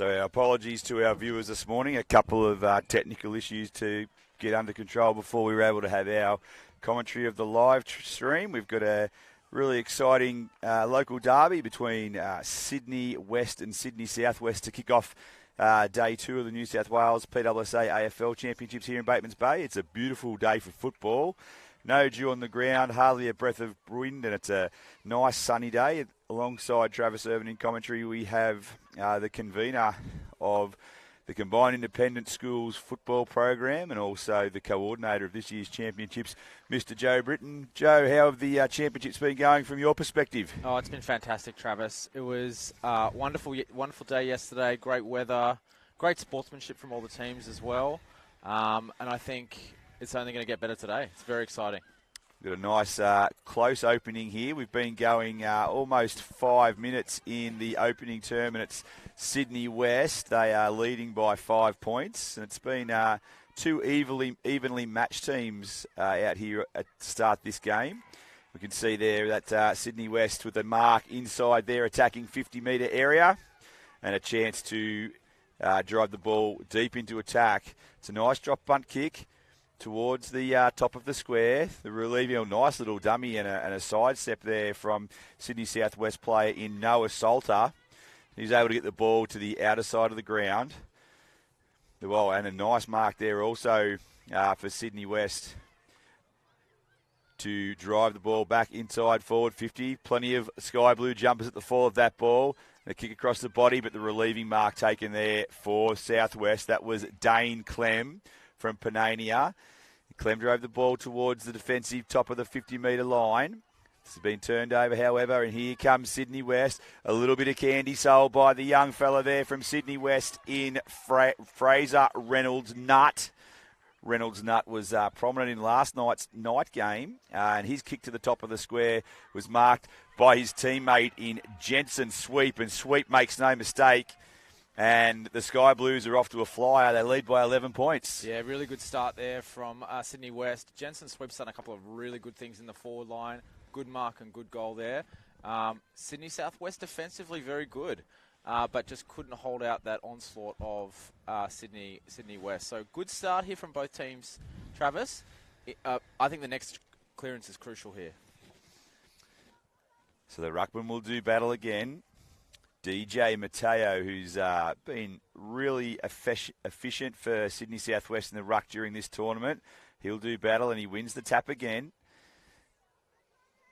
So our apologies to our viewers this morning. A couple of technical issues to get under control before we were able to have our commentary of the live stream. We've got a really exciting local derby between Sydney West and Sydney Southwest to kick off day 2 of the New South Wales PSSA AFL Championships here in Batemans Bay. It's a beautiful day for football. No dew on the ground, hardly a breath of wind, and it's a nice sunny day. Alongside Travis Irvin in commentary, we have the convener of the Combined Independent Schools football program and also the coordinator of this year's championships, Mr. Joe Britton. Joe, how have the championships been going from your perspective? Oh, it's been fantastic, Travis. It was a wonderful day yesterday, great weather, great sportsmanship from all the teams as well, and I think it's only going to get better today. It's very exciting. Got a nice close opening here. We've been going almost 5 minutes in the opening term, and it's Sydney West. They are leading by 5 points, and it's been two evenly matched teams out here at the start of this game. We can see there that Sydney West with a mark inside their attacking 50-metre area and a chance to drive the ball deep into attack. It's a nice drop bunt kick towards the top of the square. The relieving, a nice little dummy and a sidestep there from Sydney Southwest player in Noah Salter. He's able to get the ball to the outer side of the ground. Well, and a nice mark there also for Sydney West to drive the ball back inside forward 50. Plenty of sky blue jumpers at the fall of that ball. A kick across the body, but the relieving mark taken there for Southwest. That was Dane Clem from Panania. Clem drove the ball towards the defensive top of the 50-metre line. This has been turned over, however, and here comes Sydney West. A little bit of candy sold by the young fella there from Sydney West in Fraser Reynolds-Nutt. Reynolds-Nutt was prominent in last night's night game, and his kick to the top of the square was marked by his teammate in Jensen Sweep, and Sweep makes no mistake. And the Sky Blues are off to a flyer. They lead by 11 points. Yeah, really good start there from Sydney West. Jensen Sweep's done a couple of really good things in the forward line. Good mark and good goal there. Sydney Southwest defensively very good, but just couldn't hold out that onslaught of Sydney West. So good start here from both teams, Travis. I think the next clearance is crucial here. So the ruckman will do battle again. DJ Mateo, who's been really efficient for Sydney Southwest in the ruck during this tournament. He'll do battle, and he wins the tap again.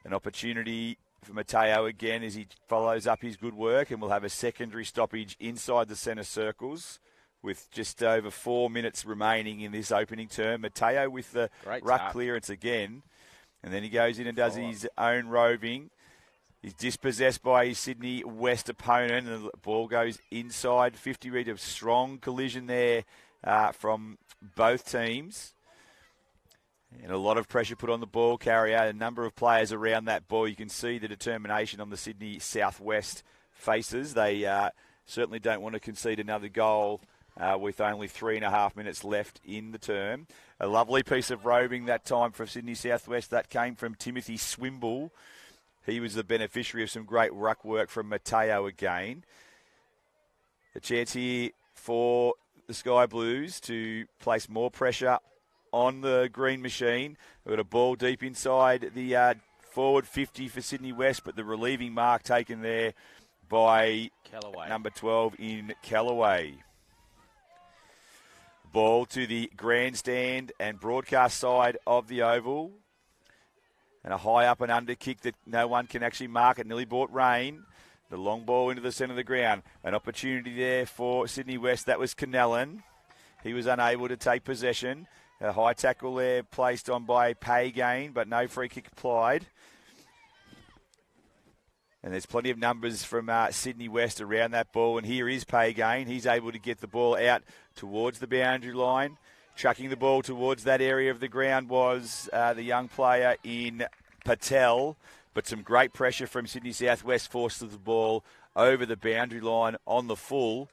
An opportunity for Mateo again as he follows up his good work, and we'll have a secondary stoppage inside the centre circles with just over 4 minutes remaining in this opening term. Mateo with the ruck clearance again, and then he goes in and does his own roving. He's dispossessed by his Sydney West opponent, and the ball goes inside 50. Read of strong collision there from both teams. And a lot of pressure put on the ball carrier. A number of players around that ball. You can see the determination on the Sydney Southwest faces. They certainly don't want to concede another goal with only 3.5 minutes left in the term. A lovely piece of roving that time for Sydney Southwest. That came from Timothy Swimble. He was the beneficiary of some great ruck work from Mateo again. A chance here for the Sky Blues to place more pressure on the green machine. We've got a ball deep inside the forward 50 for Sydney West, but the relieving mark taken there by Callaway. Number 12 in Callaway. Ball to the grandstand and broadcast side of the oval. And a high up and under kick that no one can actually mark. It nearly brought rain. The long ball into the centre of the ground. An opportunity there for Sydney West. That was Canellan. He was unable to take possession. A high tackle there placed on by Paygain, but no free kick applied. And there's plenty of numbers from Sydney West around that ball. And here is Paygain. He's able to get the ball out towards the boundary line. Chucking the ball towards that area of the ground was the young player in Patel. But some great pressure from Sydney Southwest forces the ball over the boundary line on the full.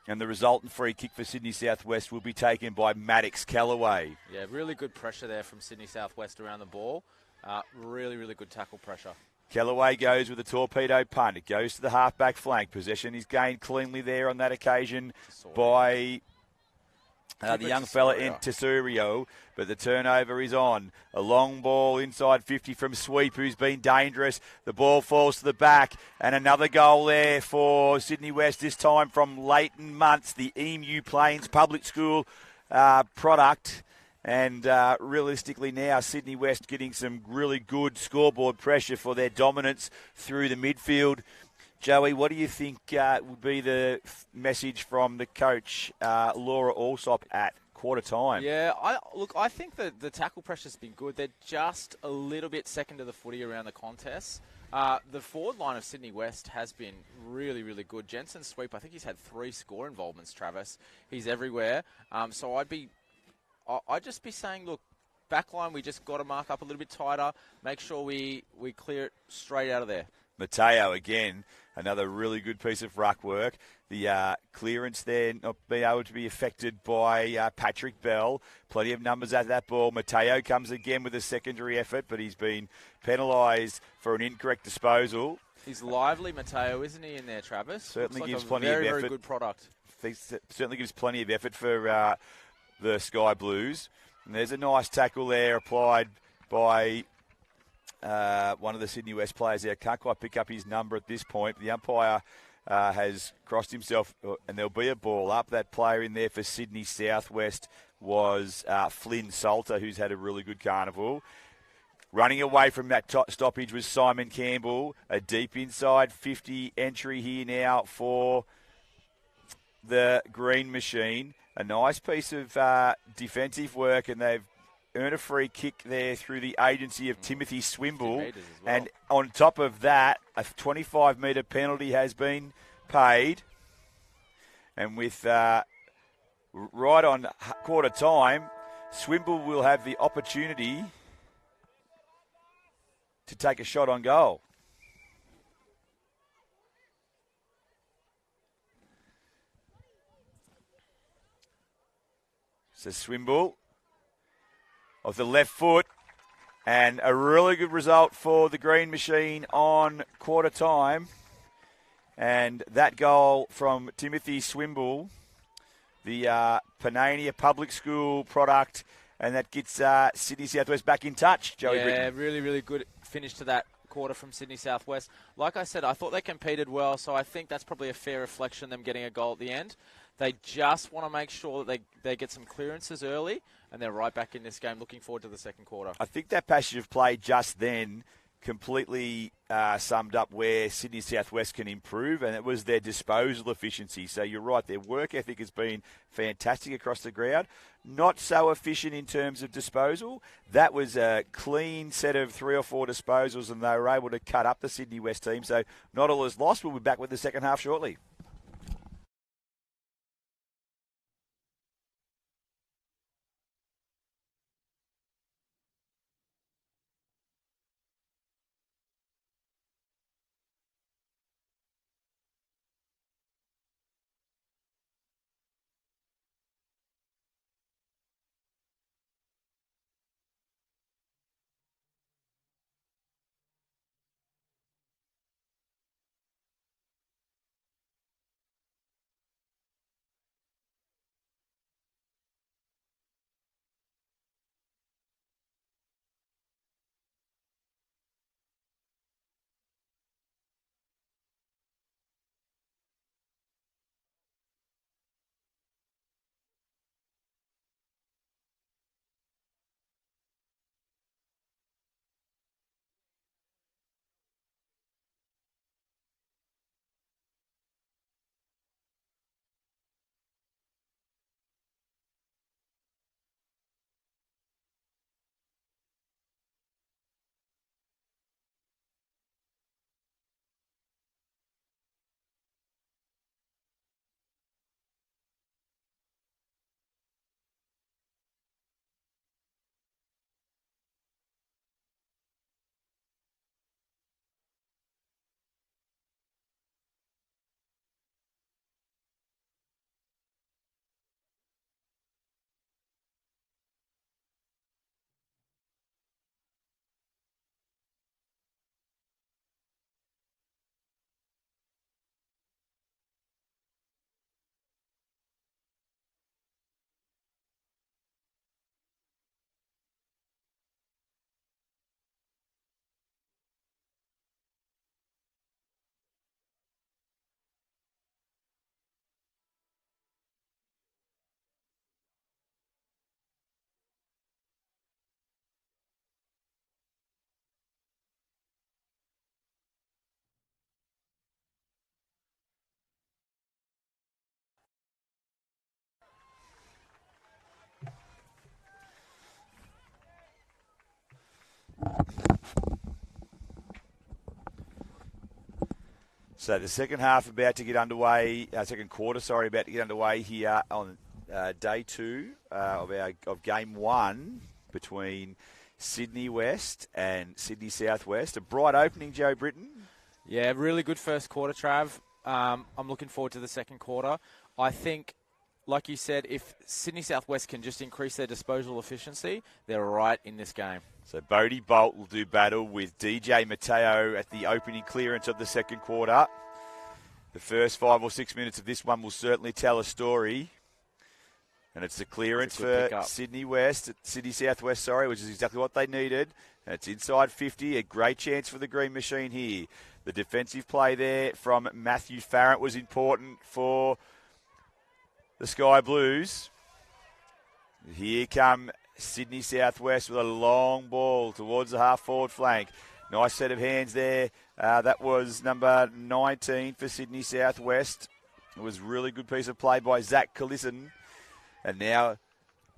And the resultant free kick for Sydney Southwest will be taken by Maddox Callaway. Yeah, really good pressure there from Sydney Southwest around the ball. Really, really good tackle pressure. Kellaway goes with a torpedo punt. It goes to the halfback flank. Possession is gained cleanly there on that occasion by the young fella in Tesurio, but the turnover is on. A long ball inside 50 from Sweep, who's been dangerous. The ball falls to the back, and another goal there for Sydney West, this time from Leighton Muntz, the Emu Plains Public School product. And realistically now, Sydney West getting some really good scoreboard pressure for their dominance through the midfield. Joey, what do you think would be the message from the coach, Laura Alsop, at quarter time? Yeah, I think that the tackle pressure's been good. They're just a little bit second to the footy around the contest. The forward line of Sydney West has been really, really good. Jensen Sweep, I think he's had 3 score involvements, Travis. He's everywhere. So I'd just be saying, look, backline, we just got to mark up a little bit tighter, make sure we clear it straight out of there. Mateo again, another really good piece of ruck work. The clearance there not being able to be affected by Patrick Bell. Plenty of numbers at that ball. Mateo comes again with a secondary effort, but he's been penalised for an incorrect disposal. He's lively, Mateo, isn't he, in there, Travis? Certainly Looks gives like plenty of effort. Very good product. Certainly gives plenty of effort for the Sky Blues. And there's a nice tackle there applied by one of the Sydney West players there. Can't quite pick up his number at this point. The umpire has crossed himself, and there'll be a ball up. That player in there for Sydney Southwest was Flynn Salter, who's had a really good carnival. Running away from that stoppage was Simon Campbell. A deep inside 50 entry here now for the Green Machine. A nice piece of defensive work, and they've earned a free kick there through the agency of Timothy Swimble. Well. And on top of that, a 25-metre penalty has been paid. And with right on quarter time, Swimble will have the opportunity to take a shot on goal. So Swimble of the left foot, and a really good result for the Green Machine on quarter time. And that goal from Timothy Swimble, the Panania Public School product, and that gets Sydney Southwest back in touch, Joey Britton. Yeah, really, really good finish to that quarter from Sydney Southwest. Like I said, I thought they competed well, so I think that's probably a fair reflection of them getting a goal at the end. They just want to make sure that they get some clearances early, and they're right back in this game. Looking forward to the second quarter. I think that passage of play just then completely summed up where Sydney Southwest can improve, and it was their disposal efficiency. So you're right, their work ethic has been fantastic across the ground. Not so efficient in terms of disposal. That was a clean set of 3 or 4 disposals, and they were able to cut up the Sydney West team. So not all is lost. We'll be back with the second half shortly. So the second half about to get underway, second quarter, about to get underway here on day 2 of game 1 between Sydney West and Sydney Southwest. A bright opening, Joe Britton. Yeah, really good first quarter, Trav. I'm looking forward to the second quarter. I think, like you said, if Sydney Southwest can just increase their disposal efficiency, they're right in this game. So Bodie Bolt will do battle with DJ Mateo at the opening clearance of the second quarter. The first 5 or 6 minutes of this one will certainly tell a story. And it's the clearance for Sydney Southwest, which is exactly what they needed. And it's inside 50, a great chance for the Green Machine here. The defensive play there from Matthew Farrant was important for the Sky Blues. Here come Sydney Southwest with a long ball towards the half-forward flank. Nice set of hands there. That was number 19 for Sydney Southwest. It was a really good piece of play by Zach Calisson. And now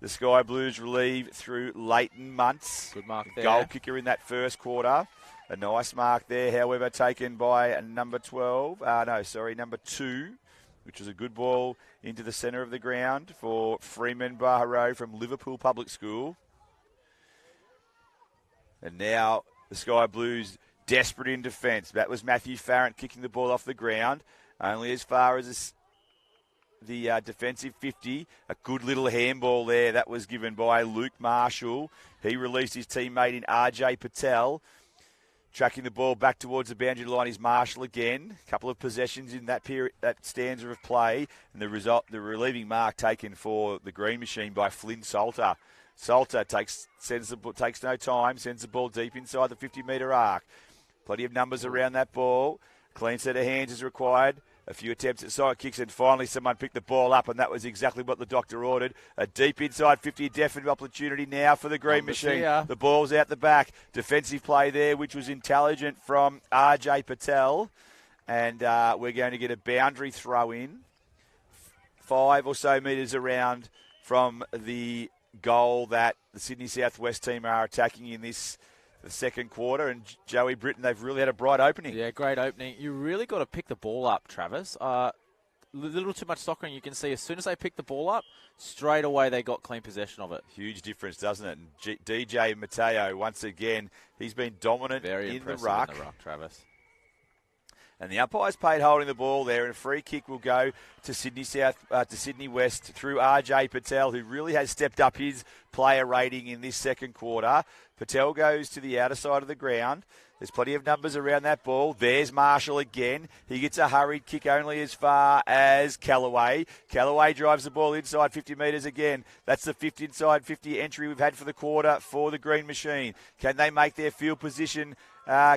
the Sky Blues relieve through Leighton Muntz. Good mark there. Goal kicker in that first quarter. A nice mark there, however, taken by number 2, which was a good ball into the centre of the ground for Freeman Baharo from Liverpool Public School. And now the Sky Blues desperate in defence. That was Matthew Farrant kicking the ball off the ground, only as far as the defensive 50. A good little handball there. That was given by Luke Marshall. He released his teammate in RJ Patel. Tracking the ball back towards the boundary line is Marshall again. A couple of possessions in that period, that stanza of play, and the relieving mark taken for the Green Machine by Flynn Salter. Salter takes no time, sends the ball deep inside the 50-metre arc. Plenty of numbers around that ball. Clean set of hands is required. A few attempts at side kicks, and finally someone picked the ball up, and that was exactly what the doctor ordered. A deep inside 50, definite opportunity now for the Green Machine. The ball's out the back. Defensive play there, which was intelligent from RJ Patel. And we're going to get a boundary throw in 5 or so metres around from the goal that the Sydney Southwest team are attacking in this the second quarter. And Joey Britton, they've really had a bright opening. Yeah, great opening. You really got to pick the ball up, Travis. A little too much soccer, and you can see as soon as they pick the ball up, straight away they got clean possession of it. Huge difference, doesn't it? And DJ Mateo, once again, he's been dominant Very in the ruck. ruck. Travis. And the umpire's paid holding the ball there, and a free kick will go to Sydney West through RJ Patel, who really has stepped up his player rating in this second quarter. Patel goes to the outer side of the ground. There's plenty of numbers around that ball. There's Marshall again. He gets a hurried kick only as far as Callaway. Callaway drives the ball inside 50 metres again. That's the 50 inside 50 entry we've had for the quarter for the Green Machine. Can they make their field position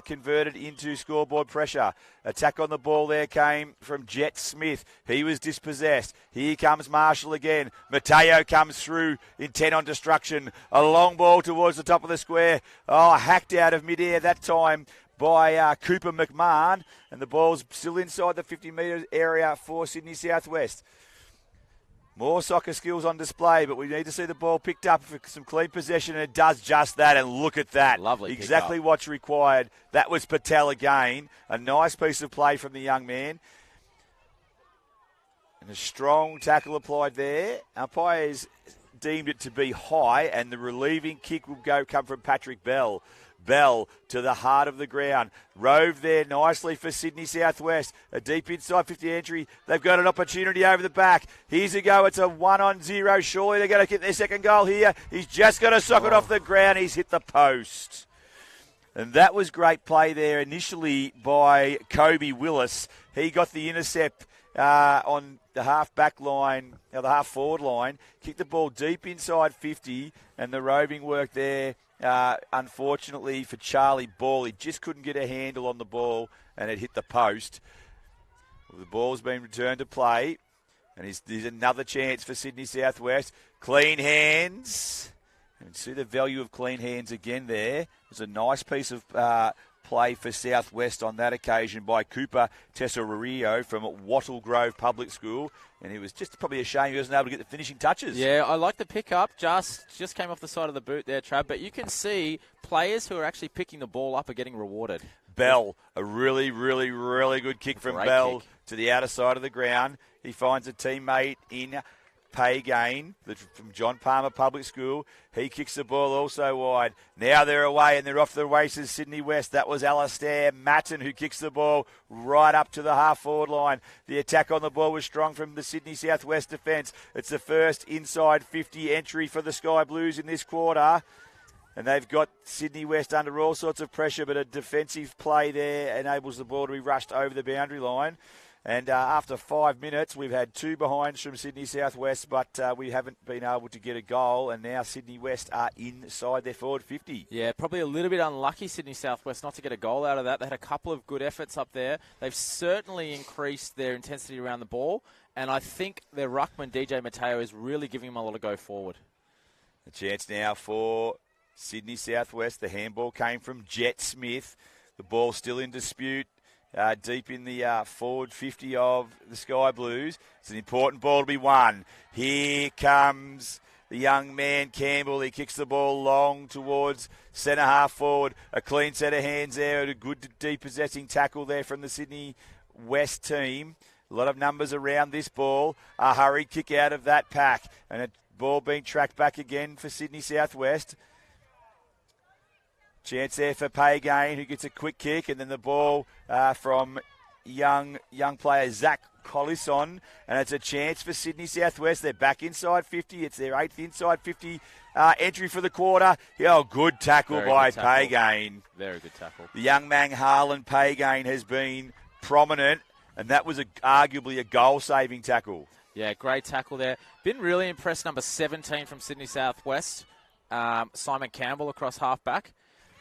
converted into scoreboard pressure? Attack on the ball there came from Jet Smith. He was dispossessed. Here comes Marshall again. Mateo comes through, intent on destruction. A long ball towards the top of the square. Hacked out of midair that time by Cooper McMahon. And the ball's still inside the 50-metre area for Sydney Southwest. More soccer skills on display, but we need to see the ball picked up for some clean possession, and it does just that, and look at that. Lovely exactly what's required. That was Patel again. A nice piece of play from the young man. And a strong tackle applied there. Umpires deemed it to be high, and the relieving kick will come from Patrick Bell. Bell to the heart of the ground. Rove there nicely for Sydney Southwest. A deep inside 50 entry. They've got an opportunity over the back. Here's a go. It's a 1-on-0. Surely they're going to get their second goal here. He's just going to sock it off the ground. He's hit the post. And that was great play there initially by Kobe Willis. He got the intercept on the half-back line, the half-forward line. Kicked the ball deep inside 50, and the roving work there. Unfortunately for Charlie Ball, he just couldn't get a handle on the ball, and it hit the post. Well, the ball's been returned to play, and there's another chance for Sydney Southwest. Clean hands. And see the value of clean hands again there. It was a nice piece of play for Southwest on that occasion by Cooper Tesorillo from Wattle Grove Public School. And it was just probably a shame he wasn't able to get the finishing touches. Yeah, I like the pick-up. Just came off the side of the boot there, Trav. But you can see players who are actually picking the ball up are getting rewarded. Bell, a really, really, really good kick from Bell to the outer side of the ground. He finds a teammate in Paygain from John Palmer Public School. He kicks the ball also wide. Now they're away and they're off the races, Sydney West. That was Alastair Matten who kicks the ball right up to the half-forward line. The attack on the ball was strong from the Sydney Southwest defence. It's the first inside 50 entry for the Sky Blues in this quarter. And they've got Sydney West under all sorts of pressure, but a defensive play there enables the ball to be rushed over the boundary line. And after 5 minutes, we've had 2 behinds from Sydney Southwest, but we haven't been able to get a goal. And now Sydney West are inside their forward 50. Yeah, probably a little bit unlucky, Sydney Southwest, not to get a goal out of that. They had a couple of good efforts up there. They've certainly increased their intensity around the ball. And I think their ruckman, DJ Mateo, is really giving them a lot of go forward. A chance now for Sydney Southwest. The handball came from Jet Smith. The ball still in dispute. Deep in the forward 50 of the Sky Blues. It's an important ball to be won. Here comes the young man, Campbell. He kicks the ball long towards centre half forward. A clean set of hands there. A good depossessing tackle there from the Sydney West team. A lot of numbers around this ball. A hurried kick out of that pack. And a ball being tracked back again for Sydney Southwest. Chance there for Paygain, who gets a quick kick, and then the ball from young player Zach Collison, and it's a chance for Sydney Southwest. They're back inside 50. It's their 8th inside 50 entry for the quarter. Oh, good tackle by Paygain. Very good tackle. The young man Harlan Paygain has been prominent, and that was arguably a goal-saving tackle. Yeah, great tackle there. Been really impressed, number 17 from Sydney Southwest, Simon Campbell across halfback.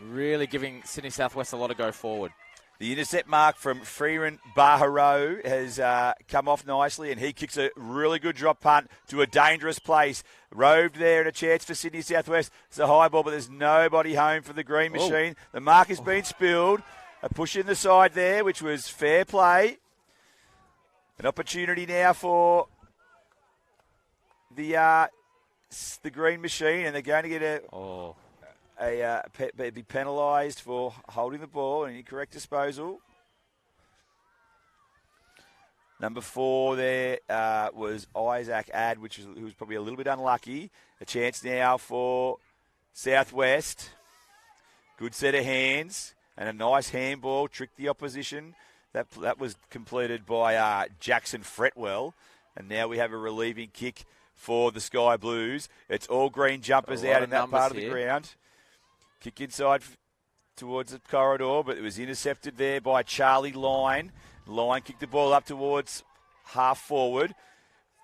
Really giving Sydney Southwest a lot of go forward. The intercept mark from Freeran Baharo has come off nicely, and he kicks a really good drop punt to a dangerous place. Roved there and a chance for Sydney Southwest. It's a high ball, but there's nobody home for the green machine. The mark has been spilled. A push in the side there, which was fair play. An opportunity now for the green machine, and they're going to get be penalised for holding the ball and incorrect disposal. Number 4 there was Isaac Add, who was probably a little bit unlucky. A chance now for Southwest. Good set of hands and a nice handball. Tricked the opposition. That was completed by Jackson Fretwell. And now we have a relieving kick for the Sky Blues. It's all green jumpers out in that part of the ground. Kick inside towards the corridor, but it was intercepted there by Charlie Line. Line kicked the ball up towards half forward.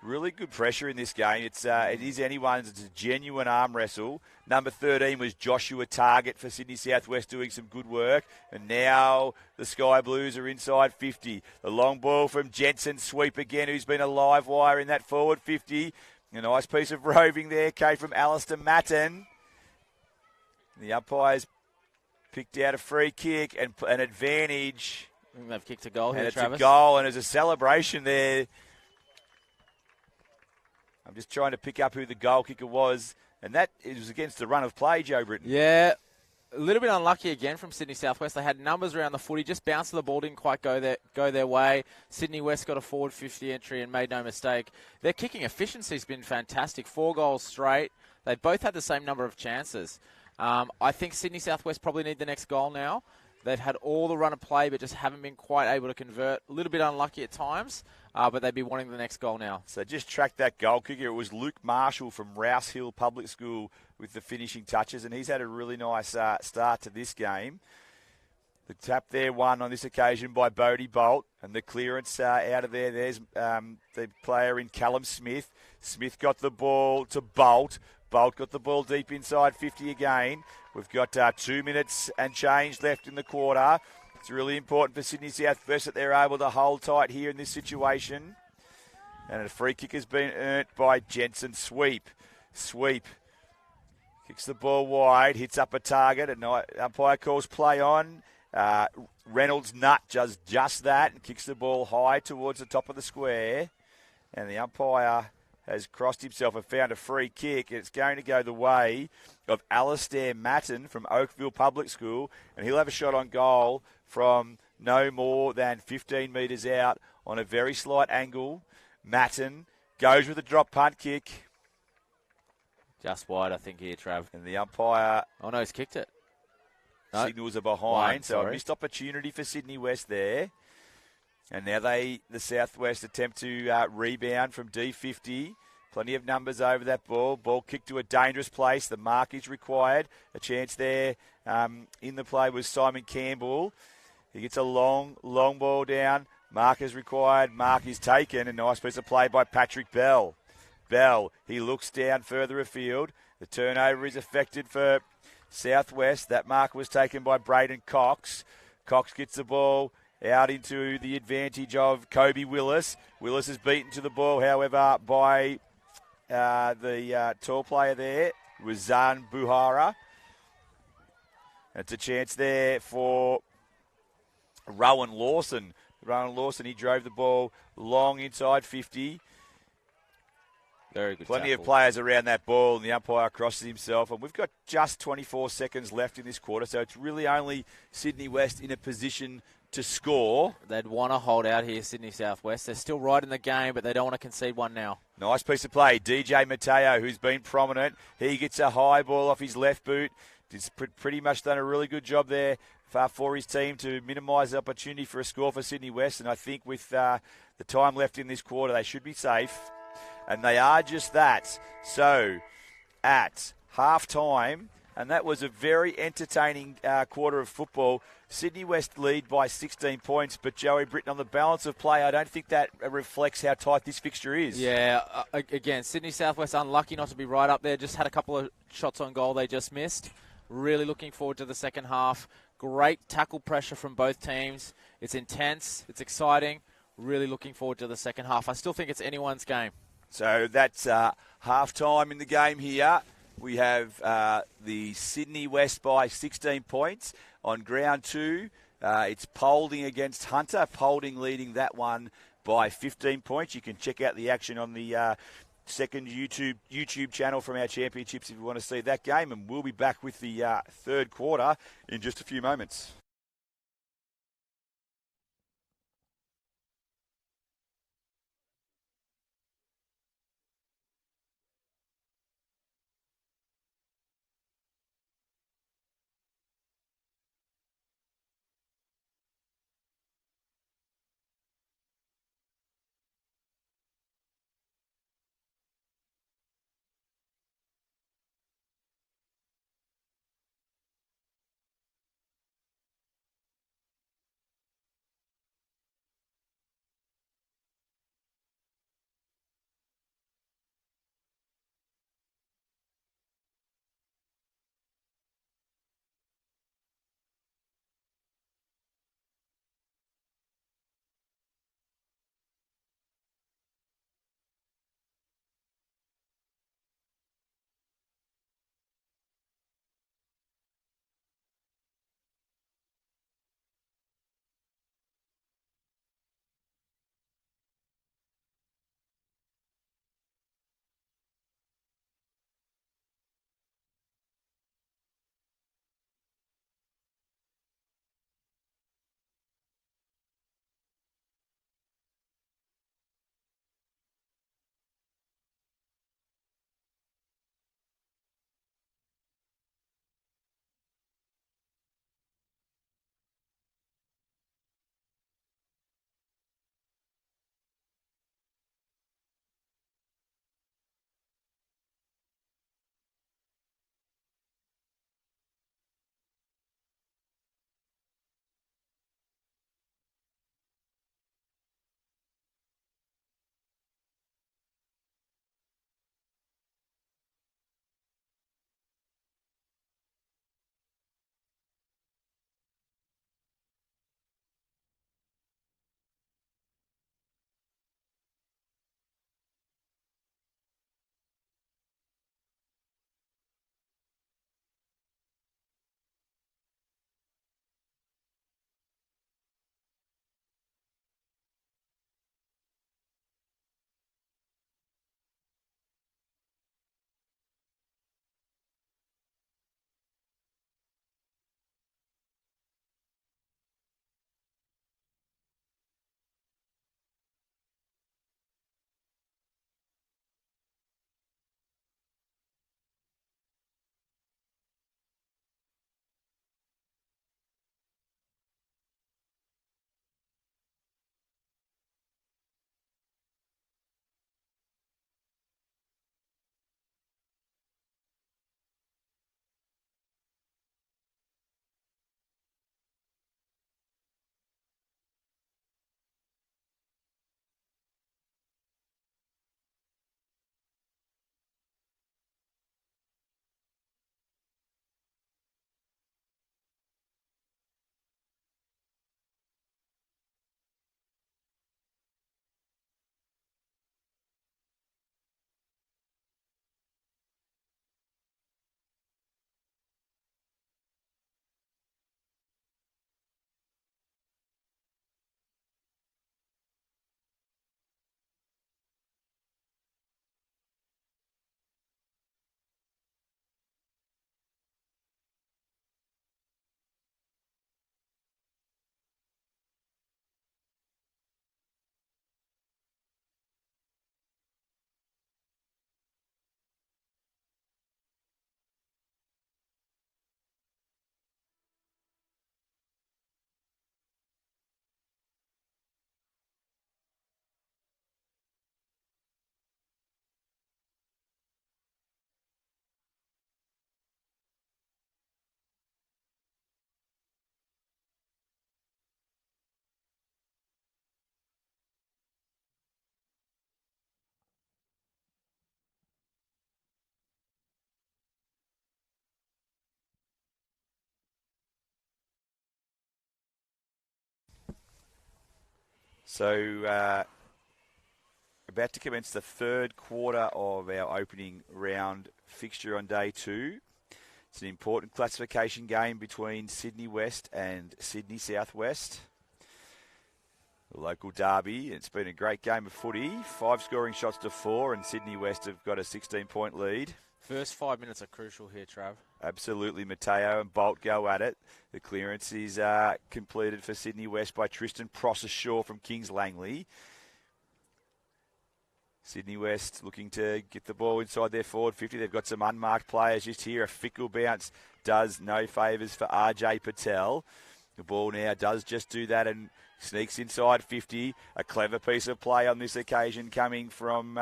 Really good pressure in this game. It is anyone's. It's a genuine arm wrestle. Number 13 was Joshua Target for Sydney Southwest doing some good work. And now the Sky Blues are inside 50. The long ball from Jensen Sweep again, who's been a live wire in that forward 50. A nice piece of roving there came from Alistair Matten. The umpires picked out a free kick and an advantage. I think they've kicked a goal here, and it's Travis. A goal, and there's a celebration there. I'm just trying to pick up who the goal kicker was, and that was against the run of play, Joe Britton. Yeah, a little bit unlucky again from Sydney Southwest. They had numbers around the footy, just bounced the ball, didn't quite go their way. Sydney West got a forward 50 entry and made no mistake. Their kicking efficiency's been fantastic, 4 goals straight. They both had the same number of chances. I think Sydney Southwest probably need the next goal now. They've had all the run of play, but just haven't been quite able to convert. A little bit unlucky at times, but they'd be wanting the next goal now. So just track that goal kicker. It was Luke Marshall from Rouse Hill Public School with the finishing touches, and he's had a really nice start to this game. The tap there won on this occasion by Bodie Bolt, and the clearance out of there. There's the player in Callum Smith. Smith got the ball to Bolt. Bolt got the ball deep inside 50 again. We've got 2 minutes and change left in the quarter. It's really important for Sydney Southwest that they're able to hold tight here in this situation. And a free kick has been earned by Jensen Sweep. Sweep kicks the ball wide, hits up a target, and umpire calls play on. Reynolds Nutt does just that and kicks the ball high towards the top of the square. And the umpire has crossed himself and found a free kick. It's going to go the way of Alistair Matten from Oakville Public School. And he'll have a shot on goal from no more than 15 metres out on a very slight angle. Matten goes with a drop punt kick. Just wide, I think, here, Trav. And the umpire... Oh, no, he's kicked it. No. Signals are behind, so a missed opportunity for Sydney West there. And now the Southwest attempt to rebound from D50. Plenty of numbers over that ball. Ball kicked to a dangerous place. The mark is required. A chance there in the play was Simon Campbell. He gets a long ball down. Mark is required. Mark is taken. A nice piece of play by Patrick Bell. Bell, he looks down further afield. The turnover is affected for Southwest. That mark was taken by Braden Cox. Cox gets the ball out into the advantage of Kobe Willis. Willis is beaten to the ball, however, by the tall player there, Razan Buhara. It's a chance there for Rowan Lawson. Rowan Lawson, he drove the ball long inside 50. Very good Plenty tackle. of players around that ball, and the umpire crosses himself. And we've got just 24 seconds left in this quarter, so it's really only Sydney West in a position to score. They'd want to hold out here, Sydney Southwest. They're still right in the game, but they don't want to concede one now. Nice piece of play. DJ Mateo, who's been prominent. He gets a high ball off his left boot. He's pretty much done a really good job there for his team to minimise the opportunity for a score for Sydney West. And I think with the time left in this quarter, they should be safe. And they are just that. So, at half-time, and that was a very entertaining quarter of football, Sydney West lead by 16 points, but Joey Britton on the balance of play, I don't think that reflects how tight this fixture is. Yeah, again, Sydney Southwest unlucky not to be right up there. Just had a couple of shots on goal they just missed. Really looking forward to the second half. Great tackle pressure from both teams. It's intense. It's exciting. Really looking forward to the second half. I still think it's anyone's game. So that's half-time in the game here. We have the Sydney West by 16 points. On ground two, it's Paulding against Hunter. Paulding leading that one by 15 points. You can check out the action on the second YouTube channel from our championships if you want to see that game. And we'll be back with the third quarter in just a few moments. So about to commence the third quarter of our opening round fixture on day 2. It's an important classification game between Sydney West and Sydney Southwest. The local derby. It's been a great game of footy. 5 scoring shots to 4, and Sydney West have got a 16-point lead. First 5 minutes are crucial here, Trav. Absolutely. Mateo and Bolt go at it. The clearance is completed for Sydney West by Tristan Prosser-Shaw from Kings Langley. Sydney West looking to get the ball inside their forward 50. They've got some unmarked players just here. A fickle bounce does no favours for RJ Patel. The ball now does just do that and sneaks inside 50. A clever piece of play on this occasion coming from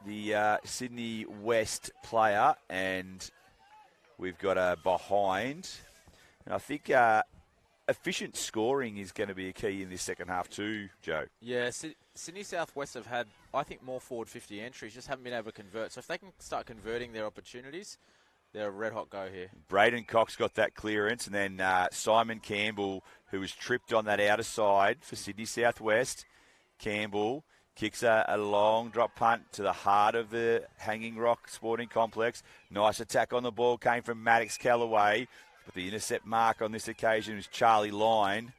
the Sydney West player. And we've got a behind. And I think efficient scoring is going to be a key in this second half too, Joe. Yeah, Sydney Southwest have had, I think, more forward 50 entries, just haven't been able to convert. So if they can start converting their opportunities, they're a red-hot go here. Braden Cox got that clearance, and then Simon Campbell, who was tripped on that outer side for Sydney Southwest. Campbell kicks a long drop punt to the heart of the Hanging Rock Sporting Complex. Nice attack on the ball came from Maddox Callaway. But the intercept mark on this occasion was Charlie Line.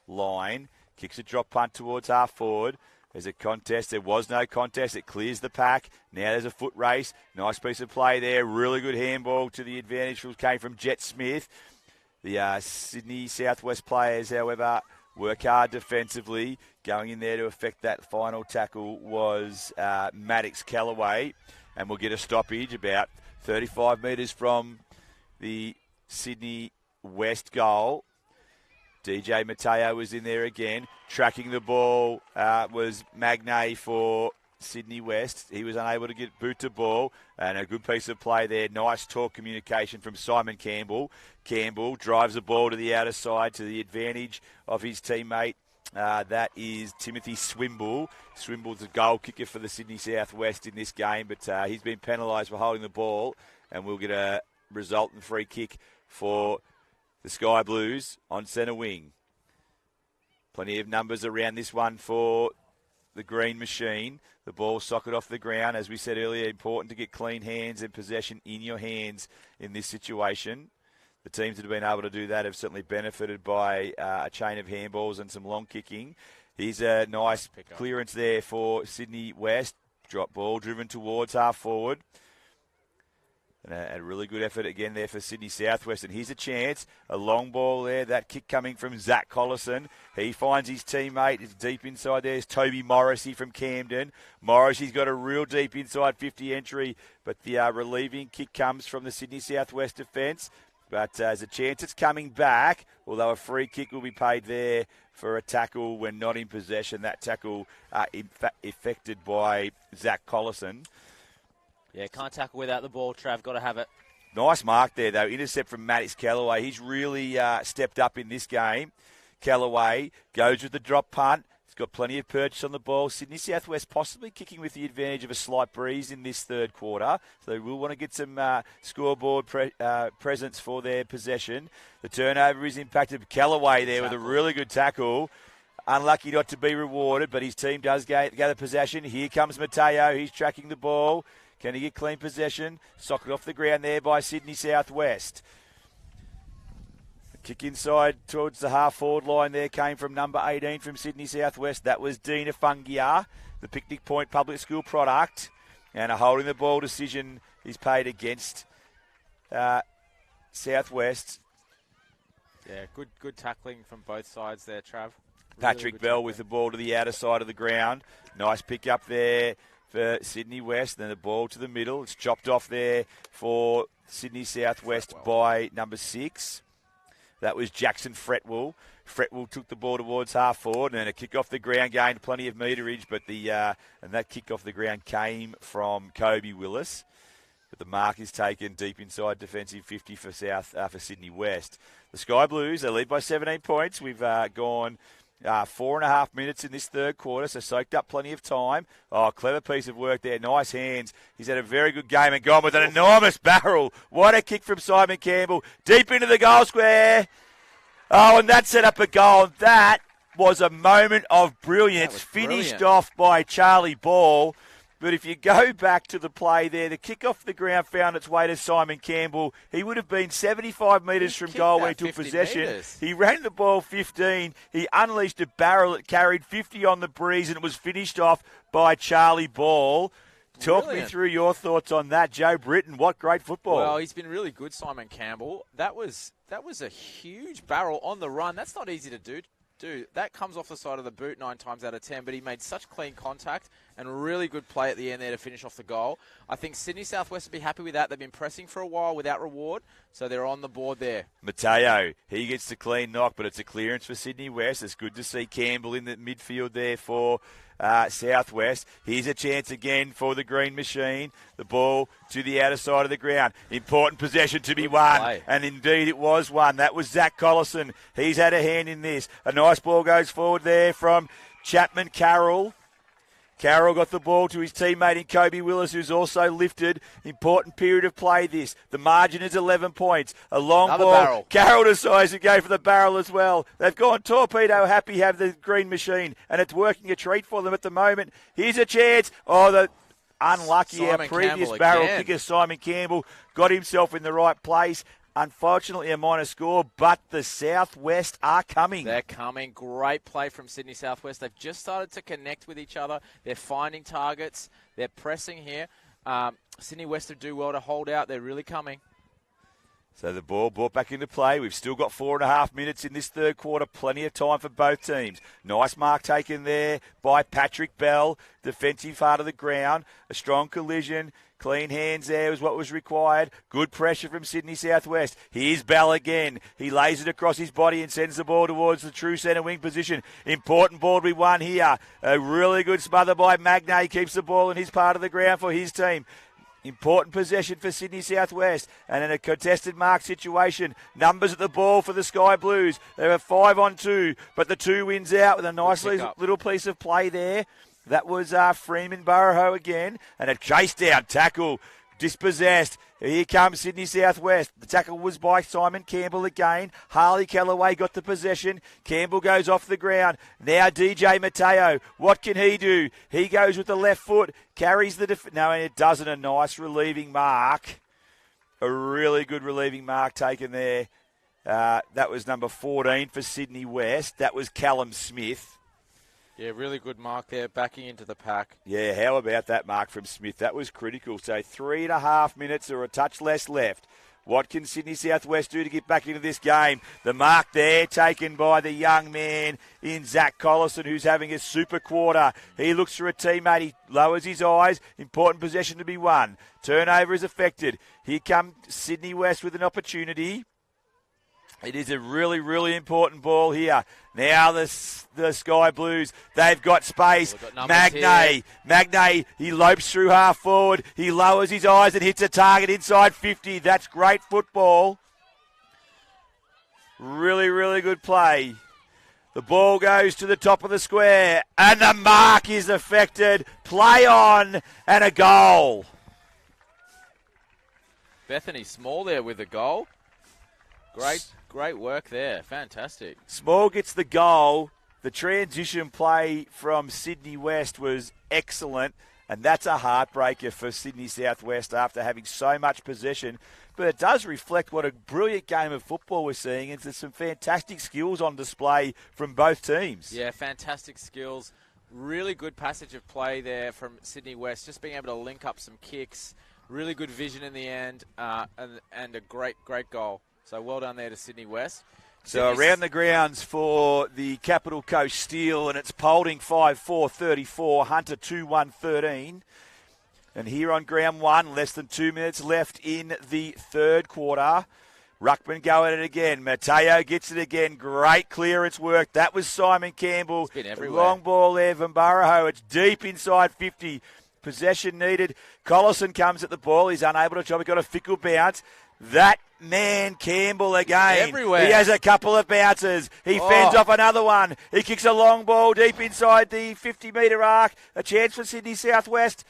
Line kicks a drop punt towards half forward. There's a contest. There was no contest. It clears the pack. Now there's a foot race. Nice piece of play there. Really good handball to the advantage came from Jet Smith. The Sydney Southwest players, however, work hard defensively. Going in there to effect that final tackle was Maddox Callaway. And we'll get a stoppage about 35 metres from the Sydney West goal. DJ Mateo was in there again. Tracking the ball was Magnay for Sydney West. He was unable to get boot to ball. And a good piece of play there. Nice talk communication from Simon Campbell. Campbell drives the ball to the outer side to the advantage of his teammate. That is Timothy Swimble. Swimble's the goal kicker for the Sydney Southwest in this game, but he's been penalised for holding the ball, and we'll get a resultant free kick for the Sky Blues on centre wing. Plenty of numbers around this one for the Green Machine. The ball socket off the ground. As we said earlier, important to get clean hands and possession in your hands in this situation. The teams that have been able to do that have certainly benefited by a chain of handballs and some long kicking. Here's a nice clearance there for Sydney West. Drop ball driven towards half forward. And a really good effort again there for Sydney Southwest. And here's a chance. A long ball there. That kick coming from Zach Collison. He finds his teammate. It's deep inside there. There's Toby Morrissey from Camden. Morrissey's got a real deep inside 50 entry. But the relieving kick comes from the Sydney Southwest defence. But there's a chance it's coming back. Although a free kick will be paid there for a tackle when not in possession. That tackle effected by Zach Collison. Yeah, can't tackle without the ball, Trav. Got to have it. Nice mark there, though. Intercept from Maddox Callaway. He's really stepped up in this game. Callaway goes with the drop punt. He's got plenty of purchase on the ball. Sydney Southwest possibly kicking with the advantage of a slight breeze in this third quarter. So they will want to get some scoreboard presence for their possession. The turnover is impacted. Callaway there with a really good tackle. Unlucky not to be rewarded, but his team does gather possession. Here comes Mateo. He's tracking the ball. Can he get clean possession? Socket off the ground there by Sydney Southwest. Kick inside towards the half-forward line there came from number 18 from Sydney Southwest. That was Dina Fungia, the Picnic Point Public School product. And a holding the ball decision is paid against Southwest. Yeah, good tackling from both sides there, Trav. Patrick Bell with the ball to the outer side of the ground. Nice pick up there for Sydney West. Then the ball to the middle. It's chopped off there for Sydney Southwest by number 6. That was Jackson Fretwell. Fretwell took the ball towards half forward, and a kick off the ground gained plenty of meterage, but and that kick off the ground came from Kobe Willis. But the mark is taken deep inside defensive 50 for Sydney West. The Sky Blues, they lead by 17 points. We've gone 4.5 minutes in this third quarter, so soaked up plenty of time. Oh, clever piece of work there. Nice hands. He's had a very good game and gone with an enormous barrel. What a kick from Simon Campbell. Deep into the goal square. Oh, and that set up a goal. That was a moment of brilliance, finished off by Charlie Ball. But if you go back to the play there, the kick off the ground found its way to Simon Campbell. He would have been 75 metres from goal when he took possession. Meters. He ran the ball 15. He unleashed a barrel that carried 50 on the breeze, and it was finished off by Charlie Ball. Talk me through your thoughts on that, Joe Britton. What great football. Well, he's been really good, Simon Campbell. That was a huge barrel on the run. That's not easy to do. That comes off the side of the boot 9 times out of 10, but he made such clean contact and really good play at the end there to finish off the goal. I think Sydney Southwest will be happy with that. They've been pressing for a while without reward, so they're on the board there. Mateo, he gets the clean knock, but it's a clearance for Sydney West. It's good to see Campbell in the midfield there for Southwest. Here's a chance again for the Green Machine. The ball to the outer side of the ground. Important possession to be won. And indeed it was won. That was Zach Collison. He's had a hand in this. A nice ball goes forward there from Chapman Carroll. Carroll got the ball to his teammate in Kobe Willis, who's also lifted. Important period of play this. The margin is 11 points. A long Another ball. Barrel. Carroll decides to go for the barrel as well. They've gone torpedo happy, have the Green Machine, and it's working a treat for them at the moment. Here's a chance. Oh, the unlucky, our previous barrel kicker, Simon Campbell, got himself in the right place. Unfortunately, a minor score, but the Southwest are coming. They're coming. Great play from Sydney Southwest. They've just started to connect with each other. They're finding targets. They're pressing here. Sydney West will do well to hold out. They're really coming. So the ball brought back into play. We've still got 4.5 minutes in this third quarter. Plenty of time for both teams. Nice mark taken there by Patrick Bell. Defensive part of the ground. A strong collision. Clean hands there was what was required. Good pressure from Sydney Southwest. Here's Bell again. He lays it across his body and sends the ball towards the true centre wing position. Important ball to be won here. A really good smother by Magnay. He keeps the ball in his part of the ground for his team. Important possession for Sydney Southwest. And in a contested mark situation, numbers at the ball for the Sky Blues. They were 5-on-2, but the 2 wins out with a nice little piece of play there. That was Freeman Burrow again. And a chase down tackle. Dispossessed. Here comes Sydney Southwest. The tackle was by Simon Campbell again. Harley Callaway got the possession. Campbell goes off the ground. Now DJ Mateo. What can he do? He goes with the left foot. Carries the... No, and it doesn't. A nice relieving mark. A really good relieving mark taken there. That was number 14 for Sydney West. That was Callum Smith. Yeah, really good mark there, backing into the pack. Yeah, how about that mark from Smith? That was critical. So 3.5 minutes or a touch less left. What can Sydney Southwest do to get back into this game? The mark there taken by the young man in Zach Collison, who's having a super quarter. He looks for a teammate. He lowers his eyes. Important possession to be won. Turnover is affected. Here comes Sydney West with an opportunity. It is a really, really important ball here. Now the Sky Blues, they've got space. Magnay, he lopes through half forward. He lowers his eyes and hits a target inside 50. That's great football. Really, really good play. The ball goes to the top of the square, and the mark is affected. Play on, and a goal. Bethany Small there with a goal. Great work there. Fantastic. Small gets the goal. The transition play from Sydney West was excellent, and that's a heartbreaker for Sydney Southwest after having so much possession. But it does reflect what a brilliant game of football we're seeing, and there's some fantastic skills on display from both teams. Yeah, fantastic skills. Really good passage of play there from Sydney West, just being able to link up some kicks. Really good vision in the end, and a great goal. So well done there to Sydney West. So around the grounds for the Capital Coast Steel, and it's Polding 5-4-34, Hunter 2-1-13. And here on ground one, less than 2 minutes left in the third quarter. Ruckman go at it again. Mateo gets it again. Great clearance work. That was Simon Campbell. It's been everywhere. Long ball there from Burrow. It's deep inside 50. Possession needed. Collison comes at the ball. He's unable to chop. He got a fickle bounce. That man Campbell again. Everywhere. He has a couple of bounces. He fends off another one. He kicks a long ball deep inside the 50-metre arc. A chance for Sydney Southwest.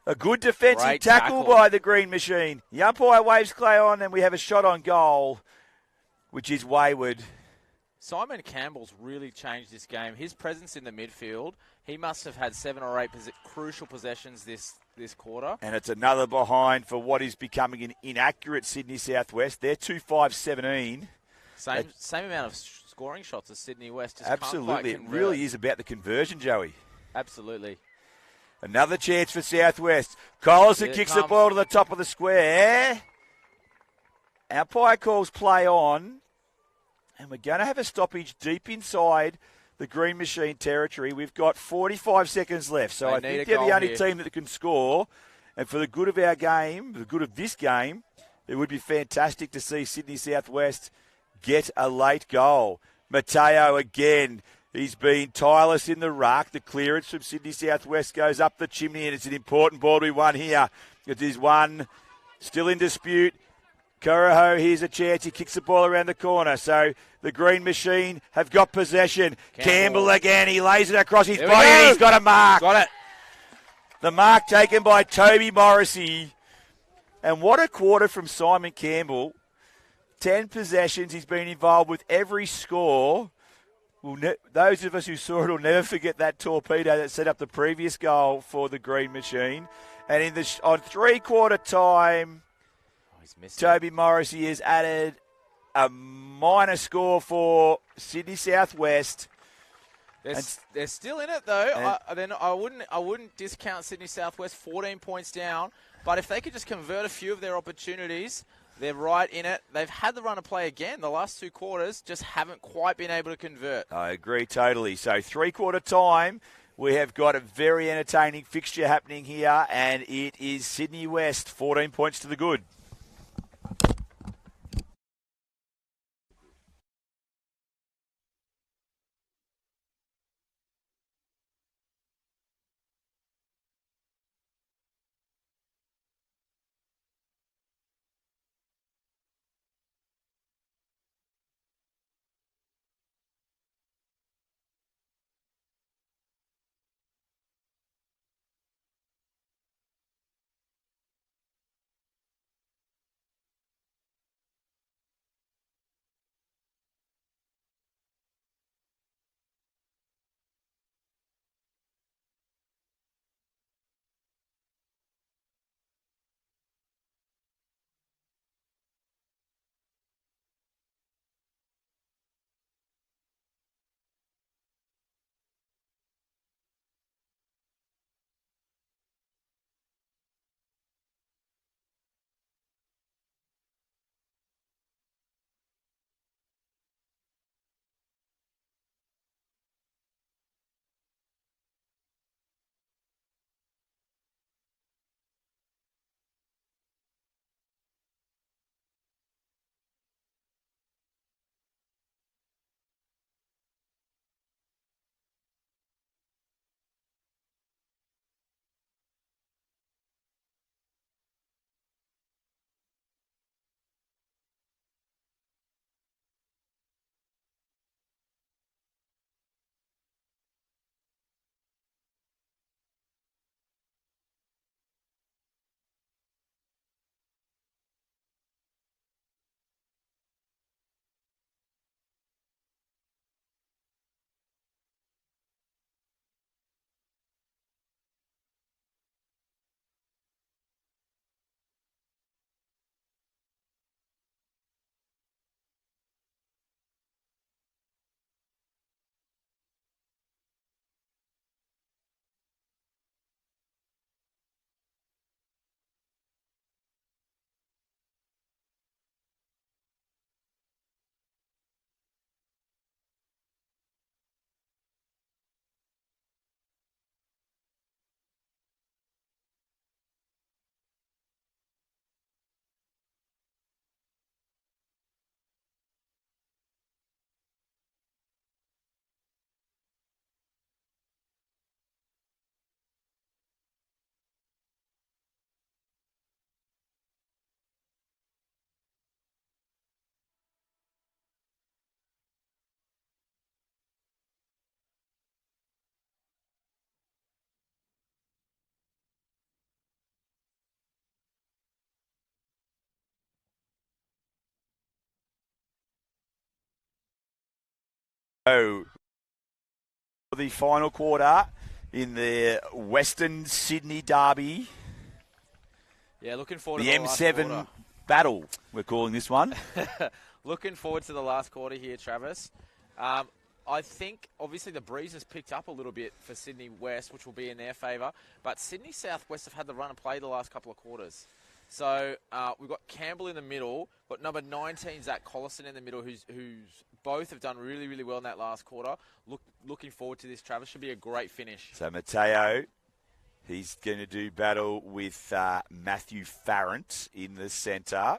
A good defensive tackle by the Green Machine. The umpire waves clay on, and we have a shot on goal, which is wayward. Simon Campbell's really changed this game. His presence in the midfield, he must have had 7 or 8 crucial possessions this quarter. And it's another behind for what is becoming an inaccurate Sydney Southwest. They're 2-5-17. Same amount of scoring shots as Sydney West. Just Absolutely. It really is about the conversion, Joey. Absolutely. Another chance for Southwest. Collison kicks the ball to the top of the square. Umpire calls play on. And we're going to have a stoppage deep inside the Green Machine territory. We've got 45 seconds left. So I think they're the only team that can score. And for the good of our game, the good of this game, it would be fantastic to see Sydney Southwest get a late goal. Mateo again. He's been tireless in the ruck. The clearance from Sydney Southwest goes up the chimney, and it's an important ball to be won here. It is one still in dispute. Coroho, here's a chance. He kicks the ball around the corner. So the Green Machine have got possession. Campbell again. He lays it across his body, and he's got a mark. Got it. The mark taken by Toby Morrissey. And what a quarter from Simon Campbell. 10 possessions. He's been involved with every score. Those of us who saw it will never forget that torpedo that set up the previous goal for the Green Machine. And on three-quarter time, Toby Morrissey has added a minor score for Sydney Southwest. They're still in it though. I wouldn't discount Sydney Southwest. 14 points down, but if they could just convert a few of their opportunities, they're right in it. They've had the run of play again the last 2 quarters, just haven't quite been able to convert. I agree totally. So three-quarter time, we have got a very entertaining fixture happening here, and it is Sydney West, 14 points to the good. So, the final quarter in the Western Sydney Derby. Yeah, looking forward to The the last M7 quarter. battle, we're calling this one. Looking forward to the last quarter here, Travis. I think, obviously, the breeze has picked up a little bit for Sydney West, which will be in their favour. But Sydney Southwest have had the run and play the last couple of quarters. So we've got Campbell in the middle, but number 19, Zach Collison in the middle, who's both have done really, really well in that last quarter. Looking forward to this, Travis. Should be a great finish. So Mateo, he's going to do battle with Matthew Farrant in the centre.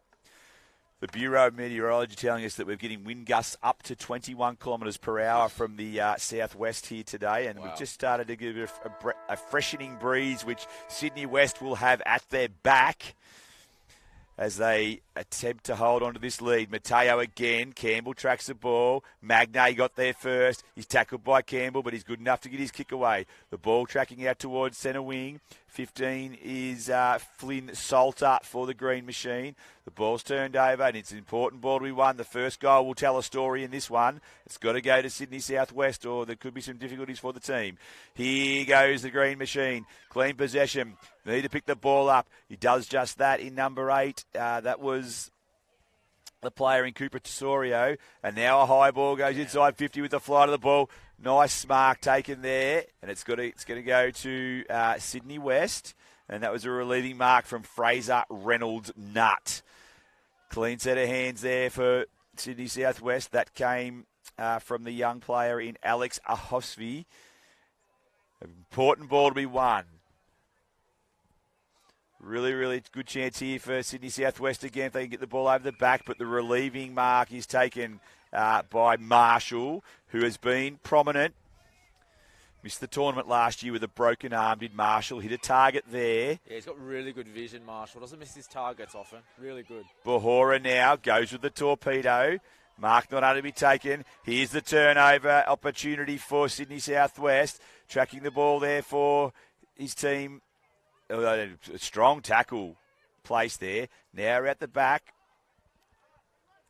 The Bureau of Meteorology telling us that we're getting wind gusts up to 21 kilometres per hour from the southwest here today, and We've just started to give a freshening breeze, which Sydney West will have at their back as they attempt to hold on to this lead. Mateo again. Campbell tracks the ball. Magnay got there first. He's tackled by Campbell, but he's good enough to get his kick away. The ball tracking out towards centre wing. 15 is Flynn Salter for the Green Machine. The ball's turned over, and it's an important ball to be won. The first goal will tell a story in this one. It's got to go to Sydney Southwest, or there could be some difficulties for the team. Here goes the Green Machine. Clean possession. Need to pick the ball up. He does just that in number 8. That was the player in Cooper Tesorio. And now a high ball goes inside 50 with the flight of the ball. Nice mark taken there. And it's going to go to Sydney West. And that was a relieving mark from Fraser Reynolds Nutt. Clean set of hands there for Sydney Southwest. That came from the young player in Alex Ahosvi. Important ball to be won. Really, really good chance here for Sydney Southwest again if they can get the ball over the back. But the relieving mark is taken by Marshall, who has been prominent. Missed the tournament last year with a broken arm, did Marshall. Hit a target there. Yeah, he's got really good vision, Marshall. Doesn't miss his targets often. Really good. Bahora now goes with the torpedo. Mark not only to be taken. Here's the turnover opportunity for Sydney Southwest. Tracking the ball there for his team. A strong tackle placed there. Now at the back.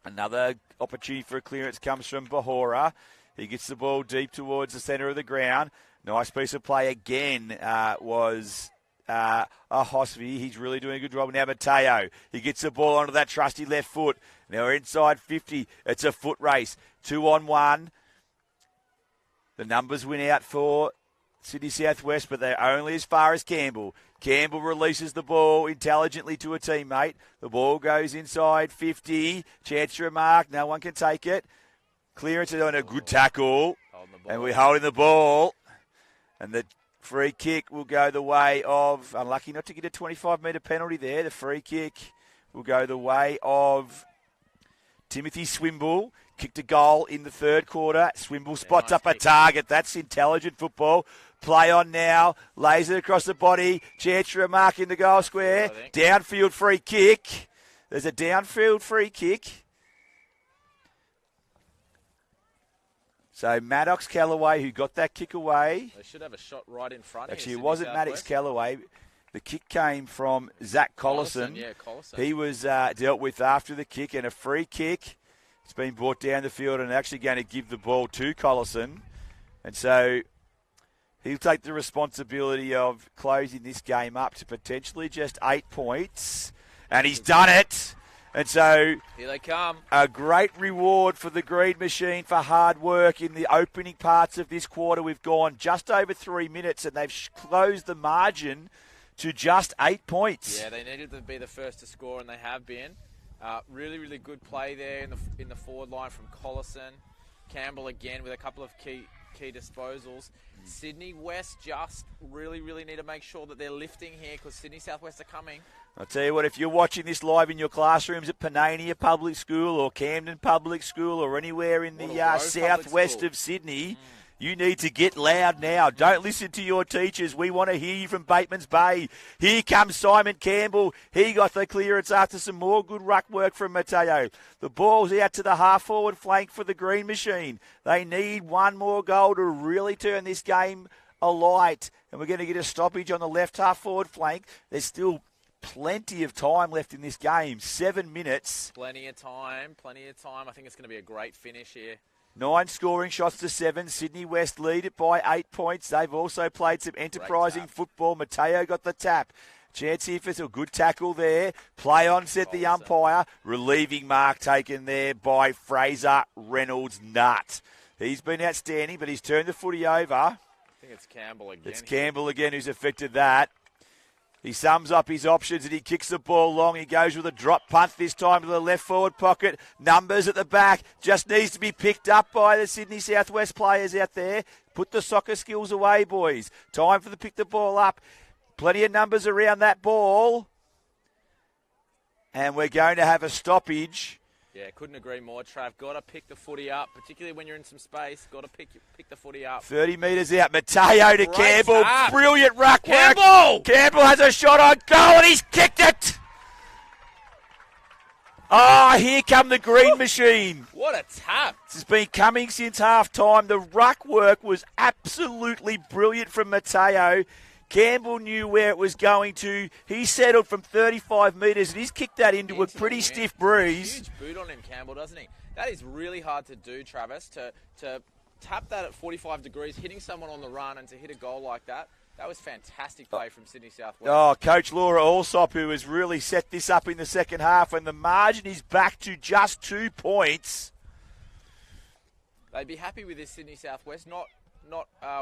Another opportunity for a clearance comes from Bahora. He gets the ball deep towards the centre of the ground. Nice piece of play again was Ahosvi. He's really doing a good job. Now Mateo. He gets the ball onto that trusty left foot. Now we're inside 50. It's a foot race. 2-on-1. The numbers win out for Sydney Southwest, but they're only as far as Campbell. Campbell releases the ball intelligently to a teammate. The ball goes inside 50. Chance for a mark. No one can take it. Clearance on a good tackle. And we're holding the ball. And the free kick will go the way of, unlucky not to get a 25-metre penalty there. The free kick will go the way of Timothy Swimble. Kicked a goal in the third quarter. Swimble spots up a target. That's intelligent football. Play on now. Lays it across the body. Chance for a mark in the goal square. Downfield free kick. There's a downfield free kick. So Maddox Callaway, who got that kick away. They should have a shot right in front. Actually, it wasn't Maddox Callaway. The kick came from Zach Collison. Collison. He was dealt with after the kick, and a free kick. It's been brought down the field and actually going to give the ball to Collison. And so he'll take the responsibility of closing this game up to potentially just 8 points. And he's done it. And so here they come. A great reward for the Green Machine for hard work in the opening parts of this quarter. We've gone just over 3 minutes and they've closed the margin to just 8 points. Yeah, they needed to be the first to score, and they have been. Really, really good play there in the forward line from Collison. Campbell again with a couple of key disposals. Sydney West just really, really need to make sure that they're lifting here because Sydney Southwest are coming. I'll tell you what, if you're watching this live in your classrooms at Panania Public School or Camden Public School or anywhere in the southwest of Sydney, you need to get loud now. Don't listen to your teachers. We want to hear you from Batemans Bay. Here comes Simon Campbell. He got the clearance after some more good ruck work from Mateo. The ball's out to the half-forward flank for the Green Machine. They need one more goal to really turn this game alight. And we're going to get a stoppage on the left half-forward flank. There's still plenty of time left in this game. 7 minutes. Plenty of time. I think it's going to be a great finish here. 9 scoring shots to 7. Sydney West lead it by 8 points. They've also played some enterprising football. Mateo got the tap. Chance here for a good tackle there. Play on, said the umpire. Relieving mark taken there by Fraser Reynolds Nutt. He's been outstanding, but he's turned the footy over. I think it's Campbell again. It's Campbell again who's affected that. He sums up his options and he kicks the ball long. He goes with a drop punt this time to the left forward pocket. Numbers at the back. Just needs to be picked up by the Sydney Southwest players out there. Put the soccer skills away, boys. Time for the pick the ball up. Plenty of numbers around that ball. And we're going to have a stoppage. Yeah, couldn't agree more, Trav. Got to pick the footy up, particularly when you're in some space. Got to pick the footy up. 30 metres out. Mateo to Great Campbell. tap. Brilliant ruck Campbell! work. Campbell has a shot on goal and he's kicked it. Here come the green machine. What a tap. This has been coming since half-time. The ruck work was absolutely brilliant from Mateo. Campbell knew where it was going to. He settled from 35 metres and he's kicked that into a pretty stiff breeze. Huge boot on him, Campbell, doesn't he? That is really hard to do, Travis, to tap that at 45 degrees, hitting someone on the run and to hit a goal like that. That was fantastic play from Sydney Southwest. Coach Laura Alsop, who has really set this up in the second half, and the margin is back to just 2 points. They'd be happy with this Sydney Southwest, not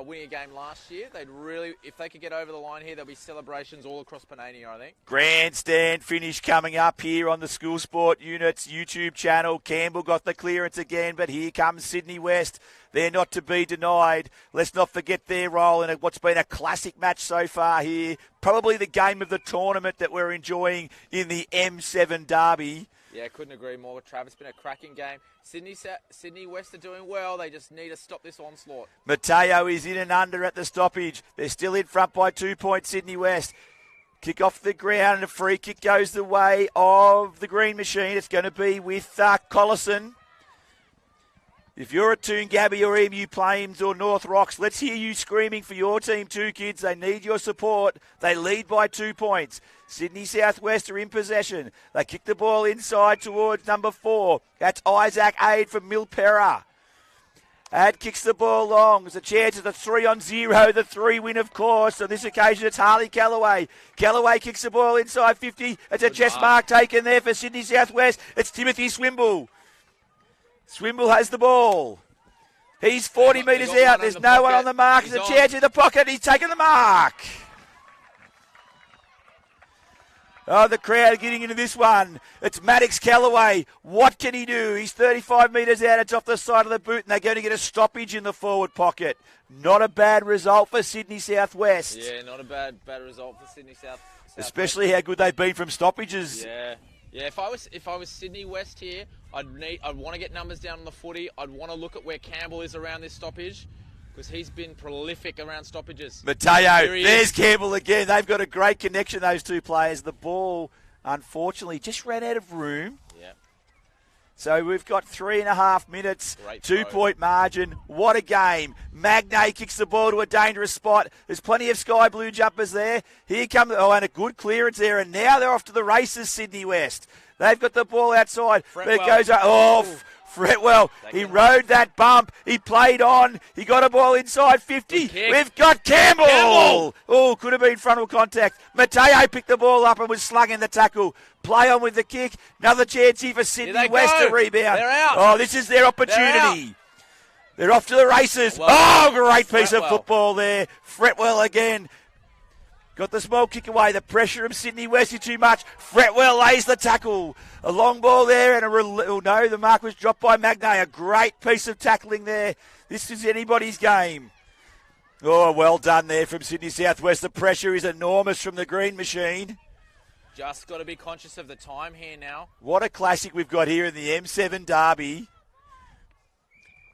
winning a game last year. They'd really, if they could get over the line here, there'll be celebrations all across Panania, I think. Grandstand finish coming up here on the School Sport Unit's YouTube channel. Campbell got the clearance again, but here comes Sydney West. They're not to be denied. Let's not forget their role in what's been a classic match so far here. Probably the game of the tournament that we're enjoying in the M7 Derby. Yeah, couldn't agree more, Travis. It's been a cracking game. Sydney West are doing well. They just need to stop this onslaught. Mateo is in and under at the stoppage. They're still in front by 2 points, Sydney West. Kick off the ground and a free kick goes the way of the green machine. It's going to be with Collison. If you're at Toongabbie or Emu Plains or North Rocks, let's hear you screaming for your team too, kids. They need your support. They lead by 2 points. Sydney Southwest are in possession. They kick the ball inside towards number 4. That's Isaac Aid from Milpera. Ad kicks the ball long. There's a chance of a 3-on-0. The 3 win, of course. On this occasion, it's Harley Callaway. Callaway kicks the ball inside 50. It's a chest mark taken there for Sydney Southwest. It's Timothy Swimble. Swimble has the ball. He's 40 metres out. There's no one on the mark. There's a chance in the pocket. He's taken the mark. The crowd getting into this one. It's Maddox Callaway. What can he do? He's 35 metres out. It's off the side of the boot, and they're going to get a stoppage in the forward pocket. Not a bad result for Sydney Southwest. Yeah, not a bad result for Sydney Southwest. Especially how good they've been from stoppages. Yeah. If I was Sydney West here, I'd want to get numbers down on the footy. I'd want to look at where Campbell is around this stoppage, because he's been prolific around stoppages. Mateo, there's Campbell again. They've got a great connection, those two players. The ball, unfortunately, just ran out of room. Yeah. So we've got 3.5 minutes, Great 2-point margin. What a game. Magnay kicks the ball to a dangerous spot. There's plenty of sky blue jumpers there. Here come, and a good clearance there. And now they're off to the races, Sydney West. They've got the ball outside. But it goes off. Fretwell, he rode that bump. He played on. He got a ball inside 50. We've got Campbell. Oh, could have been frontal contact. Mateo picked the ball up and was slung in the tackle. Play on with the kick. Another chance here for Sydney West to rebound. They're out. Oh, this is their opportunity. They're off to the races. Great piece of football there. Fretwell again. Got the small kick away. The pressure of Sydney West is too much. Fretwell lays the tackle. A long ball there, and the mark was dropped by Magnay. A great piece of tackling there. This is anybody's game. Oh, well done there from Sydney Southwest. The pressure is enormous from the green machine. Just got to be conscious of the time here now. What a classic we've got here in the M7 Derby.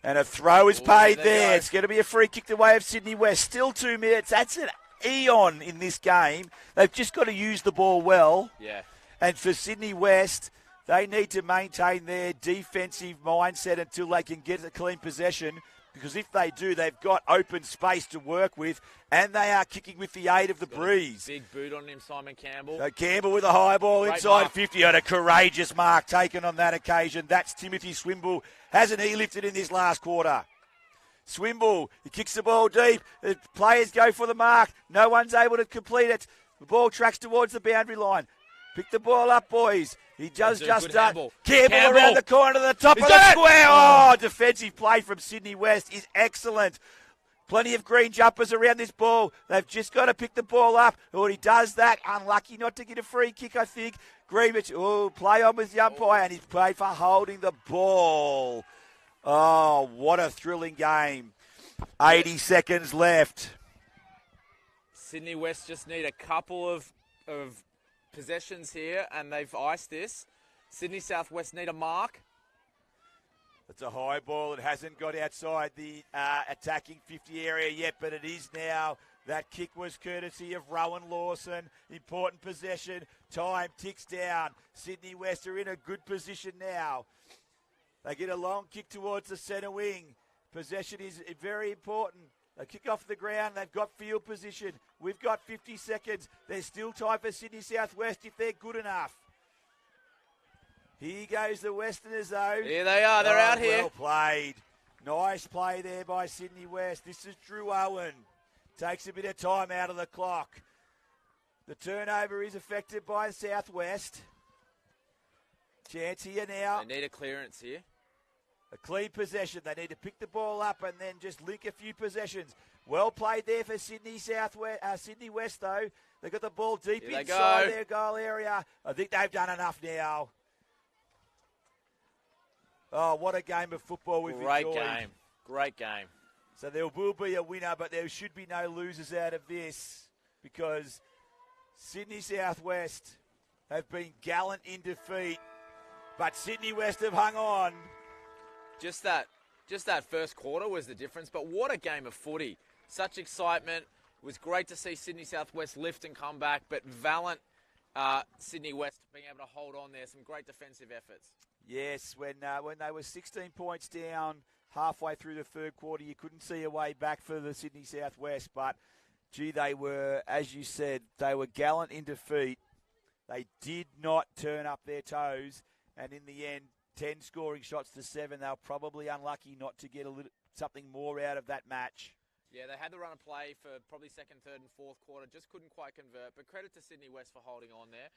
And a throw is paid there. It's going to be a free kick the way of Sydney West. Still 2 minutes. That's an eon in this game. They've just got to use the ball well. Yeah. And for Sydney West, they need to maintain their defensive mindset until they can get a clean possession. because if they do, they've got open space to work with, and they are kicking with the aid of the breeze. Big boot on him, Simon Campbell. So Campbell with a high ball Great inside mark. 50. Had a courageous mark taken on that occasion. That's Timothy Swimble. Hasn't he lifted in this last quarter? Swimble, he kicks the ball deep. The players go for the mark. No one's able to complete it. The ball tracks towards the boundary line. Pick the ball up, boys. He does just done. Campbell around the corner to the top of the square. Oh, defensive play from Sydney West is excellent. Plenty of green jumpers around this ball. They've just got to pick the ball up. Oh, he does that. Unlucky not to get a free kick, I think. Greenwich, play on with the umpire, and he's played for holding the ball. Oh, what a thrilling game. 80 seconds left. Sydney West just need a couple of possessions here, and they've iced this. Sydney Southwest need a mark. It's a high ball. It hasn't got outside the attacking 50 area yet, but it is now. That kick was courtesy of Rowan Lawson. Important possession. Time ticks down. Sydney West are in a good position now. They get a long kick towards the centre wing. Possession is very important. They kick off the ground. They've got field position. We've got 50 seconds. There's still time for Sydney Southwest if they're good enough. Here goes the Westerners, though. Here they are. They're out here. Well played. Nice play there by Sydney West. This is Drew Owen. Takes a bit of time out of the clock. The turnover is affected by Southwest. Chance here now. They need a clearance here. A clean possession. They need to pick the ball up and then just link a few possessions. Well played there for Sydney West, though. They've got the ball deep inside their goal area. I think they've done enough now. Oh, what a game of football we've enjoyed. Great game. So there will be a winner, but there should be no losers out of this because Sydney Southwest have been gallant in defeat, but Sydney West have hung on. Just that first quarter was the difference, but what a game of footy. Such excitement. It was great to see Sydney Southwest lift and come back, but valiant Sydney West being able to hold on there. Some great defensive efforts. Yes, when they were 16 points down halfway through the third quarter, you couldn't see a way back for the Sydney Southwest, but gee, they were, as you said, they were gallant in defeat. They did not turn up their toes, and in the end, 10 scoring shots to 7. They were probably unlucky not to get something more out of that match. Yeah, they had the run of play for probably second, third, and fourth quarter. Just couldn't quite convert. But credit to Sydney West for holding on there.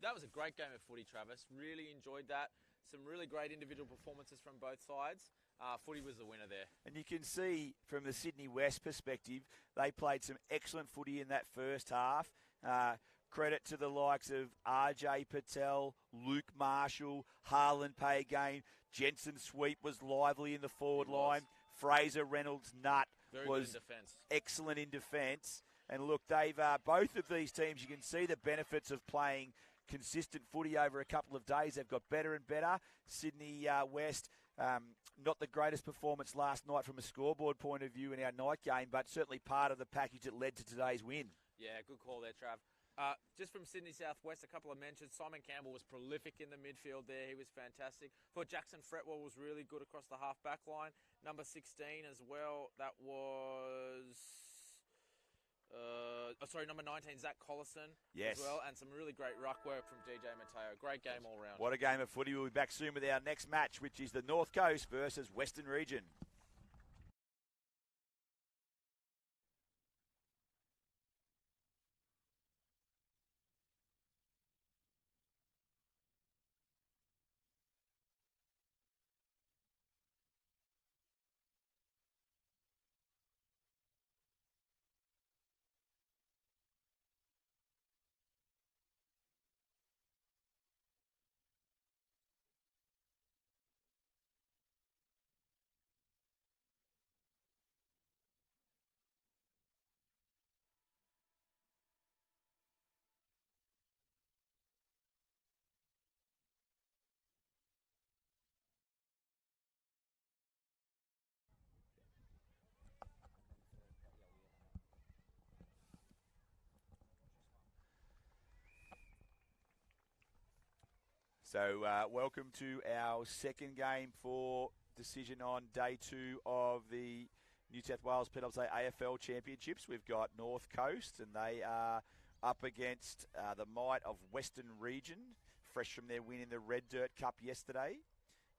That was a great game of footy, Travis. Really enjoyed that. Some really great individual performances from both sides. Footy was the winner there. And you can see from the Sydney West perspective, they played some excellent footy in that first half. Credit to the likes of RJ Patel, Luke Marshall, Harlan Paygain. Jensen Sweep was lively in the forward line. Fraser Reynolds Nutt was excellent in defence. And look, they've both of these teams, you can see the benefits of playing consistent footy over a couple of days. They've got better and better. Sydney West, not the greatest performance last night from a scoreboard point of view in our night game, but certainly part of the package that led to today's win. Yeah, good call there, Trav. Just from Sydney Southwest, a couple of mentions. Simon Campbell was prolific in the midfield there. He was fantastic. For Jackson Fretwell was really good across the half-back line. Number 16 as well, that was... number 19, Zach Collison as well. And some really great ruck work from DJ Mateo. Great game all round. What a game of footy. We'll be back soon with our next match, which is the North Coast versus Western Region. So welcome to our second game for decision on day 2 of the New South Wales PWSA AFL Championships. We've got North Coast, and they are up against the might of Western Region, fresh from their win in the Red Dirt Cup yesterday.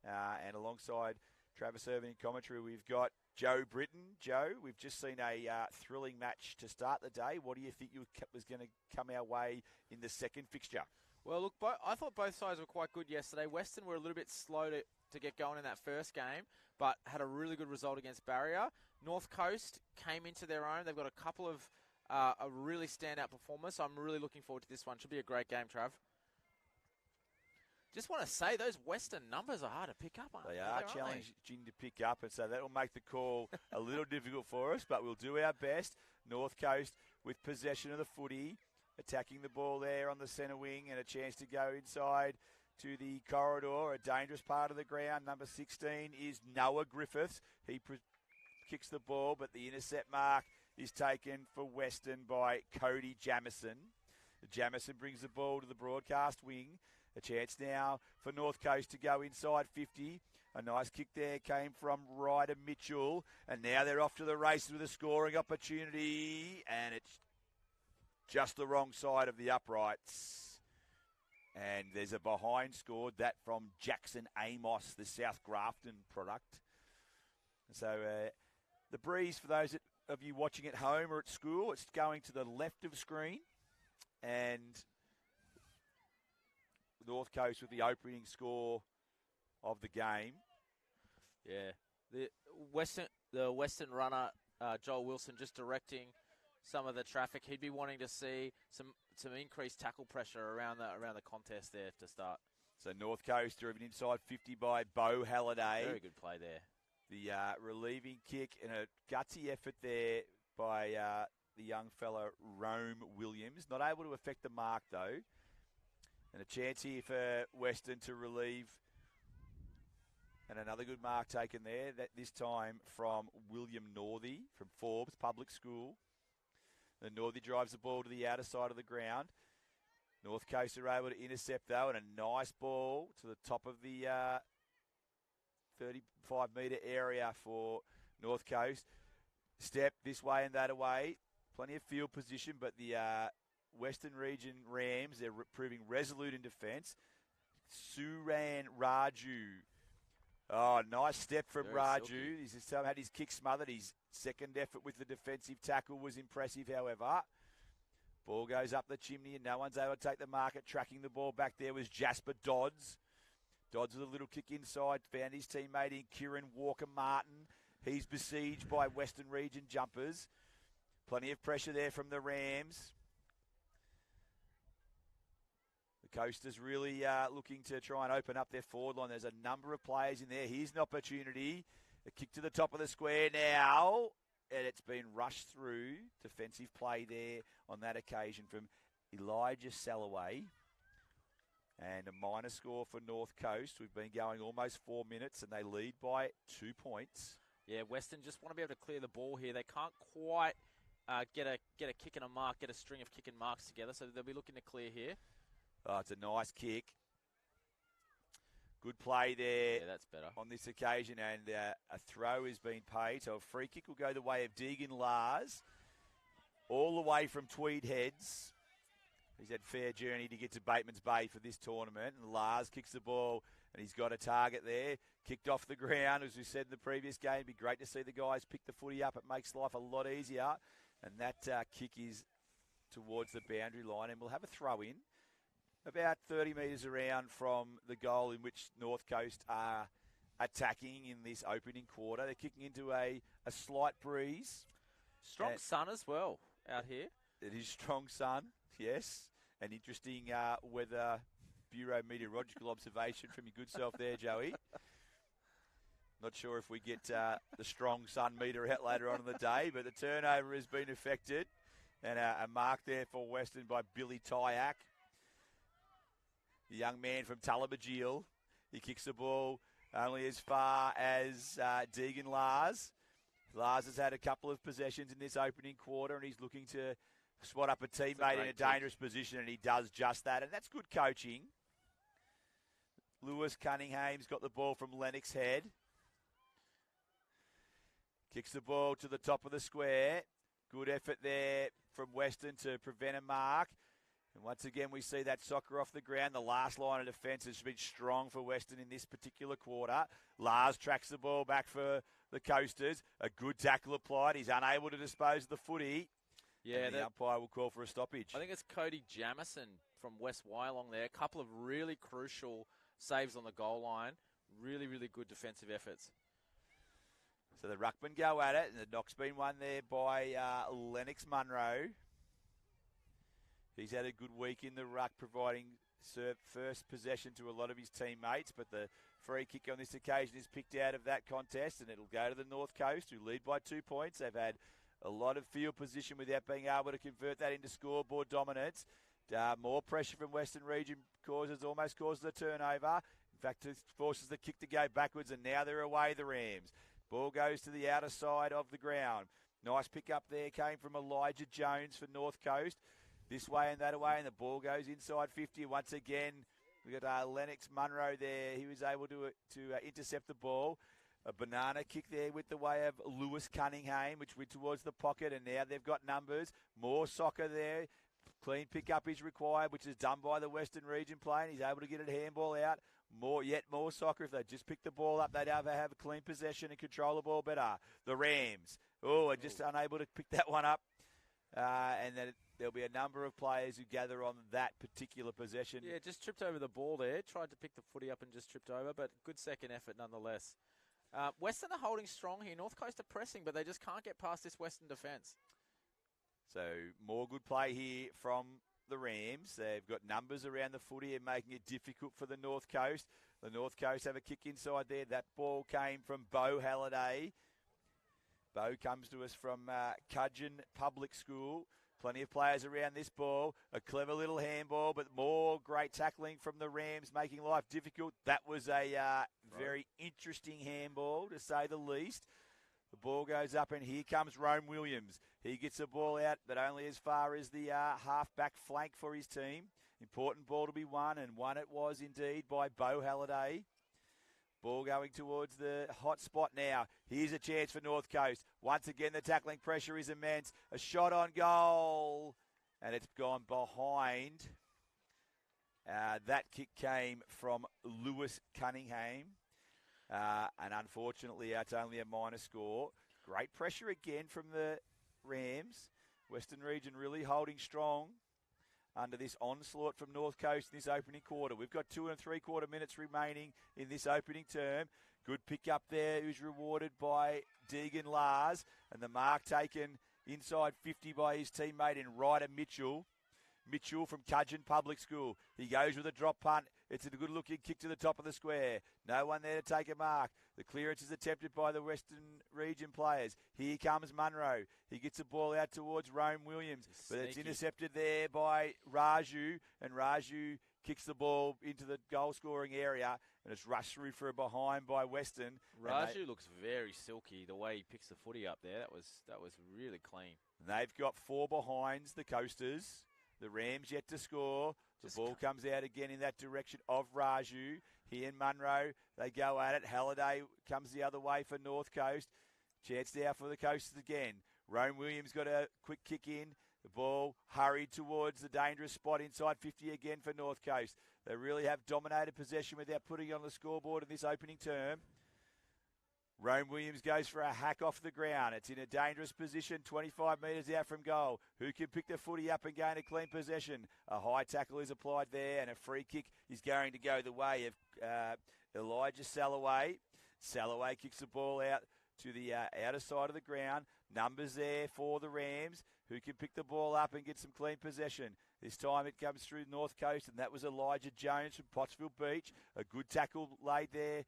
And alongside Travis Irvin in commentary, we've got Joe Britton. Joe, we've just seen a thrilling match to start the day. What do you think was going to come our way in the second fixture? Well, look, I thought both sides were quite good yesterday. Western were a little bit slow to get going in that first game, but had a really good result against Barrier. North Coast came into their own. They've got a couple of a really standout performers, so I'm really looking forward to this one. Should be a great game, Trav. Just want to say, those Western numbers are hard to pick up, aren't they? They are challenging to pick up, and so that will make the call a little difficult for us, but we'll do our best. North Coast with possession of the footy, attacking the ball there on the centre wing, and a chance to go inside to the corridor, a dangerous part of the ground. Number 16 is Noah Griffiths. He kicks the ball, but the intercept mark is taken for Western by Cody Jamison. Jamison brings the ball to the broadcast wing. A chance now for North Coast to go inside 50. A nice kick there came from Ryder Mitchell. And now they're off to the races with a scoring opportunity. And it's just the wrong side of the uprights. And there's a behind scored, that from Jackson Amos, the South Grafton product. So the breeze, for those of you watching at home or at school, it's going to the left of screen. And North Coast with the opening score of the game. Yeah. The Western runner, Joel Wilson, just directing some of the traffic. He'd be wanting to see some increased tackle pressure around the contest there to start. So North Coast driven inside 50 by Beau Halliday. Very good play there. The relieving kick and a gutsy effort there by the young fella Rome Williams. Not able to affect the mark though. And a chance here for Western to relieve. And another good mark taken there, this time from William Northey from Forbes Public School. The Northey drives the ball to the outer side of the ground. North Coast are able to intercept, though, and a nice ball to the top of the 35-metre area for North Coast. Step this way and that away. Plenty of field position, but the Western Region Rams, they're proving resolute in defence. Suran Raju. Oh, nice step from Very Raju. silky. He's just had his kick smothered. His second effort with the defensive tackle was impressive, however. Ball goes up the chimney and no one's able to take the market. Tracking the ball back there was Jasper Dodds. Dodds with a little kick inside. Found his teammate in Kieran Walker-Martin. He's besieged by Western Region jumpers. Plenty of pressure there from the Rams. The Coasters really looking to try and open up their forward line. There's a number of players in there. Here's an opportunity. A kick to the top of the square now. And it's been rushed through. Defensive play there on that occasion from Elijah Salloway. And a minor score for North Coast. We've been going almost 4 minutes and they lead by 2 points. Yeah, Western just want to be able to clear the ball here. They can't quite get a kick and a mark, get a string of kick and marks together. So they'll be looking to clear here. Oh, it's a nice kick. Good play there. Yeah, that's better. On this occasion, and a throw has been paid. So a free kick will go the way of Deegan Lars, all the way from Tweed Heads. He's had a fair journey to get to Batemans Bay for this tournament. And Lars kicks the ball, and he's got a target there. Kicked off the ground, as we said in the previous game. It'd be great to see the guys pick the footy up. It makes life a lot easier. And that kick is towards the boundary line, and we'll have a throw in. About 30 metres around from the goal in which North Coast are attacking in this opening quarter. They're kicking into a slight breeze. Strong sun as well out here. It is strong sun, yes. An interesting Weather Bureau meteorological observation from your good self there, Joey. Not sure if we get the strong sun meter out later on in the day, but the turnover has been affected. And a mark there for Western by Billy Tyack. The young man from Tullabajil. He kicks the ball only as far as Deegan Lars. Lars has had a couple of possessions in this opening quarter, and he's looking to swat up a teammate in a dangerous position, and he does just that. And that's good coaching. Lewis Cunningham's got the ball from Lennox Head. Kicks the ball to the top of the square. Good effort there from Western to prevent a mark. And once again, we see that soccer off the ground. The last line of defence has been strong for Western in this particular quarter. Lars tracks the ball back for the Coasters. A good tackle applied. He's unable to dispose of the footy. Yeah, and the umpire will call for a stoppage. I think it's Cody Jamison from West Wyalong there. A couple of really crucial saves on the goal line. Really, really good defensive efforts. So the Ruckmen go at it, and the knock's been won there by Lennox Munro. He's had a good week in the ruck, providing first possession to a lot of his teammates, but the free kick on this occasion is picked out of that contest, and it'll go to the North Coast, who lead by 2 points. They've had a lot of field position without being able to convert that into scoreboard dominance. More pressure from Western Region almost causes a turnover. In fact, it forces the kick to go backwards, and now they're away, the Rams. Ball goes to the outer side of the ground. Nice pick up there came from Elijah Jones for North Coast. This way and that way, and the ball goes inside 50. Once again, we've got Lennox Munro there. He was able to intercept the ball. A banana kick there with the way of Lewis Cunningham, which went towards the pocket, and now they've got numbers. More soccer there. Clean pick-up is required, which is done by the Western Region player. He's able to get a handball out. More soccer. If they just pick the ball up, they'd have a clean possession and control the ball better. The Rams, are just unable to pick that one up. And then there'll be a number of players who gather on that particular possession. Yeah, just tripped over the ball there. Tried to pick the footy up and just tripped over, but good second effort nonetheless. Western are holding strong here. North Coast are pressing, but they just can't get past this Western defence. So more good play here from the Rams. They've got numbers around the footy and making it difficult for the North Coast. The North Coast have a kick inside there. That ball came from Beau Halliday. Beau comes to us from Cudgeon Public School. Plenty of players around this ball. A clever little handball, but more great tackling from the Rams, making life difficult. That was a very interesting handball, to say the least. The ball goes up, and here comes Rome Williams. He gets the ball out, but only as far as the half-back flank for his team. Important ball to be won, and won it was indeed by Beau Halliday. Ball going towards the hot spot now. Here's a chance for North Coast. Once again, the tackling pressure is immense. A shot on goal, and it's gone behind. That kick came from Lewis Cunningham. And unfortunately, it's only a minor score. Great pressure again from the Rams. Western Region really holding strong under this onslaught from North Coast in this opening quarter. We've got 2 3/4 minutes remaining in this opening term. Good pick up there, who's rewarded by Deegan Lars. And the mark taken inside 50 by his teammate in Ryder Mitchell. Mitchell from Cudgeon Public School. He goes with a drop punt. It's a good-looking kick to the top of the square. No one there to take a mark. The clearance is attempted by the Western Region players. Here comes Munro. He gets the ball out towards Rome Williams, but it's intercepted there by Raju, and Raju kicks the ball into the goal-scoring area, and it's rushed through for a behind by Western. Raju looks very silky, the way he picks the footy up there. That was really clean. They've got 4 behinds, the Coasters. The Rams yet to score. The ball comes out again in that direction of Raju. He and Munro, they go at it. Halliday comes the other way for North Coast. Chance now for the Coasters again. Rome Williams got a quick kick in. The ball hurried towards the dangerous spot inside 50 again for North Coast. They really have dominated possession without putting it on the scoreboard in this opening term. Rome Williams goes for a hack off the ground. It's in a dangerous position, 25 metres out from goal. Who can pick the footy up and gain a clean possession? A high tackle is applied there, and a free kick is going to go the way of Elijah Salloway. Salloway kicks the ball out to the outer side of the ground. Numbers there for the Rams, who can pick the ball up and get some clean possession. This time it comes through North Coast, and that was Elijah Jones from Pottsville Beach. A good tackle laid there.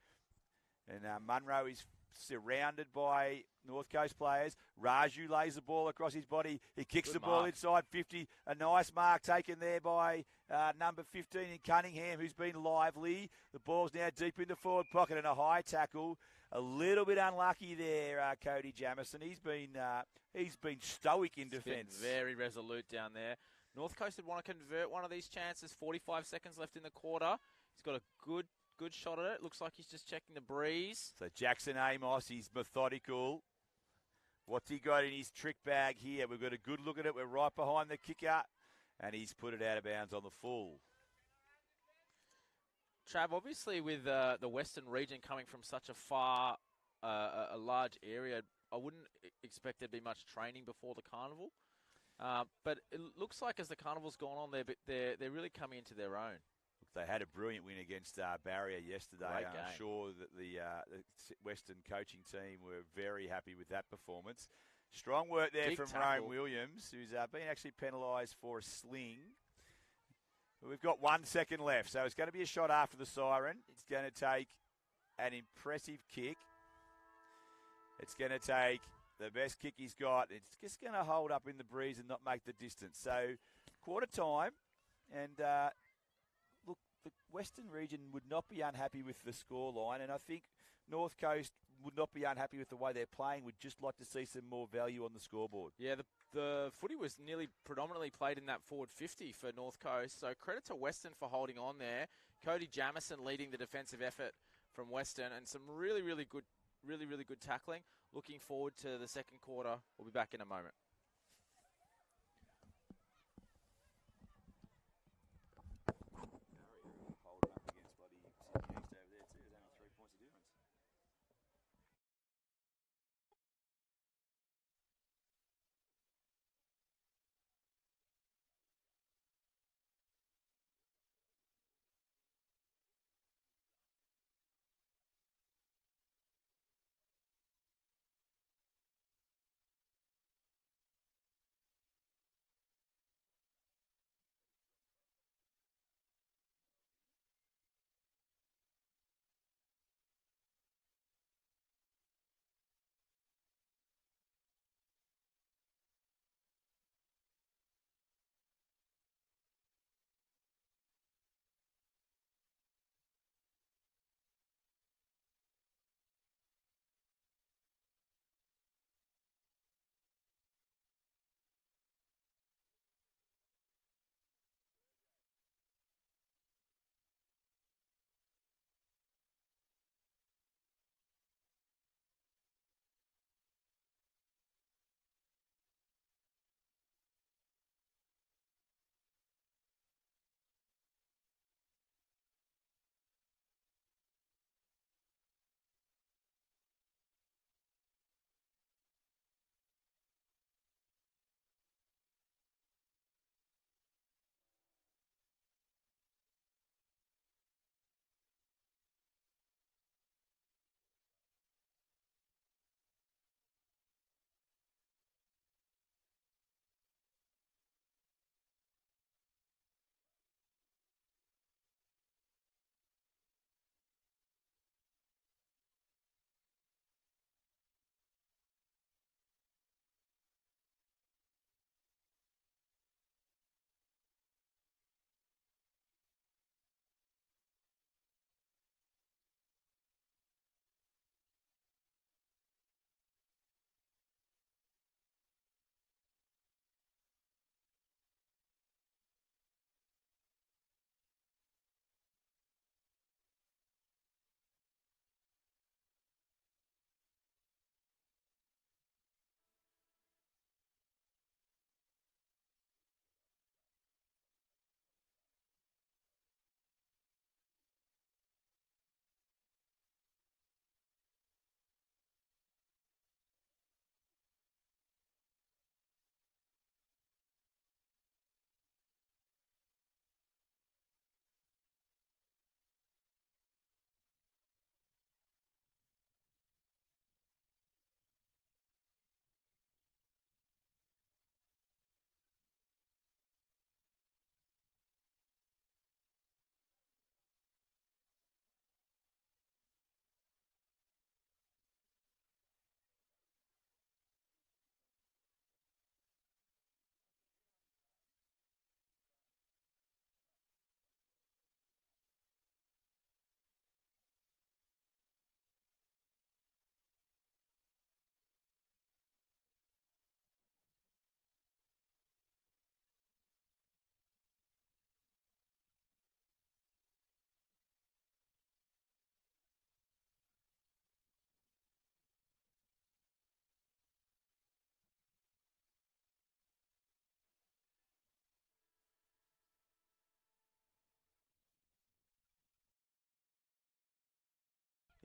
And Munro is surrounded by North Coast players. Raju lays the ball across his body. He kicks the ball inside 50. A nice mark taken there by number 15 in Cunningham, who's been lively. The ball's now deep in the forward pocket, and a high tackle. A little bit unlucky there, Cody Jamison. He's been stoic in defence. Very resolute down there. North Coast would want to convert one of these chances. 45 seconds left in the quarter. He's got a good shot at it. Looks like he's just checking the breeze. So Jackson Amos, he's methodical. What's he got in his trick bag here? We've got a good look at it. We're right behind the kicker, and he's put it out of bounds on the full. Trav, obviously with the Western region coming from such a large area, I wouldn't expect there'd be much training before the carnival. But it looks like as the carnival's gone on, they're really coming into their own. They had a brilliant win against Barrier yesterday. I'm sure that the Western coaching team were very happy with that performance. Strong work there Big from tackle. Rome Williams, who's been actually penalised for a sling. We've got 1 second left, so it's going to be a shot after the siren. It's going to take an impressive kick. It's going to take the best kick he's got. It's just going to hold up in the breeze and not make the distance. So quarter time, and look, the Western region would not be unhappy with the scoreline, and I think North Coast would not be unhappy with the way they're playing. Would just like to see some more value on the scoreboard. Yeah, the footy was nearly predominantly played in that forward 50 for North Coast, so credit to Western for holding on there. Cody Jamison leading the defensive effort from Western, and some really good tackling. Looking forward to the second quarter. We'll be back in a moment.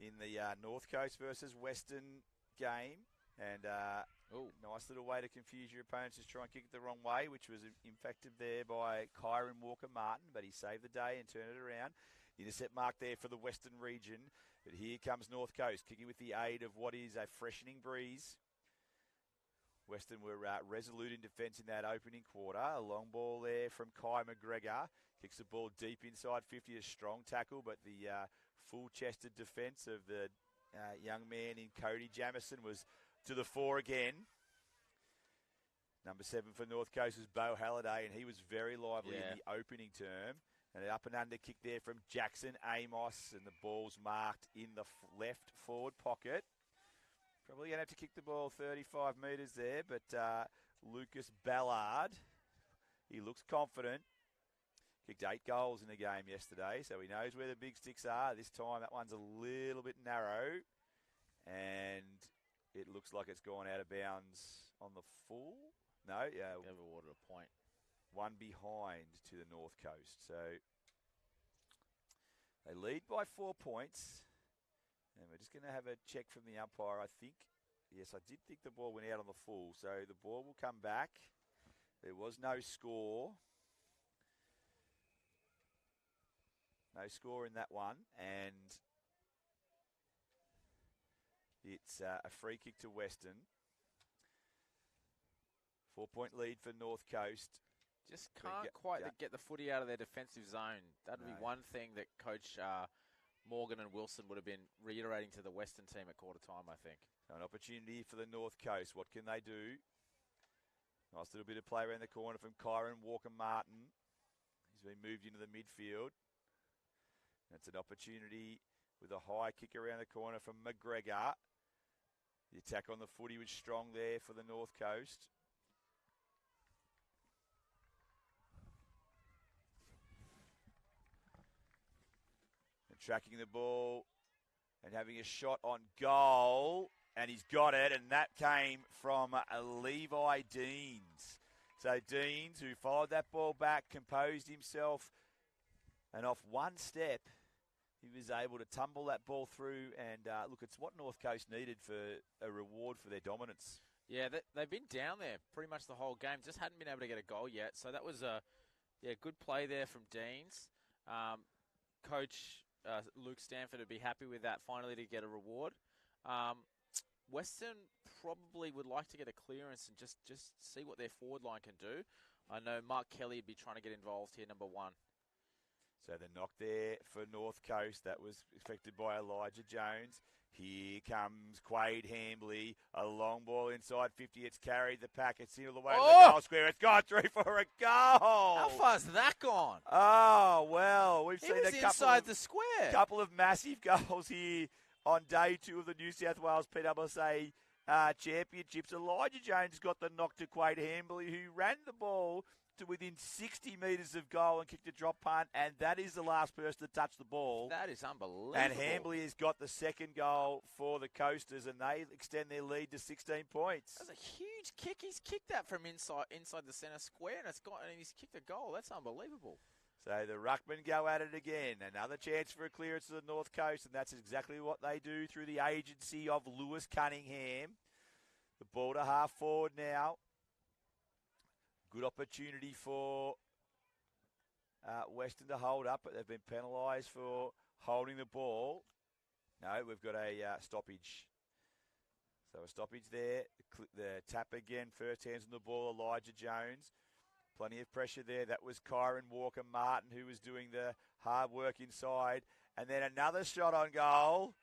in the North Coast versus Western game. And nice little way to confuse your opponents is try and kick it the wrong way, which was infected there by Kyron Walker-Martin, but he saved the day and turned it around. Intercept mark there for the Western region. But here comes North Coast, kicking with the aid of what is a freshening breeze. Western were resolute in defence in that opening quarter. A long ball there from Kai McGregor. Kicks the ball deep inside 50, a strong tackle, but the full-chested defence of the young man in Cody Jamison was to the fore again. Number 7 for North Coast was Beau Halliday, and he was very lively in the opening term. And an up and under kick there from Jackson Amos, and the ball's marked in the left forward pocket. Probably going to have to kick the ball 35 metres there, but Lucas Ballard, he looks confident. Kicked 8 goals in the game yesterday, so he knows where the big sticks are. This time that one's a little bit narrow, and it looks like it's gone out of bounds on the full. No, Never awarded a point. One behind to the North Coast. So they lead by 4 points. And we're just going to have a check from the umpire, I think. Yes, I did think the ball went out on the full. So the ball will come back. There was no score. No score in that one. And it's a free kick to Western. 4-point lead for North Coast. Just can't quite get the footy out of their defensive zone. That would be one thing that Coach Morgan and Wilson would have been reiterating to the Western team at quarter time, I think. So an opportunity for the North Coast. What can they do? Nice little bit of play around the corner from Kyron Walker-Martin. He's been moved into the midfield. It's an opportunity with a high kick around the corner from McGregor. The attack on the footy was strong there for the North Coast. And tracking the ball and having a shot on goal. And he's got it, and that came from Levi Deans. So Deans, who followed that ball back, composed himself, and off one step, he was able to tumble that ball through. And look, it's what North Coast needed for a reward for their dominance. Yeah, they've been down there pretty much the whole game, just hadn't been able to get a goal yet. So that was a good play there from Deans. Coach Luke Stanford would be happy with that, finally to get a reward. Western probably would like to get a clearance and just see what their forward line can do. I know Mark Kelly would be trying to get involved here, number 1. So the knock there for North Coast, that was affected by Elijah Jones. Here comes Quade Hambley, a long ball inside 50. It's carried the pack. It's in all the way to the goal square. It's gone through for a goal. How far's that gone? Oh, well, we've seen a inside the square. Couple of massive goals here on day 2 of the New South Wales PSSA Championships. Elijah Jones got the knock to Quade Hambley, who ran the ball to within 60 metres of goal and kicked a drop punt, and that is the last person to touch the ball. That is unbelievable. And Hambley has got the second goal for the Coasters, and they extend their lead to 16 points. That's a huge kick. He's kicked that from inside the centre square, and he's kicked a goal. That's unbelievable. So the Ruckmen go at it again. Another chance for a clearance to the North Coast, and that's exactly what they do through the agency of Lewis Cunningham. The ball to half forward now. Good opportunity for Western to hold up, but they've been penalised for holding the ball. No, we've got a stoppage. So a stoppage there. The tap again, first hands on the ball, Elijah Jones. Plenty of pressure there. That was Kyron Walker-Martin who was doing the hard work inside. And then another shot on goal.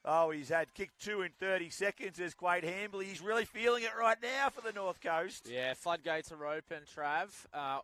Oh, he's had kick 2 in 30 seconds as Quade Hambley. He's really feeling it right now for the North Coast. Yeah, floodgates are open, Trav.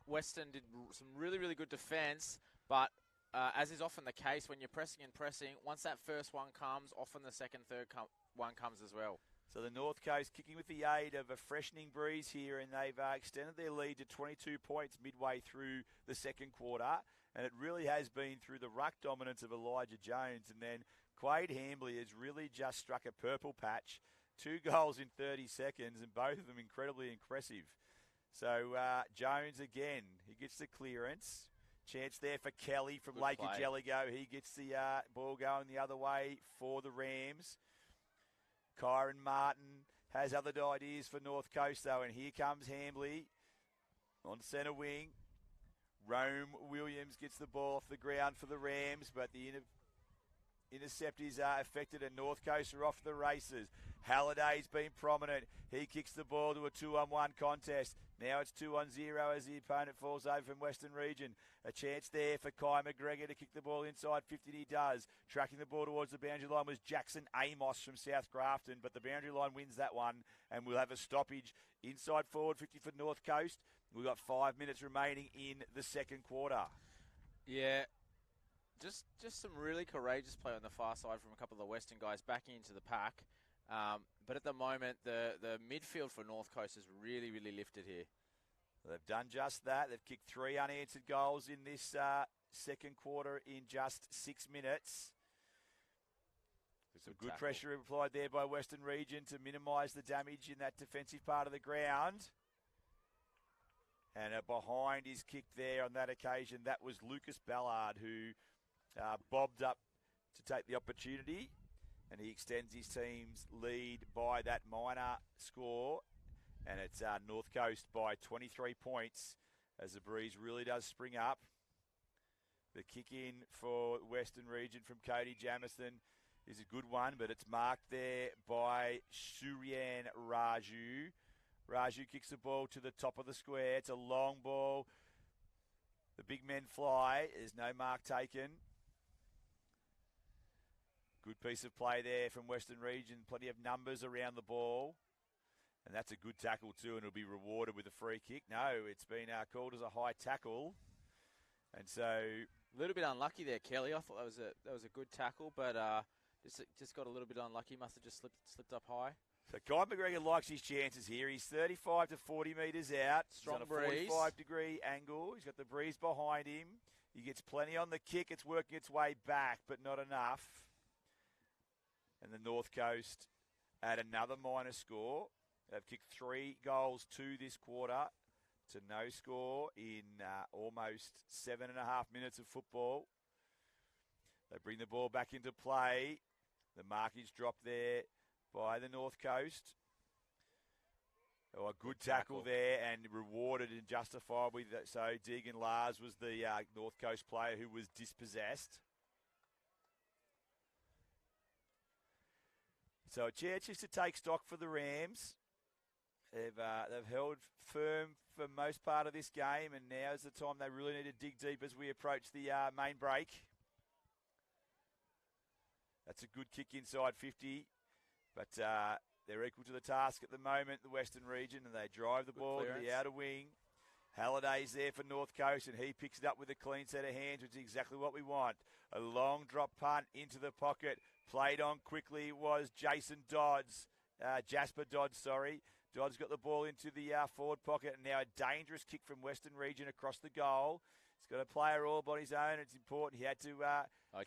Western did some really, really good defence, but as is often the case when you're pressing and pressing, once that first one comes, often the second, third one comes as well. So the North Coast kicking with the aid of a freshening breeze here, and they've extended their lead to 22 points midway through the second quarter. And it really has been through the ruck dominance of Elijah Jones. And then Quade Hambley has really just struck a purple patch. 2 goals in 30 seconds, and both of them incredibly impressive. So Jones again, he gets the clearance. Chance there for Kelly from Good Lake play. Angelico. He gets the ball going the other way for the Rams. Kyron Martin has other ideas for North Coast, though, and here comes Hambley on centre wing. Rome Williams gets the ball off the ground for the Rams, but the intercept is affected, and North Coast are off the races. Halliday's been prominent. He kicks the ball to a 2-on-1 contest. Now it's 2-on-0 as the opponent falls over from Western Region. A chance there for Kai McGregor to kick the ball inside 50, and he does. Tracking the ball towards the boundary line was Jackson Amos from South Grafton, but the boundary line wins that one, and we'll have a stoppage inside forward 50 for North Coast. We've got 5 minutes remaining in the second quarter. Yeah. Just some really courageous play on the far side from a couple of the Western guys backing into the pack. But at the moment, the midfield for North Coast is really, really lifted here. They've done just that. They've kicked 3 unanswered goals in this second quarter in just 6 minutes. Some good pressure applied there by Western Region to minimise the damage in that defensive part of the ground. And a behind is kicked there on that occasion. That was Lucas Ballard, who bobbed up to take the opportunity, and he extends his team's lead by that minor score, and it's North Coast by 23 points as the breeze really does spring up. The kick in for Western Region from Cody Jamison is a good one, but it's marked there by Suryan Raju. Raju kicks the ball to the top of the square. It's a long ball. The big men fly. There's no mark taken. Good piece of play there from Western Region. Plenty of numbers around the ball. And that's a good tackle too, and it'll be rewarded with a free kick. No, it's been called as a high tackle. And so... A little bit unlucky there, Kelly. I thought that was a good tackle, but just got a little bit unlucky. Must have just slipped up high. So Kai McGregor likes his chances here. He's 35 to 40 metres out. Strong He's on a breeze. 45-degree angle. He's got the breeze behind him. He gets plenty on the kick. It's working its way back, but not enough. And the North Coast add another minor score. They've kicked 3 goals to this quarter to no score in almost 7.5 minutes of football. They bring the ball back into play. The mark is dropped there by the North Coast. Oh, a good tackle there and rewarded and justifiably. So Deegan Lars was the North Coast player who was dispossessed. So a chance just to take stock for the Rams. They've held firm for most part of this game, and now's the time they really need to dig deep as we approach the main break. That's a good kick inside 50, but they're equal to the task at the moment, the Western Region, and they drive the ball to the outer wing. Halliday's there for North Coast, and he picks it up with a clean set of hands, which is exactly what we want. A long drop punt into the pocket. Played on quickly was Jason Dodds. Jasper Dodds, sorry. Dodds got the ball into the forward pocket, and now a dangerous kick from Western Region across the goal. He's got a player all by his own. It's important. He had to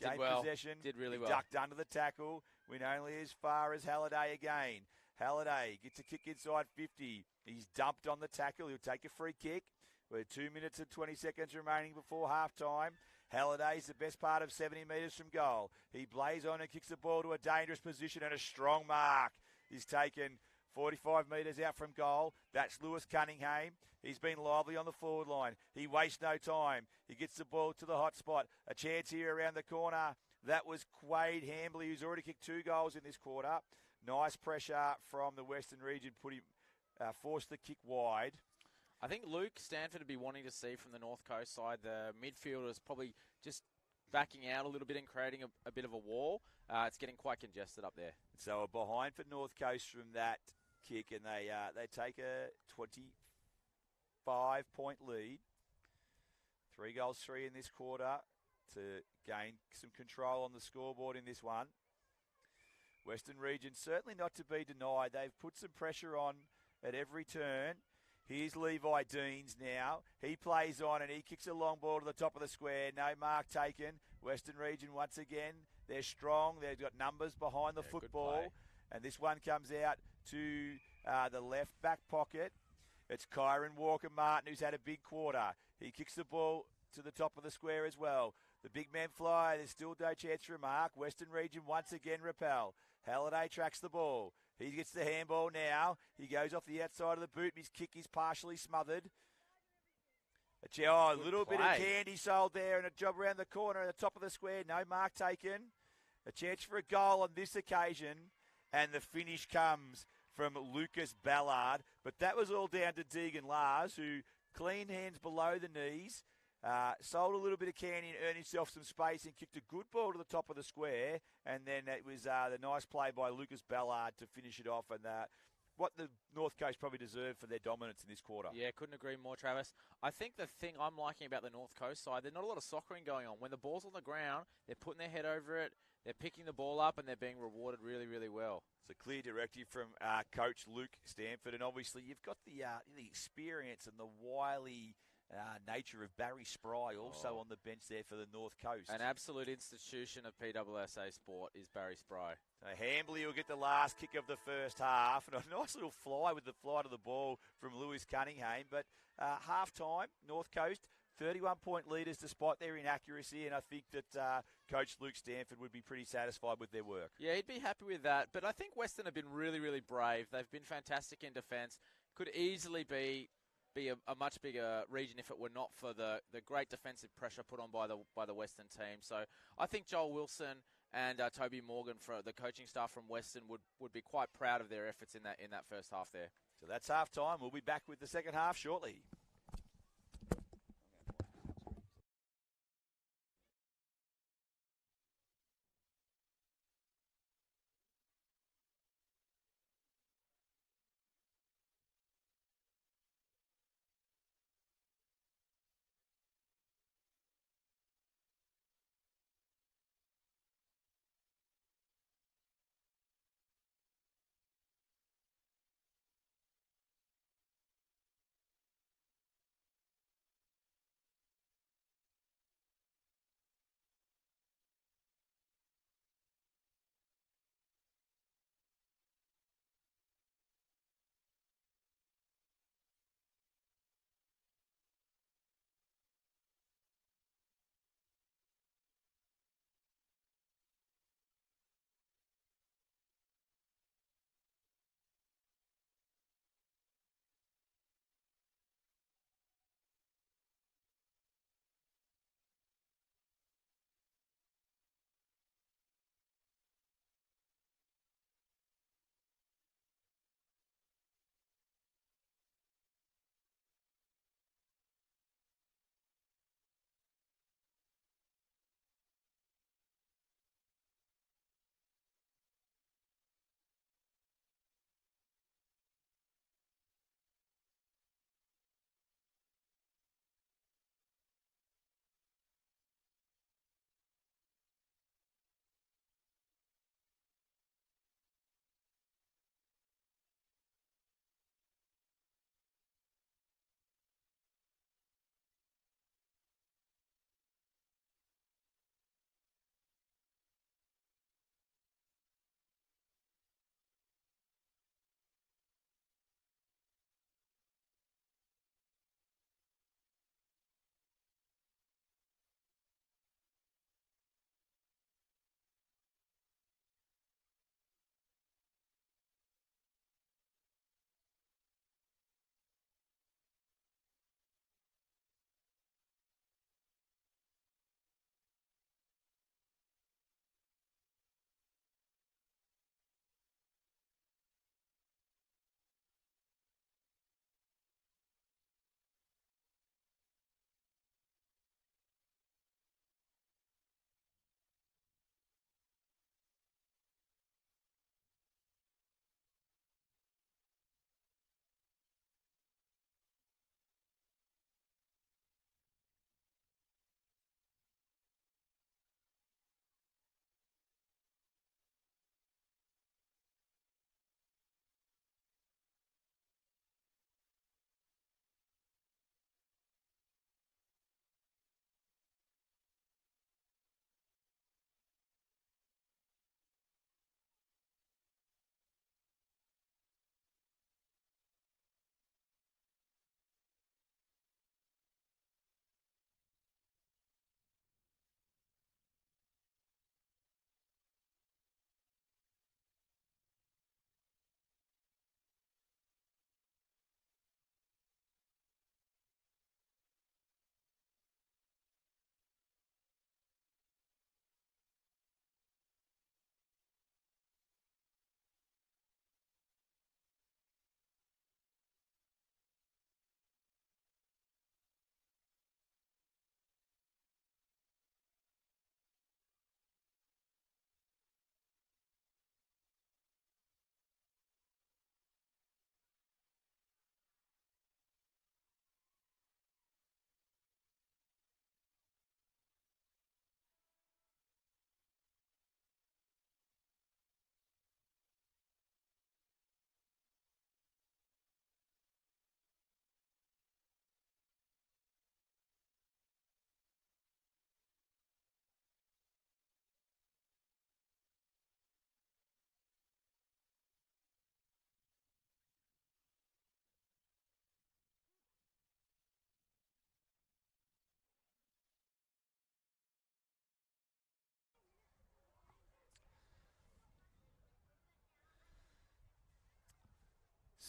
gain possession. Did really well. Ducked under the tackle. Went only as far as Halliday again. Halliday gets a kick inside 50. He's dumped on the tackle. He'll take a free kick. We're 2 minutes and 20 seconds remaining before half-time. Halliday's the best part of 70 metres from goal. He blaze on and kicks the ball to a dangerous position, and a strong mark is taken 45 metres out from goal. That's Lewis Cunningham. He's been lively on the forward line. He wastes no time. He gets the ball to the hot spot. A chance here around the corner. That was Quade Hambley, who's already kicked 2 goals in this quarter. Nice pressure from the Western Region, forced the kick wide. I think Luke Stanford would be wanting to see from the North Coast side the midfielders probably just backing out a little bit and creating a bit of a wall. It's getting quite congested up there. So a behind for North Coast from that kick, and they take a 25-point lead. 3 goals, 3 in this quarter to gain some control on the scoreboard in this one. Western Region certainly not to be denied. They've put some pressure on at every turn. Here's Levi Deans now. He plays on and he kicks a long ball to the top of the square. No mark taken. Western Region once again. They're strong. They've got numbers behind the football. And this one comes out to the left back pocket. It's Kyron Walker-Martin who's had a big quarter. He kicks the ball to the top of the square as well. The big man fly. There's still no chance for a mark. Western region once again repel. Halliday tracks the ball. He gets the handball now. He goes off the outside of the boot. His kick is partially smothered. A little bit of candy sold there and a job around the corner at the top of the square. No mark taken. A chance for a goal on this occasion. And the finish comes from Lucas Ballard. But that was all down to Deegan Lars, who clean hands below the knees, sold a little bit of candy and earned himself some space and kicked a good ball to the top of the square. And then it was the nice play by Lucas Ballard to finish it off. And what the North Coast probably deserved for their dominance in this quarter. Yeah, couldn't agree more, Travis. I think the thing I'm liking about the North Coast side, there's not a lot of soccering going on. When the ball's on the ground, they're putting their head over it, they're picking the ball up, and they're being rewarded really, really well. It's a clear directive from Coach Luke Stanford, and obviously you've got the experience and the wily nature of Barry Spry also on the bench there for the North Coast. An absolute institution of PSSA sport is Barry Spry. So Hambley will get the last kick of the first half, and a nice little fly with the flight of the ball from Lewis Cunningham. But half-time, North Coast, 31-point leaders despite their inaccuracy, and I think that Coach Luke Stanford would be pretty satisfied with their work. Yeah, he'd be happy with that. But I think Western have been really, really brave. They've been fantastic in defence. Could easily be a much bigger region if it were not for the great defensive pressure put on by the Western team. So I think Joel Wilson and Toby Morgan, for the coaching staff from Western, would be quite proud of their efforts in that first half there. So that's half time. We'll be back with the second half shortly.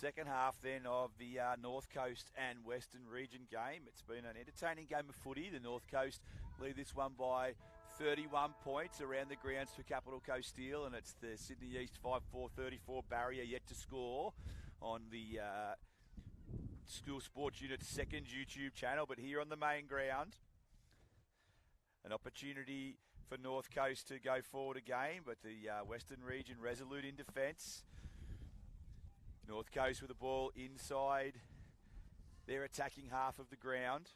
Second half then of the North Coast and Western Region game. It's been an entertaining game of footy. The North Coast lead this one by 31 points around the grounds for Capital Coast Steel, and it's the Sydney East 5-4-34 barrier yet to score on the School Sports Unit's second YouTube channel. But here on the main ground, an opportunity for North Coast to go forward again, but the Western Region resolute in defence. North Coast with the ball inside their attacking half of the ground.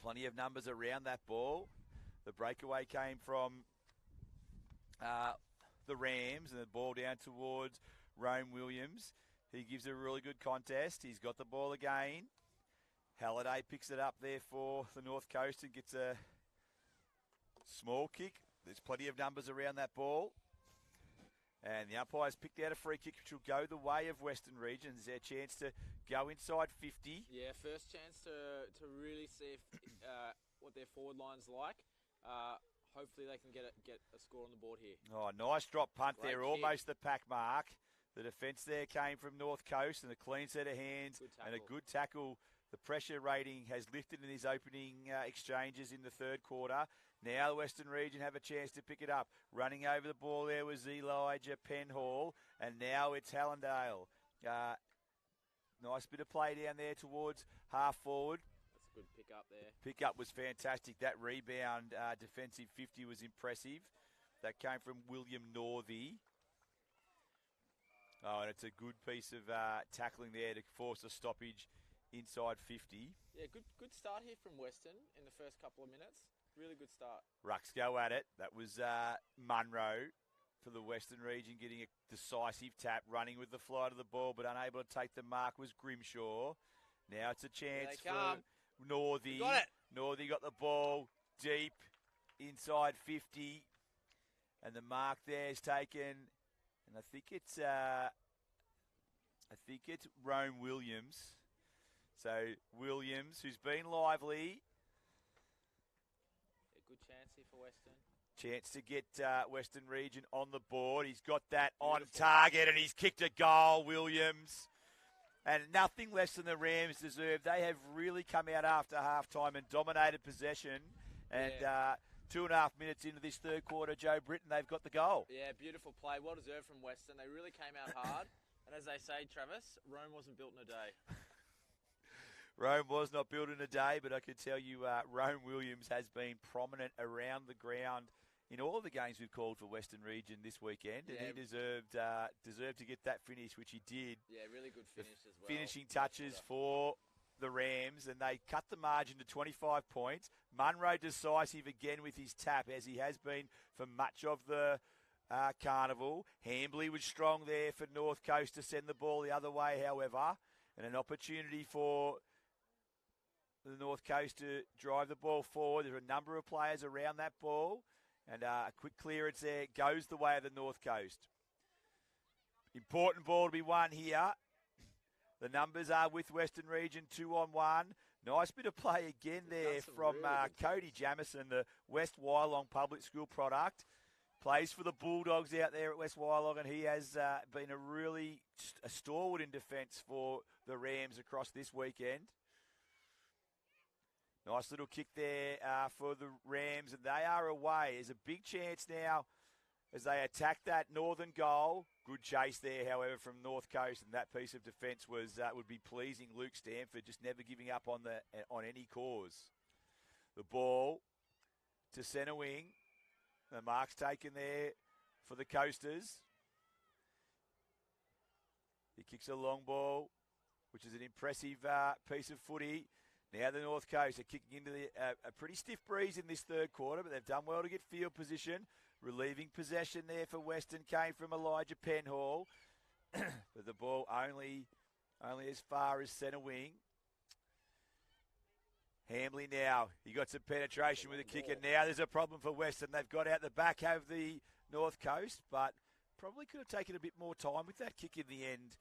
Plenty of numbers around that ball. The breakaway came from the Rams, and the ball down towards Rome Williams. He gives a really good contest. He's got the ball again. Halliday picks it up there for the North Coast and gets a small kick. There's plenty of numbers around that ball. And the umpires picked out a free kick which will go the way of Western Region. It's their chance to go inside 50. Yeah, first chance to really see if what their forward line's like. Hopefully they can get a score on the board here. Oh, nice drop punt Great there, kick. almost the pack mark. The defence there came from North Coast, and a clean set of hands and a good tackle. The pressure rating has lifted in these opening exchanges in the third quarter. Now the Western Region have a chance to pick it up. Running over the ball there was Elijah Penhall, and now it's Hallandale. Nice bit of play down there towards half forward. That's a good pick up there. Pick up was fantastic. That rebound defensive 50 was impressive. That came from William Northey. Oh, and it's a good piece of tackling there to force a stoppage inside 50. Yeah, good start here from Western in the first couple of minutes. Really good start. Rucks go at it. That was Munro for the Western Region getting a decisive tap, running with the flight of the ball, but unable to take the mark was Grimshaw. Now it's a chance for Northey. Got it. Northey got the ball deep inside 50, and the mark there is taken, and I think it's Rome Williams. So Williams, who's been lively. A good chance here for Western. Chance to get Western Region on the board. He's got that on target, and he's kicked a goal, Williams. And nothing less than the Rams deserve. They have really come out after halftime and dominated possession. And 2.5 minutes into this third quarter, Joe Britton, they've got the goal. Yeah, beautiful play. Well deserved from Western. They really came out hard. And as they say, Travis, Rome wasn't built in a day. Rome was not built in a day, but I can tell you Rome Williams has been prominent around the ground in all of the games we've called for Western Region this weekend, and he deserved to get that finish, which he did. Yeah, really good finish as well. Finishing touches for the Rams, and they cut the margin to 25 points. Munro decisive again with his tap, as he has been for much of the carnival. Hambley was strong there for North Coast to send the ball the other way, however, and an opportunity for the North Coast to drive the ball forward. There are a number of players around that ball, and a quick clearance there goes the way of the North Coast. Important ball to be won here. The numbers are with Western Region 2-on-1. Nice bit of play again there from Cody Jamison, the West Wyalong Public School product. Plays for the Bulldogs out there at West Wyalong, and he has been a stalwart in defence for the Rams across this weekend. Nice little kick there for the Rams, and they are away. There's a big chance now as they attack that northern goal. Good chase there, however, from North Coast, and that piece of defence would be pleasing Luke Stanford, just never giving up on any cause. The ball to centre wing. The mark's taken there for the Coasters. He kicks a long ball, which is an impressive piece of footy. Now the North Coast are kicking into a pretty stiff breeze in this third quarter, but they've done well to get field position. Relieving possession there for Western came from Elijah Penhall. But the ball only as far as centre wing. Hambley now. He got some penetration with a kick, and now there's a problem for Western. They've got out the back of the North Coast, but probably could have taken a bit more time with that kick in the end.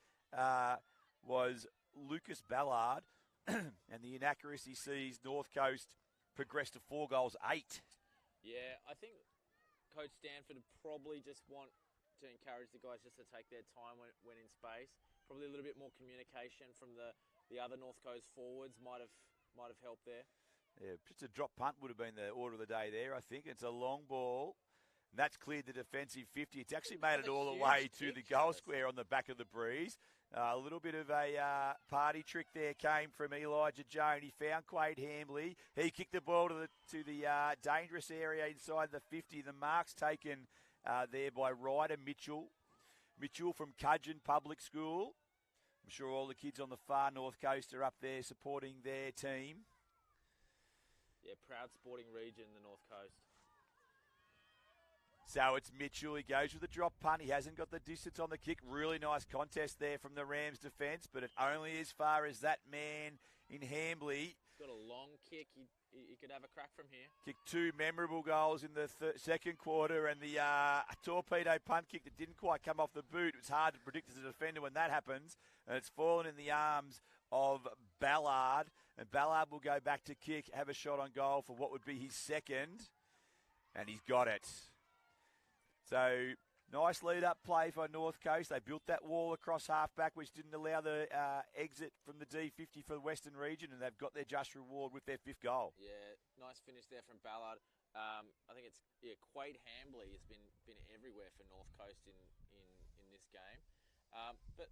Was Lucas Ballard. And the inaccuracy sees North Coast progress to 4-8. Yeah, I think Coach Stanford would probably just want to encourage the guys just to take their time when in space. Probably a little bit more communication from the other North Coast forwards might have helped there. Yeah, just a drop punt would have been the order of the day there, I think. It's a long ball. And that's cleared the defensive 50. It's actually made it all the way to the goal square on the back of the breeze. A little bit of a party trick there came from Elijah Jones. He found Quade Hambley. He kicked the ball to the dangerous area inside the 50. The mark's taken there by Ryder Mitchell. Mitchell from Cudgeon Public School. I'm sure all the kids on the far north coast are up there supporting their team. Yeah, proud sporting region, the North Coast. So it's Mitchell. He goes with the drop punt. He hasn't got the distance on the kick. Really nice contest there from the Rams defence, but it only as far as that man in Hambley. He's got a long kick. He could have a crack from here. Kicked two memorable goals in the second quarter, and the torpedo punt kick that didn't quite come off the boot. It's hard to predict as a defender when that happens, and it's fallen in the arms of Ballard, and Ballard will go back to kick, have a shot on goal for what would be his second, and he's got it. So, nice lead-up play for North Coast. They built that wall across half-back, which didn't allow the exit from the D50 for the Western region, and they've got their just reward with their fifth goal. Yeah, nice finish there from Ballard. I think it's Quade Hambley has been everywhere for North Coast in this game. But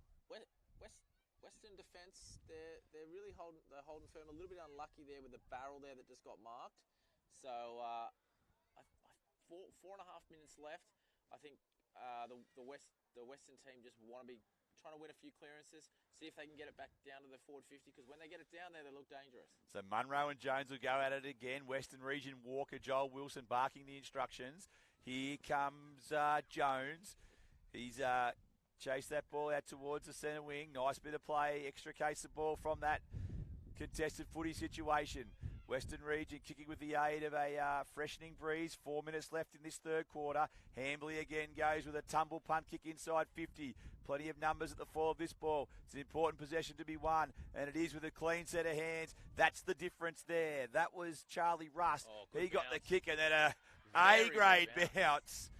Western defence, they're really holding firm. A little bit unlucky there with the barrel there that just got marked. So 4.5 minutes left. I think the Western team just want to be trying to win a few clearances, see if they can get it back down to the forward 50, because when they get it down there, they look dangerous. So Munro and Jones will go at it again. Western region, Walker, Joel Wilson barking the instructions. Here comes Jones. He's chased that ball out towards the centre wing. Nice bit of play, extricates the ball from that contested footy situation. Western region kicking with the aid of a freshening breeze. 4 minutes left in this third quarter. Hambley again goes with a tumble punt kick inside 50. Plenty of numbers at the fall of this ball. It's an important possession to be won, and it is with a clean set of hands. That's the difference there. That was Charlie Rust. He got the kick, and then a A-grade bounce.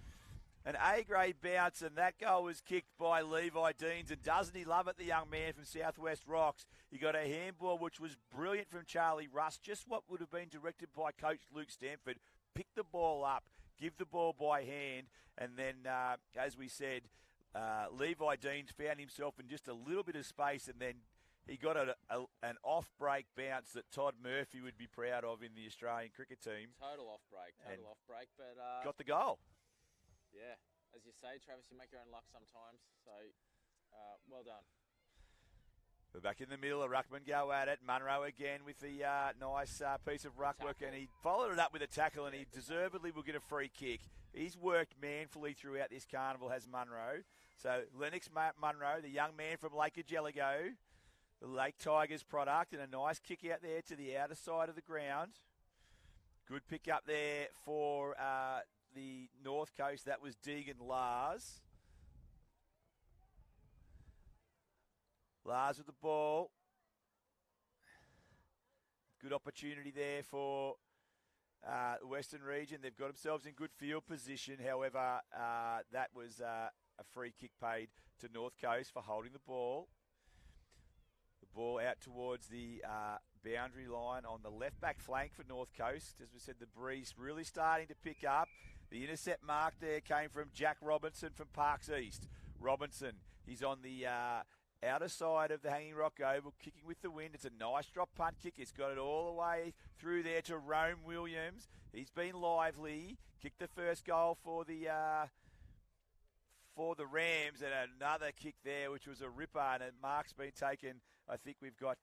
An A-grade bounce, and that goal was kicked by Levi Deans. And doesn't he love it, the young man from Southwest Rocks? He got a handball, which was brilliant from Charlie Rust. Just what would have been directed by Coach Luke Stanford. Pick the ball up, give the ball by hand, and then, as we said, Levi Deans found himself in just a little bit of space, and then he got an off-break bounce that Todd Murphy would be proud of in the Australian cricket team. Total off-break, but... got the goal. Yeah, as you say, Travis, you make your own luck sometimes. So, well done. We're back in the middle. The ruckman go at it. Munro again with the nice piece of ruck work, and he followed it up with a tackle, and he deservedly will get a free kick. He's worked manfully throughout this carnival, has Munro. So Lennox Munro, the young man from Lake Ageligo, the Lake Tigers product, and a nice kick out there to the outer side of the ground. Good pick up there for... the North Coast. That was Deegan Lars. Lars with the ball. Good opportunity there for the Western region. They've got themselves in good field position. However, that was a free kick paid to North Coast for holding the ball. The ball out towards the boundary line on the left-back flank for North Coast. As we said, the breeze really starting to pick up. The intercept mark there came from Jack Robinson from Parks East. Robinson, he's on the outer side of the Hanging Rock Oval, kicking with the wind. It's a nice drop punt kick. It's got it all the way through there to Rome Williams. He's been lively. Kicked the first goal for the Rams, and another kick there, which was a ripper, and a mark's been taken. I think we've got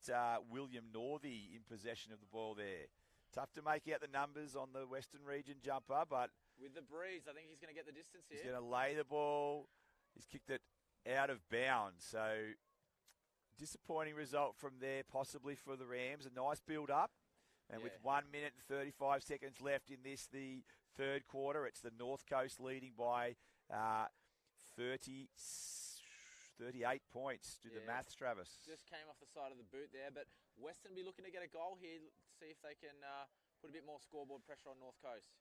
William Northey in possession of the ball there. Tough to make out the numbers on the Western region jumper, but... with the breeze, I think he's going to get the distance here. He's going to lay the ball. He's kicked it out of bounds. So, disappointing result from there, possibly for the Rams. A nice build-up. And with 1 minute and 35 seconds left in this, the third quarter, it's the North Coast leading by 38 points. Do the maths, Travis. Just came off the side of the boot there, but Western be looking to get a goal here, see if they can put a bit more scoreboard pressure on North Coast.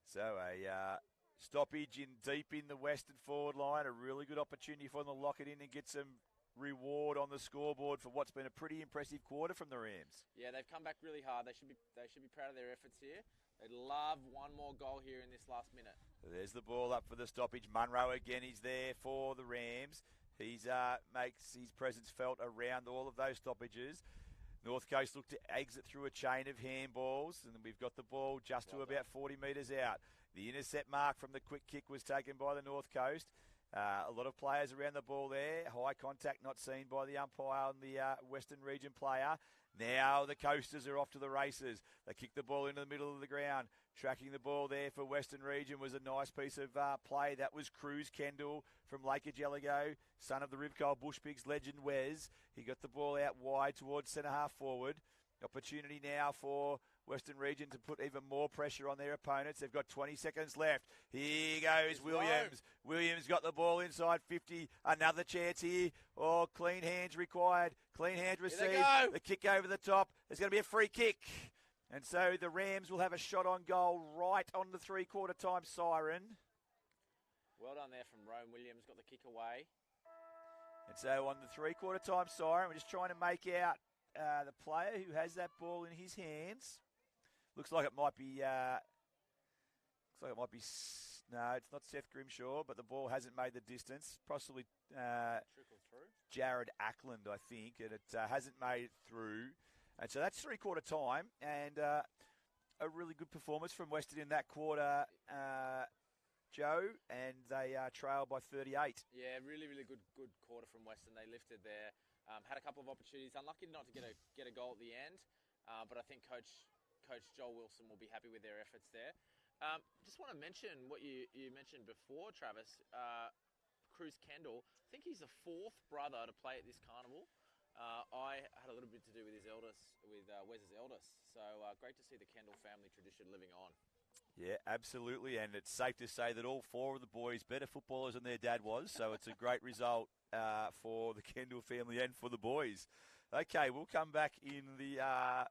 So a stoppage in deep in the western forward line. A really good opportunity for them to lock it in and get some reward on the scoreboard for what's been a pretty impressive quarter from the Rams. Yeah, they've come back really hard. They should be proud of their efforts here. They'd love one more goal here in this last minute. There's the ball up for the stoppage. Munro again is there for the Rams. He's makes his presence felt around all of those stoppages. North Coast look to exit through a chain of handballs, and we've got the ball just to about 40 metres out. The intercept mark from the quick kick was taken by the North Coast. A lot of players around the ball there. High contact not seen by the umpire and the Western Region player. Now the Coasters are off to the races. They kick the ball into the middle of the ground. Tracking the ball there for Western Region was a nice piece of play. That was Cruz Kendall from Lake Jellicoe, son of the Ribcoe Bush Pigs legend Wes. He got the ball out wide towards centre half forward. Opportunity now for Western Region to put even more pressure on their opponents. They've got 20 seconds left. Here goes Williams. Williams got the ball inside 50. Another chance here. Oh, clean hands required. Clean hands received. The kick over the top. There's going to be a free kick. And so the Rams will have a shot on goal right on the three-quarter time siren. Well done there from Rome Williams. Got the kick away. And so on the three-quarter time siren, we're just trying to make out the player who has that ball in his hands. Looks like it might be. No, it's not Seth Grimshaw, but the ball hasn't made the distance. Possibly trickled through. Jared Ackland, I think, and it hasn't made it through. And so that's three-quarter time, and a really good performance from Western in that quarter, Joe, and they trailed by 38. Yeah, really, really good quarter from Western. They lifted there. Had a couple of opportunities. Unlucky not to get a goal at the end, but I think Coach Joel Wilson will be happy with their efforts there. Just want to mention what you mentioned before, Travis. Cruz Kendall. I think he's the fourth brother to play at this carnival. I had a little bit to do with his eldest, with Wes's eldest. So great to see the Kendall family tradition living on. Yeah, absolutely, and it's safe to say that all four of the boys better footballers than their dad was. So it's a great result for the Kendall family and for the boys. Okay, we'll come back in the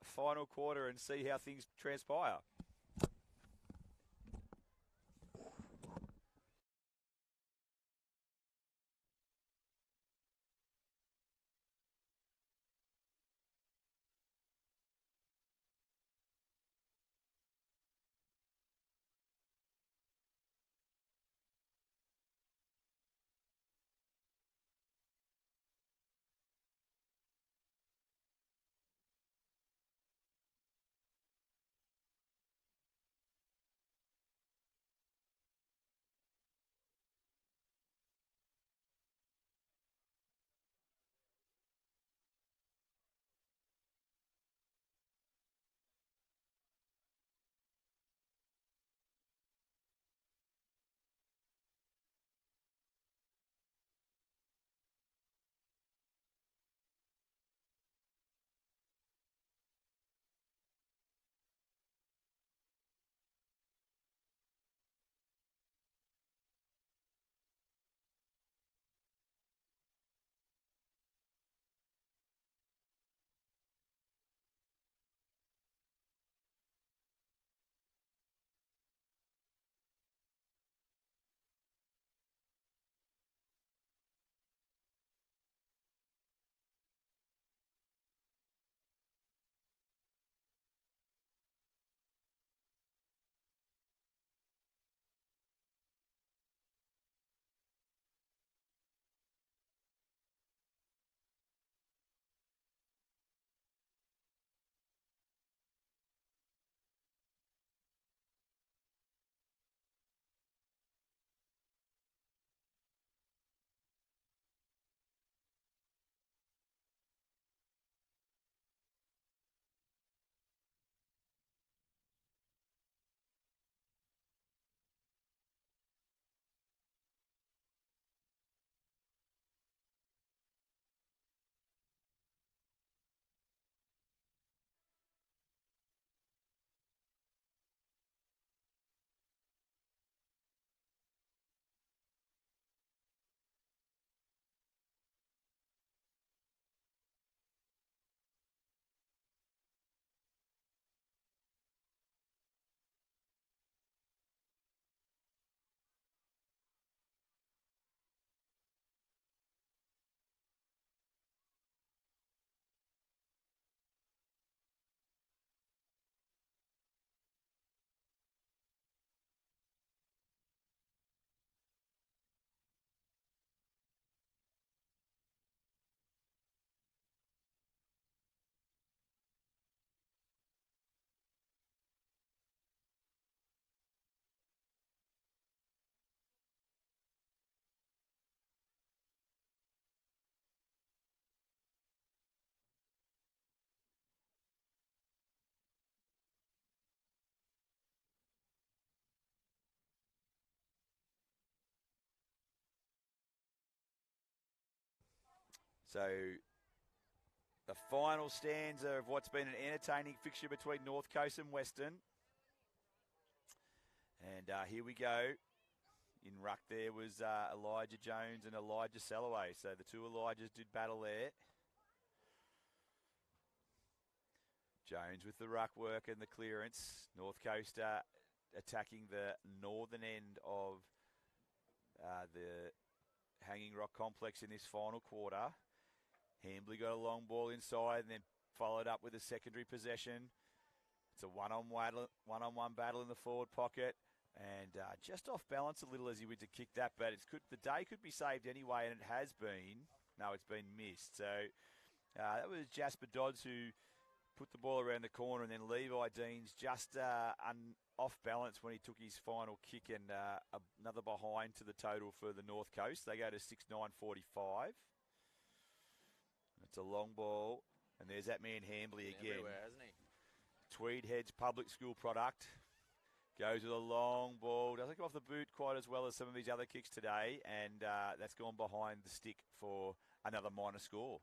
final quarter and see how things transpire. So the final stanza of what's been an entertaining fixture between North Coast and Western. And here we go. In ruck there was Elijah Jones and Elijah Sellaway. So the two Elijahs did battle there. Jones with the ruck work and the clearance. North Coast attacking the northern end of the Hanging Rock complex in this final quarter. Hambley got a long ball inside and then followed up with a secondary possession. It's a one-on-one battle in the forward pocket. And just off balance a little as he went to kick that, but the day could be saved anyway, and it has been. No, it's been missed. So that was Jasper Dodds who put the ball around the corner, and then Levi Deans just off balance when he took his final kick, and another behind to the total for the North Coast. They go to 6-9-45. It's a long ball, and there's that man Hambley again. Everywhere, hasn't he? Tweed Heads public school product. Goes with a long ball. Doesn't go off the boot quite as well as some of his other kicks today, and that's gone behind the stick for another minor score.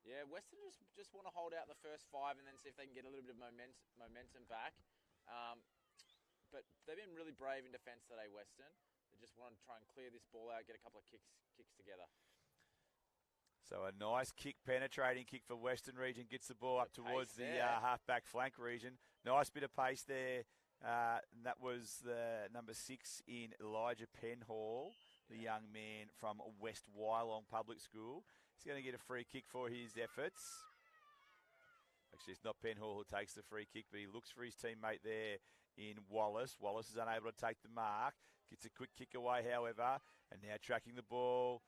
Yeah, Western just want to hold out the first 5 and then see if they can get a little bit of momentum back. But they've been really brave in defence today, Western. They just want to try and clear this ball out, get a couple of kicks together. So a nice kick, penetrating kick for Western region. Gets the ball up towards the half-back flank region. Nice bit of pace there. And that was the number 6 in Elijah Penhall, the young man from West Wyalong Public School. He's going to get a free kick for his efforts. Actually, it's not Penhall who takes the free kick, but he looks for his teammate there in Wallace. Wallace is unable to take the mark. Gets a quick kick away, however. And now tracking the ball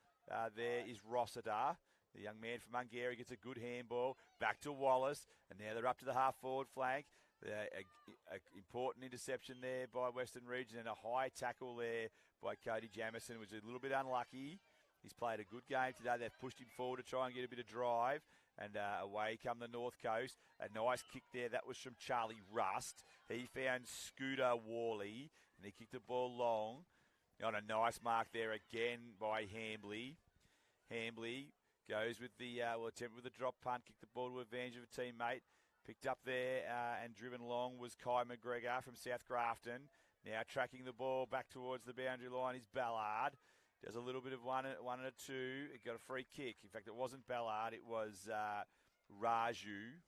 there is Rossiter. The young man from Ungary gets a good handball. Back to Wallace. And now they're up to the half-forward flank. A important interception there by Western Region and a high tackle there by Cody Jamison, which is a little bit unlucky. He's played a good game today. They've pushed him forward to try and get a bit of drive. And away come the North Coast. A nice kick there. That was from Charlie Rust. He found Scooter Worley, and he kicked the ball long. On a nice mark there again by Hambley. Hambley goes with the attempt with the drop punt, kicked the ball to advantage of a teammate. Picked up there and driven long was Kai McGregor from South Grafton. Now tracking the ball back towards the boundary line is Ballard. Does a little bit of one and a two. It got a free kick. In fact, it wasn't Ballard. It was Raju.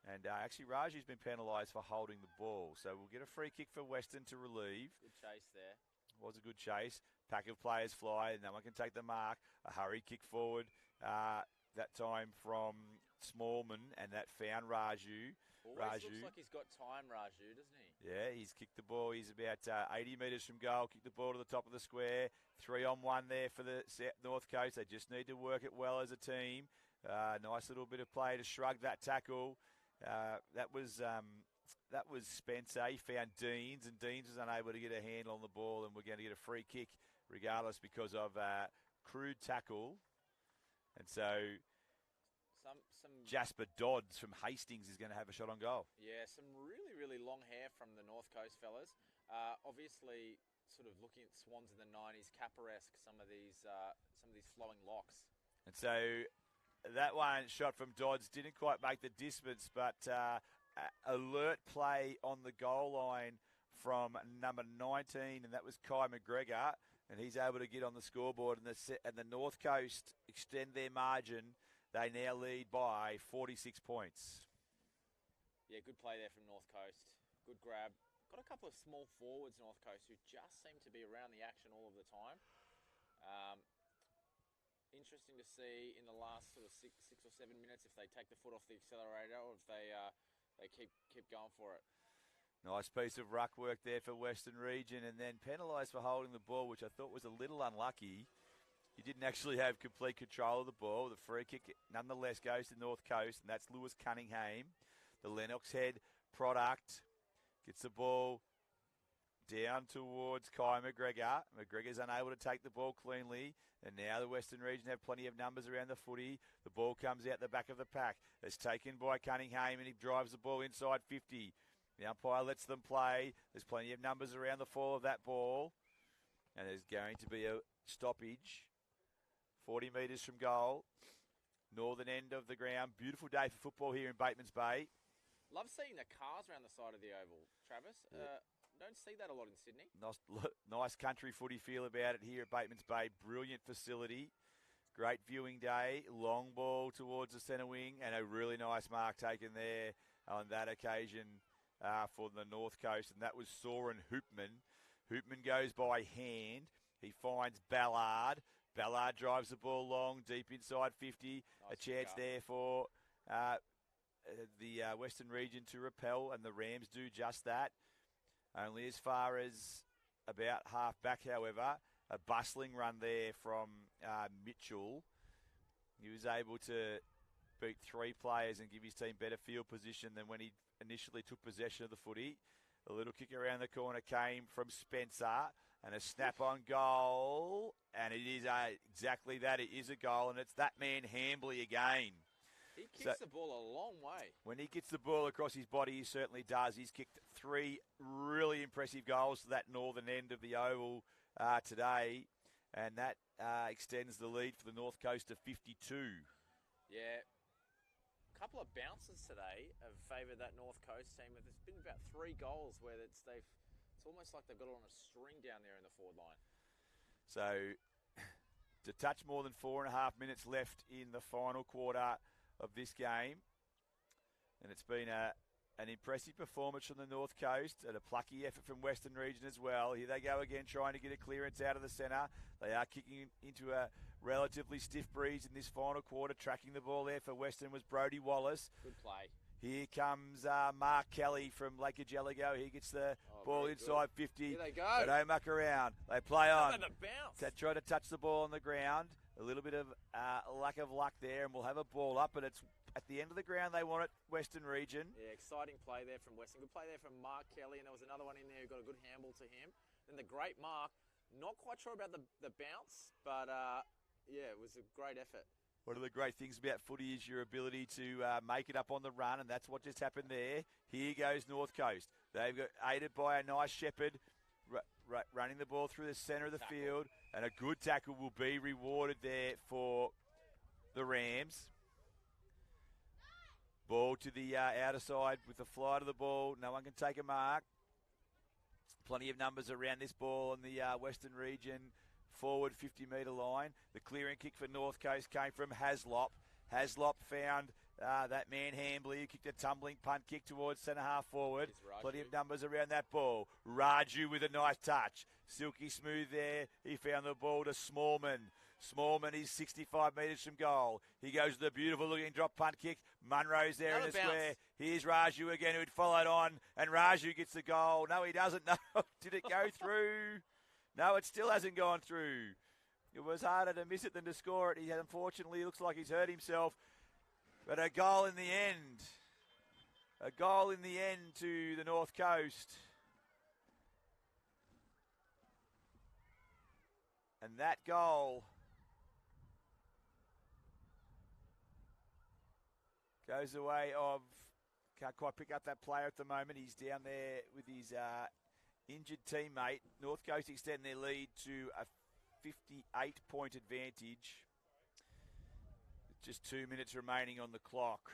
And actually, Raju's been penalised for holding the ball. So we'll get a free kick for Western to relieve. Good chase there. Was a good chase. Pack of players fly. No one can take the mark. A hurried kick forward. That time from Smallman, and that found Raju. Always looks like he's got time, Raju, doesn't he? Yeah, he's kicked the ball. He's about 80 metres from goal. Kicked the ball to the top of the square. 3-on-1 there for the North Coast. They just need to work it well as a team. Nice little bit of play to shrug that tackle. That was Spencer. He found Deans, and Deans was unable to get a handle on the ball, and we're going to get a free kick regardless because of crude tackle. And so some Jasper Dodds from Hastings is going to have a shot on goal. Yeah, some really, really long hair from the North Coast fellas. Obviously, sort of looking at Swans in the 90s, Capper-esque, some of these flowing locks. And so that one shot from Dodds didn't quite make the distance, but alert play on the goal line from number 19, and that was Kai McGregor. And he's able to get on the scoreboard, and the North Coast extend their margin. They now lead by 46 points. Yeah, good play there from North Coast. Good grab. Got a couple of small forwards, North Coast, who just seem to be around the action all of the time. Interesting to see in the last sort of six or 7 minutes if they take the foot off the accelerator or if they keep going for it. Nice piece of ruck work there for Western Region, and then penalised for holding the ball, which I thought was a little unlucky. He didn't actually have complete control of the ball. The free kick nonetheless goes to North Coast, and that's Lewis Cunningham. The Lennox Head product gets the ball down towards Kai McGregor. McGregor's unable to take the ball cleanly, and now the Western Region have plenty of numbers around the footy. The ball comes out the back of the pack. It's taken by Cunningham, and he drives the ball inside 50. The umpire lets them play. There's plenty of numbers around the fall of that ball. And there's going to be a stoppage 40 metres from goal. Northern end of the ground. Beautiful day for football here in Batemans Bay. Love seeing the cars around the side of the oval, Travis. Don't see that a lot in Sydney. Nice country footy feel about it here at Batemans Bay. Brilliant facility. Great viewing day. Long ball towards the centre wing, and a really nice mark taken there on that occasion for the North Coast, and that was Soren Hoopman. Hoopman goes by hand. He finds Ballard. Ballard drives the ball long, deep inside 50. Nice, a chance there for the Western region to repel, and the Rams do just that. Only as far as about half back, however. A bustling run there from Mitchell. He was able to beat 3 players and give his team better field position than when he initially took possession of the footy. A little kick around the corner came from Spencer, and a snap-on goal. And it is exactly that. It is a goal, and it's that man Hambley again. He kicks the ball a long way. When he gets the ball across his body, he certainly does. He's kicked 3 really impressive goals to that northern end of the oval today, and that extends the lead for the North Coast to 52. Yeah. A couple of bounces today have favoured that North Coast team. There's been about 3 goals where it's almost like they've got it on a string down there in the forward line. So, to touch more than 4.5 minutes left in the final quarter of this game, and it's been an impressive performance from the North Coast and a plucky effort from Western Region as well. Here they go again, trying to get a clearance out of the centre. They are kicking into a relatively stiff breeze in this final quarter. Tracking the ball there for Western was Brodie Wallace. Good play. Here comes Mark Kelly from Lake Ageligo. He gets the ball inside 50. Here they go. They don't muck around. They play on. The bounce. They try to touch the ball on the ground. A little bit of lack of luck there, and we'll have a ball up, but it's at the end of the ground they want it, Western Region. Yeah, exciting play there from Western. Good play there from Mark Kelly, and there was another one in there who got a good handball to him. Then the great mark. Not quite sure about the bounce, but yeah, it was a great effort. One of the great things about footy is your ability to make it up on the run, and that's what just happened there. Here goes North Coast. They've got aided by a nice Shepherd running the ball through the centre of the field, and a good tackle will be rewarded there for the Rams. Ball to the outer side with the fly to the ball. No one can take a mark. Plenty of numbers around this ball in the Western Region forward 50-metre line. The clearing kick for North Coast came from Haslop. Haslop found that man Hambley, who kicked a tumbling punt kick towards centre-half forward. Plenty of numbers around that ball. Raju with a nice touch. Silky smooth there. He found the ball to Smallman. Smallman is 65 metres from goal. He goes with a beautiful-looking drop punt kick. Munro's there in the square. Here's Raju again, who'd followed on, and Raju gets the goal. No, he doesn't. No, did it go through? No, it still hasn't gone through. It was harder to miss it than to score it. He unfortunately looks like he's hurt himself. But a goal in the end. A goal in the end to the North Coast. And that goal goes the way of, can't quite pick up that player at the moment. He's down there with his injured teammate. North Coast extend their lead to a 58-point advantage. Just 2 minutes remaining on the clock.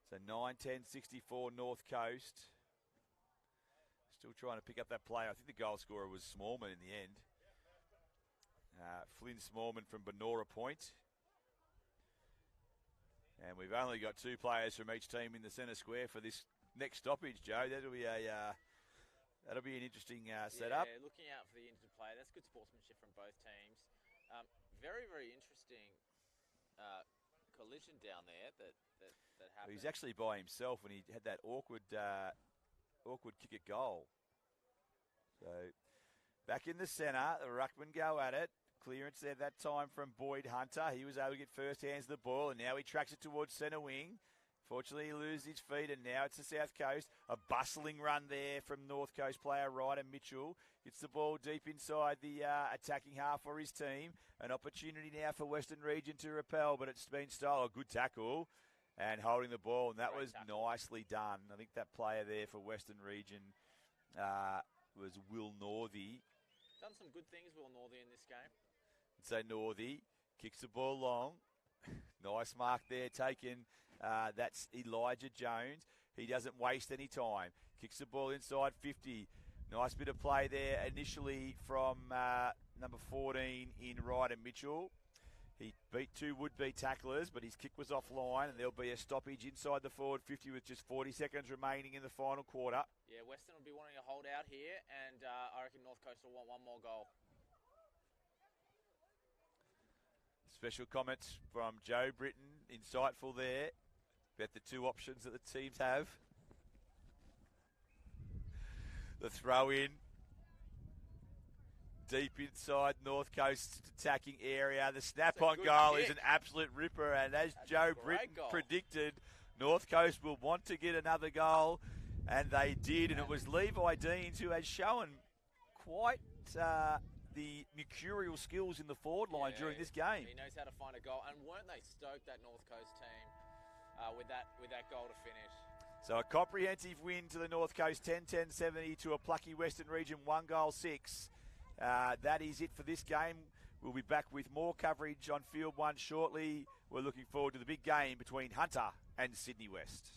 So 9-10-64 North Coast. Still trying to pick up that play. I think the goal scorer was Smallman in the end. Flynn Smallman from Benora Point. And we've only got 2 players from each team in the centre square for this next stoppage, Joe. That'll be an interesting setup. Yeah, looking out for the injured player. That's good sportsmanship from both teams. Very, very interesting collision down there that happened. Well, he's actually by himself when he had that awkward kick at goal. So back in the centre, the ruckman go at it. Clearance there that time from Boyd Hunter. He was able to get first hands of the ball, and now he tracks it towards centre wing. Fortunately, he loses his feet, and now it's the South Coast. A bustling run there from North Coast player Ryder Mitchell. Gets the ball deep inside the attacking half for his team. An opportunity now for Western Region to repel, but it's been stolen. A good tackle and holding the ball, and that was nicely done. I think that player there for Western Region was Will Northey. Done some good things, Will Northey, in this game. So Northey kicks the ball long. Nice mark there taken. That's Elijah Jones. He doesn't waste any time. Kicks the ball inside 50. Nice bit of play there initially from number 14 in Ryder Mitchell. He beat two would-be tacklers, but his kick was offline, and there'll be a stoppage inside the forward 50 with just 40 seconds remaining in the final quarter. Yeah, Western will be wanting to hold out here, and I reckon North Coast will want one more goal. Special comments from Joe Britton, insightful there about the two options that the teams have. The throw in. Deep inside North Coast attacking area. The snap-on goal is an absolute ripper, and as Joe Britton predicted, North Coast will want to get another goal, and they did, and it was Levi Deans who has shown quite the mercurial skills in the forward line during this game. He knows how to find a goal, and weren't they stoked, that North Coast team, with that goal to finish? So a comprehensive win to the North Coast, 10-10-70 to a plucky Western Region 1-6. That is it for this game. We'll be back with more coverage on Field 1 shortly. We're looking forward to the big game between Hunter and Sydney West.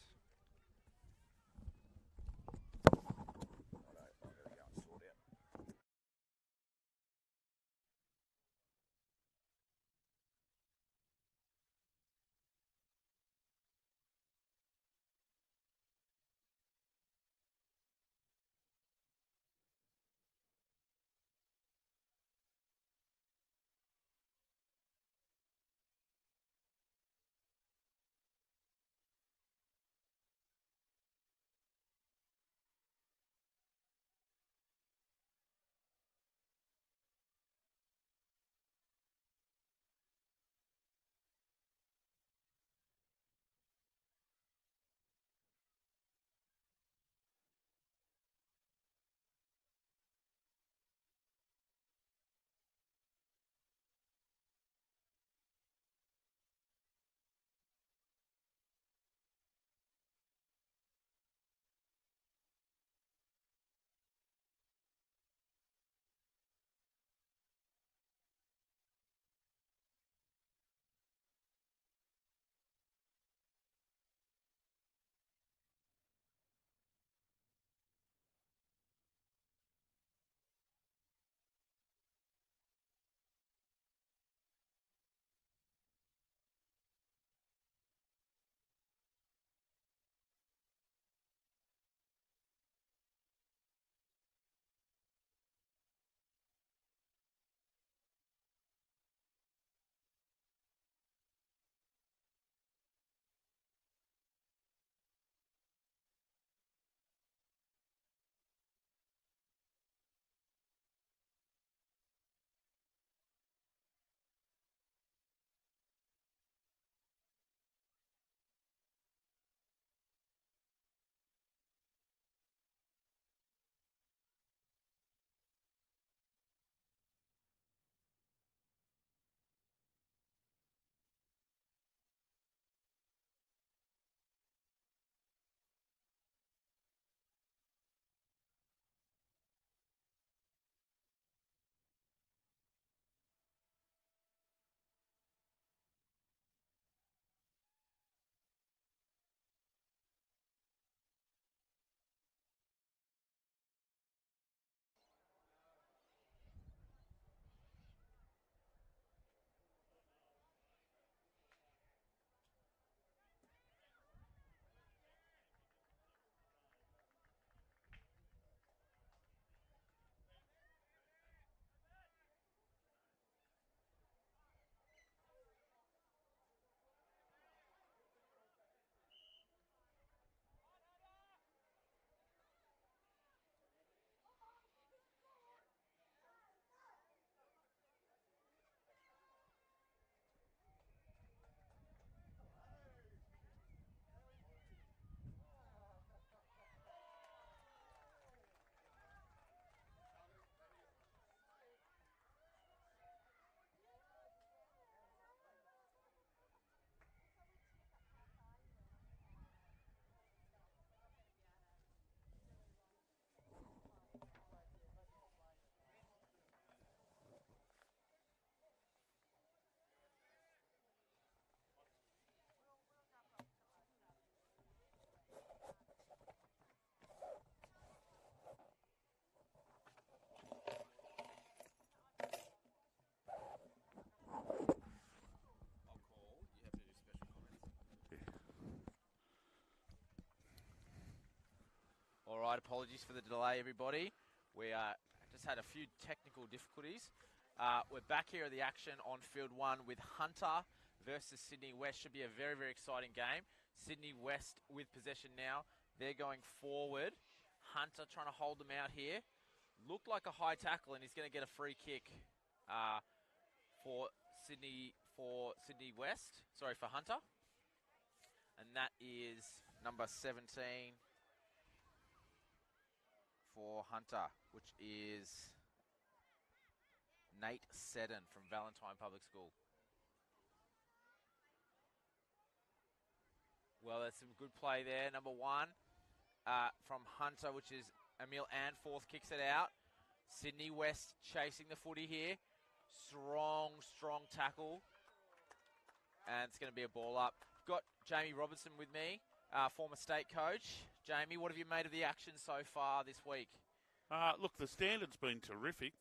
right. Apologies for the delay, everybody. We just had a few technical difficulties. We're back here at the action on Field 1 with Hunter versus Sydney West. Should be a very, very exciting game. Sydney West with possession now. They're going forward. Hunter trying to hold them out here. Looked like a high tackle, and he's going to get a free kick for Sydney West. Sorry, for Hunter. And that is number 17 for Hunter, which is Nate Seddon from Valentine Public School. Well, there's some good play there. Number 1 from Hunter, which is Emil Anforth, kicks it out. Sydney West chasing the footy here. Strong tackle. And it's going to be a ball up. Got Jamie Robertson with me, former state coach. Jamie, what have you made of the action so far this week? Look, the standard's been terrific.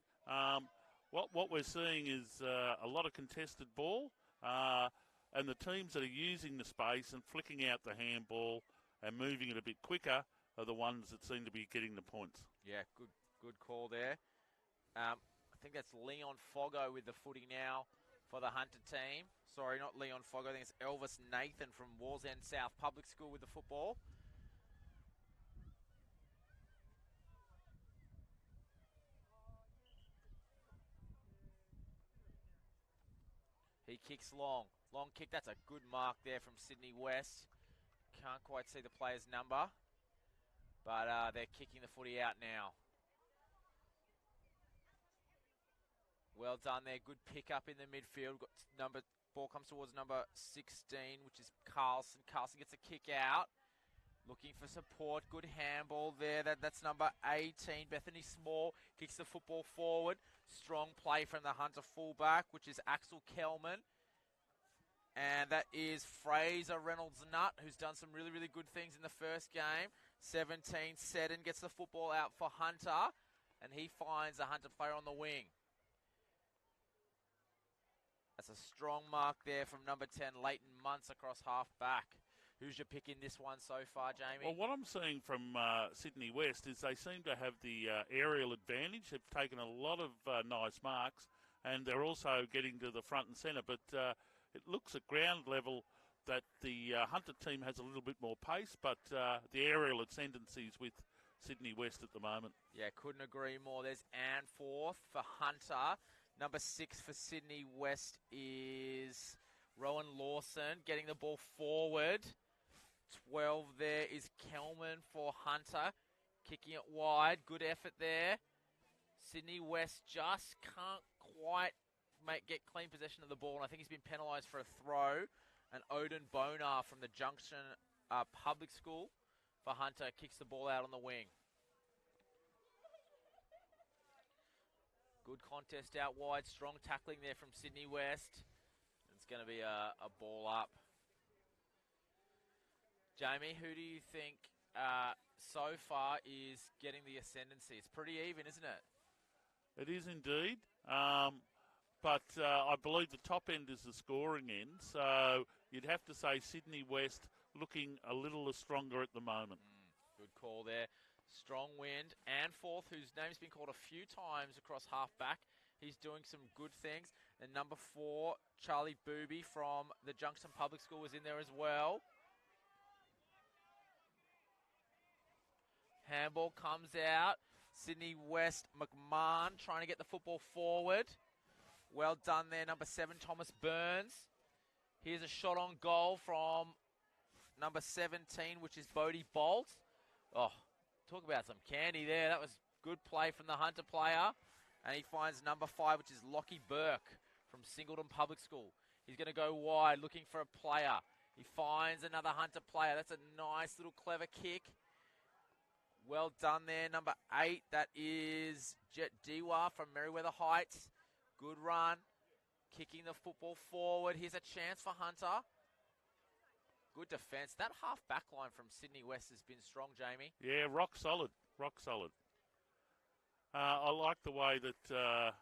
What we're seeing is a lot of contested ball, and the teams that are using the space and flicking out the handball and moving it a bit quicker are the ones that seem to be getting the points. Yeah, good call there. I think that's Leon Foggo with the footy now for the Hunter team. Sorry, not Leon Foggo. I think it's Elvis Nathan from Wallsend South Public School with the football. He kicks long. Long kick. That's a good mark there from Sydney West. Can't quite see the player's number. But they're kicking the footy out now. Well done there. Good pick up in the midfield. Ball comes towards number 16, which is Carlson. Carlson gets a kick out. Looking for support. Good handball there. That's number 18. Bethany Small kicks the football forward. Strong play from the Hunter fullback, which is Axel Kelman. And that is Fraser Reynolds-Nutt, who's done some really, really good things in the first game. 17, Seddon gets the football out for Hunter, and he finds a Hunter player on the wing. That's a strong mark there from number 10, Leighton Muntz, across half-back. Who's your pick in this one so far, Jamie? Well, what I'm seeing from Sydney West is they seem to have the aerial advantage. They've taken a lot of nice marks, and they're also getting to the front and centre. But it looks at ground level that the Hunter team has a little bit more pace, but the aerial ascendancies with Sydney West at the moment. Yeah, couldn't agree more. There's Anforth for Hunter. Number 6 for Sydney West is Rowan Lawson, getting the ball forward. 12 there is Kelman for Hunter, kicking it wide. Good effort there. Sydney West just can't quite get clean possession of the ball, and I think he's been penalised for a throw. And Odin Bonar from the Junction Public School for Hunter kicks the ball out on the wing. Good contest out wide. Strong tackling there from Sydney West. It's going to be a ball up. Jamie, who do you think so far is getting the ascendancy? It's pretty even, isn't it? It is indeed. But I believe the top end is the scoring end. So you'd have to say Sydney West looking a little stronger at the moment. Good call there. Strong wind. Anforth, whose name's been called a few times across half-back. He's doing some good things. And number 4, Charlie Booby from the Junction Public School was in there as well. Handball comes out. Sydney West, McMahon trying to get the football forward. Well done there, number 7, Thomas Burns. Here's a shot on goal from number 17, which is Bodie Bolt. Oh, talk about some candy there. That was good play from the Hunter player. And he finds number 5, which is Lockie Burke from Singleton Public School. He's going to go wide, looking for a player. He finds another Hunter player. That's a nice little clever kick. Well done there, number 8. That is Jet Diwa from Merriweather Heights. Good run. Kicking the football forward. Here's a chance for Hunter. Good defence. That half-back line from Sydney West has been strong, Jamie. Yeah, rock solid. Rock solid. I like the way that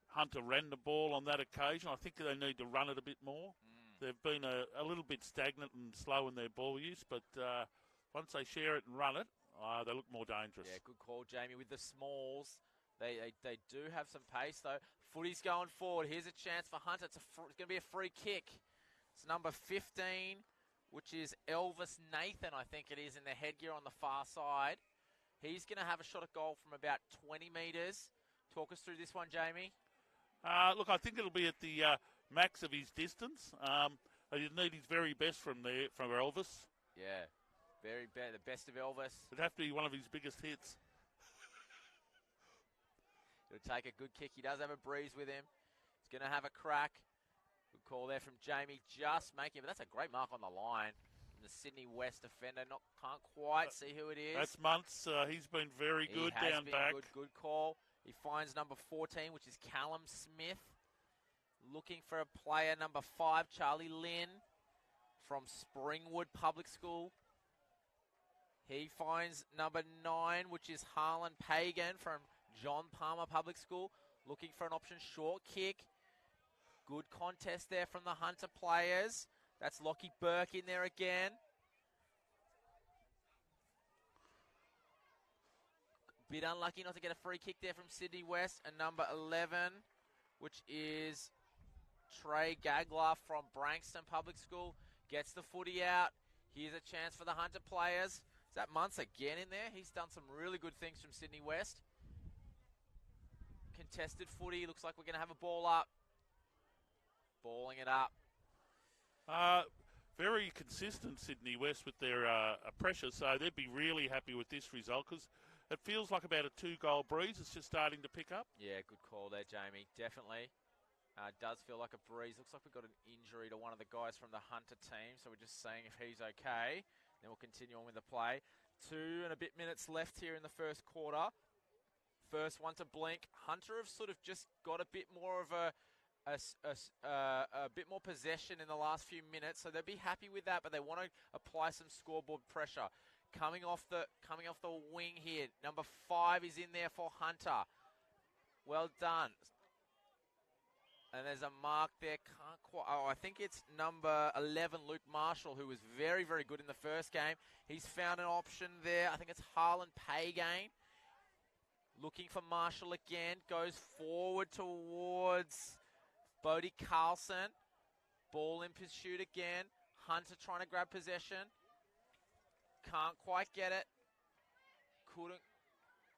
Hunter ran the ball on that occasion. I think they need to run it a bit more. They've been a little bit stagnant and slow in their ball use, but once they share it and run it, They look more dangerous. Yeah, good call, Jamie. With the smalls, they do have some pace, though. Footy's going forward. Here's a chance for Hunter. It's going to be a free kick. It's number 15, which is Elvis Nathan, I think it is, in the headgear on the far side. He's going to have a shot at goal from about 20 metres. Talk us through this one, Jamie. Look, I think it'll be at the max of his distance. You need his very best from Elvis. Yeah, the best of Elvis. It'd have to be one of his biggest hits. He'll take a good kick. He does have a breeze with him. He's going to have a crack. Good call there from Jamie, just making it. But that's a great mark on the line. And the Sydney West defender can't quite see who it is. That's Muntz. He's been very good down back. Good call. He finds number 14, which is Callum Smith. Looking for a player, number 5, Charlie Lynn from Springwood Public School. He finds number 9, which is Harlan Pagan from John Palmer Public School. Looking for an option short kick. Good contest there from the Hunter players. That's Lockie Burke in there again. Bit unlucky not to get a free kick there from Sydney West. And number 11, which is Trey Gagler from Brankston Public School, gets the footy out. Here's a chance for the Hunter players. Is that Muntz again in there? He's done some really good things from Sydney West. Contested footy. Looks like we're going to have a ball up. Balling it up. Very consistent Sydney West with their pressure, so they'd be really happy with this result because it feels like about a 2-goal breeze. It's just starting to pick up. Yeah, good call there, Jamie. Definitely. Does feel like a breeze. Looks like we've got an injury to one of the guys from the Hunter team, so we're just seeing if he's okay. Then we'll continue on with the play. 2 and a bit minutes left here in the first quarter. First one to blink. Hunter have sort of just got a bit more of a bit more possession in the last few minutes, so they'll be happy with that, but they want to apply some scoreboard pressure. Coming off the wing here, number 5 is in there for Hunter. Well done. And there's a mark there. Can't quite. Oh, I think it's number 11, Luke Marshall, who was very, very good in the first game. He's found an option there. I think it's Harlan Pagan. Looking for Marshall again. Goes forward towards Bodie Carlson. Ball in pursuit again. Hunter trying to grab possession. Can't quite get it. Couldn't.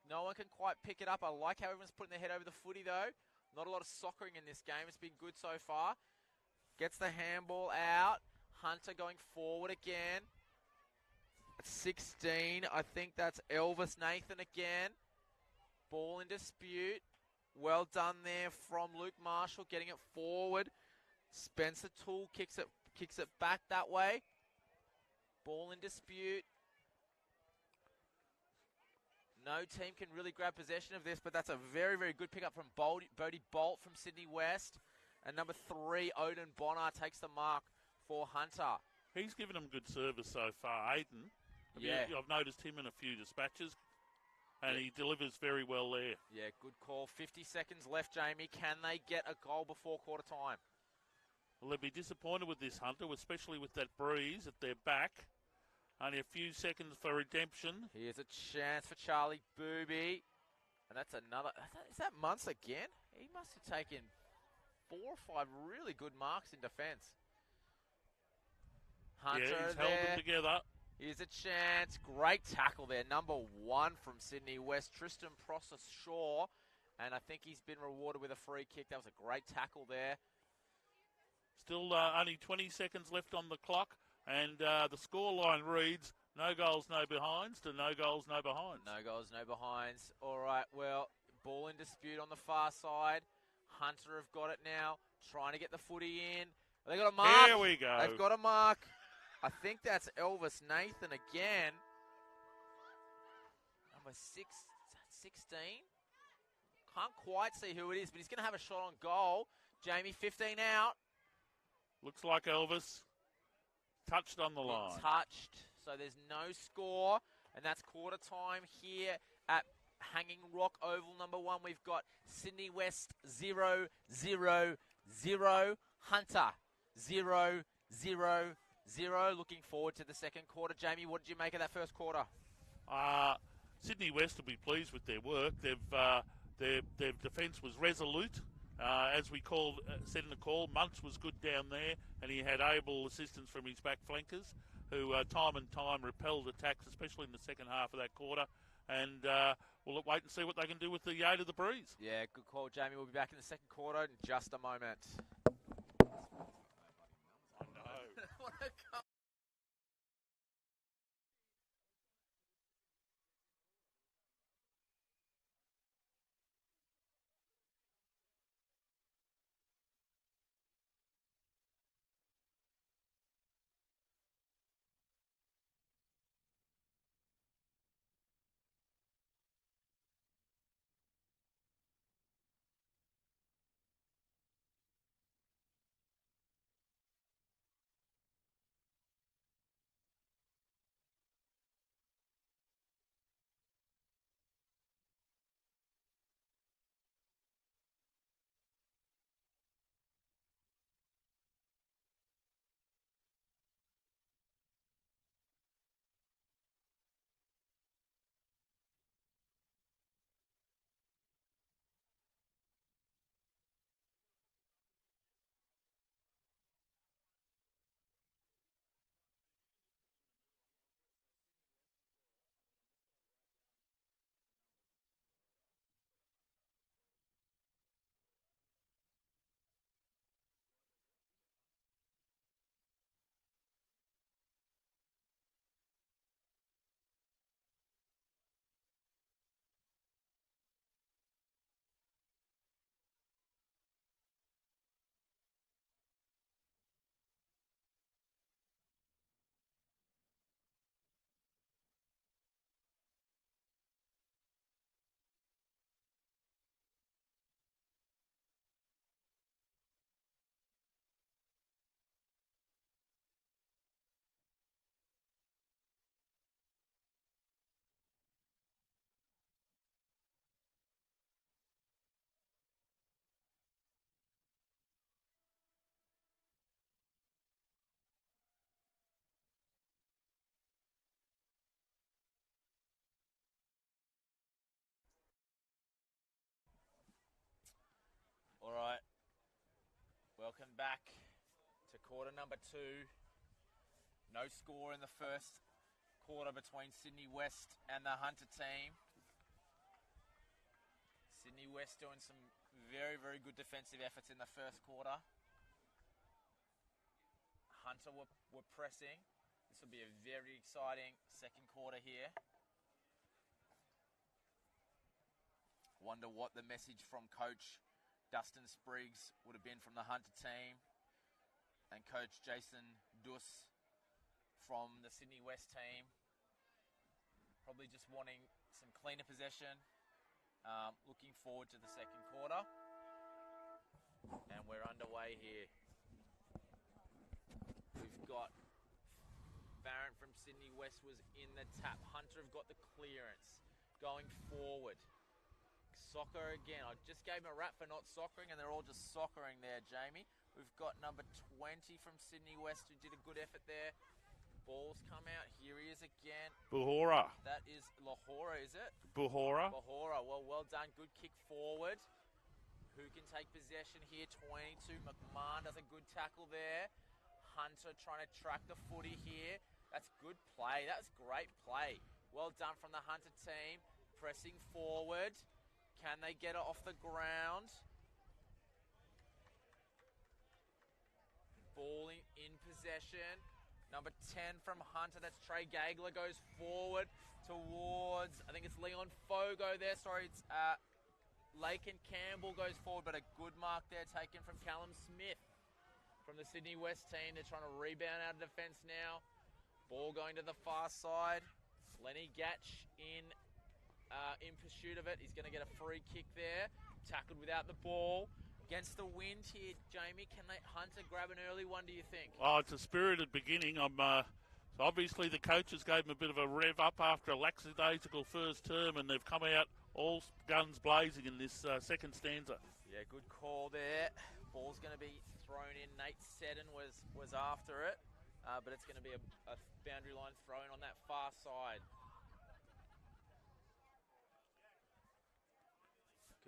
No one can quite pick it up. I like how everyone's putting their head over the footy, though. Not a lot of soccering in this game. It's been good so far. Gets the handball out. Hunter going forward again. At 16, I think that's Elvis Nathan again. Ball in dispute. Well done there from Luke Marshall, getting it forward. Spencer Toole kicks it back that way. Ball in dispute. No team can really grab possession of this, but that's a very, very good pickup from Bodie Bolt from Sydney West. And number 3, Odin Bonner, takes the mark for Hunter. He's given them good service so far, Aiden. I've noticed him in a few dispatches, and he delivers very well there. Yeah, good call. 50 seconds left, Jamie. Can they get a goal before quarter time? Well, they'll be disappointed with this, Hunter, especially with that breeze at their back. Only a few seconds for redemption. Here's a chance for Charlie Booby. And that's another. Is that Muntz again? He must have taken 4 or 5 really good marks in defence. Hunter he's held them together. Here's a chance. Great tackle there. Number 1 from Sydney West, Tristan Prosser Shaw. And I think he's been rewarded with a free kick. That was a great tackle there. Still only 20 seconds left on the clock. And the scoreline reads, no goals, no behinds to no goals, no behinds. No goals, no behinds. All right, well, ball in dispute on the far side. Hunter have got it now, trying to get the footy in. They got a mark. There we go. They've got a mark. I think that's Elvis Nathan again. Number 6, is that 16? Can't quite see who it is, but he's going to have a shot on goal. Jamie, 15 out. Looks like Elvis. Touched on the line. Touched. So there's no score. And that's quarter time here at Hanging Rock Oval number 1. We've got Sydney West 0-0-0. Hunter 0-0-0. Looking forward to the second quarter. Jamie, what did you make of that first quarter? Sydney West will be pleased with their work. Their defence was resolute. As we said in the call, Muntz was good down there, and he had able assistance from his back flankers, who time and time repelled attacks, especially in the second half of that quarter. And we'll wait and see what they can do with the aid of the breeze. Yeah, good call, Jamie. We'll be back in the second quarter in just a moment. I know. What a goal. All right. Welcome back to quarter number 2. No score in the first quarter between Sydney West and the Hunter team. Sydney West doing some very, very good defensive efforts in the first quarter. Hunter were pressing. This will be a very exciting second quarter here. Wonder what the message from Coach Dustin Spriggs would have been from the Hunter team, and Coach Jason Dus from the Sydney West team. Probably just wanting some cleaner possession. Looking forward to the second quarter. And we're underway here. We've got Farron from Sydney West was in the tap. Hunter have got the clearance. Going forward. Soccer again. I just gave him a rap for not soccering, and they're all just soccering there, Jamie. We've got number 20 from Sydney West who did a good effort there. Ball's come out. Here he is again. Buhora. That is Lahora, is it? Buhora. Buhora. Well done. Good kick forward. Who can take possession here? 22. McMahon does a good tackle there. Hunter trying to track the footy here. That's good play. That's great play. Well done from the Hunter team. Pressing forward. Can they get it off the ground? Ball in possession. Number 10 from Hunter, that's Trey Gagler, goes forward towards, I think it's Leon Fogo there. Sorry, it's Laken Campbell goes forward, but a good mark there taken from Callum Smith from the Sydney West team. They're trying to rebound out of defence now. Ball going to the far side. Lenny Gatch in pursuit of it. He's going to get a free kick there. Tackled without the ball. Against the wind here, Jamie, can Hunter grab an early one, do you think? Oh, it's a spirited beginning. So obviously the coaches gave them a bit of a rev up after a lackadaisical first term, and they've come out all guns blazing in this second stanza. Yeah, good call there. Ball's going to be thrown in. Nate Seddon was after it, but it's going to be a boundary line thrown on that far side.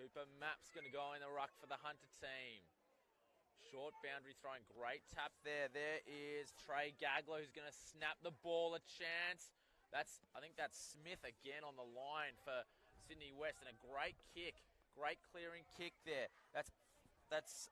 Cooper Mapp's going to go in the ruck for the Hunter team. Short boundary throwing, great tap there. There is Trey Gagler who's going to snap the ball, a chance. I think that's Smith again on the line for Sydney West, and a great kick, great clearing kick there. That's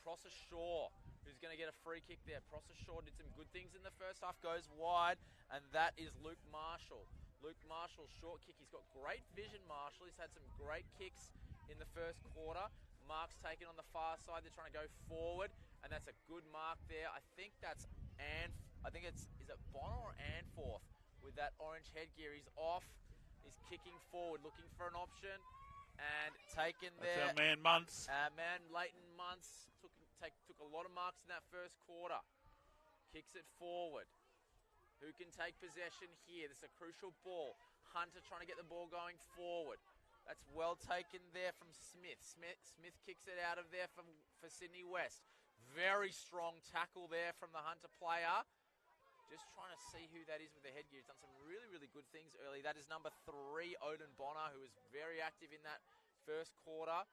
Prosser Shaw who's going to get a free kick there. Prosser Shaw did some good things in the first half, goes wide, and that is Luke Marshall. Luke Marshall, short kick. He's got great vision, Marshall. He's had some great kicks in the first quarter. Mark's taken on the far side. They're trying to go forward, and that's a good mark there. I think that's is it Bonner or Anforth with that orange headgear? He's off. He's kicking forward, looking for an option, and taken there. That's our man Muntz. Leighton Muntz took a lot of marks in that first quarter. Kicks it forward. Who can take possession here? This is a crucial ball. Hunter trying to get the ball going forward. That's well taken there from Smith. Smith kicks it out of there for Sydney West. Very strong tackle there from the Hunter player. Just trying to see who that is with the headgear. He's done some really, really good things early. That is number 3, Odin Bonner, who was very active in that first quarter.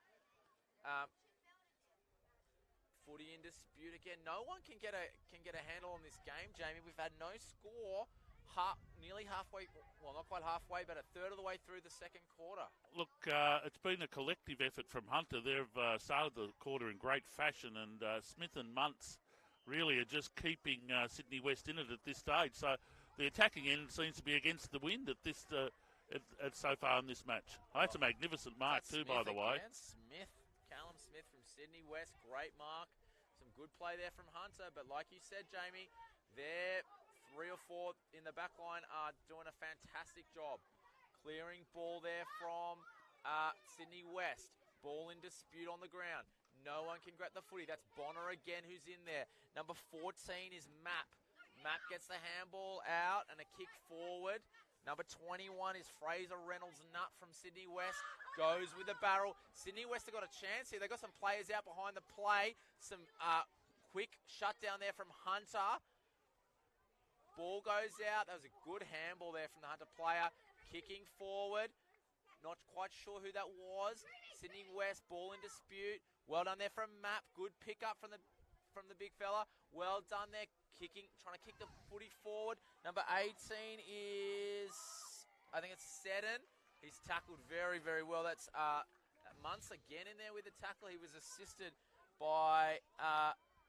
Footy in dispute again. No one can get a handle on this game, Jamie. We've had no score. Nearly halfway, well, not quite halfway, but a third of the way through the second quarter. Look, it's been a collective effort from Hunter. They've started the quarter in great fashion, and Smith and Muntz really are just keeping Sydney West in it at this stage. So the attacking end seems to be against the wind at this so far in this match. That's a magnificent mark too, Smith by the way. Callum Smith from Sydney West, great mark. Some good play there from Hunter, but like you said, Jamie, they're 3 or 4 in the back line are doing a fantastic job. Clearing ball there from Sydney West. Ball in dispute on the ground. No one can grab the footy. That's Bonner again who's in there. Number 14 is Mapp. Mapp gets the handball out and a kick forward. Number 21 is Fraser Reynolds Nutt from Sydney West. Goes with a barrel. Sydney West have got a chance here. They've got some players out behind the play. Some quick shutdown there from Hunter. Ball goes out. That was a good handball there from the Hunter player. Kicking forward. Not quite sure who that was. Sydney West, ball in dispute. Well done there from Mapp. Good pick up from the big fella. Well done there. Trying to kick the footy forward. Number 18 is, I think it's Seddon. He's tackled very, very well. That's Muntz again in there with the tackle. He was assisted by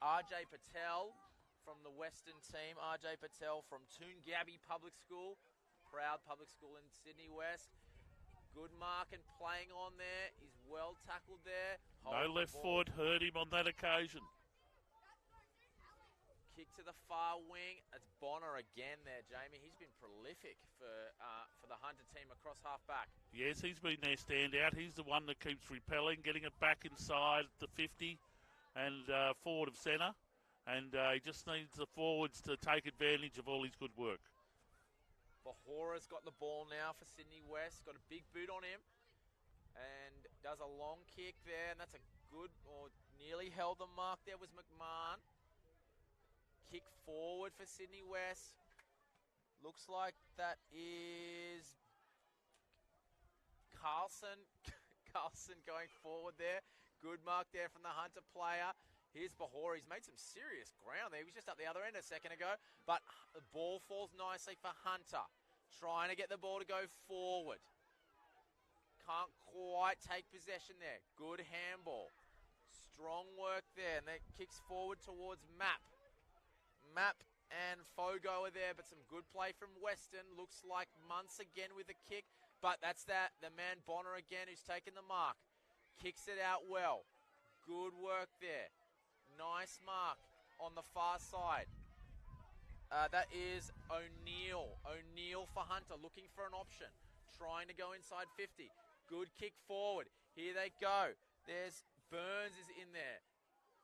RJ Patel from the Western team. RJ Patel from Toongabbie Public School. Proud public school in Sydney West. Good mark and playing on there. He's well tackled there. No left foot hurt him on that occasion. Kick to the far wing. It's Bonner again there, Jamie. He's been prolific for the Hunter team across half-back. Yes, he's been their standout. He's the one that keeps repelling, getting it back inside the 50 and forward of centre. And he just needs the forwards to take advantage of all his good work. Bahora's got the ball now for Sydney West. Got a big boot on him. And does a long kick there. And that's a good, or nearly held the mark there was McMahon. Kick forward for Sydney West. Looks like that is Carlson. Carlson going forward there. Good mark there from the Hunter player. Here's Bahora. He's made some serious ground there. He was just up the other end a second ago. But the ball falls nicely for Hunter. Trying to get the ball to go forward. Can't quite take possession there. Good handball. Strong work there. And that kicks forward towards Mapp. Mapp and Fogo are there, but some good play from Western. Looks like Muntz again with a kick. But that's the man Bonner again who's taken the mark. Kicks it out well. Good work there. Nice mark on the far side. That is O'Neill. O'Neill for Hunter, looking for an option. Trying to go inside 50. Good kick forward. Here they go. There's Burns is in there.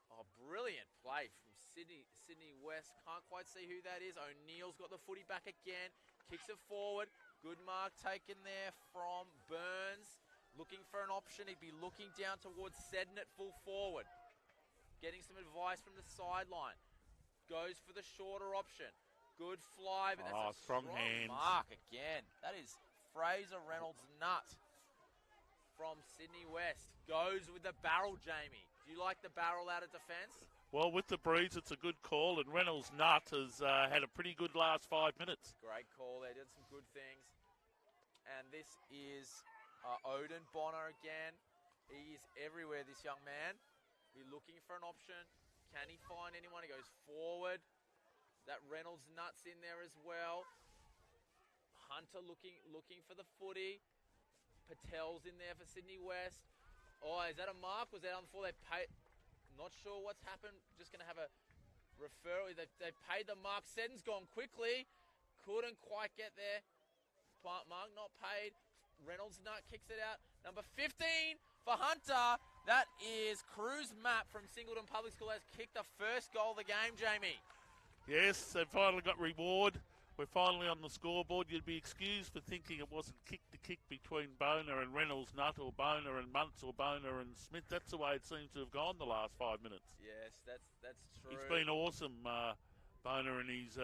Oh, brilliant play from Sydney West. Can't quite see who that is. O'Neill's got the footy back again. Kicks it forward. Good mark taken there from Burns. Looking for an option. He'd be looking down towards Seddon at full forward. Getting some advice from the sideline. Goes for the shorter option. Good fly, but that's a strong hands. Mark again. That is Fraser Reynolds Nutt from Sydney West. Goes with the barrel, Jamie. Do you like the barrel out of defence? Well, with the breeze, it's a good call, and Reynolds Nut has had a pretty good last 5 minutes. Great call. They did some good things. And this is Odin Bonner again. He is everywhere, this young man. He's looking for an option. Can he find anyone? He goes forward. That Reynolds Nut's in there as well. Hunter looking for the footy. Patel's in there for Sydney West. Oh, is that a mark? Was that on the floor? They paid. Not sure what's happened. Just going to have a referral. They paid the mark. Seddon's gone quickly. Couldn't quite get there. Mark not paid. Reynolds Nut kicks it out. Number 15 for Hunter. That is Cruz Mapp from Singleton Public School. Has kicked the first goal of the game, Jamie. Yes, they finally got reward. We're finally on the scoreboard. You'd be excused for thinking it wasn't kick-to-kick between Boner and Reynolds Nut, or Boner and Muntz, or Boner and Smith. That's the way it seems to have gone the last 5 minutes. Yes, that's true. He's been awesome, Boner, and his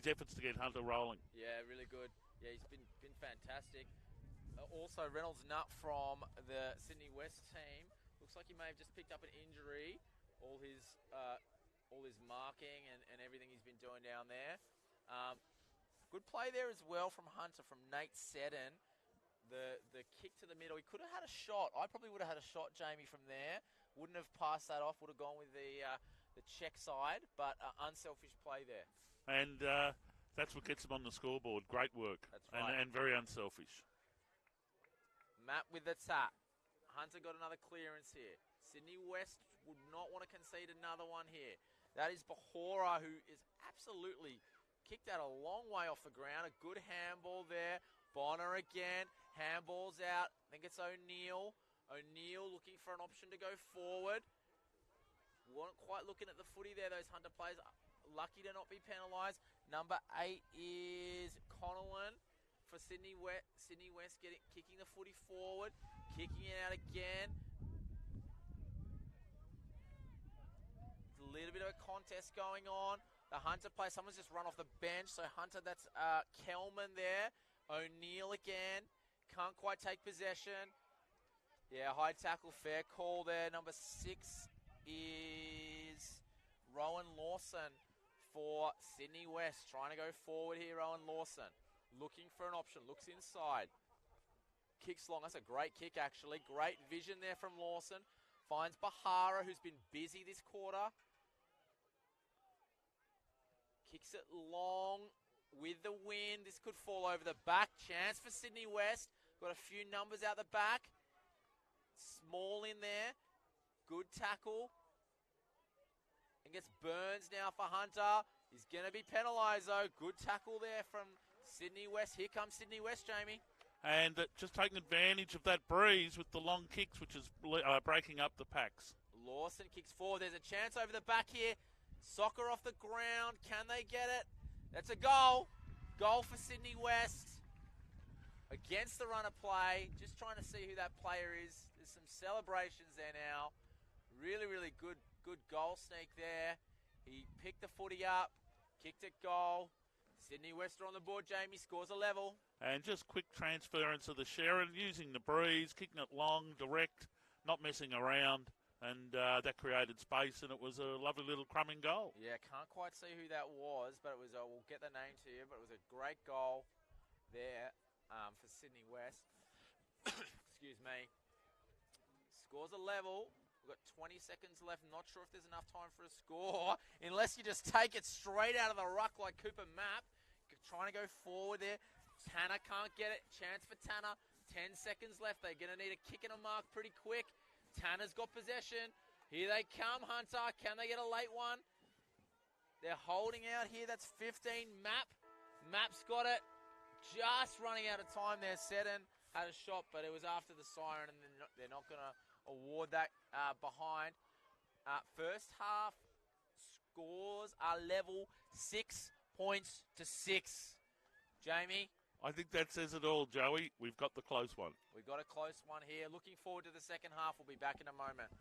efforts to get Hunter rolling. Yeah, really good. Yeah, he's been fantastic. Also, Reynolds Nut from the Sydney West team. Looks like he may have just picked up an injury. All his marking and everything he's been doing down there. Good play there as well from Hunter, from Nate Seddon. The kick to the middle. He could have had a shot. I probably would have had a shot, Jamie, from there. Wouldn't have passed that off. Would have gone with the check side, but unselfish play there. And that's what gets him on the scoreboard. Great work. That's right. And very unselfish. Matt with the tap. Hunter got another clearance here. Sydney West would not want to concede another one here. That is Bahora, who is absolutely kicked that a long way off the ground. A good handball there. Bonner again. Handballs out. I think it's O'Neill. O'Neill looking for an option to go forward. Weren't quite looking at the footy there, those Hunter players. Lucky to not be penalised. Number 8 is Connellan for Sydney West. Sydney West kicking the footy forward. Kicking it out again. It's a little bit of a contest going on. The Hunter play, someone's just run off the bench. So Hunter, that's Kelman there. O'Neill again. Can't quite take possession. Yeah, high tackle, fair call there. Number 6 is Rowan Lawson for Sydney West. Trying to go forward here, Rowan Lawson. Looking for an option, looks inside. Kicks long, that's a great kick actually. Great vision there from Lawson. Finds Bahara, who's been busy this quarter. Kicks it long with the wind. This could fall over the back. Chance for Sydney West. Got a few numbers out the back. Small in there. Good tackle. And gets Burns now for Hunter. He's going to be penalised though. Good tackle there from Sydney West. Here comes Sydney West, Jamie. And just taking advantage of that breeze with the long kicks, which is breaking up the packs. Lawson kicks forward. There's a chance over the back here. Soccer off the ground. Can they get it? That's a goal. Goal for Sydney West. Against the run of play. Just trying to see who that player is. There's some celebrations there now. Really, really good goal sneak there. He picked the footy up. Kicked it goal. Sydney West are on the board, Jamie. Scores a level. And just quick transference of the Sharon, using the breeze, kicking it long, direct, not messing around. And that created space, and it was a lovely little crumbing goal. Yeah, can't quite see who that was, but it was. We'll get the name to you. But it was a great goal there for Sydney West. Excuse me. Scores a level. We've got 20 seconds left. Not sure if there's enough time for a score, unless you just take it straight out of the ruck like Cooper Mapp. Trying to go forward there. Tanner can't get it. Chance for Tanner. 10 seconds left. They're going to need a kick and a mark pretty quick. Tanner's got possession. Here they come, Hunter. Can they get a late one? They're holding out here. That's 15. Mapp's got it. Just running out of time there. Seddon had a shot, but it was after the siren, and they're not going to award that behind. First half scores are level, 6 points to 6. Jamie? I think that says it all, Joey. We've got the close one. We've got a close one here. Looking forward to the second half. We'll be back in a moment.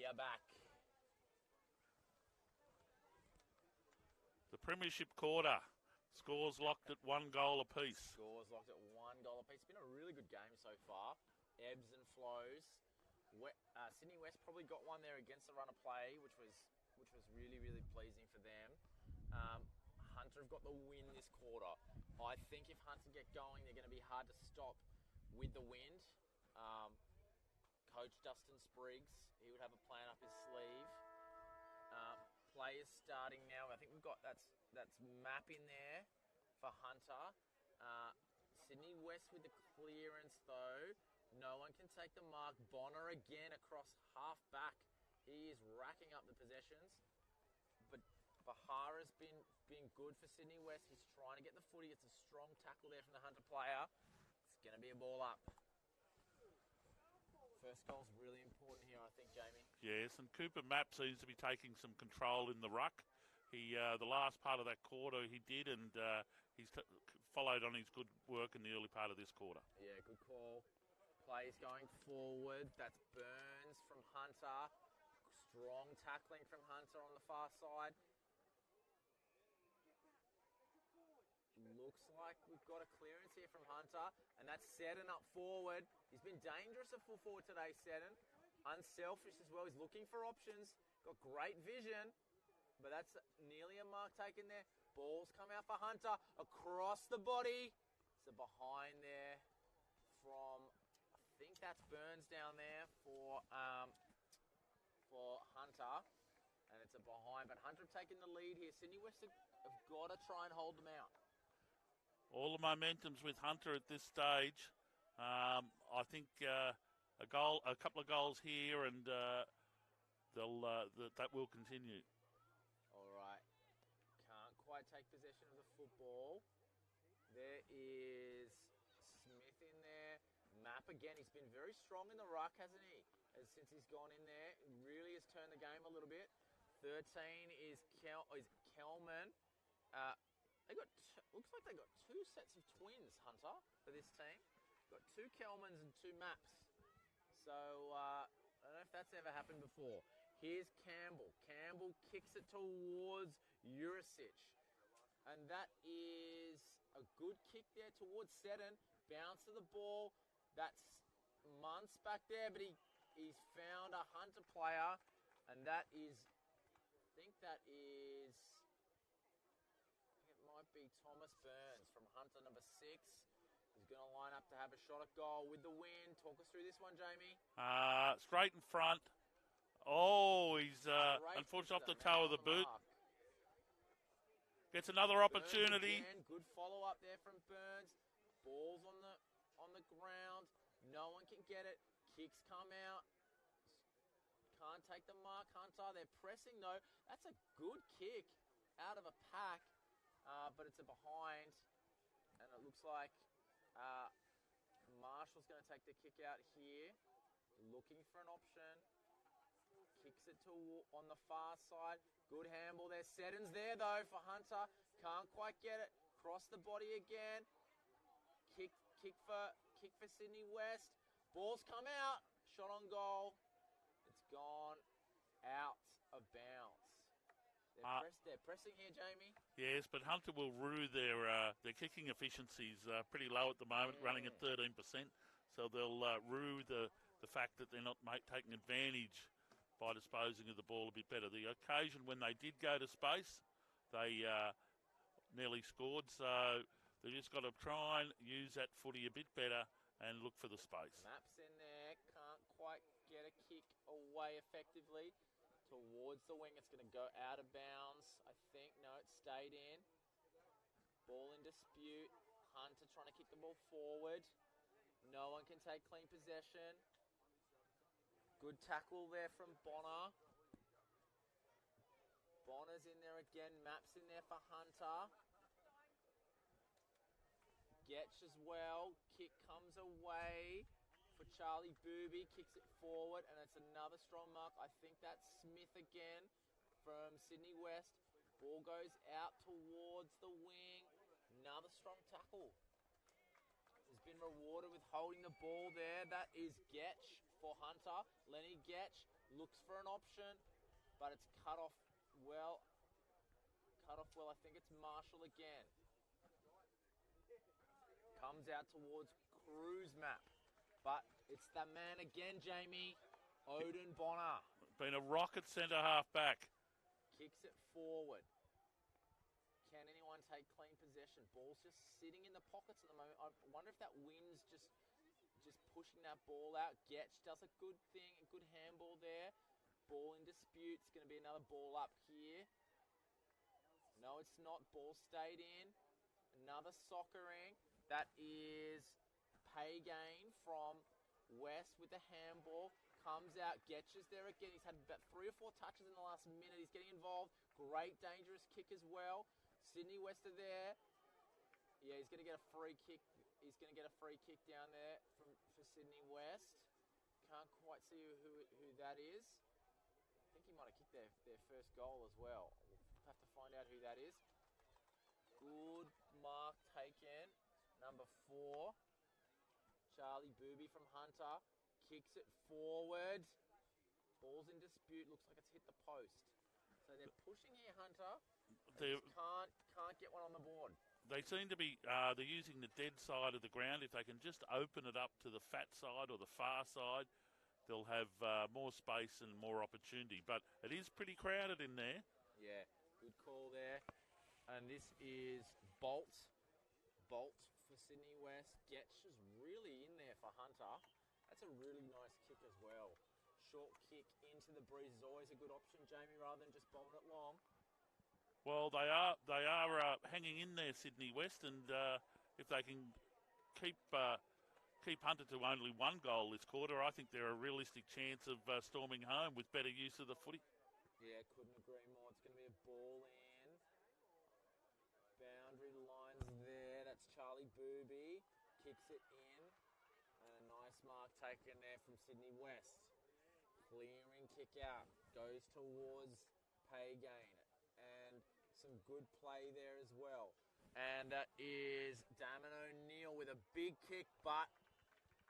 We are back. The Premiership quarter. Scores locked at 1 goal apiece. Scores locked at $1 apiece. It's been a really good game so far. Ebbs and flows. Sydney West probably got one there against the run of play, which was really, really pleasing for them. Hunter have got the win this quarter. I think if Hunter get going, they're going to be hard to stop with the wind. Coach Dustin Spriggs, he would have a plan up his sleeve. Players starting now. I think we've got that's Map in there for Hunter. Sydney West with the clearance though. No one can take the mark. Bonner again across half back. He is racking up the possessions. But Bahara's been good for Sydney West. He's trying to get the footy. It's a strong tackle there from the Hunter player. It's going to be a ball up. First goal's really important here, I think, Jamie. Yes, and Cooper Mapp seems to be taking some control in the ruck. He the last part of that quarter he did, and he's followed on his good work in the early part of this quarter. Yeah, good call. Plays going forward. That's Burns from Hunter. Strong tackling from Hunter on the far side. Looks like we've got a clearance here from Hunter, and that's Seddon up forward. He's been dangerous at full forward today, Seddon. Unselfish as well. He's looking for options. Got great vision, but that's nearly a mark taken there. Balls come out for Hunter across the body. So behind there from, I think that's Burns down there for Hunter, and it's a behind. But Hunter have taken the lead here. Sydney West have got to try and hold them out. All the momentum's with Hunter at this stage. I think a couple of goals here, and that will continue. All right. Can't quite take possession of the football. There is Smith in there. Map again. He's been very strong in the ruck, hasn't he? Since he's gone in there, really has turned the game a little bit. 13 is Kelman. Looks like they got two sets of twins, Hunter, for this team. Got two Kelmans and two Maps. So I don't know if that's ever happened before. Here's Campbell. Campbell kicks it towards Jurisic. And that is a good kick there towards Seddon. Bounce of the ball. That's Muntz back there, but he's found a Hunter player. And that is, I think it might be Thomas Burns from Hunter, number 6. He's going to line up to have a shot at goal with the win. Talk us through this one, Jamie. Straight in front. Oh, he's unfortunately off the toe of the boot. Gets another opportunity. Good follow-up there from Burns. Ball's on the ground. No one can get it. Kicks come out. Can't take the mark, Hunter. They're pressing, though. That's a good kick out of a pack, but it's a behind. And it looks like Marshall's going to take the kick out here. Looking for an option. Kicks it on the far side. Good handball there. Seddon's there, though, for Hunter. Can't quite get it. Cross the body again. Kick for Sydney West. Ball's come out. Shot on goal. It's gone out of bounds. They're pressing here, Jamie. Yes, but Hunter will rue their kicking efficiencies pretty low at the moment, running at 13%. So they'll rue the fact that they're not taking advantage by disposing of the ball a bit better. The occasion when they did go to space, they nearly scored. So they've just got to try and use that footy a bit better and look for the space. Maps in there. Can't quite get a kick away effectively towards the wing. It's going to go out of bounds, I think. No, it stayed in. Ball in dispute. Hunter trying to kick the ball forward. No one can take clean possession. Good tackle there from Bonner. Bonner's in there again. Maps in there for Hunter. Getch as well. Kick comes away for Charlie Booby. Kicks it forward, and it's another strong mark. I think that's Smith again from Sydney West. Ball goes out towards the wing. Another strong tackle. Has been rewarded with holding the ball there. That is Getch for Hunter. Lenny Getch looks for an option, but it's cut off well. I think it's Marshall again. Comes out towards Cruise Map, but it's the man again, Jamie. Odin Bonner. Been a rocket centre half back. Kicks it forward. Can anyone take clean possession? Ball's just sitting in the pockets at the moment. I wonder if that wind's just pushing that ball out. Getch does a good thing, a good handball there. Ball in dispute. It's going to be another ball up here. No, it's not. Ball stayed in. Another soccering. That is pay gain from West with the handball. Comes out. Getch is there again. He's had about 3 or 4 touches in the last minute. He's getting involved. Great dangerous kick as well. Sydney West are there. Yeah, he's going to get a free kick. He's going to get a free kick down there for Sydney West. Can't quite see who that is. I think he might have kicked their first goal as well. We'll have to find out who that is. Good mark taken. Number 4. Charlie Booby from Hunter. Kicks it forward. Ball's in dispute. Looks like it's hit the post. So they're pushing here, Hunter. They can't get one on the board. They seem to be they're using the dead side of the ground. If they can just open it up to the fat side or the far side, they'll have more space and more opportunity. But it is pretty crowded in there. Yeah, good call there. And this is Bolt. Bolt for Sydney West. Getch is really in there for Hunter. That's a really nice kick as well. Short kick into the breeze is always a good option, Jamie, rather than just bombing it long. Well, they are hanging in there, Sydney West, and if they can keep Hunter to only 1 goal this quarter, I think they're a realistic chance of storming home with better use of the footy. Yeah, couldn't agree more. It's going to be a ball in. Boundary lines there. That's Charlie Booby. Kicks it in. And a nice mark taken there from Sydney West. Clearing kick out. Goes towards pay gain. And some good play there as well. And that is Damon O'Neill with a big kick, but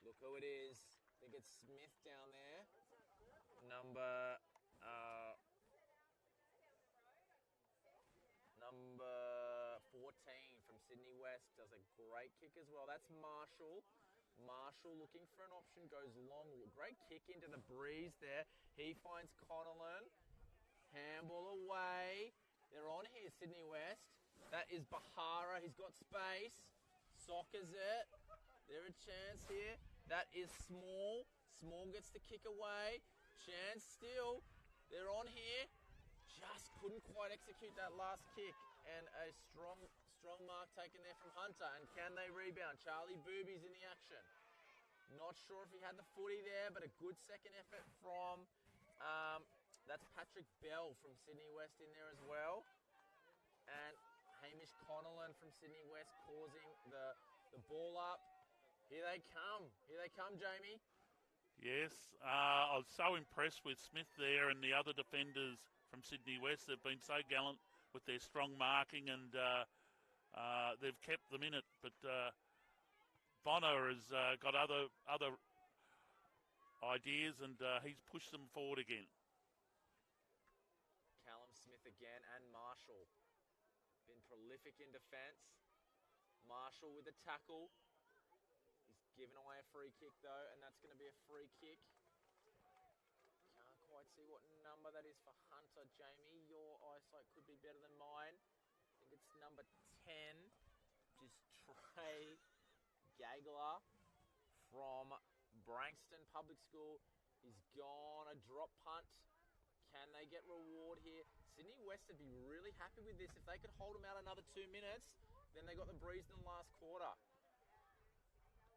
look who it is. I think it's Smith down there. Number 14 from Sydney West does a great kick as well. That's Marshall. Marshall looking for an option, goes long. Great kick into the breeze there. He finds Connellan. Handball away. They're on here, Sydney West. That is Bahara. He's got space. Soccers it. They're a chance here. That is Small. Small gets the kick away. Chance still. They're on here. Just couldn't quite execute that last kick. And a strong mark taken there from Hunter. And can they rebound? Charlie Booby's in the action. Not sure if he had the footy there, but a good second effort from... that's Patrick Bell from Sydney West in there as well. And Hamish Connellan from Sydney West causing the ball up. Here they come, Jamie. Yes, I was so impressed with Smith there and the other defenders from Sydney West. They've been so gallant with their strong marking and they've kept them in it. But Bonner has got other ideas and he's pushed them forward again. Callum Smith again and Marshall. Been prolific in defence. Marshall with a tackle. He's given away a free kick though, and that's going to be a free kick. Can't quite see what number that is for Hunter, Jamie. Your eyesight could be better than mine. I think it's number 10, which is Trey Gagler from Brankston Public School. He's gone a drop punt. Can they get reward here? Sydney West would be really happy with this. If they could hold them out another 2 minutes, then they got the breeze in the last quarter.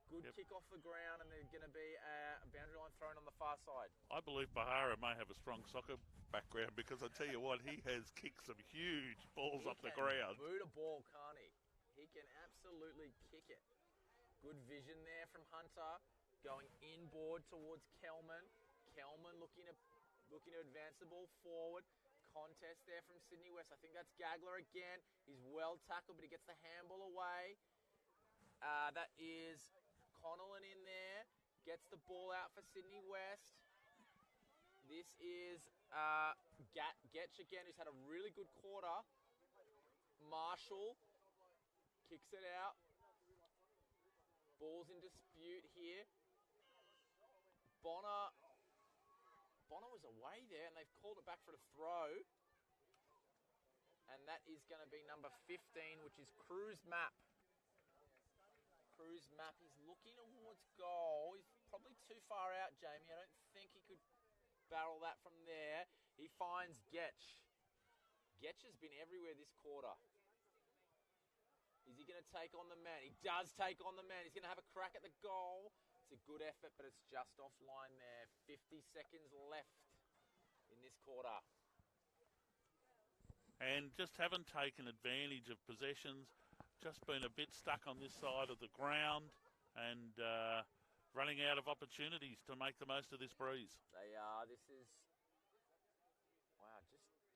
Good kick off the ground, and they're going to be a boundary line thrown on the far side. I believe Bahara may have a strong soccer background because I tell you what, he has kicked some huge balls up the ground. He can boot a ball, can't he? He can absolutely kick it. Good vision there from Hunter, going inboard towards Kelman. Kelman looking to advance the ball forward. Contest there from Sydney West. I think that's Gagler again. He's well tackled, but he gets the handball away. That is Connellan in there. Gets the ball out for Sydney West. This is Getch again, who's had a really good quarter. Marshall kicks it out. Ball's in dispute here. Bonner was away there, and they've called it back for a throw. And that is going to be number 15, which is Cruz Map. Cruz Map is looking towards goal. He's probably too far out, Jamie. I don't think he could barrel that from there. He finds Getch. Getch has been everywhere this quarter. Is he going to take on the man? He does take on the man. He's going to have a crack at the goal. It's a good effort, but it's just offline there. 50 seconds left in this quarter. And just haven't taken advantage of possessions. Just been a bit stuck on this side of the ground and running out of opportunities to make the most of this breeze. They are. This is... Wow,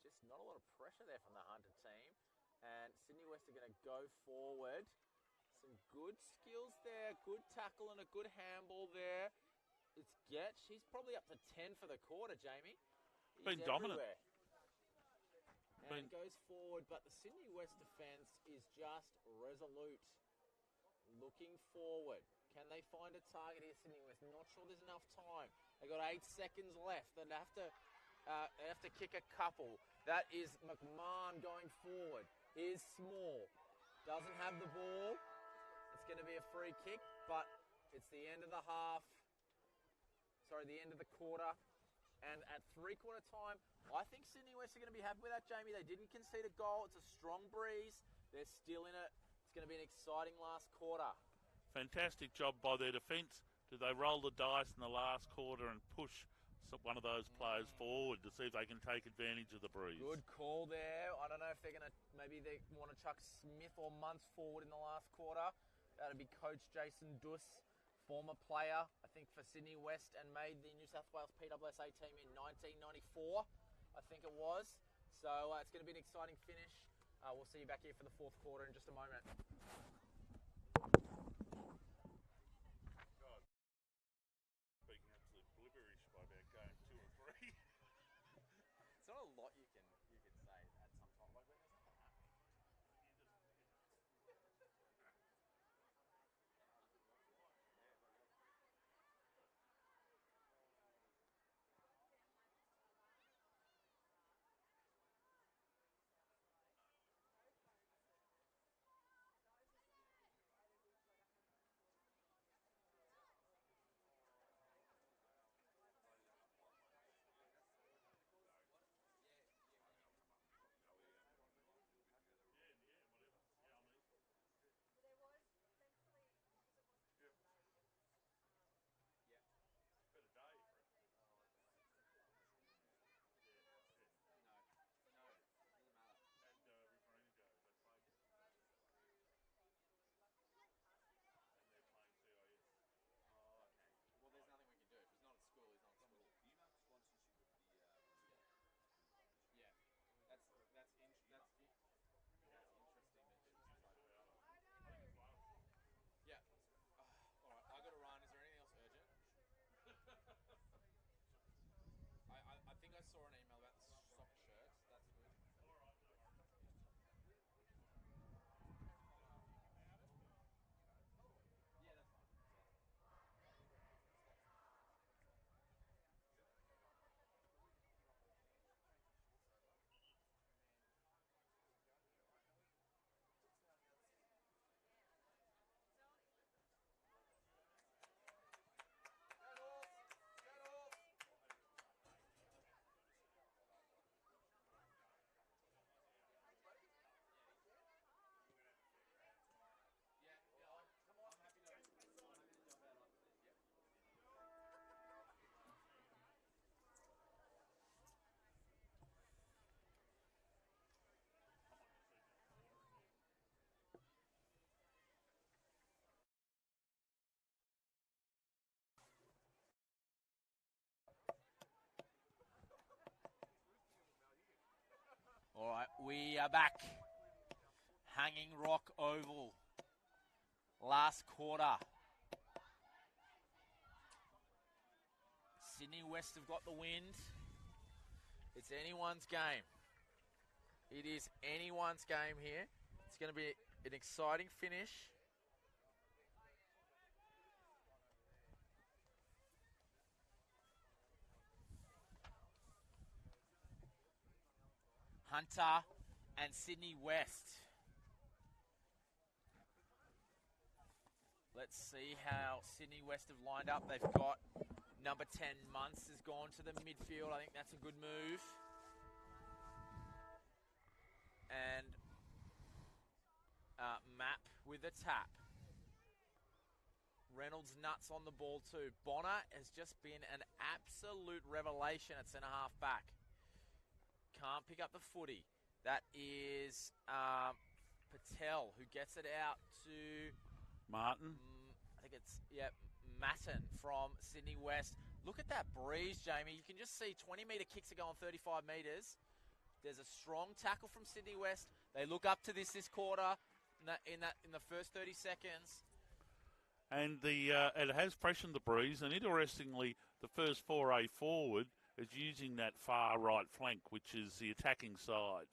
just not a lot of pressure there from the Hunter team. And Sydney West are going to go forward. Some good skills there. Good tackle and a good handball there. It's Getch. He's probably up to 10 for the quarter, Jamie. He's been dominant. Everywhere. And goes forward, but the Sydney West defence is just resolute. Looking forward. Can they find a target here, Sydney West? Not sure there's enough time. They've got 8 seconds left. They have to kick a couple. That is McMahon going forward. Here's Small. Doesn't have the ball. It's going to be a free kick, but it's the end of the half. Sorry, the end of the quarter. And at three-quarter time, I think Sydney West are going to be happy with that, Jamie. They didn't concede a goal. It's a strong breeze. They're still in it. It's going to be an exciting last quarter. Fantastic job by their defence. Do they roll the dice in the last quarter and push one of those players forward to see if they can take advantage of the breeze? Good call there. I don't know if they're going to, maybe they want to chuck Smith or Muntz forward in the last quarter. That would be Coach Jason Duss, former player, I think, for Sydney West, and made the New South Wales PSSA team in 1994, I think it was. So it's going to be an exciting finish. We'll see you back here for the fourth quarter in just a moment. God, being absolute blibberish by about game 2 or 3. It's not a lot you can say at some time, like when there's nothing happening. I saw an email about the sock shirts. That's good. Yeah, that's fine. All right, we are back. Hanging Rock Oval. Last quarter. Sydney West have got the wind. It's anyone's game. It is anyone's game here. It's going to be an exciting finish. Hunter and Sydney West. Let's see how Sydney West have lined up. They've got number 10, Munce, has gone to the midfield. I think that's a good move. And Map with a tap. Reynolds nuts on the ball too. Bonner has just been an absolute revelation at centre half back. Can't pick up the footy. That is Patel who gets it out to Martin. I think it's Matten from Sydney West. Look at that breeze, Jamie. You can just see 20-metre kicks are going 35 metres. There's a strong tackle from Sydney West. They look up to this quarter in the first 30 seconds. And it has freshened the breeze. And interestingly, the first foray forward is using that far right flank, which is the attacking side.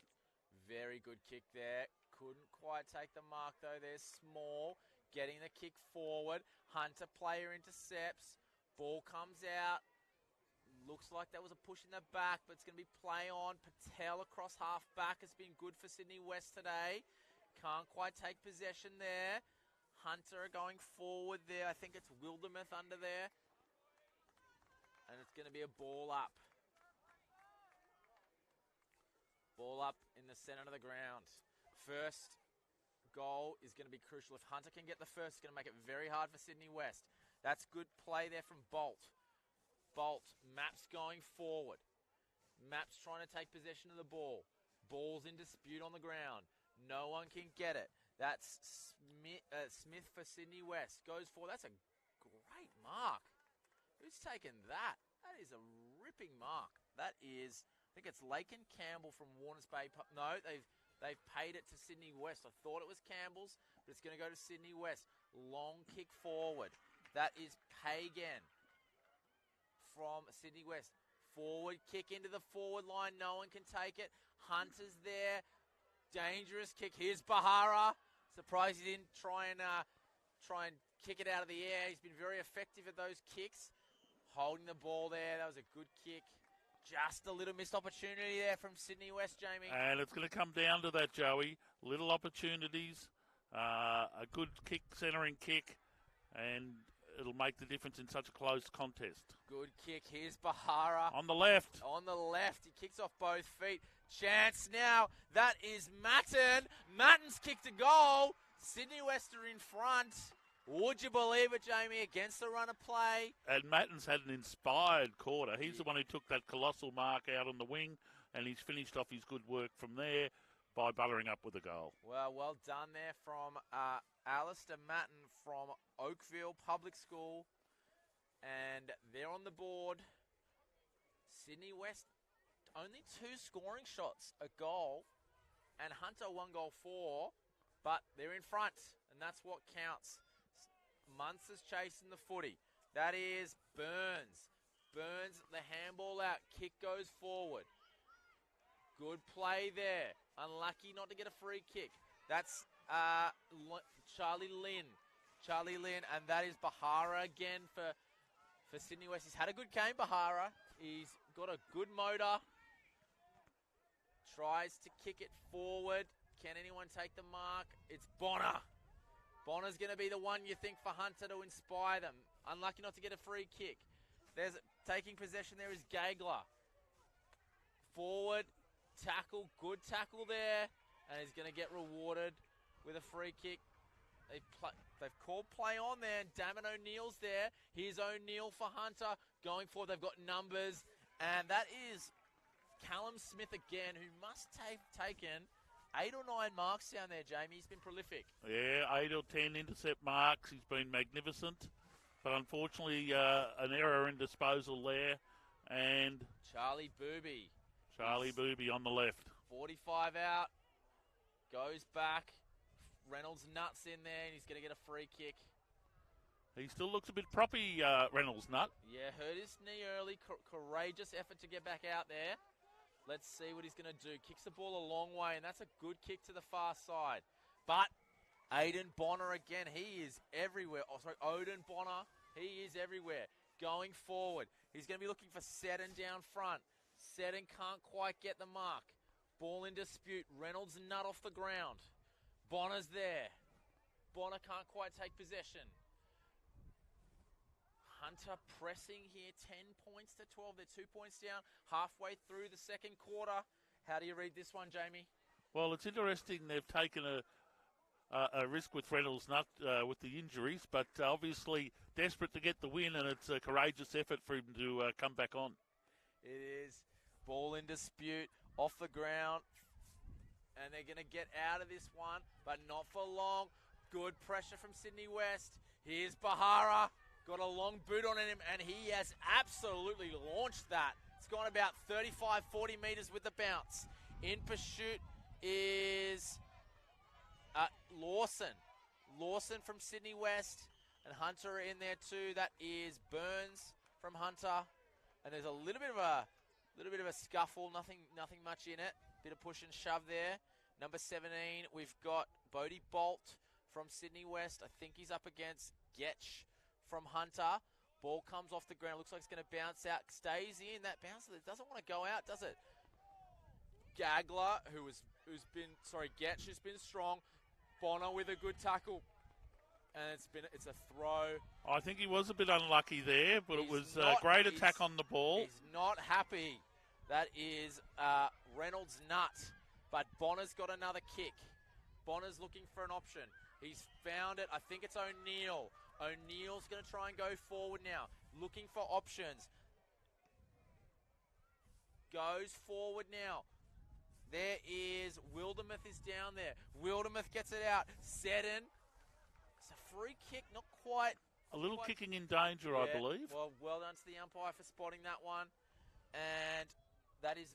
Very good kick there. Couldn't quite take the mark, though. They're small. Getting the kick forward. Hunter player intercepts. Ball comes out. Looks like that was a push in the back, but it's going to be play on. Patel across half back has been good for Sydney West today. Can't quite take possession there. Hunter going forward there. I think it's Wildermuth under there. And it's going to be a ball up. Ball up in the centre of the ground. First goal is going to be crucial. If Hunter can get the first, it's going to make it very hard for Sydney West. That's good play there from Bolt. Maps going forward. Maps trying to take possession of the ball. Ball's in dispute on the ground. No one can get it. That's Smith for Sydney West. Goes forward. That's a great mark. Who's taken that? That is a ripping mark. That is, I think it's Laken Campbell from Warners Bay. No, they've paid it to Sydney West. I thought it was Campbell's, but it's going to go to Sydney West. Long kick forward. That is Pagan from Sydney West. Forward kick into the forward line. No one can take it. Hunter's there. Dangerous kick. Here's Bahara. Surprised he didn't try and kick it out of the air. He's been very effective at those kicks. Holding the ball there. That was a good kick. Just a little missed opportunity there from Sydney West, Jamie. And it's going to come down to that, Joey. Little opportunities. A good kick, centering kick. And it'll make the difference in such a close contest. Good kick. Here's Bahara. On the left. On the left. He kicks off both feet. Chance now. That is Matten. Matten's kicked a goal. Sydney West are in front. Would you believe it, Jamie, against the run of play? And Matten's had an inspired quarter. He's the one who took that colossal mark out on the wing, and he's finished off his good work from there by buttering up with a goal. Well done there from Alistair Matten from Oakville Public School. And they're on the board. Sydney West, only 2 scoring shots, a goal. And Hunter 1 goal for, but they're in front, and that's what counts. Munster's chasing the footy. That is Burns. Burns, the handball out. Kick goes forward. Good play there. Unlucky not to get a free kick. That's Charlie Lynn. And that is Bahara again for Sydney West. He's had a good game, Bahara. He's got a good motor. Tries to kick it forward. Can anyone take the mark? It's Bonner. Bonner's going to be the one you think for Hunter to inspire them. Unlucky not to get a free kick. There's taking possession there is Gagler. Forward, tackle, good tackle there. And he's going to get rewarded with a free kick. They've called play on there, and Damon O'Neill's there. Here's O'Neill for Hunter. Going forward, they've got numbers. And that is Callum Smith again, who must have taken 8 or 9 marks down there, Jamie. He's been prolific. Yeah, 8 or 10 intercept marks. He's been magnificent. But unfortunately, an error in disposal there. And Charlie Booby on the left. 45 out. Goes back. Reynolds nuts in there, and he's going to get a free kick. He still looks a bit proppy, Reynolds nut. Yeah, hurt his knee early. Courageous effort to get back out there. Let's see what he's going to do. Kicks the ball a long way, and that's a good kick to the far side. But Aiden Bonner again, he is everywhere. Oh, sorry, Odin Bonner, he is everywhere. Going forward, he's going to be looking for Seddon down front. Seddon can't quite get the mark. Ball in dispute. Reynolds nut off the ground. Bonner's there. Bonner can't quite take possession. Hunter pressing here, 10 points to 12. They're 2 points down, halfway through the second quarter. How do you read this one, Jamie? Well, it's interesting they've taken a risk with Reynolds nut with the injuries, but obviously desperate to get the win, and it's a courageous effort for him to come back on. It is. Ball in dispute, off the ground, and they're going to get out of this one, but not for long. Good pressure from Sydney West. Here's Bahara. Got a long boot on him, and he has absolutely launched that. It's gone about 35, 40 metres with the bounce. In pursuit is Lawson. Lawson from Sydney West, and Hunter in there too. That is Burns from Hunter, and there's a little bit of a scuffle. Nothing much in it. Bit of push and shove there. Number 17, we've got Bodie Bolt from Sydney West. I think he's up against Getch from Hunter. Ball comes off the ground. Looks like it's going to bounce out. Stays in. That bounce doesn't want to go out, does it? Gagler, Getch has been strong. Bonner with a good tackle. And it's a throw. I think he was a bit unlucky there, but it was a great attack on the ball. He's not happy. That is Reynolds' nut. But Bonner's got another kick. Bonner's looking for an option. He's found it. I think it's O'Neill. O'Neill's going to try and go forward now. Looking for options. Goes forward now. There is Wildermuth is down there. Wildermuth gets it out. Seddon. It's a free kick, not quite. A little kicking in danger, I believe. Well done to the umpire for spotting that one. And that is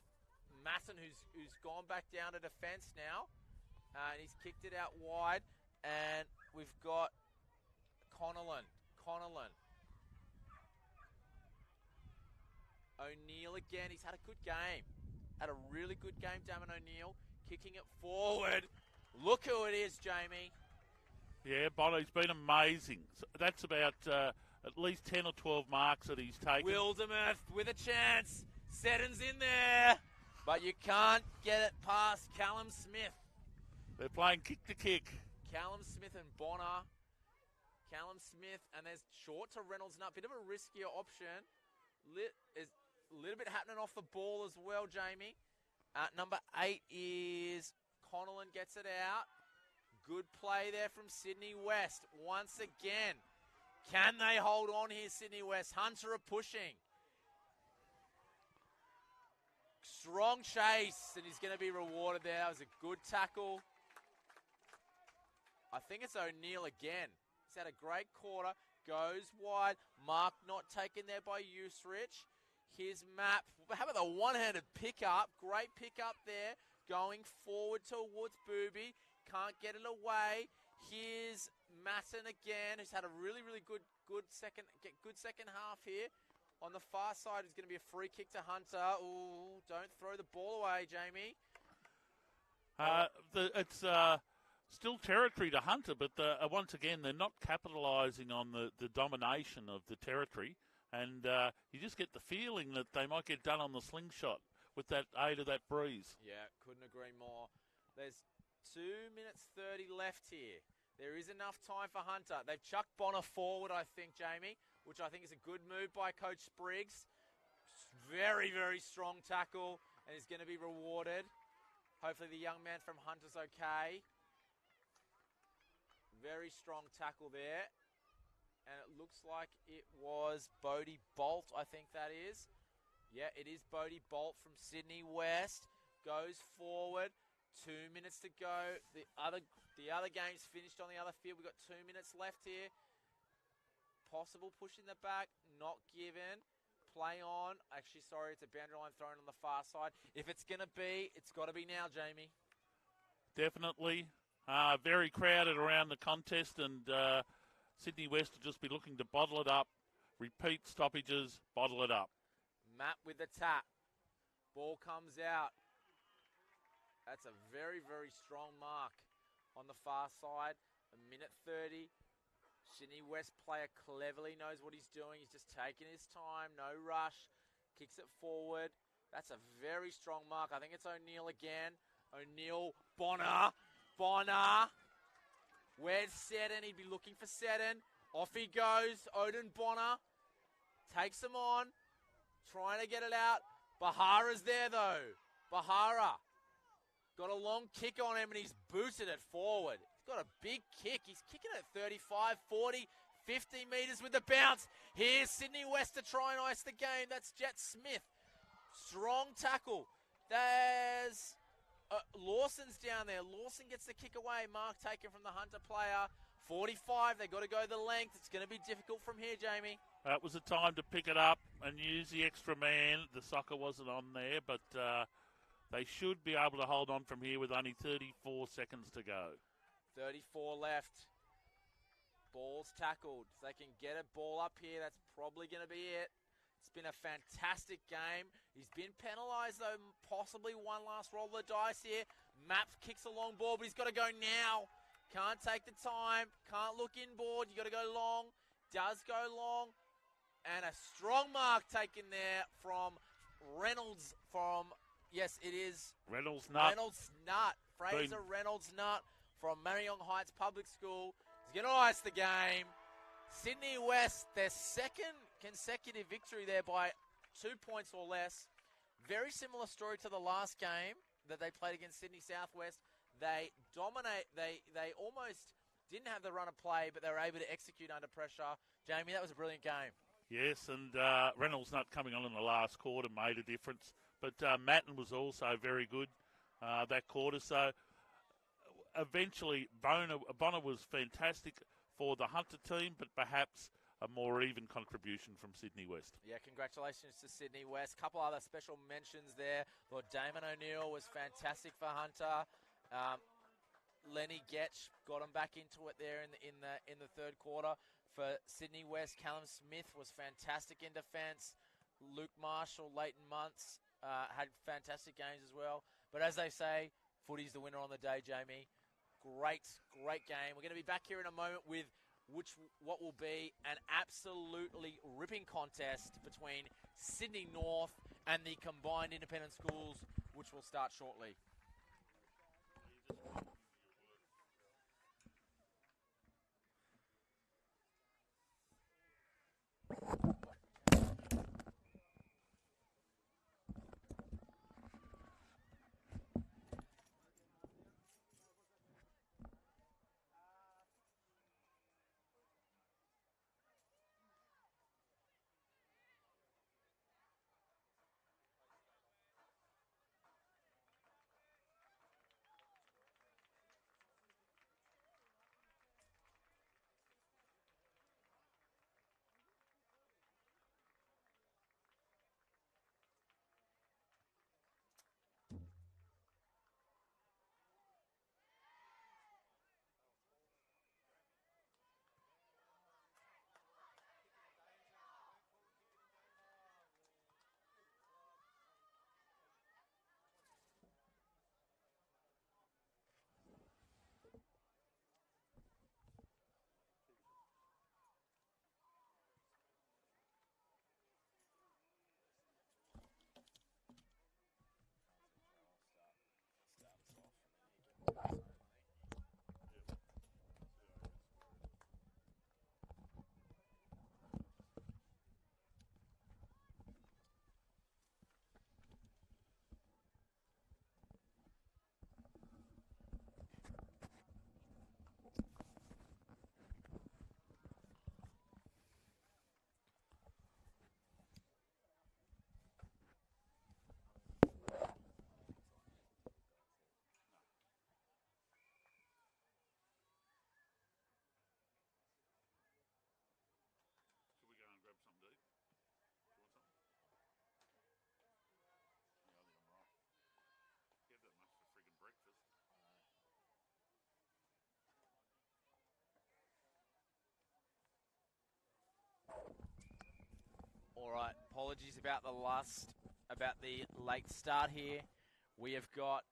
Masson who's gone back down to defence now. And he's kicked it out wide. And we've got Connellan. O'Neill again. He's had a good game. Had a really good game, Damon O'Neill. Kicking it forward. Look who it is, Jamie. Yeah, Bonner's been amazing. So that's about at least 10 or 12 marks that he's taken. Wildermuth with a chance. Seddon's in there. But you can't get it past Callum Smith. They're playing kick to kick. Callum Smith and Bonner. Callum Smith, and there's short to Reynolds nut. Bit of a riskier option. Is a little bit happening off the ball as well, Jamie. Number 8 is Connellan gets it out. Good play there from Sydney West. Once again, can they hold on here, Sydney West? Hunter are pushing. Strong chase, and he's going to be rewarded there. That was a good tackle. I think it's O'Neill again. He's had a great quarter. Goes wide. Mark not taken there by Usrich. Here's Map. How about the one-handed pickup? Great pickup there. Going forward towards Booby. Can't get it away. Here's Masson again, who's had a really, really good second half here. On the far side is going to be a free kick to Hunter. Ooh, don't throw the ball away, Jamie. It's still territory to Hunter, but once again, they're not capitalising on the domination of the territory. And you just get the feeling that they might get done on the slingshot with that aid of that breeze. Yeah, couldn't agree more. There's 2 minutes 30 left here. There is enough time for Hunter. They've chucked Bonner forward, I think, Jamie, which I think is a good move by Coach Spriggs. Very, very strong tackle, and he's going to be rewarded. Hopefully the young man from Hunter's okay. Very strong tackle there. And it looks like it was Bodie Bolt, I think that is. Yeah, it is Bodie Bolt from Sydney West. Goes forward. 2 minutes to go. The other game's finished on the other field. We've got 2 minutes left here. Possible push in the back. Not given. Play on. Actually, sorry, it's a boundary line thrown on the far side. If it's going to be, it's got to be now, Jamie. Definitely. Very crowded around the contest, and Sydney West will just be looking to bottle it up. Repeat stoppages, bottle it up. Matt with the tap. Ball comes out. That's a very, very strong mark on the far side. A minute 30. Sydney West player cleverly knows what he's doing. He's just taking his time, no rush. Kicks it forward. That's a very strong mark. I think it's O'Neill again. O'Neill, Bonner. Where's Seddon? He'd be looking for Seddon. Off he goes. Odin Bonner takes him on. Trying to get it out. Bahara's there though. Bahara got a long kick on him and he's booted it forward. He's got a big kick. He's kicking it 35, 40, 50 metres with the bounce. Here's Sydney West to try and ice the game. That's Jet Smith. Strong tackle. There's Lawson's down there. Lawson gets the kick away. Mark taken from the Hunter player. 45, they've got to go the length. It's going to be difficult from here, Jamie. That was the time to pick it up and use the extra man. The soccer wasn't on there, but they should be able to hold on from here with only 34 seconds to go. 34 left. Ball's tackled. If they can get a ball up here, that's probably going to be it. It's been a fantastic game. He's been penalised, though, possibly one last roll of the dice here. Maps kicks a long ball, but he's got to go now. Can't take the time. Can't look inboard. You got to go long. Does go long. And a strong mark taken there from Reynolds from, yes, it is. Reynolds Nut. Fraser Reynolds Nut from Marryong Heights Public School. He's going to ice the game. Sydney West, their second consecutive victory there by 2 points or less. Very similar story to the last game that they played against Sydney Southwest. They dominate. They almost didn't have the run of play, but they were able to execute under pressure. Jamie, that was a brilliant game. Yes, and Reynolds not coming on in the last quarter made a difference. But Matten was also very good that quarter. So eventually, Bonner was fantastic for the Hunter team, but perhaps a more even contribution from Sydney West. Yeah, congratulations to Sydney West. Couple other special mentions there. Lord Damon O'Neill was fantastic for Hunter. Lenny Getch got him back into it there in the third quarter. For Sydney West, Callum Smith was fantastic in defence. Luke Marshall, Leighton Muntz had fantastic games as well. But as they say, footy's the winner on the day, Jamie. Great game. We're going to be back here in a moment with what will be an absolutely ripping contest between Sydney North and the combined independent schools, which will start shortly. Grab something to eat. You want something? Yeah, I think I'm right. Get that much for friggin' breakfast. All right, apologies about the lust about the late start here. We have got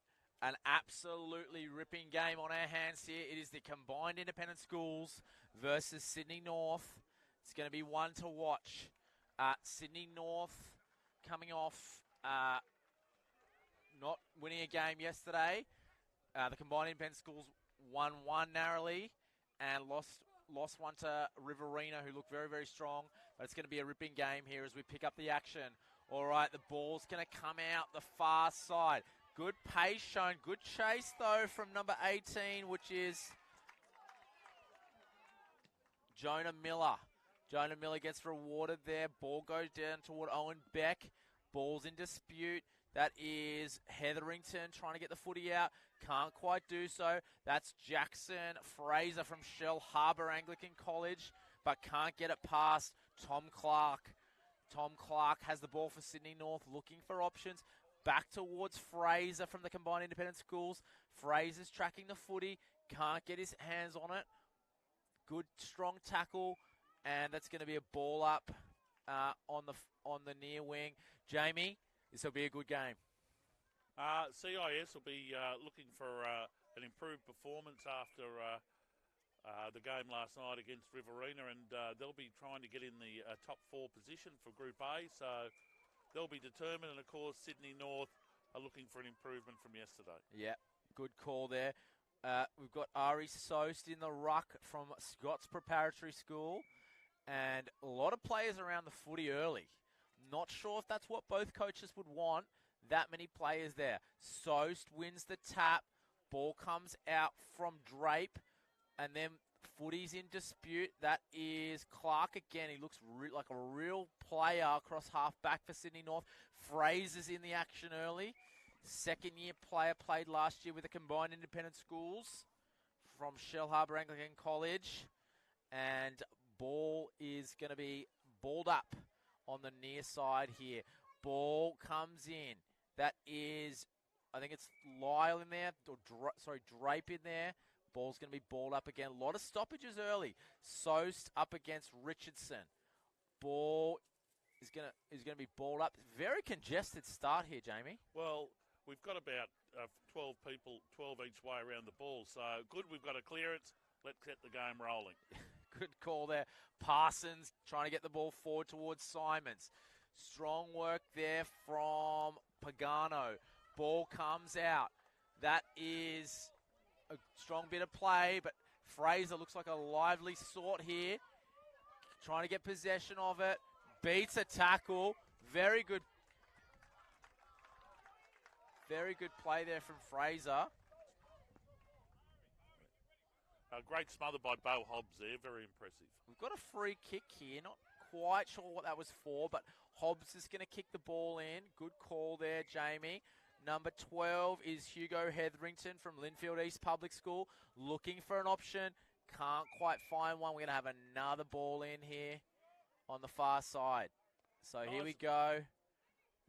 an absolutely ripping game on our hands here. It is the combined independent schools versus Sydney North. It's going to be one to watch. Sydney North coming off not winning a game yesterday. The combined independent schools won one narrowly and lost one to Riverina, who look very, very strong. But it's going to be a ripping game here as we pick up the action. All right, the ball's going to come out the far side. Good pace shown. Good chase, though, from number 18, which is Jonah Miller. Jonah Miller gets rewarded there. Ball goes down toward Owen Beck. Ball's in dispute. That is Hetherington trying to get the footy out. Can't quite do so. That's Jackson Fraser from Shell Harbour Anglican College, but can't get it past Tom Clark. Tom Clark has the ball for Sydney North, looking for options. Back towards Fraser from the combined independent schools. Fraser's tracking the footy. Can't get his hands on it. Good, strong tackle. And that's going to be a ball up on the near wing. Jamie, this will be a good game. CIS will be looking for an improved performance after the game last night against Riverina, and they'll be trying to get in the top 4 position for Group A, so they'll be determined, and of course Sydney North are looking for an improvement from yesterday. Yeah, good call there. We've got Ari Soest in the ruck from Scott's Preparatory School, and a lot of players around the footy early. Not sure if that's what both coaches would want, that many players there. Soest wins the tap, ball comes out from Drape, and then footy's in dispute. That is Clark again. He looks like a real player across half back for Sydney North. Fraser's in the action early. Second-year player, played last year with the combined independent schools from Shell Harbour Anglican College. And ball is going to be balled up on the near side here. Ball comes in. That is, I think it's Lyle in there, or Drape in there. Ball's going to be balled up again. A lot of stoppages early. Soest up against Richardson. Ball is going to be balled up. Very congested start here, Jamie. Well, we've got about 12 people, 12 each way around the ball. So good, we've got a clearance. Let's get the game rolling. Good call there. Parsons trying to get the ball forward towards Simons. Strong work there from Pagano. Ball comes out. That is a strong bit of play, but Fraser looks like a lively sort here. Trying to get possession of it. Beats a tackle. Very good play there from Fraser. A great smother by Bo Hobbs there. Very impressive. We've got a free kick here. Not quite sure what that was for, but Hobbs is going to kick the ball in. Good call there, Jamie. Number 12 is Hugo Hetherington from Linfield East Public School. Looking for an option. Can't quite find one. We're going to have another ball in here on the far side. So nice. Here we go.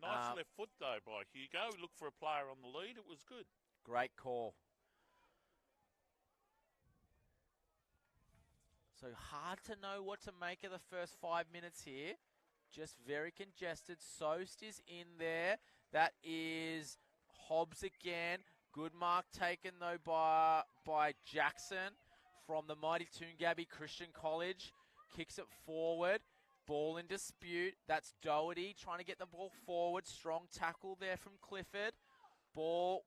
Nice left foot, though, by Hugo. We looked for a player on the lead. It was good. Great call. So hard to know what to make of the first 5 minutes here. Just very congested. Soest is in there. That is Hobbs again. Good mark taken, though, by Jackson from the mighty Toongabbie Christian College. Kicks it forward. Ball in dispute. That's Doherty trying to get the ball forward. Strong tackle there from Clifford. Ball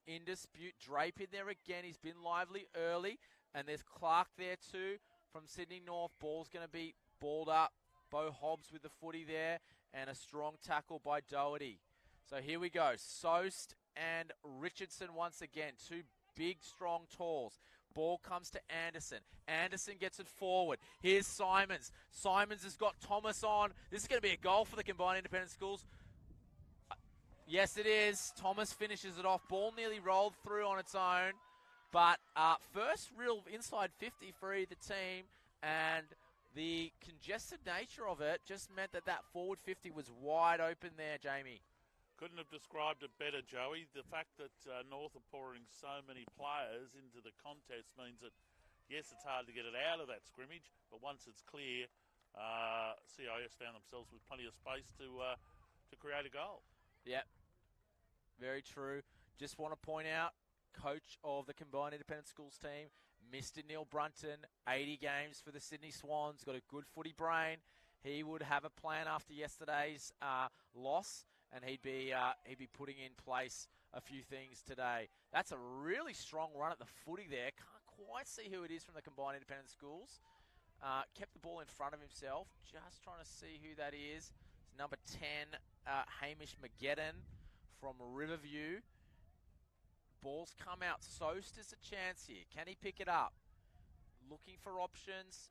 in dispute. Drape in there again. He's been lively early. And there's Clark there too from Sydney North. Ball's going to be balled up. Bo Hobbs with the footy there. And a strong tackle by Doherty. So here we go. Soest and Richardson once again. Two big, strong talls. Ball comes to Anderson. Anderson gets it forward. Here's Simons. Simons has got Thomas on. This is going to be a goal for the combined independent schools. Yes, it is. Thomas finishes it off. Ball nearly rolled through on its own. But first real inside 50 for either team. And the congested nature of it just meant that forward 50 was wide open there, Jamie. Couldn't have described it better, Joey. The fact that North are pouring so many players into the contest means that, yes, it's hard to get it out of that scrimmage, but once it's clear, CIS found themselves with plenty of space to create a goal. Yep. Very true. Just want to point out, coach of the Combined Independent Schools team, Mr. Neil Brunton, 80 games for the Sydney Swans, got a good footy brain. He would have a plan after yesterday's loss, and he'd be putting in place a few things today. That's a really strong run at the footy there. Can't quite see who it is from the Combined Independent Schools. Kept the ball in front of himself. Just trying to see who that is. It's number 10, Hamish Mageddon from Riverview. Ball's come out. Soast is a chance here. Can he pick it up? Looking for options.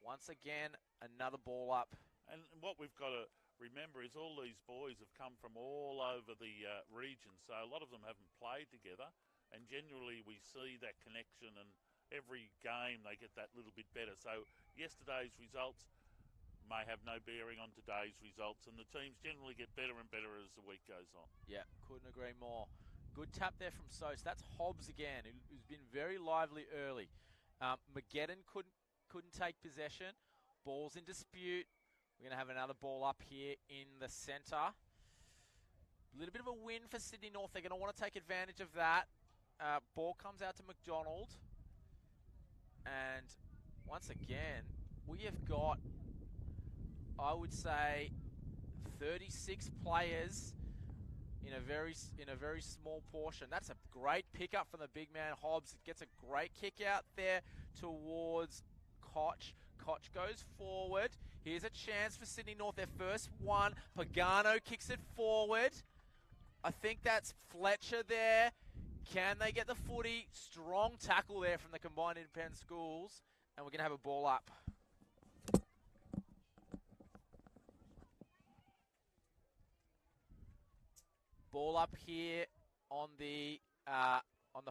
Once again, another ball up. And what we've got to remember is all these boys have come from all over the region, so a lot of them haven't played together, and generally we see that connection, and every game they get that little bit better. So yesterday's results may have no bearing on today's results, and the teams generally get better and better as the week goes on. Yeah, couldn't agree more. Good tap there from Sos. That's Hobbs again, who's been very lively early. Mageddon couldn't take possession. Ball's in dispute. We're going to have another ball up here in the centre. A little bit of a win for Sydney North. They're going to want to take advantage of that. Ball comes out to McDonald. And once again, we have got, I would say, 36 players in a very small portion. That's a great pickup from the big man Hobbs. Gets a great kick out there towards Koch. Koch goes forward. Here's a chance for Sydney North, their first one. Pagano kicks it forward. I think that's Fletcher there. Can they get the footy? Strong tackle there from the Combined Independent Schools. And we're going to have a ball up. Ball up here on the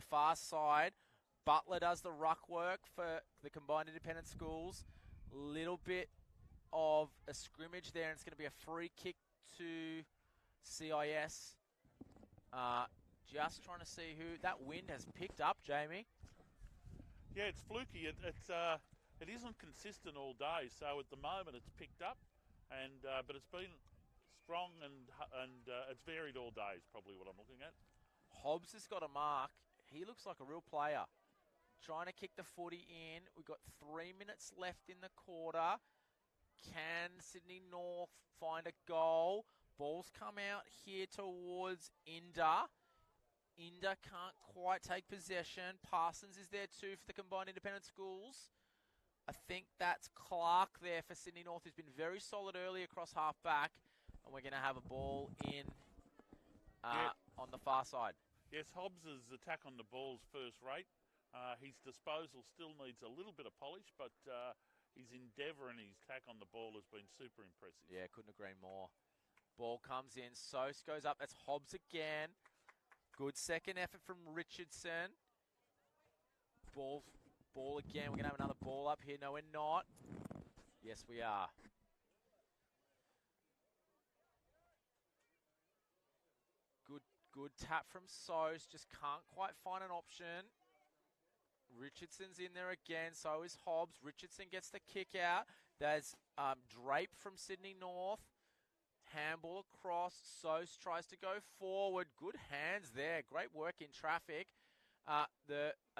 far side. Butler does the ruck work for the Combined Independent Schools. Little bit of a scrimmage there, and it's going to be a free kick to CIS. Just trying to see who that wind has picked up, Jamie. Yeah, it's fluky. It isn't consistent all day, so at the moment it's picked up, and but it's been strong and it's varied all day is probably what I'm looking at. Hobbs has got a mark. He looks like a real player. Trying to kick the footy in. We've got 3 minutes left in the quarter. Can Sydney North find a goal? Ball's come out here towards Inder. Inder can't quite take possession. Parsons is there too for the Combined Independent Schools. I think that's Clark there for Sydney North, who's been very solid early across half-back. And we're going to have a ball in on the far side. Yes, Hobbs' attack on the ball's first rate. His disposal still needs a little bit of polish, but his endeavour and his tack on the ball has been super impressive. Yeah, couldn't agree more. Ball comes in. Sos goes up. That's Hobbs again. Good second effort from Richardson. Ball again. We're going to have another ball up here. No, we're not. Yes, we are. Good tap from Sos. Just can't quite find an option. Richardson's in there again. So is Hobbs. Richardson gets the kick out. There's Drape from Sydney North. Handball across. Sos tries to go forward. Good hands there. Great work in traffic. I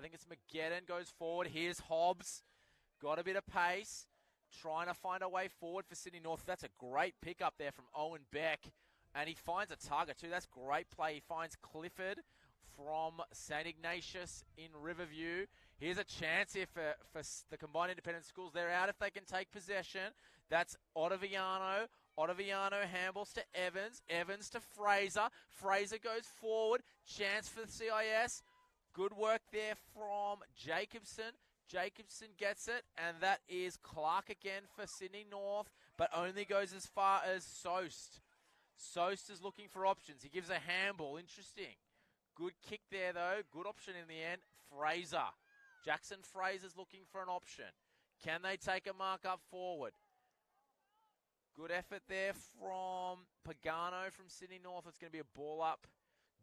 think it's Mageddon goes forward. Here's Hobbs. Got a bit of pace. Trying to find a way forward for Sydney North. That's a great pick up there from Owen Beck. And he finds a target too. That's great play. He finds Clifford from St. Ignatius in Riverview. Here's a chance here for the Combined Independent Schools. They're out if they can take possession. That's Ottaviano. Ottaviano handballs to Evans. Evans to Fraser. Fraser goes forward. Chance for the CIS. Good work there from Jacobson. Jacobson gets it, and that is Clark again for Sydney North, but only goes as far as Soast. Soast is looking for options. He gives a handball. Interesting. Good kick there, though. Good option in the end. Fraser. Jackson Fraser's looking for an option. Can they take a mark up forward? Good effort there from Pagano from Sydney North. It's going to be a ball up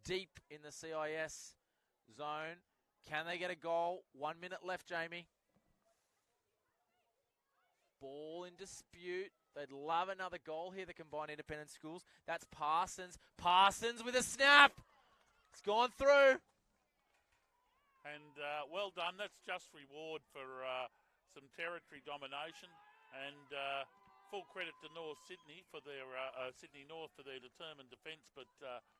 deep in the CIS zone. Can they get a goal? 1 minute left, Jamie. Ball in dispute. They'd love another goal here, the combined independent schools. That's Parsons. Parsons with a snap. It's gone through. And well done. That's just reward for some territory domination. And full credit to North Sydney for their Sydney North for their determined defence, but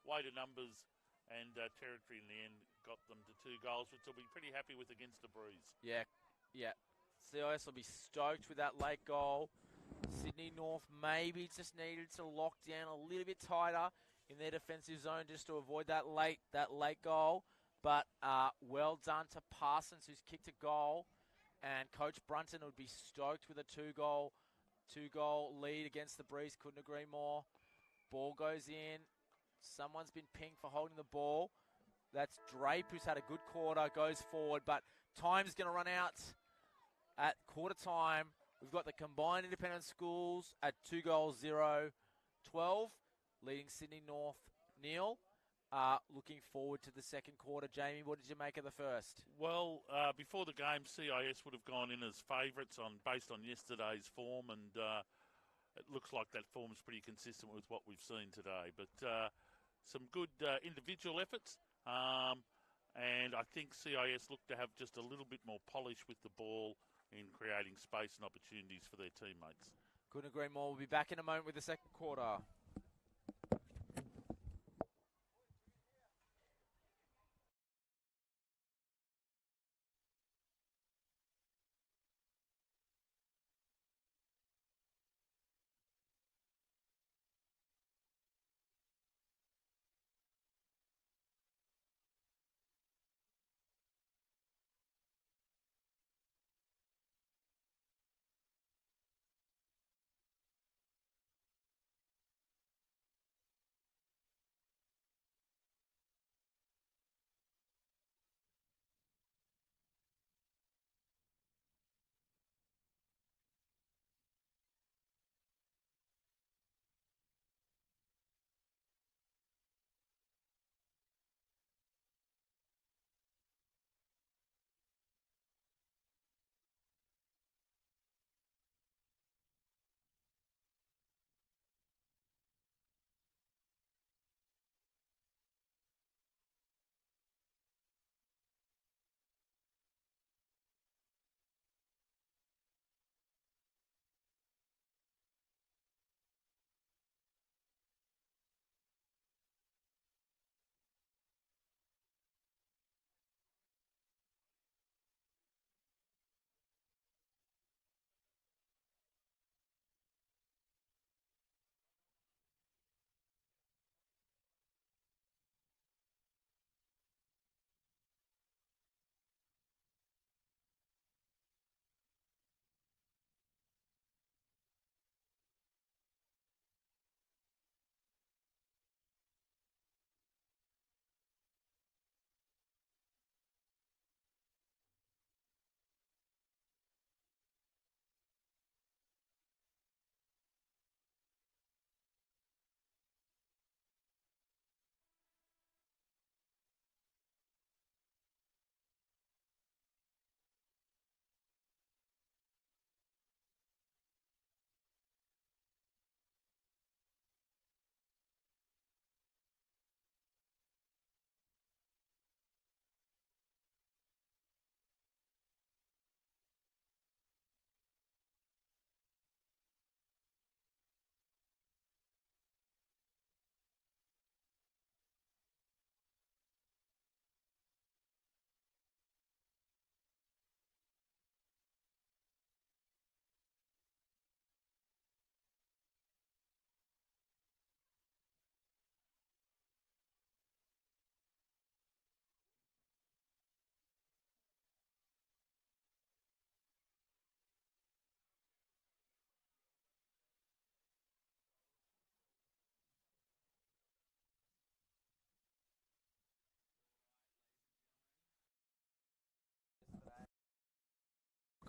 weight of numbers and territory in the end got them to 2 goals, which they'll be pretty happy with against the Breeze. Yeah. CIS will be stoked with that late goal. Sydney North maybe just needed to lock down a little bit tighter in their defensive zone just to avoid that late goal. But well done to Parsons, who's kicked a goal. And Coach Brunton would be stoked with a two-goal lead against the Breeze. Couldn't agree more. Ball goes in. Someone's been pinged for holding the ball. That's Drape, who's had a good quarter, goes forward. But time's going to run out at quarter time. We've got the combined independent schools at 2-0, 12, leading Sydney North nil. Looking forward to the second quarter. Jamie, what did you make of the first? Well, before the game, CIS would have gone in as favourites based on yesterday's form, and it looks like that form's pretty consistent with what we've seen today. But some good individual efforts, and I think CIS looked to have just a little bit more polish with the ball in creating space and opportunities for their teammates. Couldn't agree more. We'll be back in a moment with the second quarter.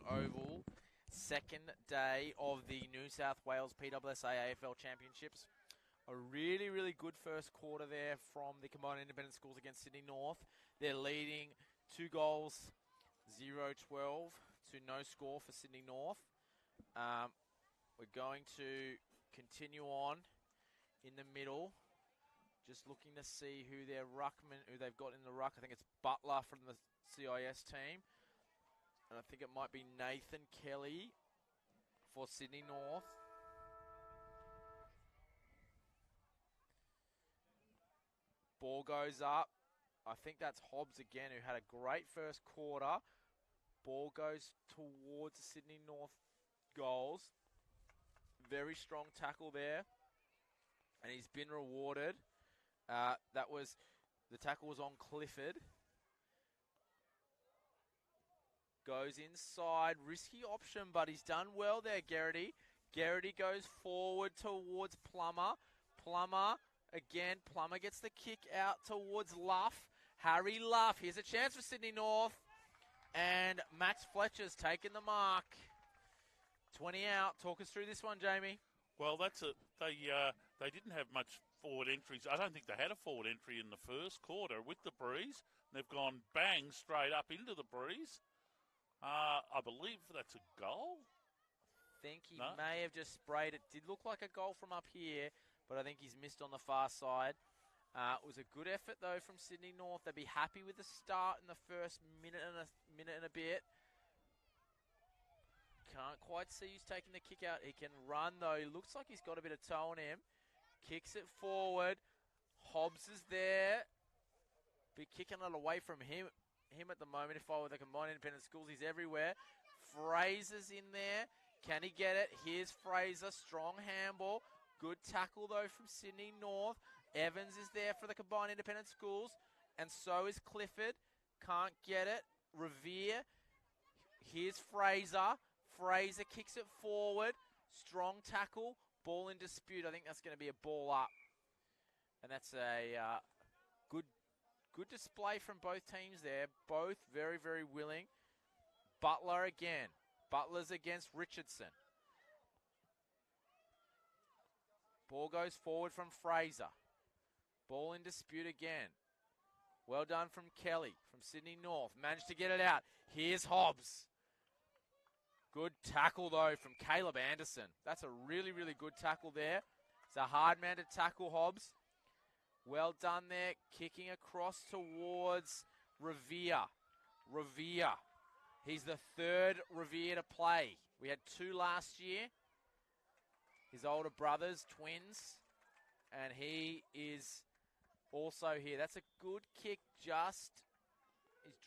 Oval, second day of the New South Wales PSSA AFL Championships. A really, really good first quarter there from the combined independent schools against Sydney North. They're leading 2-0, 12 to no score for Sydney North. We're going to continue on in the middle. Just looking to see who their ruckman, who they've got in the ruck. I think it's Butler from the CIS team. And I think it might be Nathan Kelly for Sydney North. Ball goes up. I think that's Hobbs again, who had a great first quarter. Ball goes towards the Sydney North goals. Very strong tackle there. And he's been rewarded. The tackle was on Clifford. Goes inside, risky option, but he's done well there, Garrity. Garrity goes forward towards Plummer. Plummer gets the kick out towards Luff. Harry Luff, here's a chance for Sydney North. And Max Fletcher's taken the mark. 20 out. Talk us through this one, Jamie. Well, they didn't have much forward entries. I don't think they had a forward entry in the first quarter with the breeze. They've gone bang straight up into the breeze. I believe that's a goal. I think he may have just sprayed it. Did look like a goal from up here, but I think he's missed on the far side. It was a good effort, though, from Sydney North. They'd be happy with the start in the first minute and a bit. Can't quite see who's taking the kick out. He can run, though. He looks like he's got a bit of toe on him. Kicks it forward. Hobbs is there. Be kicking it away from him at the moment. If I were the combined independent schools, he's everywhere. Fraser's in there. Can he get it? Here's Fraser. Strong handball. Good tackle, though, from Sydney North. Evans is there for the combined independent schools. And so is Clifford. Can't get it. Revere. Here's Fraser. Fraser kicks it forward. Strong tackle. Ball in dispute. I think that's going to be a ball up. And that's a good display from both teams there. Both very, very willing. Butler again. Butler's against Richardson. Ball goes forward from Fraser. Ball in dispute again. Well done from Kelly from Sydney North. Managed to get it out. Here's Hobbs. Good tackle, though, from Caleb Anderson. That's a really, really good tackle there. It's a hard man to tackle, Hobbs. Well done there. Kicking across towards Revere. Revere. He's the third Revere to play. We had 2 last year. His older brothers, twins. And he is also here. That's a good kick, he's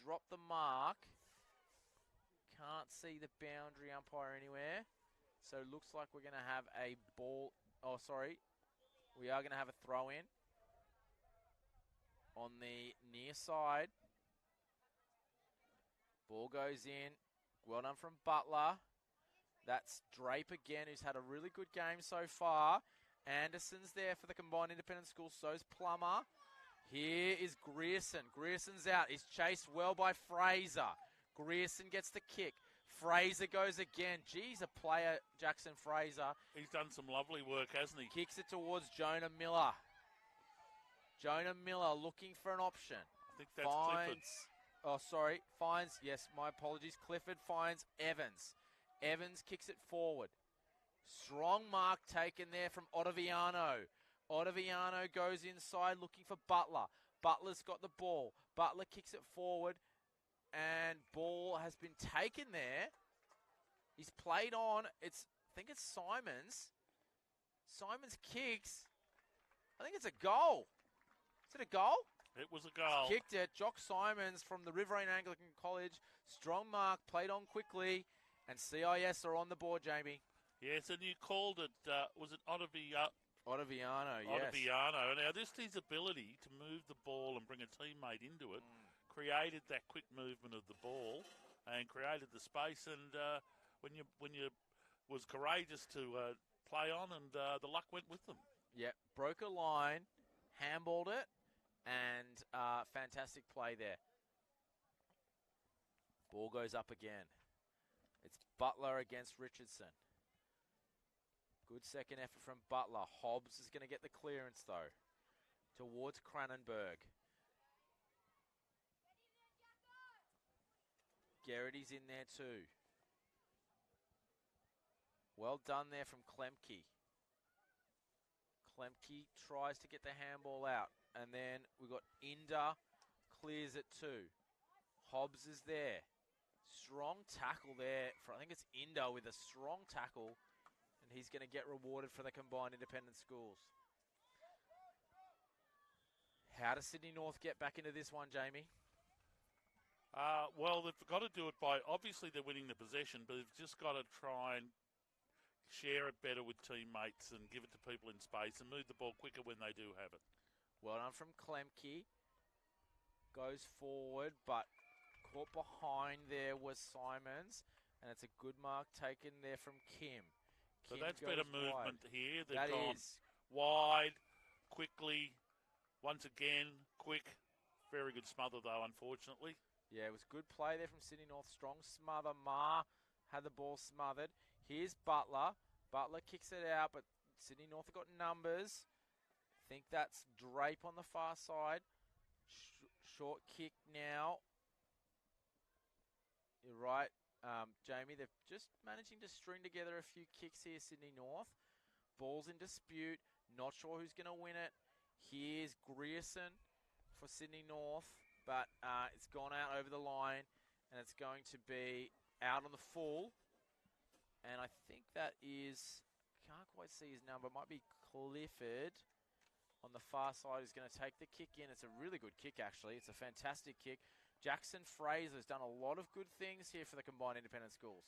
dropped the mark. Can't see the boundary umpire anywhere. So it looks like we're going to have a ball. Oh, sorry. We are going to have a throw in on the near side. Ball goes in. Well done from Butler. That's Drape again, who's had a really good game so far. Anderson's there for the combined independent school. So's Plummer. Here is Grierson. Grierson's out. He's chased well by Fraser. Grierson gets the kick. Fraser goes again. Geez, a player, Jackson Fraser. He's done some lovely work, hasn't he? Kicks it towards Jonah Miller. Jonah Miller looking for an option. I think that's Clifford. Finds, yes, my apologies. Clifford finds Evans. Evans kicks it forward. Strong mark taken there from Ottaviano. Ottaviano goes inside looking for Butler. Butler's got the ball. Butler kicks it forward. And ball has been taken there. He's played on. I think it's Simons. Simons kicks. I think it's a goal. Is it a goal? It was a goal. Kicked it. Jock Simons from the Riverina Anglican College. Strong mark. Played on quickly. And CIS are on the board, Jamie. Yes, and you called it, was it Ottaviano? Ottaviano, yes. Ottaviano. Now, just his ability to move the ball and bring a teammate into it created that quick movement of the ball and created the space. And when you was courageous to play on, and the luck went with them. Yeah, broke a line, handballed it, and fantastic play there. Ball goes up again. It's Butler against Richardson. Good second effort from Butler. Hobbs is going to get the clearance, though, towards Cranenberg. Garrity's in there, too. Well done there from Klemke. Klemke tries to get the handball out. And then we've got Inder clears it too. Hobbs is there. Strong tackle there. I think it's Inder with a strong tackle. And he's going to get rewarded for the combined independent schools. How does Sydney North get back into this one, Jamie? Well, they've got to do it by, obviously they're winning the possession, but they've just got to try and share it better with teammates and give it to people in space and move the ball quicker when they do have it. Well done from Klemke. Goes forward, but caught behind there was Simons. And it's a good mark taken there from Kim. So Kim that's better movement wide. here. They've That gone is. wide, quickly, once again, quick. Very good smother, though, unfortunately. Yeah, it was good play there from Sydney North. Strong smother. Ma had the ball smothered. Here's Butler. Butler kicks it out, but Sydney North have got numbers. I think that's Drape on the far side. Short kick now. You're right, Jamie. They're just managing to string together a few kicks here, Sydney North. Ball's in dispute. Not sure who's going to win it. Here's Grierson for Sydney North, but it's gone out over the line, and it's going to be out on the full. And I think that is, can't quite see his number, it might be Clifford on the far side who's going to take the kick in. It's a really good kick, actually. It's a fantastic kick. Jackson Fraser's done a lot of good things here for the combined independent schools.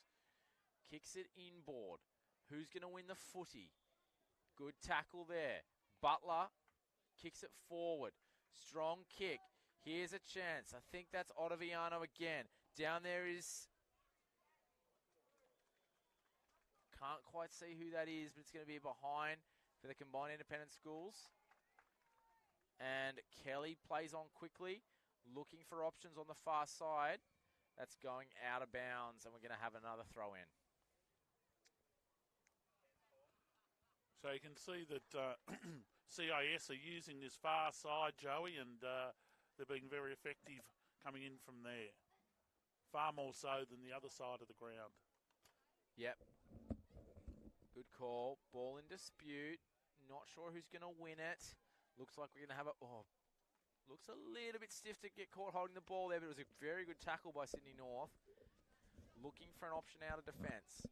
Kicks it inboard. Who's going to win the footy? Good tackle there. Butler kicks it forward. Strong kick. Here's a chance. I think that's Ottaviano again. Down there is... Can't quite see who that is, but it's going to be behind for the combined independent schools. And Kelly plays on quickly, looking for options on the far side. That's going out of bounds, and we're going to have another throw in. So you can see that CIS are using this far side, Joey, and they're being very effective coming in from there. Far more so than the other side of the ground. Yep. Good call. Ball in dispute. Not sure who's going to win it. Looks like we're going to have a... Oh, looks a little bit stiff to get caught holding the ball there, but it was a very good tackle by Sydney North. Looking for an option out of defence.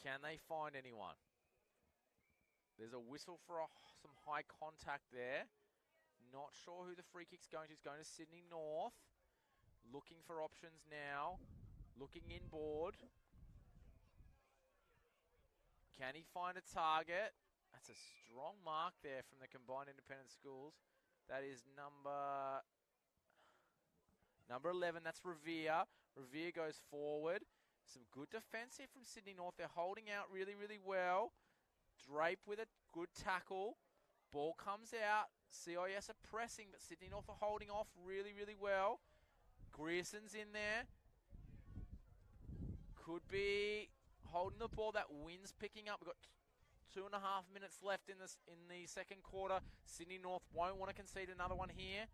Can they find anyone? There's a whistle for some high contact there. Not sure who the free kick's going to. It's going to Sydney North. Looking for options now. Looking inboard. Can he find a target? That's a strong mark there from the combined independent schools. That is number 11. That's Revere. Revere goes forward. Some good defence here from Sydney North. They're holding out really, really well. Drape with a good tackle. Ball comes out. CIS are pressing, but Sydney North are holding off really, really well. Grierson's in there. Could be holding the ball. That wind's picking up. We've got 2.5 minutes left in the second quarter. Sydney North won't want to concede another one here.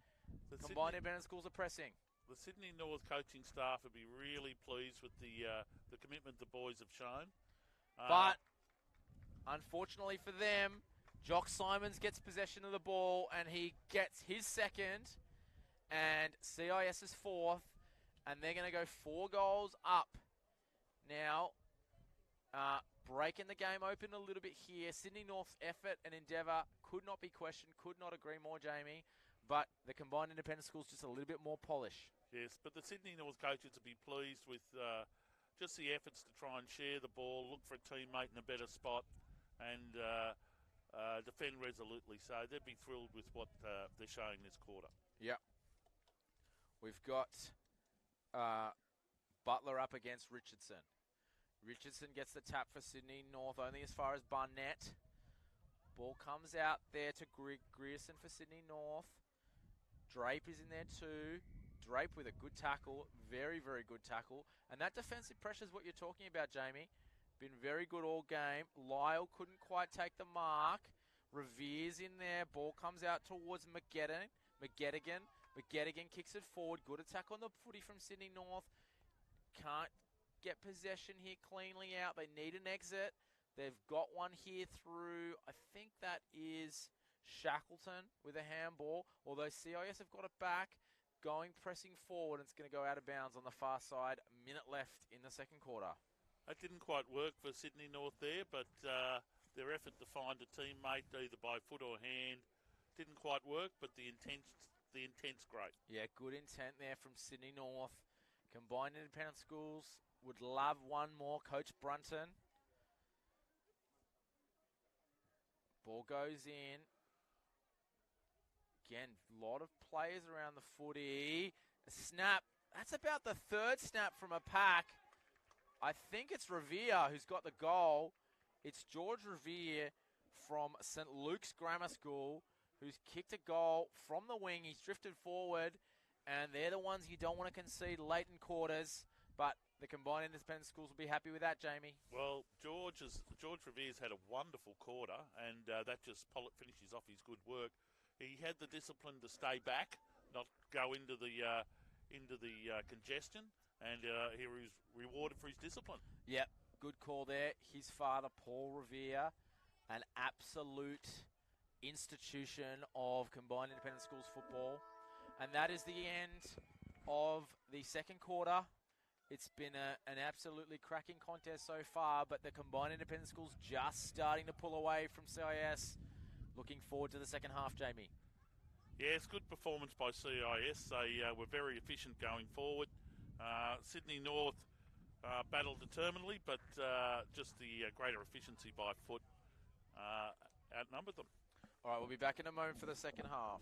Combined independent schools are pressing. The Sydney North coaching staff would be really pleased with the commitment the boys have shown. But unfortunately for them, Jock Simons gets possession of the ball and he gets his second and CIS is fourth, and they're going to go 4 goals up. Now, breaking the game open a little bit here. Sydney North's effort and endeavour could not be questioned, could not agree more, Jamie. But the combined independent schools just a little bit more polish. Yes, but the Sydney North coaches will be pleased with just the efforts to try and share the ball, look for a teammate in a better spot, and defend resolutely. So they'd be thrilled with what they're showing this quarter. Yep. We've got Butler up against Richardson. Richardson gets the tap for Sydney North, only as far as Barnett. Ball comes out there to Grierson for Sydney North. Drape is in there too. Drape with a good tackle. Very, very good tackle. And that defensive pressure is what you're talking about, Jamie. Been very good all game. Lyle couldn't quite take the mark. Revere's in there. Ball comes out towards McGettigan. McGettigan kicks it forward. Good attack on the footy from Sydney North. Can't get possession here cleanly out. They need an exit. They've got one here through, I think that is Shackleton with a handball, although CIS have got it back, pressing forward, and it's going to go out of bounds on the far side. A minute left in the second quarter. That didn't quite work for Sydney North there, but their effort to find a teammate, either by foot or hand, didn't quite work, but the intent's great. Yeah, good intent there from Sydney North. Combined Independent Schools would love one more. Coach Brunton. Ball goes in. Again, a lot of players around the footy. A snap. That's about the third snap from a pack. I think it's Revere who's got the goal. It's George Revere from St. Luke's Grammar School who's kicked a goal from the wing. He's drifted forward, and they're the ones you don't want to concede late in quarters. But the combined independent schools will be happy with that, Jamie. Well, George Revere's had a wonderful quarter, and that just finishes off his good work. He had the discipline to stay back, not go into the congestion, and he was rewarded for his discipline. Yep, good call there. His father, Paul Revere, an absolute institution of combined independent schools football. And that is the end of the second quarter. It's been an absolutely cracking contest so far, but the combined independent schools just starting to pull away from CIS. Looking forward to the second half, Jamie. Yeah, it's good performance by CIS. They were very efficient going forward. Sydney North battled determinedly, but just the greater efficiency by foot outnumbered them. All right, we'll be back in a moment for the second half.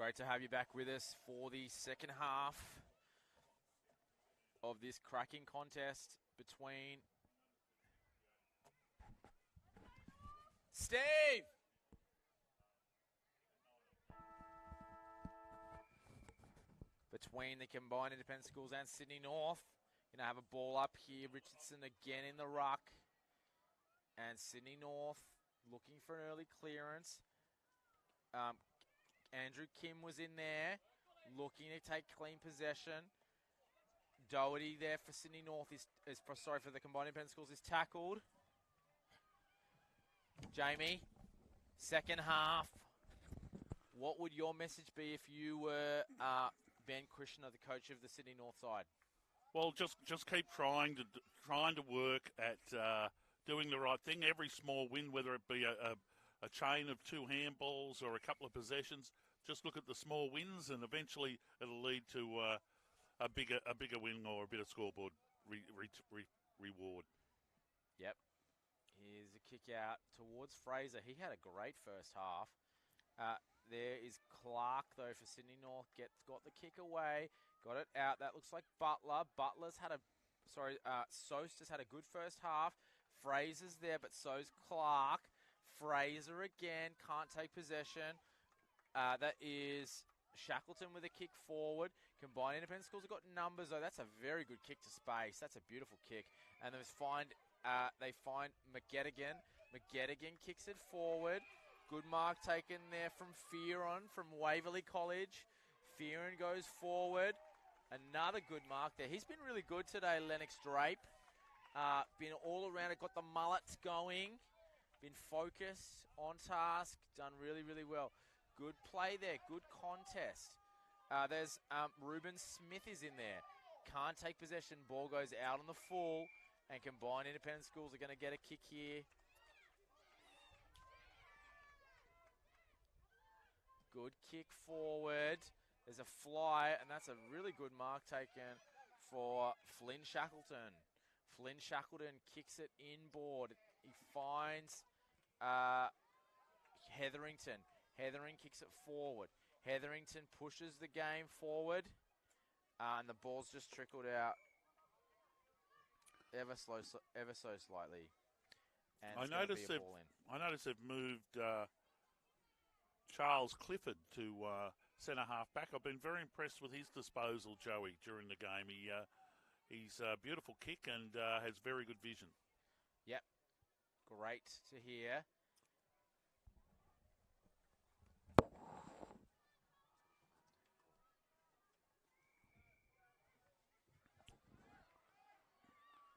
Great to have you back with us for the second half of this cracking contest between Steve! Between the combined independent schools and Sydney North. Going to have a ball up here. Richardson again in the ruck. And Sydney North looking for an early clearance. Andrew Kim was in there, looking to take clean possession. Doherty there for Sydney North for the combined independent schools is tackled. Jamie, second half. What would your message be if you were Ben Krishna, the coach of the Sydney North side? Well, just keep trying to work at doing the right thing. Every small win, whether it be a chain of 2 handballs or a couple of possessions, just look at the small wins, and eventually it'll lead to a bigger win or a bit of scoreboard reward. Yep. Here's a kick out towards Fraser. He had a great first half. There is Clark, though, for Sydney North. Got the kick away. Got it out. That looks like Butler. Soast has had a good first half. Fraser's there, but so's Clark. Fraser again. Can't take possession. That is Shackleton with a kick forward. Combined independent schools have got numbers, though. That's a very good kick to space. That's a beautiful kick. And they find McGettigan. McGettigan kicks it forward. Good mark taken there from Fearon from Waverley College. Fearon goes forward. Another good mark there. He's been really good today, Lennox Drape. Been all around it, got the mullets going. Been focused, on task, done really, really well. Good play there, good contest. There's Ruben Smith is in there. Can't take possession, ball goes out on the full. And combined independent schools are going to get a kick here. Good kick forward. There's a fly, and that's a really good mark taken for Flynn Shackleton. Flynn Shackleton kicks it inboard. He finds Hetherington. Hetherington kicks it forward. Hetherington pushes the game forward, and the ball's just trickled out ever so slightly. And I noticed they've moved Charles Clifford to centre half back. I've been very impressed with his disposal, Joey, during the game. He's a beautiful kick and has very good vision. Yep, great to hear.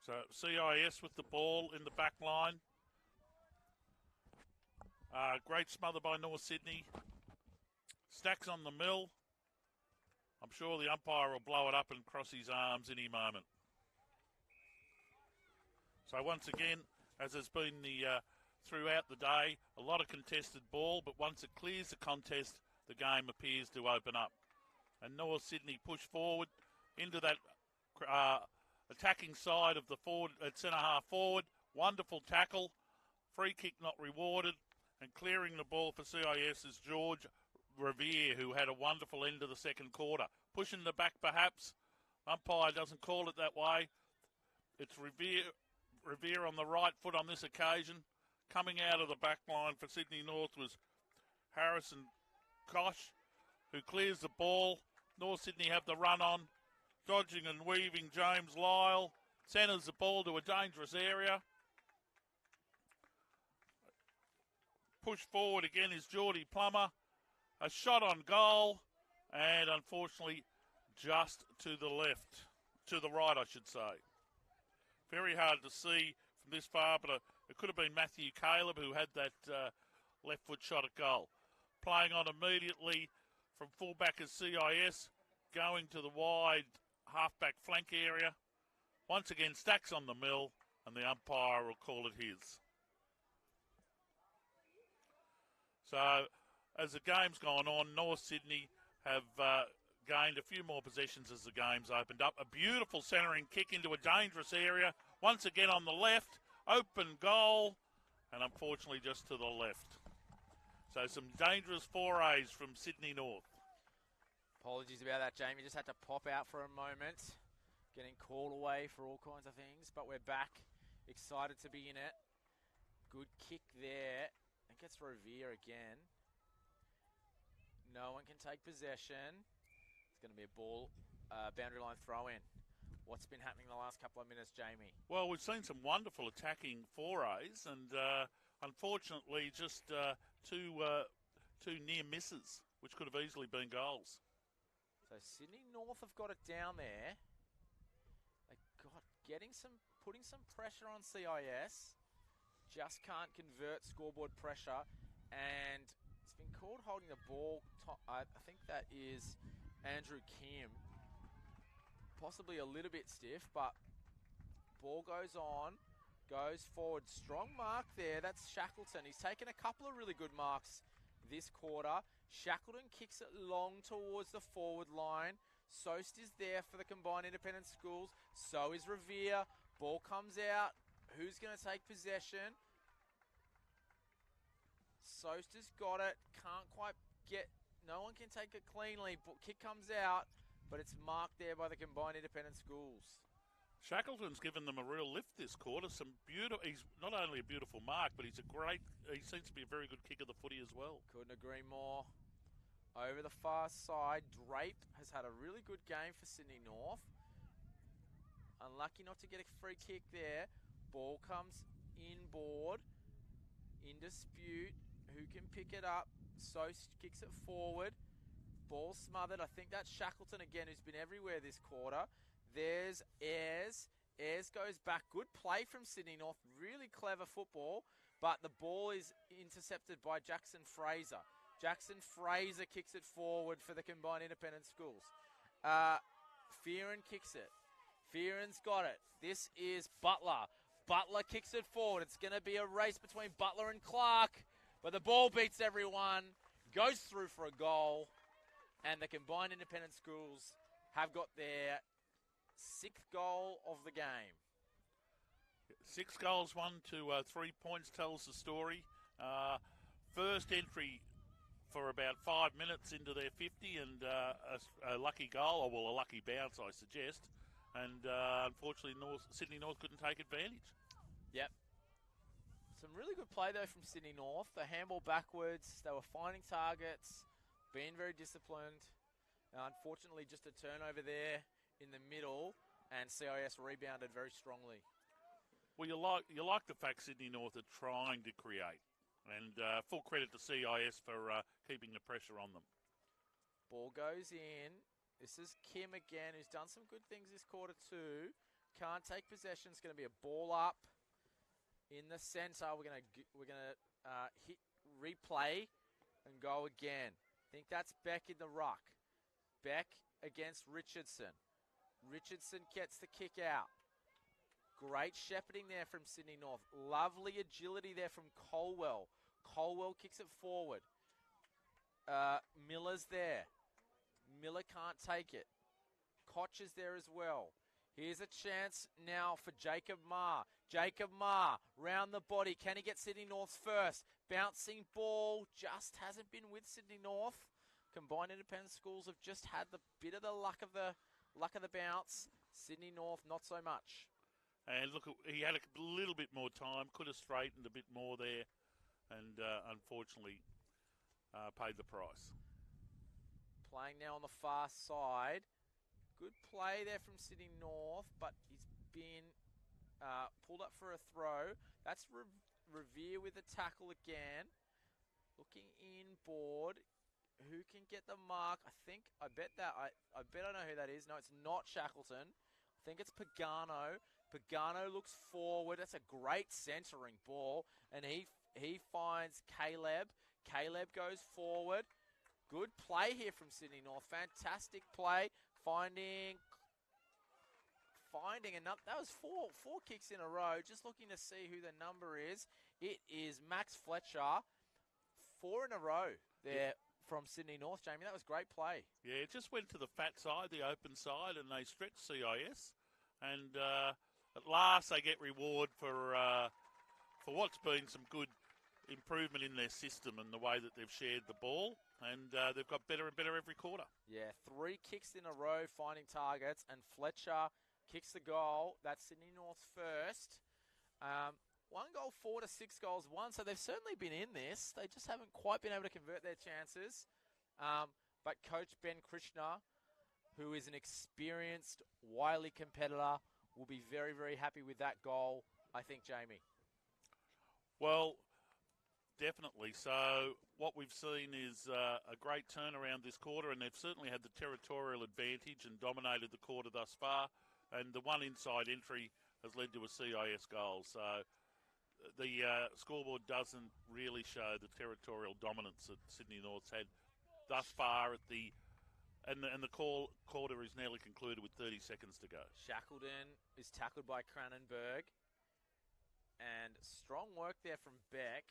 So CIS with the ball in the back line. Great smother by North Sydney. Stacks on the mill. I'm sure the umpire will blow it up and cross his arms any moment. So once again, as has been throughout the day, a lot of contested ball, but once it clears the contest, the game appears to open up. And North Sydney push forward into that attacking side of the forward at centre half forward. Wonderful tackle. Free kick not rewarded. And clearing the ball for CIS is George Revere, who had a wonderful end to the second quarter. Pushing the back perhaps. Umpire doesn't call it that way. It's Revere on the right foot on this occasion. Coming out of the back line for Sydney North was Harrison Kosh, who clears the ball. North Sydney have the run on. Dodging and weaving James Lyle. Centres the ball to a dangerous area. Push forward again is Geordie Plummer. A shot on goal. And unfortunately, just to the left. To the right, I should say. Very hard to see from this far, but it could have been Matthew Caleb who had that left foot shot at goal. Playing on immediately from fullback is CIS. Going to the wide halfback flank area. Once again, Stacks on the mill, and the umpire will call it his. So, as the game's gone on, North Sydney have gained a few more possessions as the game's opened up. A beautiful centering kick into a dangerous area. Once again on the left, open goal, and unfortunately just to the left. So some dangerous forays from Sydney North. Apologies about that, Jamie. Just had to pop out for a moment. Getting called away for all kinds of things, but we're back. Excited to be in it. Good kick there. It gets Revere again. No one can take possession. It's going to be a ball, boundary line throw in. What's been happening the last couple of minutes, Jamie? Well, we've seen some wonderful attacking forays, and unfortunately just two near misses, which could have easily been goals. So Sydney North have got it down there. They got putting some pressure on CIS. Just can't convert scoreboard pressure, and it's been called holding the ball. I think that is Andrew Kim. Possibly a little bit stiff, but ball goes on, goes forward. Strong mark there. That's Shackleton. He's taken a couple of really good marks this quarter. Shackleton kicks it long towards the forward line. Soast is there for the combined independent schools. So is Revere. Ball comes out. Who's going to take possession? Soast has got it. Can't quite get... No one can take it cleanly. Kick comes out, but it's marked there by the combined independent schools. Shackleton's given them a real lift this quarter. He's not only a beautiful mark, but he seems to be a very good kick of the footy as well. Couldn't agree more. Over the far side, Drape has had a really good game for Sydney North. Unlucky not to get a free kick there. Ball comes inboard. In dispute. Who can pick it up? Soast kicks it forward. Ball smothered. I think that's Shackleton again, who's been everywhere this quarter. There's Ayres. Ayres goes back. Good play from Sydney North. Really clever football. But the ball is intercepted by Jackson Fraser. Jackson Fraser kicks it forward for the combined independent schools. Fearon kicks it. Fearon's got it. This is Butler. Butler kicks it forward. It's going to be a race between Butler and Clark. But the ball beats everyone. Goes through for a goal. And the combined independent schools have got their 6th goal of the game. 6 goals, 1 to 3 points tells the story. First entry for about 5 minutes into their 50 and a lucky goal, or well, a lucky bounce, I suggest. And unfortunately, Sydney North couldn't take advantage. Yep. Some really good play, though, from Sydney North. The handball backwards. They were finding targets, being very disciplined. Unfortunately, just a turnover there in the middle, and CIS rebounded very strongly. Well, you like the fact Sydney North are trying to create, and full credit to CIS for keeping the pressure on them. Ball goes in. This is Kim again, who's done some good things this quarter too. Can't take possession. It's going to be a ball up in the centre. We're going to hit replay and go again. I think that's Beck in the ruck. Beck against Richardson. Richardson gets the kick out. Great shepherding there from Sydney North. Lovely agility there from Colwell. Colwell kicks it forward. Miller's there. Miller can't take it. Koch is there as well. Here's a chance now for Jacob Marr. Jacob Marr, round the body. Can he get Sydney North's first? Bouncing ball just hasn't been with Sydney North. Combined independent schools have just had the bit of the luck of the bounce. Sydney North, not so much. And look, he had a little bit more time. Could have straightened a bit more there, and unfortunately paid the price. Playing now on the far side. Good play there from Sydney North, but he's been pulled up for a throw. That's Revere with a tackle again. Looking inboard. Who can get the mark? I bet I know who that is. No, it's not Shackleton. I think it's Pagano. Pagano looks forward. That's a great centering ball. And he finds Caleb. Caleb goes forward. Good play here from Sydney North. Fantastic play. Finding enough. That was four kicks in a row. Just looking to see who the number is. It is Max Fletcher. 4 in a row there from Sydney North, Jamie. That was great play. Yeah, it just went to the fat side, the open side, and they stretched CIS. And at last they get reward for what's been some good improvement in their system and the way that they've shared the ball, and they've got better and better every quarter. Yeah, 3 kicks in a row finding targets, and Fletcher kicks the goal. That's Sydney North's first. 1 goal, 4 to 6 goals, 1. So they've certainly been in this. They just haven't quite been able to convert their chances. But Coach Ben Krishna, who is an experienced, wily competitor, will be very, very happy with that goal, I think, Jamie. Well, definitely. So what we've seen is a great turnaround this quarter, and they've certainly had the territorial advantage and dominated the quarter thus far. And the one inside entry has led to a CIS goal. So the scoreboard doesn't really show the territorial dominance that Sydney North's had thus far at the and the quarter is nearly concluded with 30 seconds to go. Shackleton is tackled by Cranenberg. And strong work there from Beck.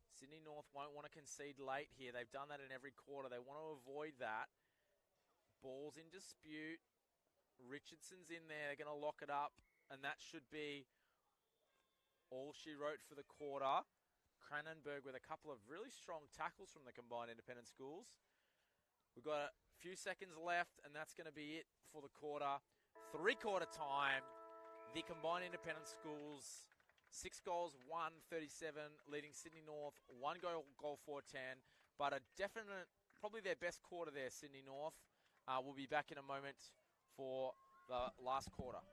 Sydney North won't want to concede late here. They've done that in every quarter. They want to avoid that. Ball's in dispute. Richardson's in there. They're going to lock it up. And that should be all she wrote for the quarter. Cranenberg with a couple of really strong tackles from the combined independent schools. We've got a few seconds left, and that's going to be it for the quarter. 3-quarter time. The combined independent schools, 6 goals, 137, leading Sydney North, 1 goal, 4-10. But a definite, probably their best quarter there, Sydney North. We'll be back in a moment for the last quarter.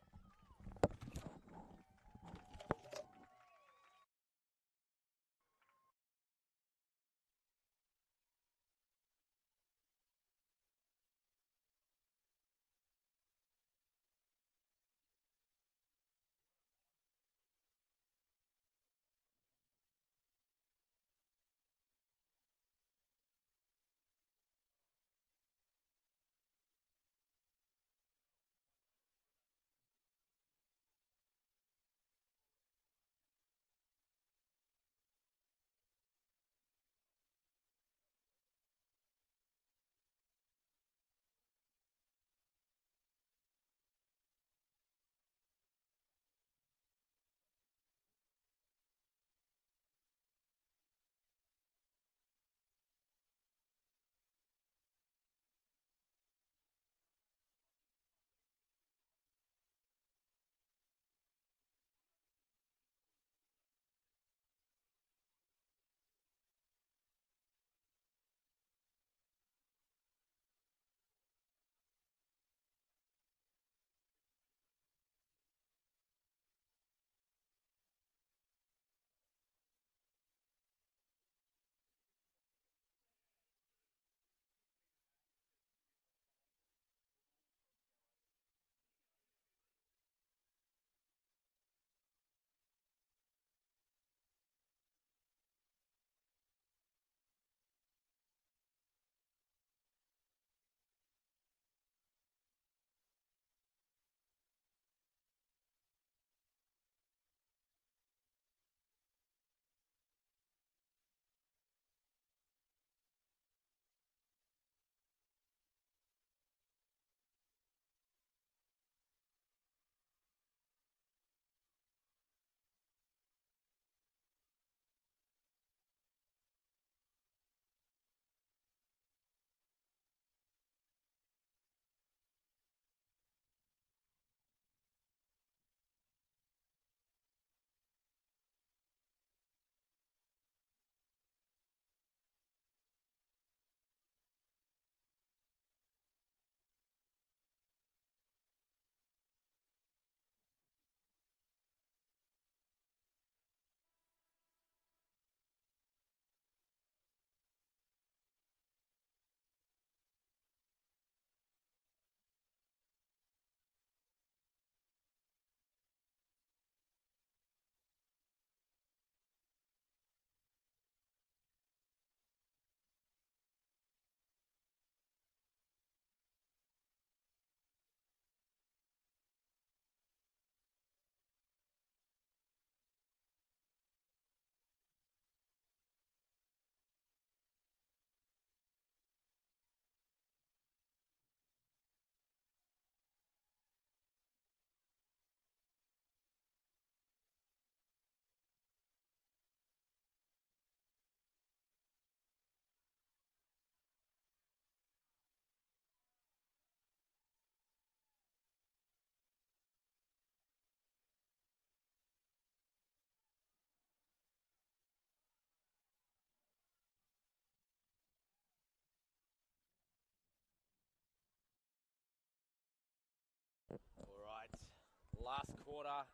Last quarter.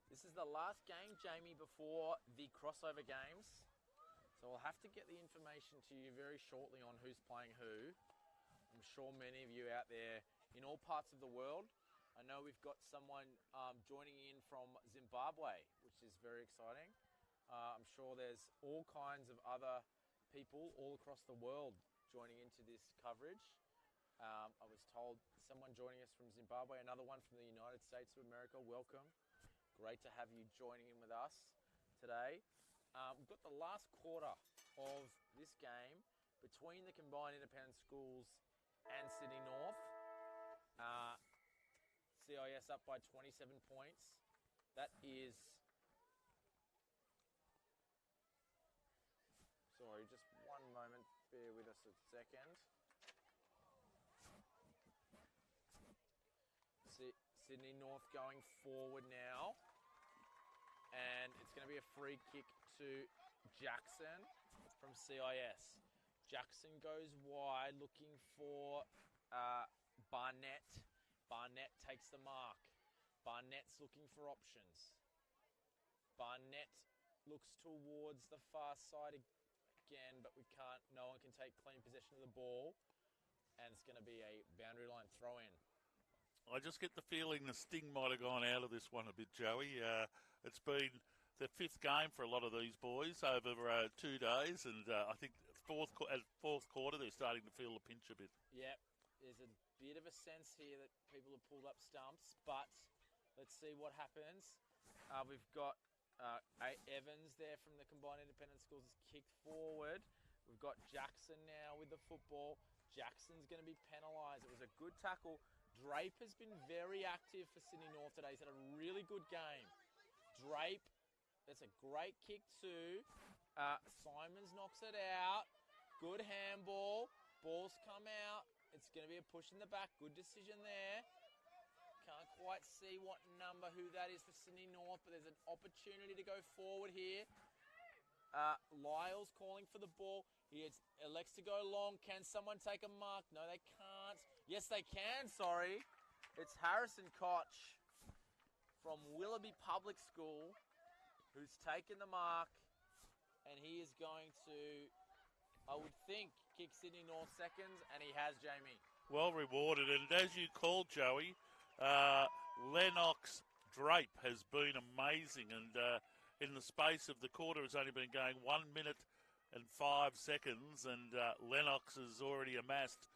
This is the last game, Jamie, before the crossover games. So we'll have to get the information to you very shortly on who's playing who. I'm sure many of you out there in all parts of the world. I know we've got someone joining in from Zimbabwe, which is very exciting. I'm sure there's all kinds of other people all across the world joining into this coverage. I was told someone joining us from Zimbabwe, another one from the United States of America. Welcome. Great to have you joining in with us today. We've got the last quarter of this game between the combined independent schools and Sydney North. CIS up by 27 points. That is... Sorry, just one moment. Bear with us a second. Sydney North going forward now. And it's going to be a free kick to Jackson from CIS. Jackson goes wide looking for Barnett. Barnett takes the mark. Barnett's looking for options. Barnett looks towards the far side again, but no one can take clean possession of the ball. And it's going to be a boundary line throw in. I just get the feeling the sting might have gone out of this one a bit, Joey. It's been the fifth game for a lot of these boys over 2 days, and I think fourth quarter they're starting to feel the pinch a bit. Yep, there's a bit of a sense here that people have pulled up stumps, but let's see what happens. We've got Evans there from the combined independent schools has kicked forward. We've got Jackson now with the football. Jackson's going to be penalised. It was a good tackle. Drape has been very active for Sydney North today. He's had a really good game. Drape, that's a great kick too. Simons knocks it out. Good handball. Ball's come out. It's going to be a push in the back. Good decision there. Can't quite see what number, who that is for Sydney North, but there's an opportunity to go forward here. Lyle's calling for the ball. He elects to go long. Can someone take a mark? No, they can't. Yes, they can, sorry. It's Harrison Koch from Willoughby Public School who's taken the mark, and he is going to, I would think, kick Sydney North seconds, and he has, Jamie. Well rewarded, and as you called, Joey, Lennox Drape has been amazing, and in the space of the quarter has only been going 1 minute and 5 seconds, and Lennox has already amassed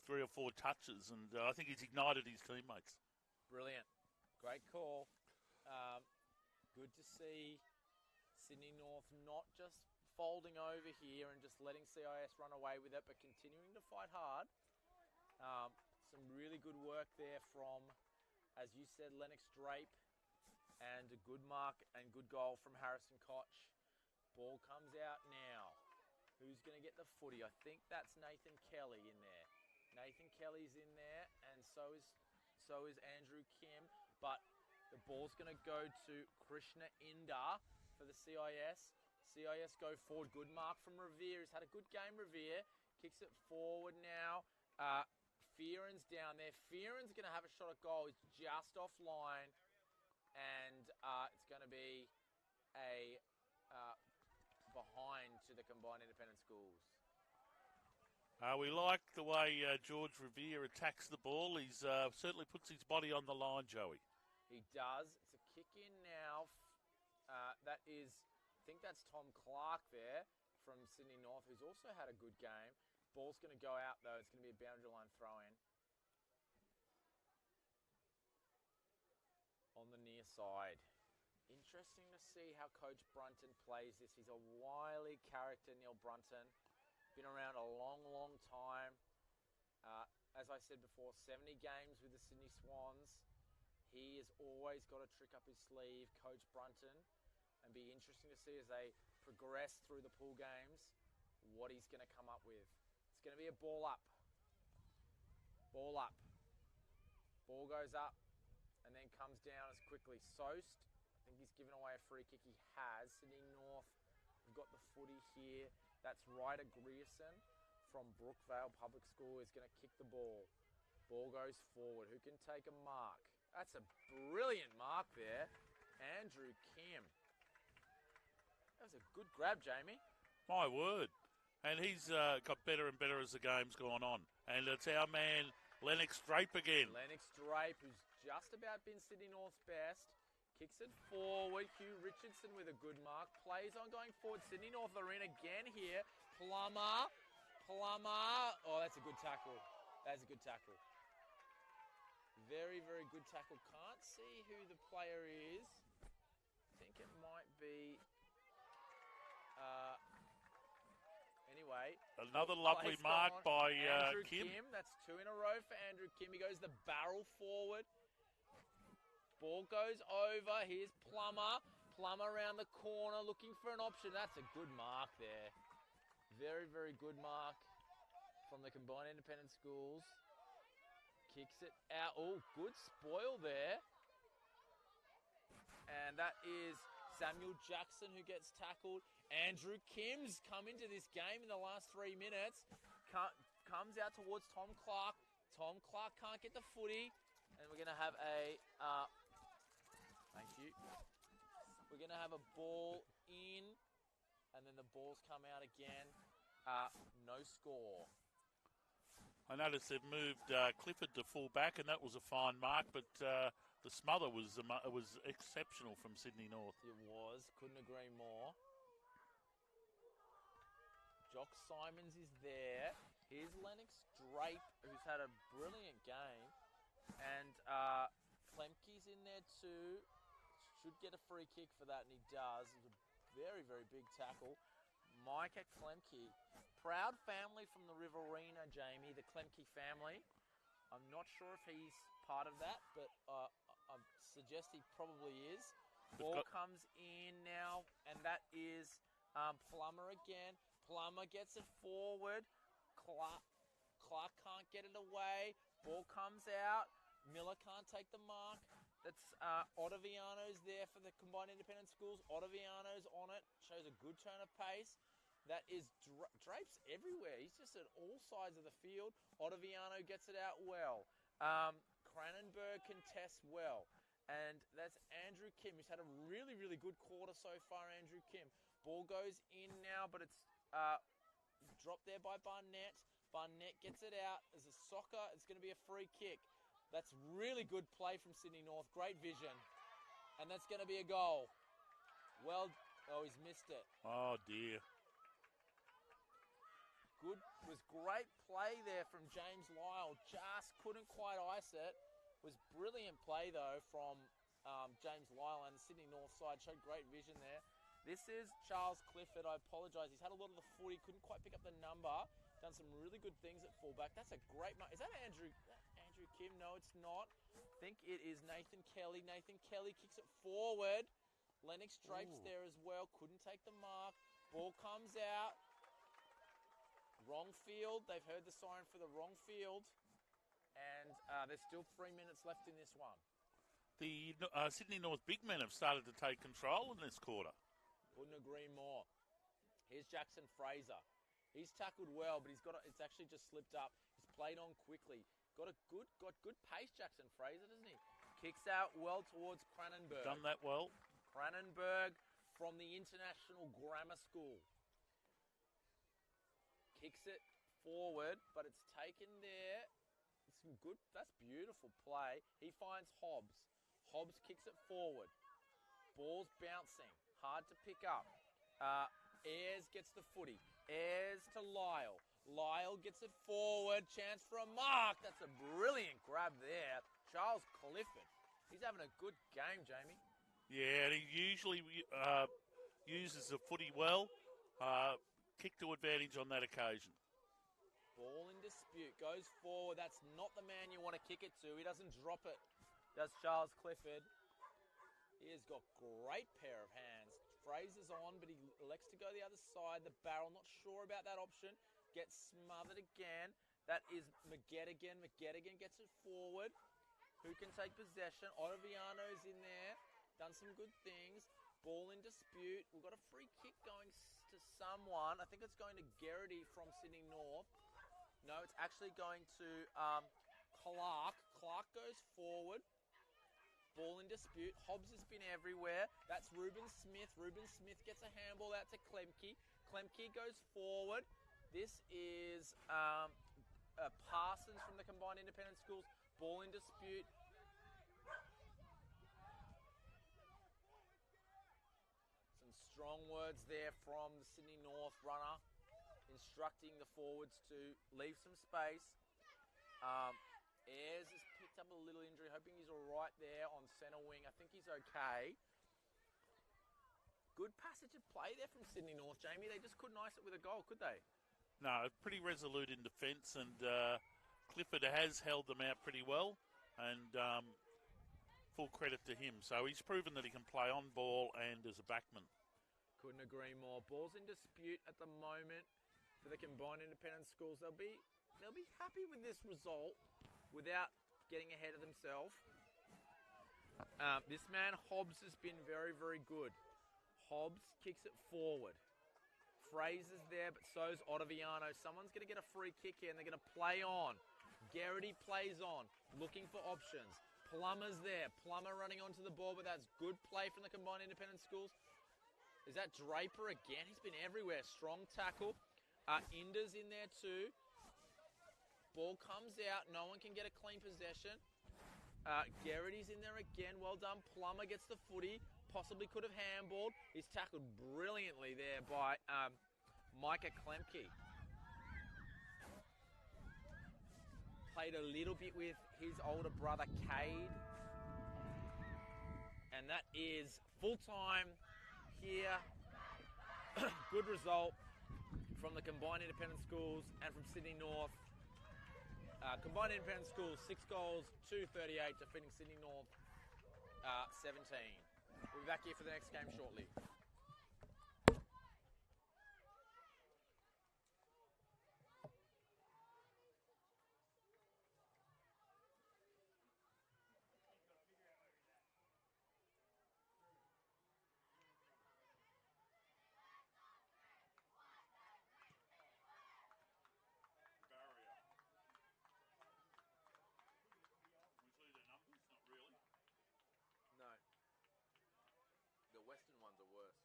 3 or 4 touches, and I think he's ignited his teammates. Brilliant. Great call. Good to see Sydney North not just folding over here and just letting CIS run away with it, but continuing to fight hard. Some really good work there from, as you said, Lennox Drape, and a good mark and good goal from Harrison Koch. Ball comes out now. Who's going to get the footy? I think that's Nathan Kelly in there. Nathan Kelly's in there, and so is Andrew Kim. But the ball's going to go to Krishna Indar for the CIS. CIS go forward. Good mark from Revere. He's had a good game, Revere. Kicks it forward now. Fearon's down there. Fearon's going to have a shot at goal. He's just offline. And it's going to be a behind to the combined independent schools. We like the way George Revere attacks the ball. He's certainly puts his body on the line, Joey. He does. It's a kick in now. That is, I think that's Tom Clark there from Sydney North, who's also had a good game. Ball's going to go out, though. It's going to be a boundary line throw-in. On the near side. Interesting to see how Coach Brunton plays this. He's a wily character, Neil Brunton. Been around a long, long time. As I said before, 70 games with the Sydney Swans. He has always got a trick up his sleeve, Coach Brunton. And be interesting to see as they progress through the pool games, what he's going to come up with. It's going to be a ball up. Ball up. Ball goes up and then comes down as quickly. Soest, I think he's given away a free kick. He has. Sydney North, we've got the footy here. That's Ryder Grierson from Brookvale Public School is going to kick the ball. Ball goes forward. Who can take a mark? That's a brilliant mark there. Andrew Kim. That was a good grab, Jamie. My word. And he's got better and better as the game's gone on. And it's our man, Lennox Drape again. Lennox Drape, who's just about been Sydney North's best. Kicks it forward. Hugh Richardson with a good mark. Plays on going forward. Sydney North Arena again here. Plummer. Oh, that's a good tackle. That's a good tackle. Very, very good tackle. Can't see who the player is. I think it might be... Anyway. Another lovely mark by Andrew Kim. That's 2 in a row for Andrew Kim. He goes the barrel forward. Ball goes over. Here's Plummer. Plummer around the corner looking for an option. That's a good mark there. Very, very good mark from the combined independent schools. Kicks it out. Oh, good spoil there. And that is Samuel Jackson who gets tackled. Andrew Kim's come into this game in the last 3 minutes. Comes out towards Tom Clark. Tom Clark can't get the footy. And we're going to have a... thank you. We're going to have a ball in. And then the balls come out again. No score. I noticed they've moved Clifford to full back, and that was a fine mark, but the smother was exceptional from Sydney North. It was. Couldn't agree more. Jock Simons is there. Here's Lennox Drape, who's had a brilliant game. And Klemke's in there too. Should get a free kick for that, and he does. It's a very, very big tackle. Micah Klemke. Proud family from the Riverina, Jamie, the Klemke family. I'm not sure if he's part of that, but I suggest he probably is. Ball comes in now, and that is Plummer again. Plummer gets it forward. Clark can't get it away. Ball comes out. Miller can't take the mark. That's Ottaviano's there for the combined independent schools. Ottaviano's on it. Shows a good turn of pace. That is Drape's everywhere. He's just at all sides of the field. Ottaviano gets it out well. Cranenberg contests well. And that's Andrew Kim, who's had a really, really good quarter so far, Andrew Kim. Ball goes in now, but it's dropped there by Barnett. Barnett gets it out. As a soccer, it's going to be a free kick. That's really good play from Sydney North. Great vision. And that's going to be a goal. Well, oh, he's missed it. Oh, dear. Was great play there from James Lyle. Just couldn't quite ice it. Was brilliant play, though, from James Lyle, and the Sydney North side showed great vision there. This is Charles Clifford. I apologise. He's had a lot of the footy. Couldn't quite pick up the number. Done some really good things at fullback. That's a great mark. Is that Andrew Kim? No, it's not. I think it is Nathan Kelly. Nathan Kelly kicks it forward. Lennox Drape's there as well. Couldn't take the mark. Ball comes out. Wrong field. They've heard the siren for the wrong field. And there's still 3 minutes left in this one. The Sydney North big men have started to take control in this quarter. Couldn't agree more. Here's Jackson Fraser. He's tackled well, but it's actually just slipped up. He's played on quickly. Got good pace, Jackson Fraser, doesn't he? Kicks out well towards Cranenberg. Done that well. Cranenberg from the International Grammar School. Kicks it forward, but it's taken there. It's some good. That's beautiful play. He finds Hobbs. Hobbs kicks it forward. Ball's bouncing. Hard to pick up. Ayres gets the footy. Ayres to Lyle. Lyle gets it forward. Chance for a mark. That's a brilliant grab there. Charles Clifford. He's having a good game, Jamie. Yeah, and he usually uses the footy well. Kick to advantage on that occasion. Ball in dispute. Goes forward. That's not the man you want to kick it to. He doesn't drop it. Does Charles Clifford. He has got great pair of hands. Fraser's on, but he elects to go the other side. The barrel, not sure about that option. Gets smothered again. That is McGettigan. McGettigan gets it forward. Who can take possession? Ottaviano's in there. Done some good things. Ball in dispute. We've got a free kick going to someone. I think it's going to Garrity from Sydney North. No, it's actually going to Clark. Clark goes forward. Ball in dispute. Hobbs has been everywhere. That's Ruben Smith. Ruben Smith gets a handball out to Klemke. Klemke goes forward. This is Parsons from the Combined Independent Schools. Ball in dispute. Some strong words there from the Sydney North runner, instructing the forwards to leave some space. Ayres has picked up a little injury, hoping he's all right there on centre wing. I think he's okay. Good passage of play there from Sydney North, Jamie. They just couldn't ice it with a goal, could they? No, pretty resolute in defence, and Clifford has held them out pretty well, and full credit to him. So he's proven that he can play on ball and as a backman. Couldn't agree more. Ball's in dispute at the moment for the Combined Independent Schools. They'll be happy with this result without getting ahead of themselves. This man, Hobbs, has been very, very good. Hobbs kicks it forward. Fraser's there, but so's Ottaviano. Someone's going to get a free kick here, and they're going to play on. Garrity plays on, looking for options. Plummer's there. Plummer running onto the ball, but that's good play from the Combined Independent Schools. Is that Draper again? He's been everywhere. Strong tackle. Inder's in there too. Ball comes out. No one can get a clean possession. Garrity's in there again. Well done. Plummer gets the footy. Possibly could have handballed. He's tackled brilliantly there by Micah Klemke. Played a little bit with his older brother, Cade. And that is full-time here. Good result from the Combined Independent Schools and from Sydney North. Combined Independent Schools, 6 goals, 238, defeating Sydney North 17. We'll be back here for the next game shortly. No. The Western ones are worse.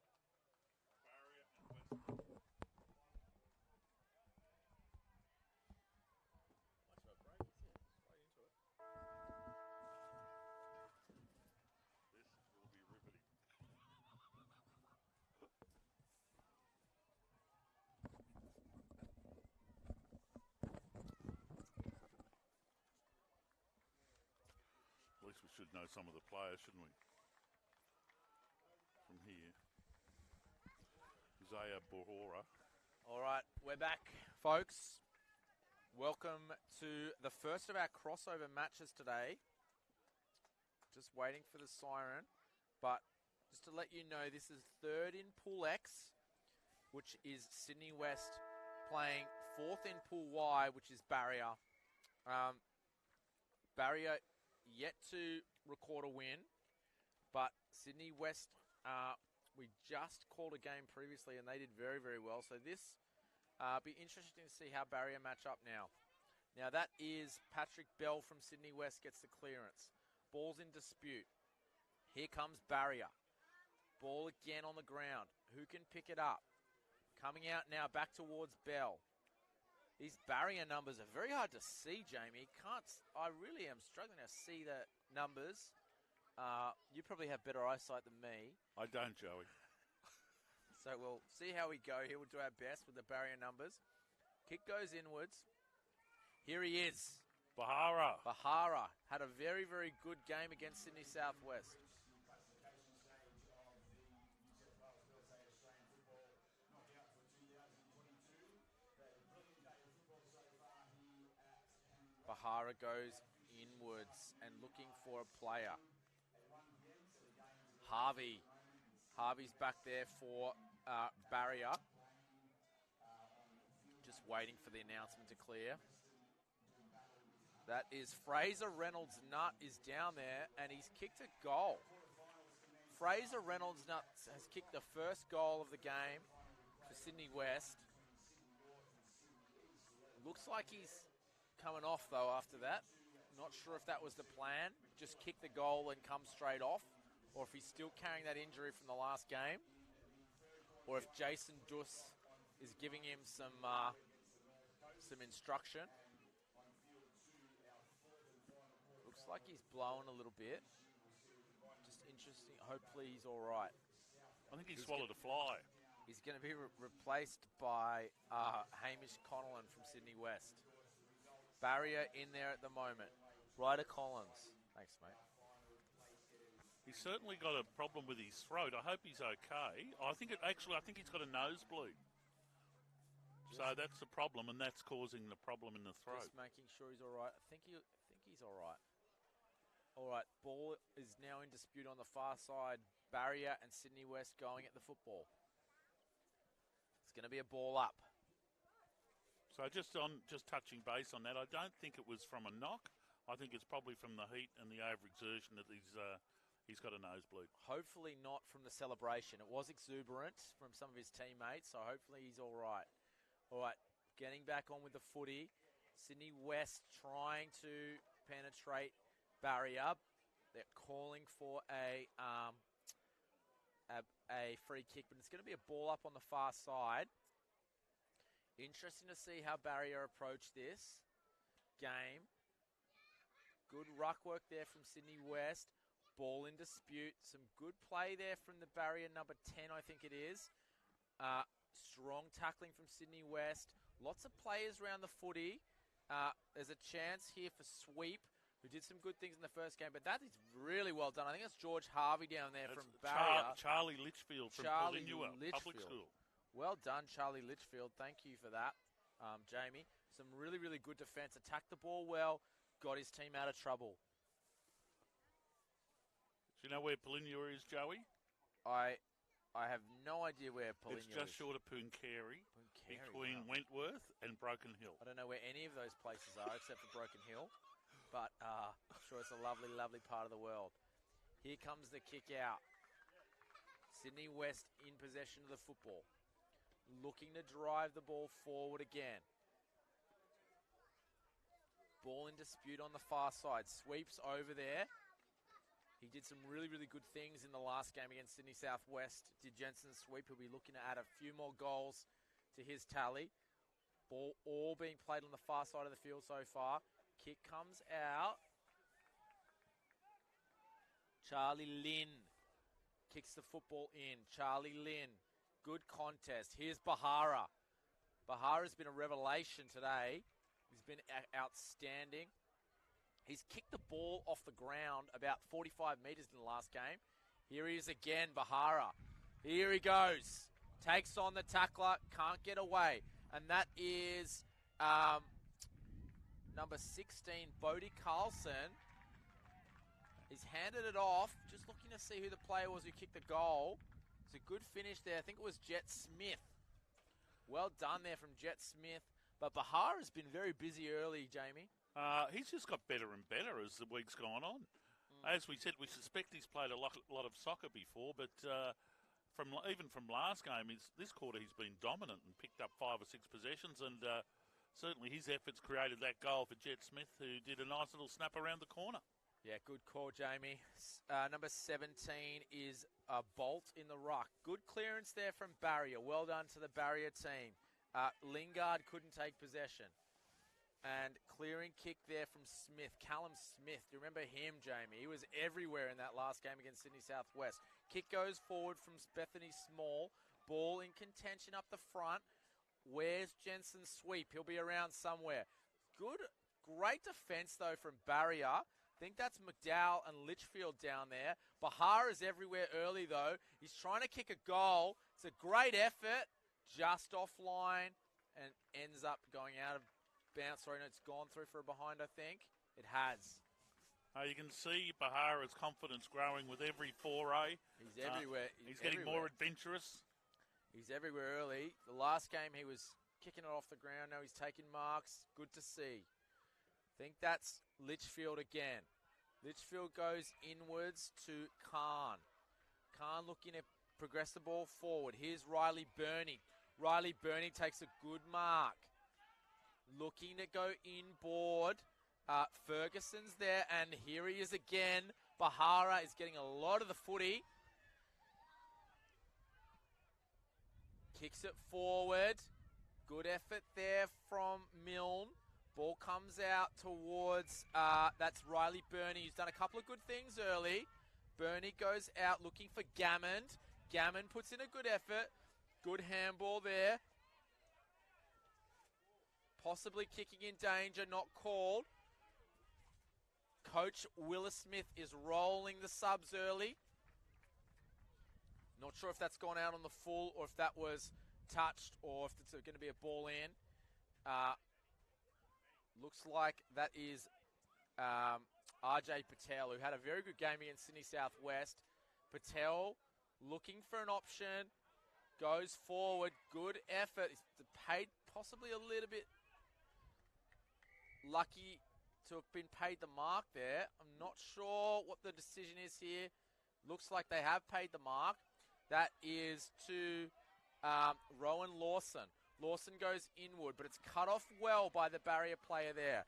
Barrier and Western. Much of a break, is it? Straight into it. This will be riveting. At least we should know some of the players, shouldn't we? From here. Zaya Bohora. All right, we're back, folks. Welcome to the first of our crossover matches today. Just waiting for the siren. But just to let you know, this is third in Pool X, which is Sydney West playing fourth in Pool Y, which is Barrier. Barrier yet to record a win, but Sydney West, we just called a game previously and they did very, very well. So this be interesting to see how Barrier match up now. Now that is Patrick Bell from Sydney West gets the clearance. Ball's in dispute. Here comes Barrier. Ball again on the ground. Who can pick it up? Coming out now back towards Bell. These barrier numbers are very hard to see, Jamie. I really am struggling to see the numbers. You probably have better eyesight than me. I don't, Joey. So we'll see how we go here. We'll do our best with the barrier numbers. Kick goes inwards. Here he is. Bahara had a very, very good game against Sydney Southwest. Bahara goes inwards and looking for a player. Harvey's back there for Barrier. Just waiting for the announcement to clear. That is Fraser Reynolds Nutt is down there and he's kicked a goal. Fraser Reynolds Nutt has kicked the first goal of the game for Sydney West. Looks like he's coming off though after that. Not sure if that was the plan. just kick the goal and come straight off, or if he's still carrying that injury from the last game, or if Jason Duss is giving him some instruction. Looks like he's blowing a little bit. Just interesting. Hopefully he's all right. I think he swallowed a fly. He's going to be replaced by Hamish Connellan from Sydney West. Barrier in there at the moment. Ryder Collins. Thanks, mate. He's certainly got a problem with his throat. I hope he's okay. I think he's got a nosebleed. So that's the problem, and that's causing the problem in the throat. Just making sure he's all right. I think he's all right. All right, ball is now in dispute on the far side. Barrier and Sydney West going at the football. It's going to be a ball up. So just touching base on that, I don't think it was from a knock. I think it's probably from the heat and the overexertion that he's got a nosebleed. Hopefully not from the celebration. It was exuberant from some of his teammates, so hopefully he's all right. All right, getting back on with the footy. Sydney West trying to penetrate Barrier. They're calling for a free kick, but it's going to be a ball up on the far side. Interesting to see how Barrier approach this game. Good ruck work there from Sydney West. Ball in dispute. Some good play there from the Barrier number 10, I think it is. Strong tackling from Sydney West. Lots of players around the footy. There's a chance here for Sweep, who did some good things in the first game, but that is really well done. I think that's George Harvey down there from Barrier. Charlie Litchfield from Polinua Public School. Well done, Charlie Litchfield. Thank you for that, Jamie. Some really, really good defence. Attacked the ball well. Got his team out of trouble. Do you know where Polinua is, Joey? I have no idea where Polinua is. It's just short of Pooncarie, between Wentworth and Broken Hill. I don't know where any of those places are except for Broken Hill, but I'm sure it's a lovely, lovely part of the world. Here comes the kick out. Sydney West in possession of the football. Looking to drive the ball forward again. Ball in dispute on the far side. Sweeps over there. He did some really, really good things in the last game against Sydney Southwest. Did Jensen Sweep, who'll be looking to add a few more goals to his tally. Ball all being played on the far side of the field so far. Kick comes out. Charlie Lynn kicks the football in. Charlie Lynn. Good contest. Here's Bahara. Bahara's been a revelation today. He's been outstanding. He's kicked the ball off the ground about 45 metres in the last game. Here he is again, Bahara. Here he goes. Takes on the tackler. Can't get away. And that is number 16, Bodie Carlson. He's handed it off. Just looking to see who the player was who kicked the goal. It's a good finish there. I think it was Jet Smith. Well done there from Jet Smith. But Bahara has been very busy early, Jamie. He's just got better and better as the week's gone on. As we said, we suspect he's played a lot of soccer before, but even from last game, this quarter he's been dominant and picked up 5 or 6 possessions, and certainly his efforts created that goal for Jet Smith, who did a nice little snap around the corner. Yeah, good call, Jamie. Number 17 is Bolt in the ruck. Good clearance there from Barrier. Well done to the Barrier team. Lingard couldn't take possession. And clearing kick there from Smith. Callum Smith. Do you remember him, Jamie? He was everywhere in that last game against Sydney Southwest. Kick goes forward from Bethany Small. Ball in contention up the front. Where's Jensen Sweep? He'll be around somewhere. Great defence, though, from Barrier. I think that's McDowell and Litchfield down there. Bahar is everywhere early, though. He's trying to kick a goal. It's a great effort. Just offline and ends up going out of bounce. Sorry, no, it's gone through for a behind, I think. It has. You can see Bahara's confidence growing with every foray. He's everywhere. He's getting more adventurous. He's everywhere early. The last game he was kicking it off the ground. Now he's taking marks. Good to see. I think that's Litchfield again. Litchfield goes inwards to Khan. Khan looking to progress the ball forward. Here's Riley Burney. Riley Burney takes a good mark. Looking to go inboard. Ferguson's there, and here he is again. Bahara is getting a lot of the footy. Kicks it forward. Good effort there from Milne. Ball comes out towards, that's Riley Burney, who's done a couple of good things early. Burney goes out looking for Gammond. Gammond puts in a good effort. Good handball there. Possibly kicking in danger, not called. Coach Willis Smith is rolling the subs early. Not sure if that's gone out on the full or if that was touched or if it's going to be a ball in. Looks like that is RJ Patel, who had a very good game against Sydney Southwest. Patel looking for an option, goes forward, good effort. He's paid possibly a little bit lucky to have been paid the mark there. I'm not sure what the decision is here. Looks like they have paid the mark. That is to Rowan Lawson. Lawson goes inward, but it's cut off well by the barrier player there.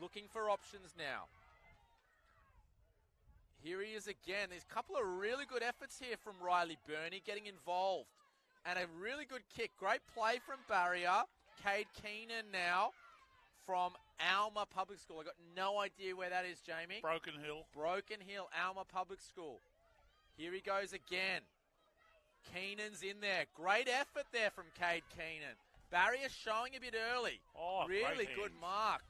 Looking for options now. Here he is again. There's a couple of really good efforts here from Riley Burney getting involved. And a really good kick. Great play from barrier. Cade Keenan now from Alma Public School. I got no idea where that is, Jamie. Broken Hill. Broken Hill, Alma Public School. Here he goes again. Keenan's in there. Great effort there from Cade Keenan. Barrier showing a bit early. Oh, really good mark.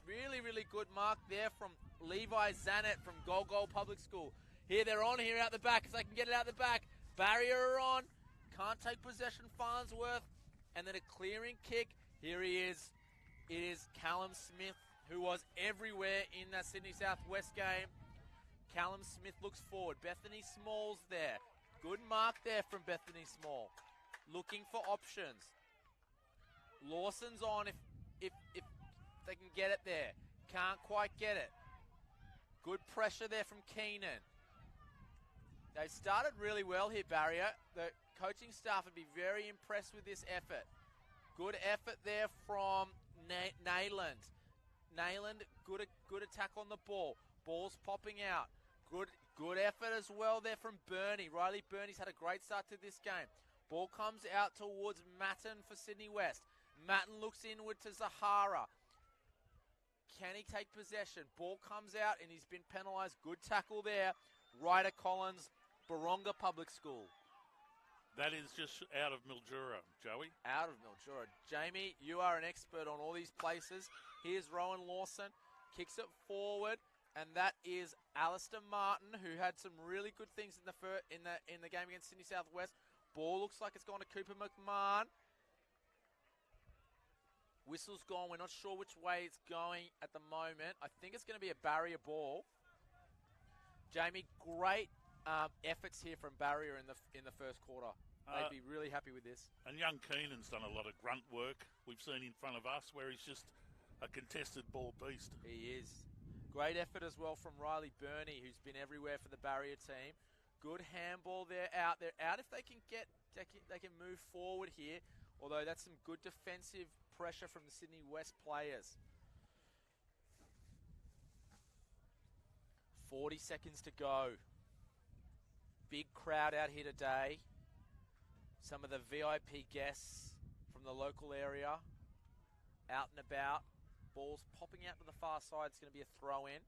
Really, really good mark there from Levi Zanet from Golgol Public School. Here they're on here out the back. If they can get it out the back. Barrier on. Can't take possession, Farnsworth. And then a clearing kick. Here he is. It is Callum Smith, who was everywhere in that Sydney Southwest game. Callum Smith looks forward. Bethany Small's there. Good mark there from Bethany Small. Looking for options. Lawson's on if they can get it there. Can't quite get it. Good pressure there from Keenan. They started really well here, Barrier. The coaching staff would be very impressed with this effort. Good effort there from Nayland. Nayland, good attack on the ball. Ball's popping out. Good effort as well there from Burney. Riley Burney's had a great start to this game. Ball comes out towards Matten for Sydney West. Matten looks inward to Zahara. Can he take possession? Ball comes out and he's been penalised. Good tackle there. Ryder Collins, Baronga Public School. That is just out of Mildura, Joey. Out of Mildura. Jamie, you are an expert on all these places. Here's Rowan Lawson. Kicks it forward. And that is Alistair Martin, who had some really good things in the game against Sydney Southwest. Ball looks like it's gone to Cooper McMahon. Whistle's gone. We're not sure which way it's going at the moment. I think it's going to be a barrier ball. Jamie, great efforts here from barrier in the first quarter. They'd be really happy with this. And young Keenan's done a lot of grunt work. We've seen in front of us where he's just a contested ball beast. He is. Great effort as well from Riley Burney, who's been everywhere for the barrier team. Good handball there out. They're out if they can move forward here. Although that's some good defensive pressure from the Sydney West players. 40 seconds to go. Big crowd out here today. Some of the VIP guests from the local area out and about. Ball's popping out to the far side. It's going to be a throw in.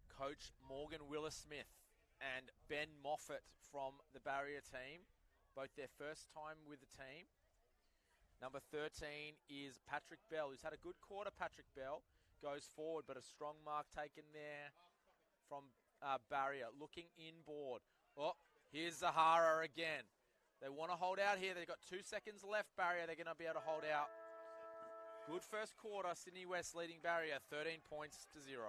Coach Morgan Willis-Smith and Ben Moffat from the barrier team. Both their first time with the team. Number 13 is Patrick Bell, who's had a good quarter. Patrick Bell goes forward, but a strong mark taken there from barrier. Looking inboard. Oh, here's Zahara again. They want to hold out here. They've got 2 seconds left, barrier. They're going to be able to hold out. Good first quarter. Sydney West leading barrier 13 points to 0.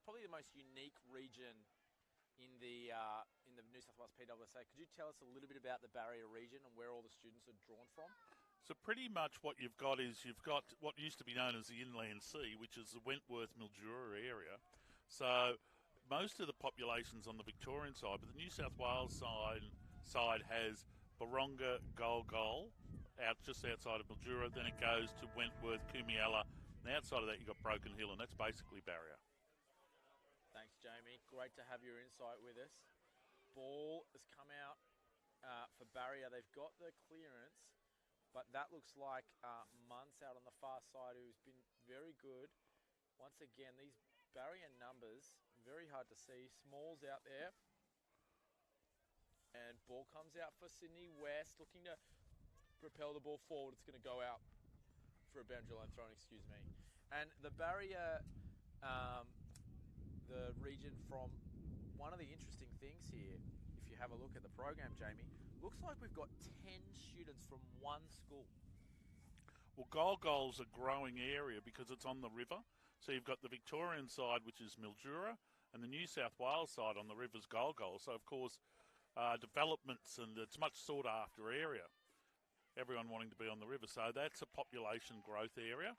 probably the most unique region in the New South Wales PSSA. Could you tell us a little bit about the barrier region and where all the students are drawn from? So pretty much what you've got is you've got what used to be known as the Inland Sea, which is the Wentworth-Mildura area. So most of the population's on the Victorian side, but the New South Wales side has Baronga, Golgol, just outside of Mildura. Then it goes to Wentworth, Kumiella, and outside of that you've got Broken Hill, and that's basically barrier. Thanks, Jamie. Great to have your insight with us. Ball has come out for barrier. They've got the clearance, but that looks like Muntz out on the far side, who's been very good. Once again, these barrier numbers, very hard to see. Smalls out there. And ball comes out for Sydney West, looking to propel the ball forward. It's going to go out for a boundary line throw, excuse me. And the barrier, the region from one of the interesting things here, if you have a look at the program, Jamie, looks like we've got 10 students from one school. Well, Golgol's a growing area because it's on the river. So you've got the Victorian side, which is Mildura, and the New South Wales side on the river's Golgol. So, of course, developments, and it's much sought after area. Everyone wanting to be on the river. So that's a population growth area.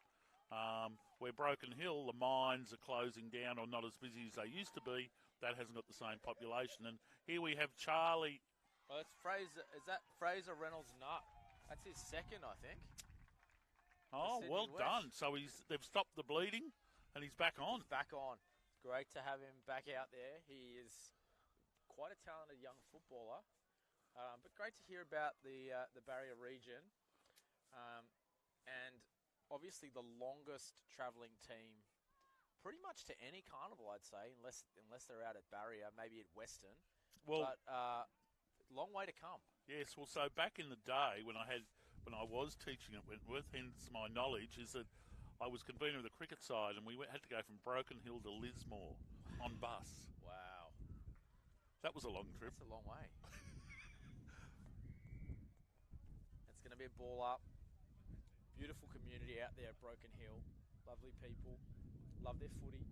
Where Broken Hill, the mines are closing down or not as busy as they used to be. That hasn't got the same population. And here we have Charlie. Well, that's Fraser. Is that Fraser Reynolds Nutt? That's his second, I think. Oh, well done. So they've stopped the bleeding and he's back on. He's back on. Great to have him back out there. He is quite a talented young footballer. But great to hear about the barrier region. And obviously the longest travelling team pretty much to any carnival, I'd say, unless they're out at barrier, maybe at Western. Well, but long way to come. Yes, well, so back in the day when I was teaching at Wentworth, hence my knowledge, is that I was convener of the cricket side and we had to go from Broken Hill to Lismore on bus. Wow. That was a long trip. That's a long way. It's going to be a ball up. Beautiful community out there at Broken Hill. Lovely people. Love their footy.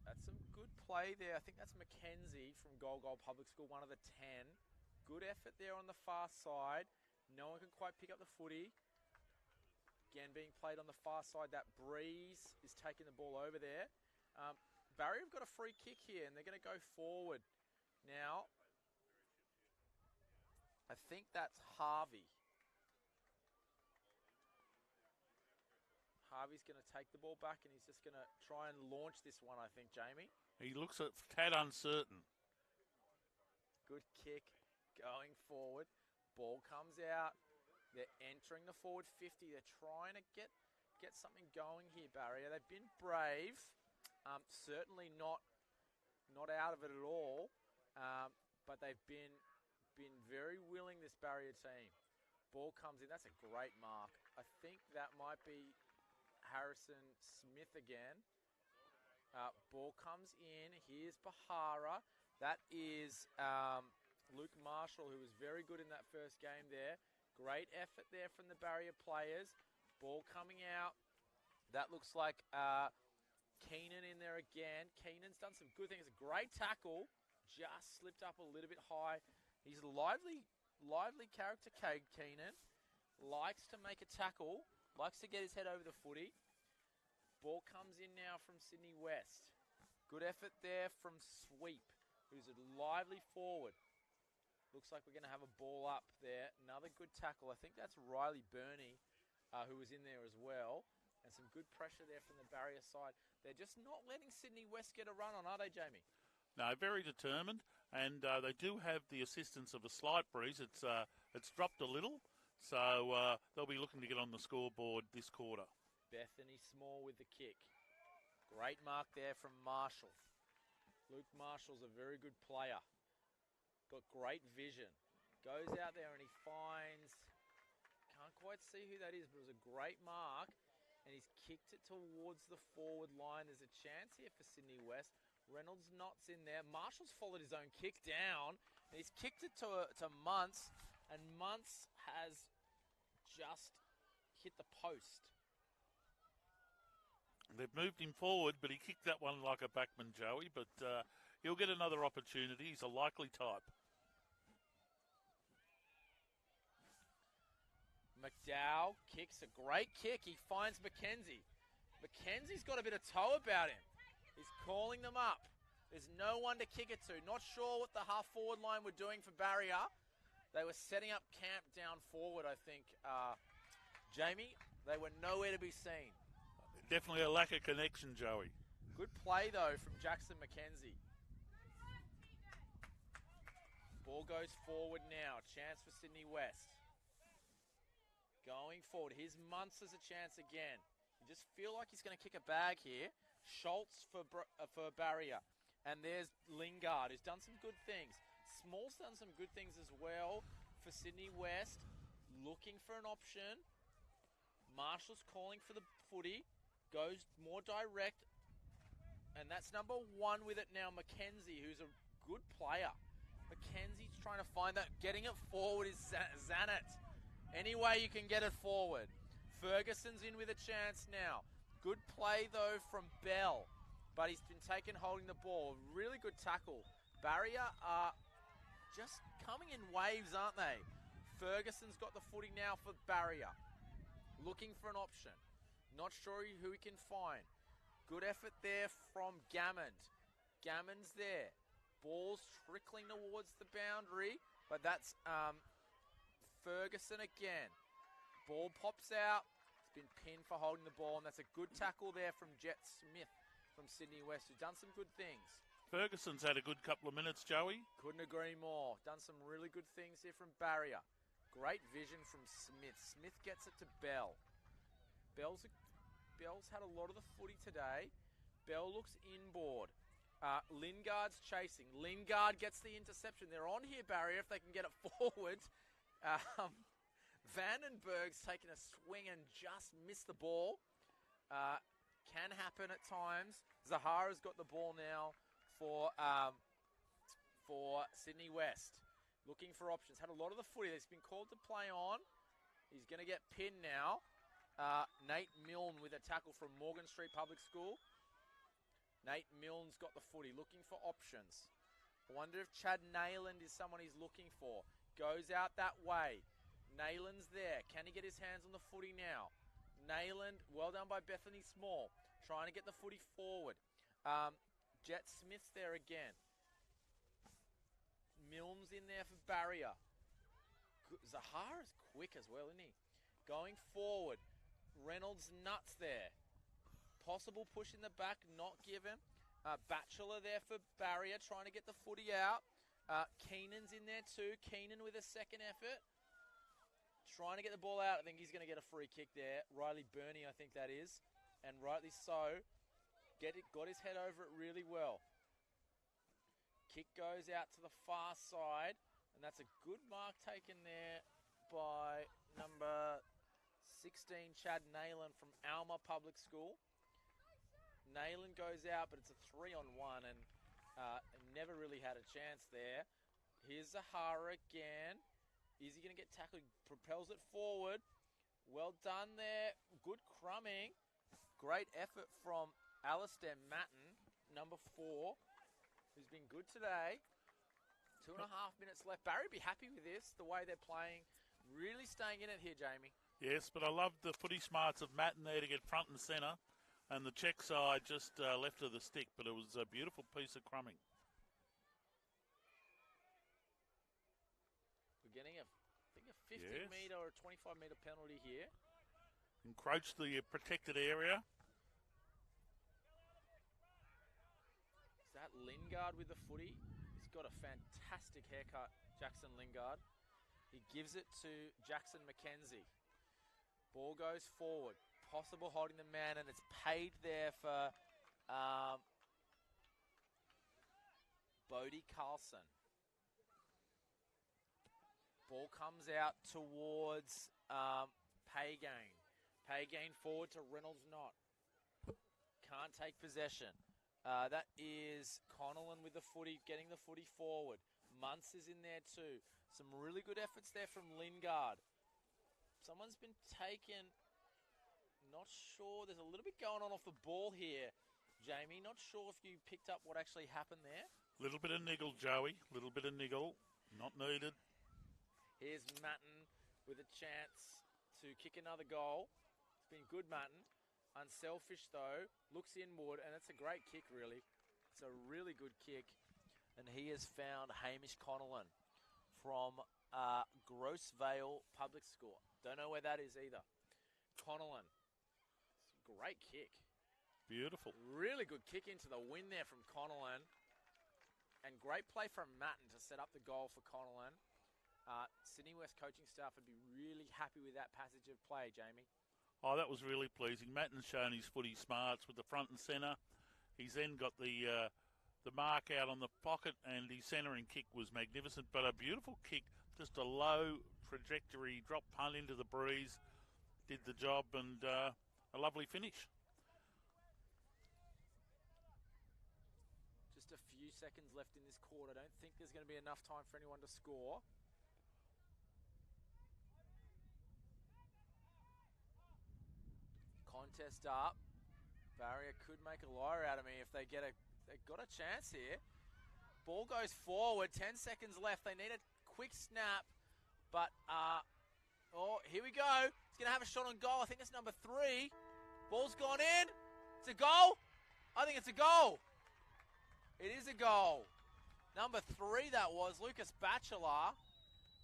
That's some good play there. I think that's Mackenzie from Golgol Public School, one of the 10. Good effort there on the far side. No one can quite pick up the footy. Again, being played on the far side. That Breeze is taking the ball over there. Barry have got a free kick here, and they're going to go forward. Now, I think that's Harvey. Harvey's going to take the ball back, and he's just going to try and launch this one, I think, Jamie. He looks a tad uncertain. Good kick going forward. Ball comes out. They're entering the forward 50. They're trying to get something going here, Barrier. They've been brave. Certainly not out of it at all. But they've been very willing, this Barrier team. Ball comes in. That's a great mark. I think that might be Harrison Smith again. Ball comes in. Here's Bahara. That is Luke Marshall, who was very good in that first game there. Great effort there from the Barrier players. Ball coming out. That looks like Keenan in there again. Keenan's done some good things. A great tackle. Just slipped up a little bit high. He's a lively character, Keenan. Likes to make a tackle. Likes to get his head over the footy. Ball comes in now from Sydney West. Good effort there from Sweep, who's a lively forward. Looks like we're going to have a ball up there. Another good tackle. I think that's Riley Burney, who was in there as well. And some good pressure there from the Barrier side. They're just not letting Sydney West get a run on, are they, Jamie? No, very determined. And they do have the assistance of a slight breeze. It's dropped a little. So they'll be looking to get on the scoreboard this quarter. Bethany Small with the kick. Great mark there from Marshall. Luke Marshall's a very good player. Got great vision. Goes out there and he finds, can't quite see who that is, but it was a great mark. And he's kicked it towards the forward line. There's a chance here for Sydney West. Reynolds Knott's in there. Marshall's followed his own kick down. And he's kicked it to Muntz. And Muntz has just hit the post. They've moved him forward, but he kicked that one like a backman, Joey. But he'll get another opportunity. He's a likely type. McDowell kicks a great kick. He finds McKenzie. McKenzie's got a bit of toe about him. He's calling them up. There's no one to kick it to. Not sure what the half-forward line were doing for barrier. They were setting up camp down forward, I think. Jamie, they were nowhere to be seen. Definitely a lack of connection, Joey. Good play, though, from Jackson McKenzie. Ball goes forward now. Chance for Sydney West. Going forward. Here's Munster's a chance again. You just feel like he's going to kick a bag here. Schultz for barrier. And there's Lingard, who's done some good things. Small's done some good things as well for Sydney West. Looking for an option. Marshall's calling for the footy. Goes more direct. And that's number one with it now, McKenzie, who's a good player. McKenzie's trying to find that. Getting it forward is Zanet. Any way you can get it forward. Ferguson's in with a chance now. Good play, though, from Bell. But he's been taken holding the ball. Really good tackle. Barrier are just coming in waves, aren't they? Ferguson's got the footy now for Barrier. Looking for an option. Not sure who he can find. Good effort there from Gammond. Gammond's there. Ball's trickling towards the boundary. But that's Ferguson again. Ball pops out. It's been pinned for holding the ball. And that's a good tackle there from Jet Smith from Sydney West, who's done some good things. Ferguson's had a good couple of minutes, Joey. Couldn't agree more. Done some really good things here from Barrier. Great vision from Smith. Smith gets it to Bell. Bell's had a lot of the footy today. Bell looks inboard. Lingard's chasing. Lingard gets the interception. They're on here, Barrier, if they can get it forward. Vandenberg's taken a swing and just missed the ball. Can happen at times. Zahara's got the ball now for Sydney West. Looking for options. Had a lot of the footy. He's been called to play on. He's going to get pinned now. Nate Milne with a tackle from Morgan Street Public School. Nate Milne's got the footy. Looking for options. I wonder if Chad Nayland is someone he's looking for. Goes out that way. Nayland's there. Can he get his hands on the footy now? Nayland, well done by Bethany Small. Trying to get the footy forward. Jet Smith's there again. Milne's in there for Barrier. Zahara's quick as well, isn't he? Going forward. Reynolds nuts there. Possible push in the back, not given. Batchelor there for Barrier, trying to get the footy out. Keenan's in there too. Keenan with a second effort. Trying to get the ball out. I think he's going to get a free kick there. Riley Burney, I think that is. And rightly so. Got his head over it really well. Kick goes out to the far side. And that's a good mark taken there by number 16, Chad Nayland from Alma Public School. Nayland goes out, but it's a 3-on-1 and never really had a chance there. Here's Zahara again. Is he going to get tackled? Propels it forward. Well done there. Good crumbing. Great effort from Alistair Matten, number 4, who's been good today. 2.5 minutes left. Barry be happy with this, the way they're playing. Really staying in it here, Jamie. Yes, but I love the footy smarts of Matten there to get front and centre. And the check side just left of the stick, but it was a beautiful piece of crumbing. We're getting a 50-metre or a 25-metre penalty here. Encroached the protected area. Is that Lingard with the footy? He's got a fantastic haircut, Jackson Lingard. He gives it to Jackson McKenzie. Ball goes forward. Possible holding the man, and it's paid there for Bodie Carlson. Ball comes out towards Paygain. Paygain forward to Reynolds Knott. Can't take possession. That is Connellan with the footy, getting the footy forward. Muntz is in there too. Some really good efforts there from Lingard. Someone's been taken. Not sure. There's a little bit going on off the ball here, Jamie. Not sure if you picked up what actually happened there. Little bit of niggle, Joey. Little bit of niggle. Not needed. Here's Matten with a chance to kick another goal. It's been good, Matten. Unselfish, though. Looks inward, and it's a great kick, really. It's a really good kick. And he has found Hamish Connellan from Grossvale Public School. Don't know where that is either. Connellan. It's a great kick. Beautiful. Really good kick into the wind there from Connellan. And great play from Matten to set up the goal for Connellan. Sydney West coaching staff would be really happy with that passage of play, Jamie. Oh, that was really pleasing. Matten's shown his footy smarts with the front and centre. He's then got the mark out on the pocket, and his centering kick was magnificent. But a beautiful kick, just a low trajectory drop punt into the breeze. Did the job, and a lovely finish. Just a few seconds left in this quarter. I don't think there's going to be enough time for anyone to score. Contest up. Barrier could make a liar out of me if they got a chance here. Ball goes forward. 10 seconds left. They need a quick snap. But, here we go. He's going to have a shot on goal. I think it's number 3. Ball's gone in. It's a goal. I think it's a goal. It is a goal. Number 3 that was, Lucas Batchelor.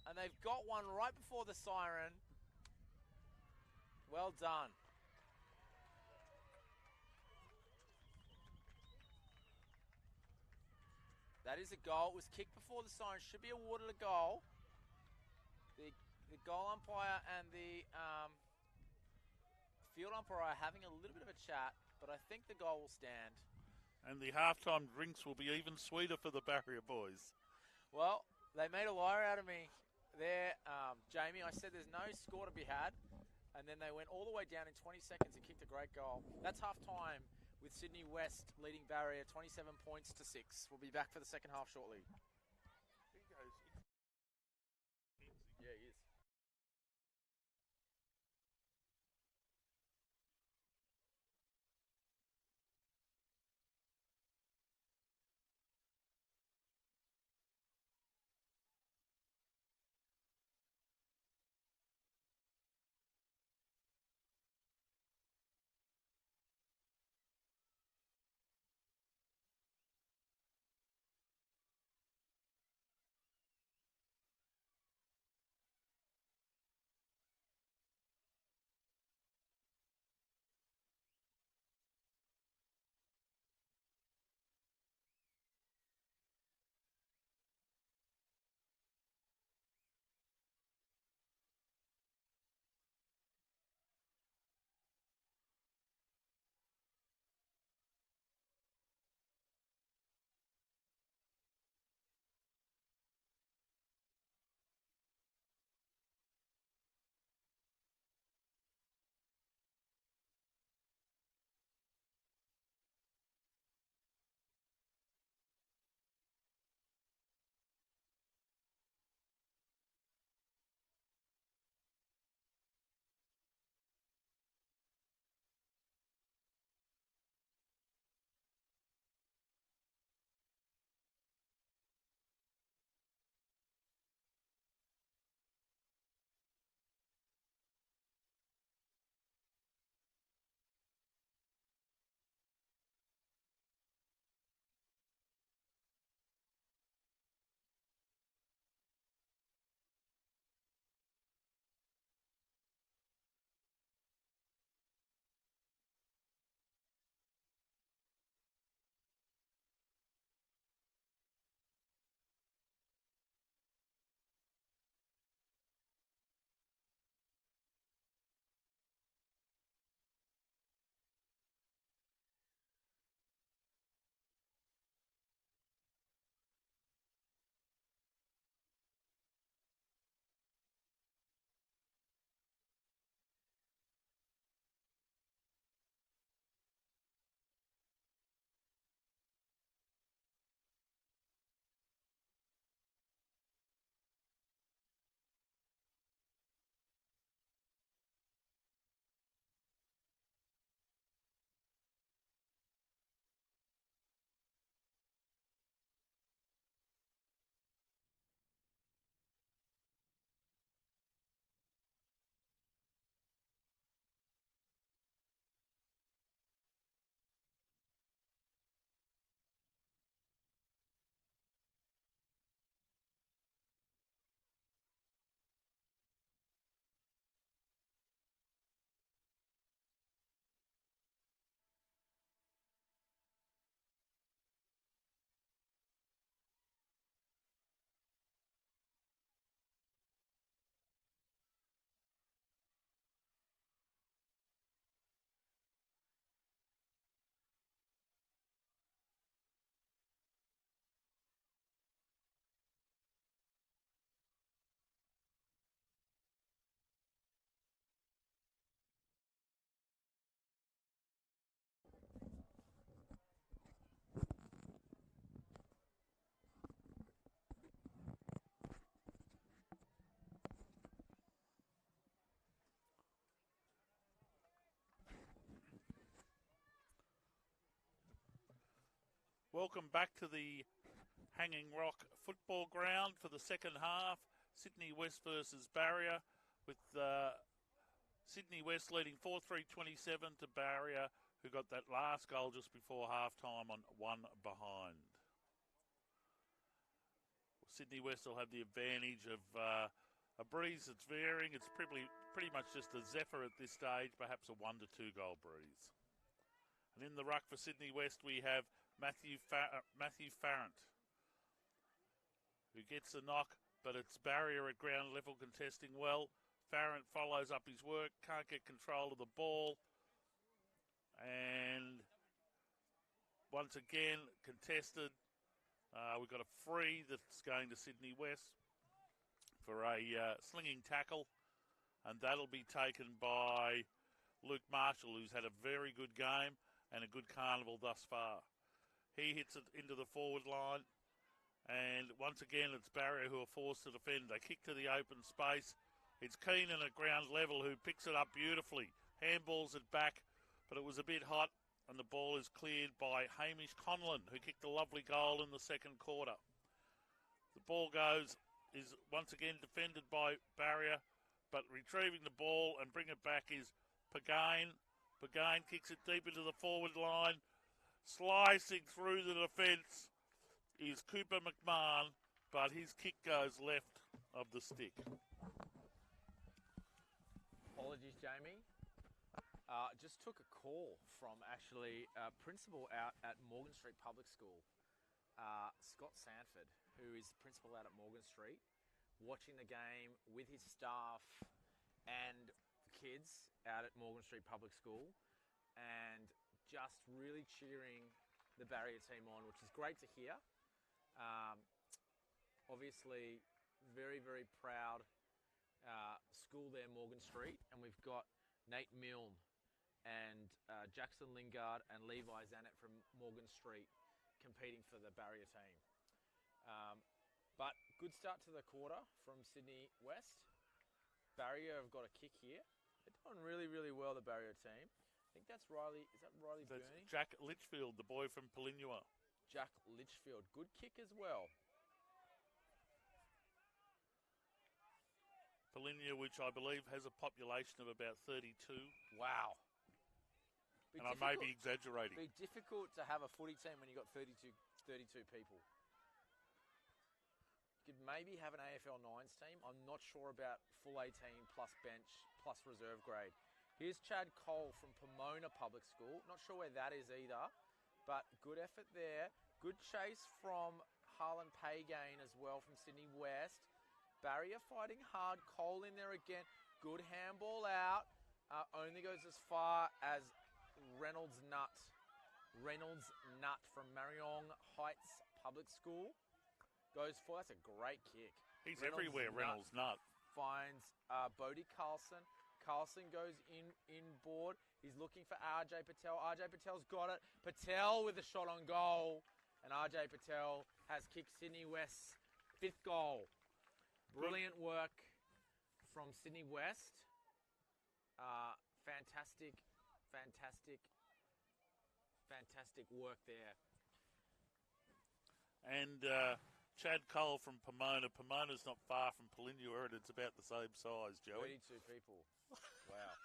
And they've got one right before the siren. Well done. That is a goal. It was kicked before the siren. Should be awarded a goal. The goal umpire and the field umpire are having a little bit of a chat, but I think the goal will stand. And the halftime drinks will be even sweeter for the Barrier boys. Well, they made a liar out of me there, Jamie. I said there's no score to be had, and then they went all the way down in 20 seconds and kicked a great goal. That's halftime with Sydney West leading Barrier 27 points to 6. We'll be back for the second half shortly. Yeah, he is. welcome back to the Hanging Rock football ground for the second half. Sydney West versus Barrier, with Sydney West leading 4-3-27 to Barrier, who got that last goal just before half-time on 1 behind. Sydney West will have the advantage of a breeze that's varying. It's pretty much just a zephyr at this stage, perhaps a 1 to 2 goal breeze. And in the ruck for Sydney West, we have Matthew Farrant, who gets the knock, but it's Barrier at ground level contesting well. Farrant follows up his work, can't get control of the ball. And once again, contested. We've got a free that's going to Sydney West for a slinging tackle. And that'll be taken by Luke Marshall, who's had a very good game and a good carnival thus far. He hits it into the forward line. And once again, it's Barrier who are forced to defend. They kick to the open space. It's Keenan at ground level who picks it up beautifully. Handballs it back, but it was a bit hot, and the ball is cleared by Hamish Conlon, who kicked a lovely goal in the second quarter. The ball is once again defended by Barrier, but retrieving the ball and bring it back is Pagain. Pagain kicks it deep into the forward line. Slicing through the defence is Cooper McMahon, but his kick goes left of the stick. Apologies, Jamie. Just took a call from actually principal out at Morgan Street Public School, Scott Sanford, who is principal out at Morgan Street, watching the game with his staff and kids out at Morgan Street Public School, and just really cheering the Barrier team on, which is great to hear. Obviously, very, very proud school there, Morgan Street, and we've got Nate Milne and Jackson Lingard and Levi Zanet from Morgan Street competing for the Barrier team. But good start to the quarter from Sydney West. Barrier have got a kick here. They're doing really, really well, the Barrier team. I think that's Riley. Is that Riley Burney? That's Jack Litchfield, the boy from Polinua. Jack Litchfield. Good kick as well. Polinua, which I believe has a population of about 32. Wow. And I may be exaggerating. It'd be difficult to have a footy team when you've got 32 people. You could maybe have an AFL 9s team. I'm not sure about full 18 plus bench plus reserve grade. Here's Chad Cole from Pomona Public School. Not sure where that is either, but good effort there. Good chase from Harlan Pagain as well from Sydney West. Barrier fighting hard. Cole in there again. Good handball out. Only goes as far as Reynolds Nutt from Marion Heights Public School. Goes for, that's a great kick. He's everywhere, Reynolds Nutt. Finds Bodie Carlson. Carlson goes in board. He's looking for RJ Patel. RJ Patel's got it. Patel with a shot on goal. And RJ Patel has kicked Sydney West's 5th goal. Brilliant work from Sydney West. Fantastic work there. And Chad Cole from Pomona. Pomona's not far from Polinua, and it's about the same size, Joey. 32 people. Wow.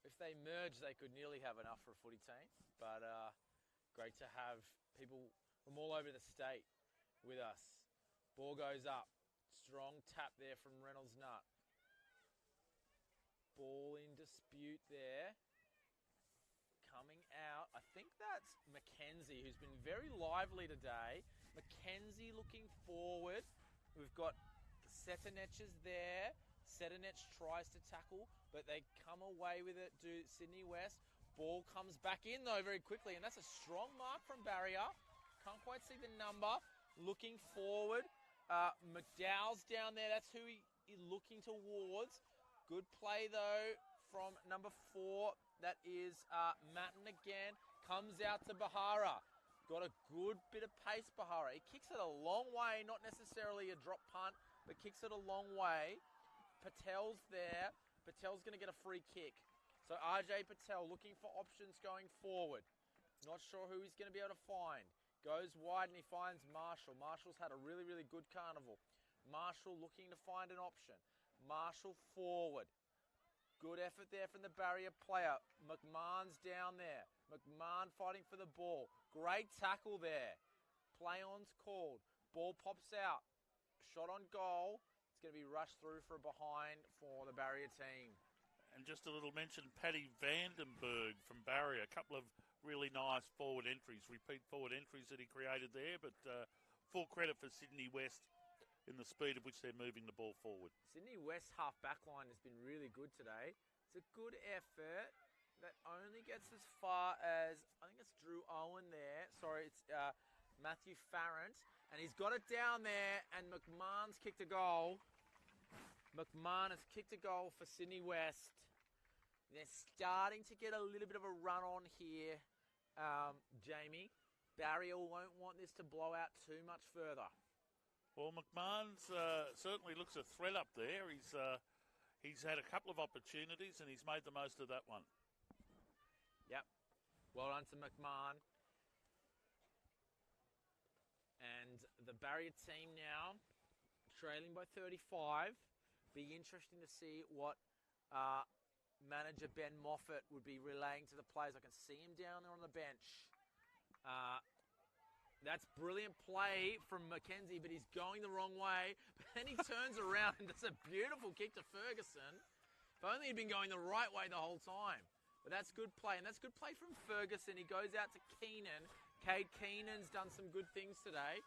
If they merge, they could nearly have enough for a footy team. But great to have people from all over the state with us. Ball goes up. Strong tap there from Reynolds Nutt. Ball in dispute there. Coming out, I think that's Mackenzie, who's been very lively today. Mackenzie looking forward. We've got Setanetches there. Setanetch tries to tackle, but they come away with it, do Sydney West. Ball comes back in, though, very quickly, and that's a strong mark from Barrier. Can't quite see the number. Looking forward. McDowell's down there. That's who he's looking towards. Good play, though, from number 4. That is Matten again. Comes out to Bahara. Got a good bit of pace, Bahara. He kicks it a long way, not necessarily a drop punt, but kicks it a long way. Patel's there. Patel's going to get a free kick. So RJ Patel looking for options going forward. Not sure who he's going to be able to find. Goes wide and he finds Marshall. Marshall's had a really, really good carnival. Marshall looking to find an option. Marshall forward. Good effort there from the barrier player. McMahon's down there. McMahon fighting for the ball. Great tackle there. Play-on's called. Ball pops out. Shot on goal. It's going to be rushed through for a behind for the barrier team. And just a little mention, Paddy Vandenberg from Barrier. A couple of really nice forward entries, repeat forward entries that he created there, but full credit for Sydney West in the speed at which they're moving the ball forward. Sydney West half-back line has been really good today. It's a good effort that only gets as far as, I think it's Drew Owen there. Sorry, it's Matthew Farrant. And he's got it down there, and McMahon's kicked a goal. McMahon has kicked a goal for Sydney West. They're starting to get a little bit of a run on here, Jamie. Barrier won't want this to blow out too much further. Well, McMahon's certainly looks a threat up there. He's had a couple of opportunities and he's made the most of that one. Yep. Well done to McMahon. And the barrier team now trailing by 35. Be interesting to see what manager Ben Moffat would be relaying to the players. I can see him down there on the bench. That's brilliant play from Mackenzie, but he's going the wrong way. But then he turns around and does a beautiful kick to Ferguson. If only he'd been going the right way the whole time. But that's good play, and that's good play from Ferguson. He goes out to Keenan. Cade Keenan's done some good things today.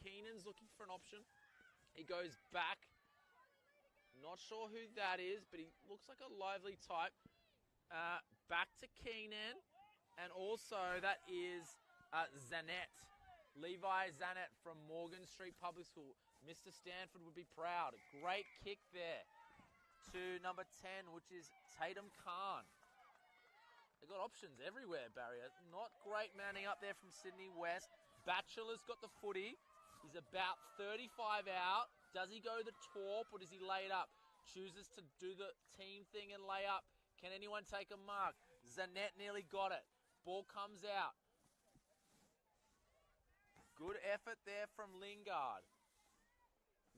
Keenan's looking for an option. He goes back. Not sure who that is, but he looks like a lively type. Back to Keenan. And also that is Zanet. Levi Zanet from Morgan Street Public School. Mr. Stanford would be proud. A great kick there to number 10, which is Tatum Khan. They've got options everywhere, Barrier. Not great manning up there from Sydney West. Batchelor's got the footy. He's about 35 out. Does he go the torp or does he lay it up? Chooses to do the team thing and lay up. Can anyone take a mark? Zanet nearly got it. Ball comes out. Good effort there from Lingard.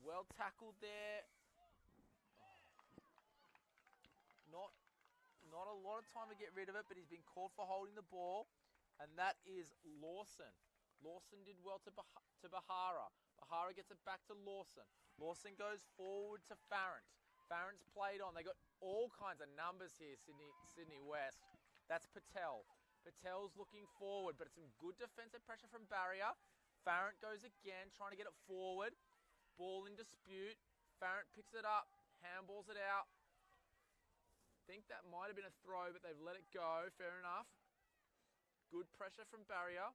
Well tackled there. Not a lot of time to get rid of it, but he's been called for holding the ball. And that is Lawson. Lawson did well to Bahara. Bahara gets it back to Lawson. Lawson goes forward to Farrant. Farrant's played on. They got all kinds of numbers here, Sydney West. That's Patel. Patel's looking forward, but it's some good defensive pressure from Barrier. Farrant goes again, trying to get it forward. Ball in dispute. Farrant picks it up, handballs it out. Think that might have been a throw, but they've let it go. Fair enough. Good pressure from Barrier.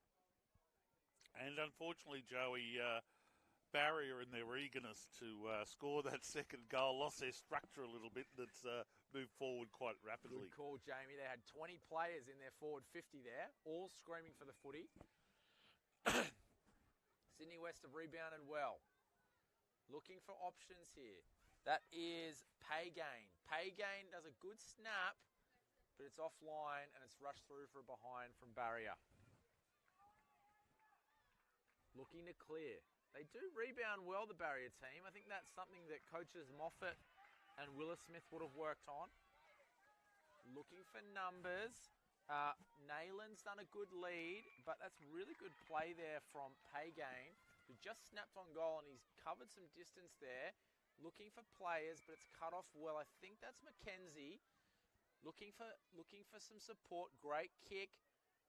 And unfortunately, Joey, Barrier in their eagerness to score that second goal lost their structure a little bit. That's moved forward quite rapidly. Good call, Jamie. They had 20 players in their forward 50 there, all screaming for the footy. Sydney West have rebounded well. Looking for options here. That is Paygain. Paygain does a good snap, but it's offline and it's rushed through for a behind from Barrier. Looking to clear. They do rebound well, the Barrier team. I think that's something that coaches Moffat and Willis Smith would have worked on. Looking for numbers. Nayland's done a good lead, but that's really good play there from Paygain, who just snapped on goal and he's covered some distance there. Looking for players, but it's cut off well. I think that's Mackenzie. Looking for some support. Great kick.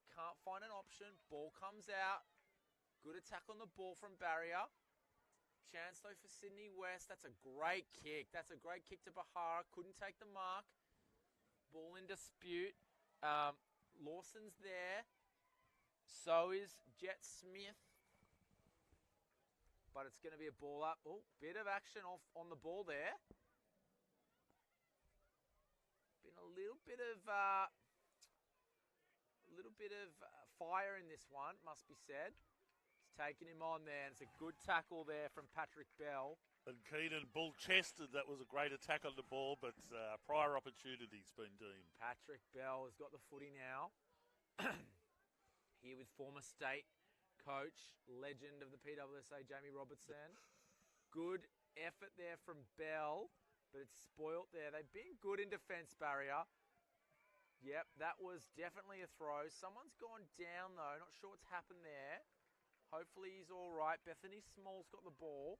Can't find an option. Ball comes out. Good attack on the ball from Barrier. Chance though for Sydney West. That's a great kick. That's a great kick to Bahara. Couldn't take the mark. Ball in dispute. Lawson's there. So is Jet Smith. But it's going to be a ball up. Oh, bit of action off on the ball there. Been a little bit of fire in this one, must be said. He's taking him on there, and it's a good tackle there from Patrick Bell. And Keenan bull-chested. That was a great attack on the ball, but prior opportunity's been deemed. Patrick Bell has got the footy now. Here with former state coach, legend of the PSSA, Jamie Robertson. Good effort there from Bell, but it's spoilt there. They've been good in defence, Barrier. Yep, that was definitely a throw. Someone's gone down, though. Not sure what's happened there. Hopefully he's all right. Bethany Small's got the ball.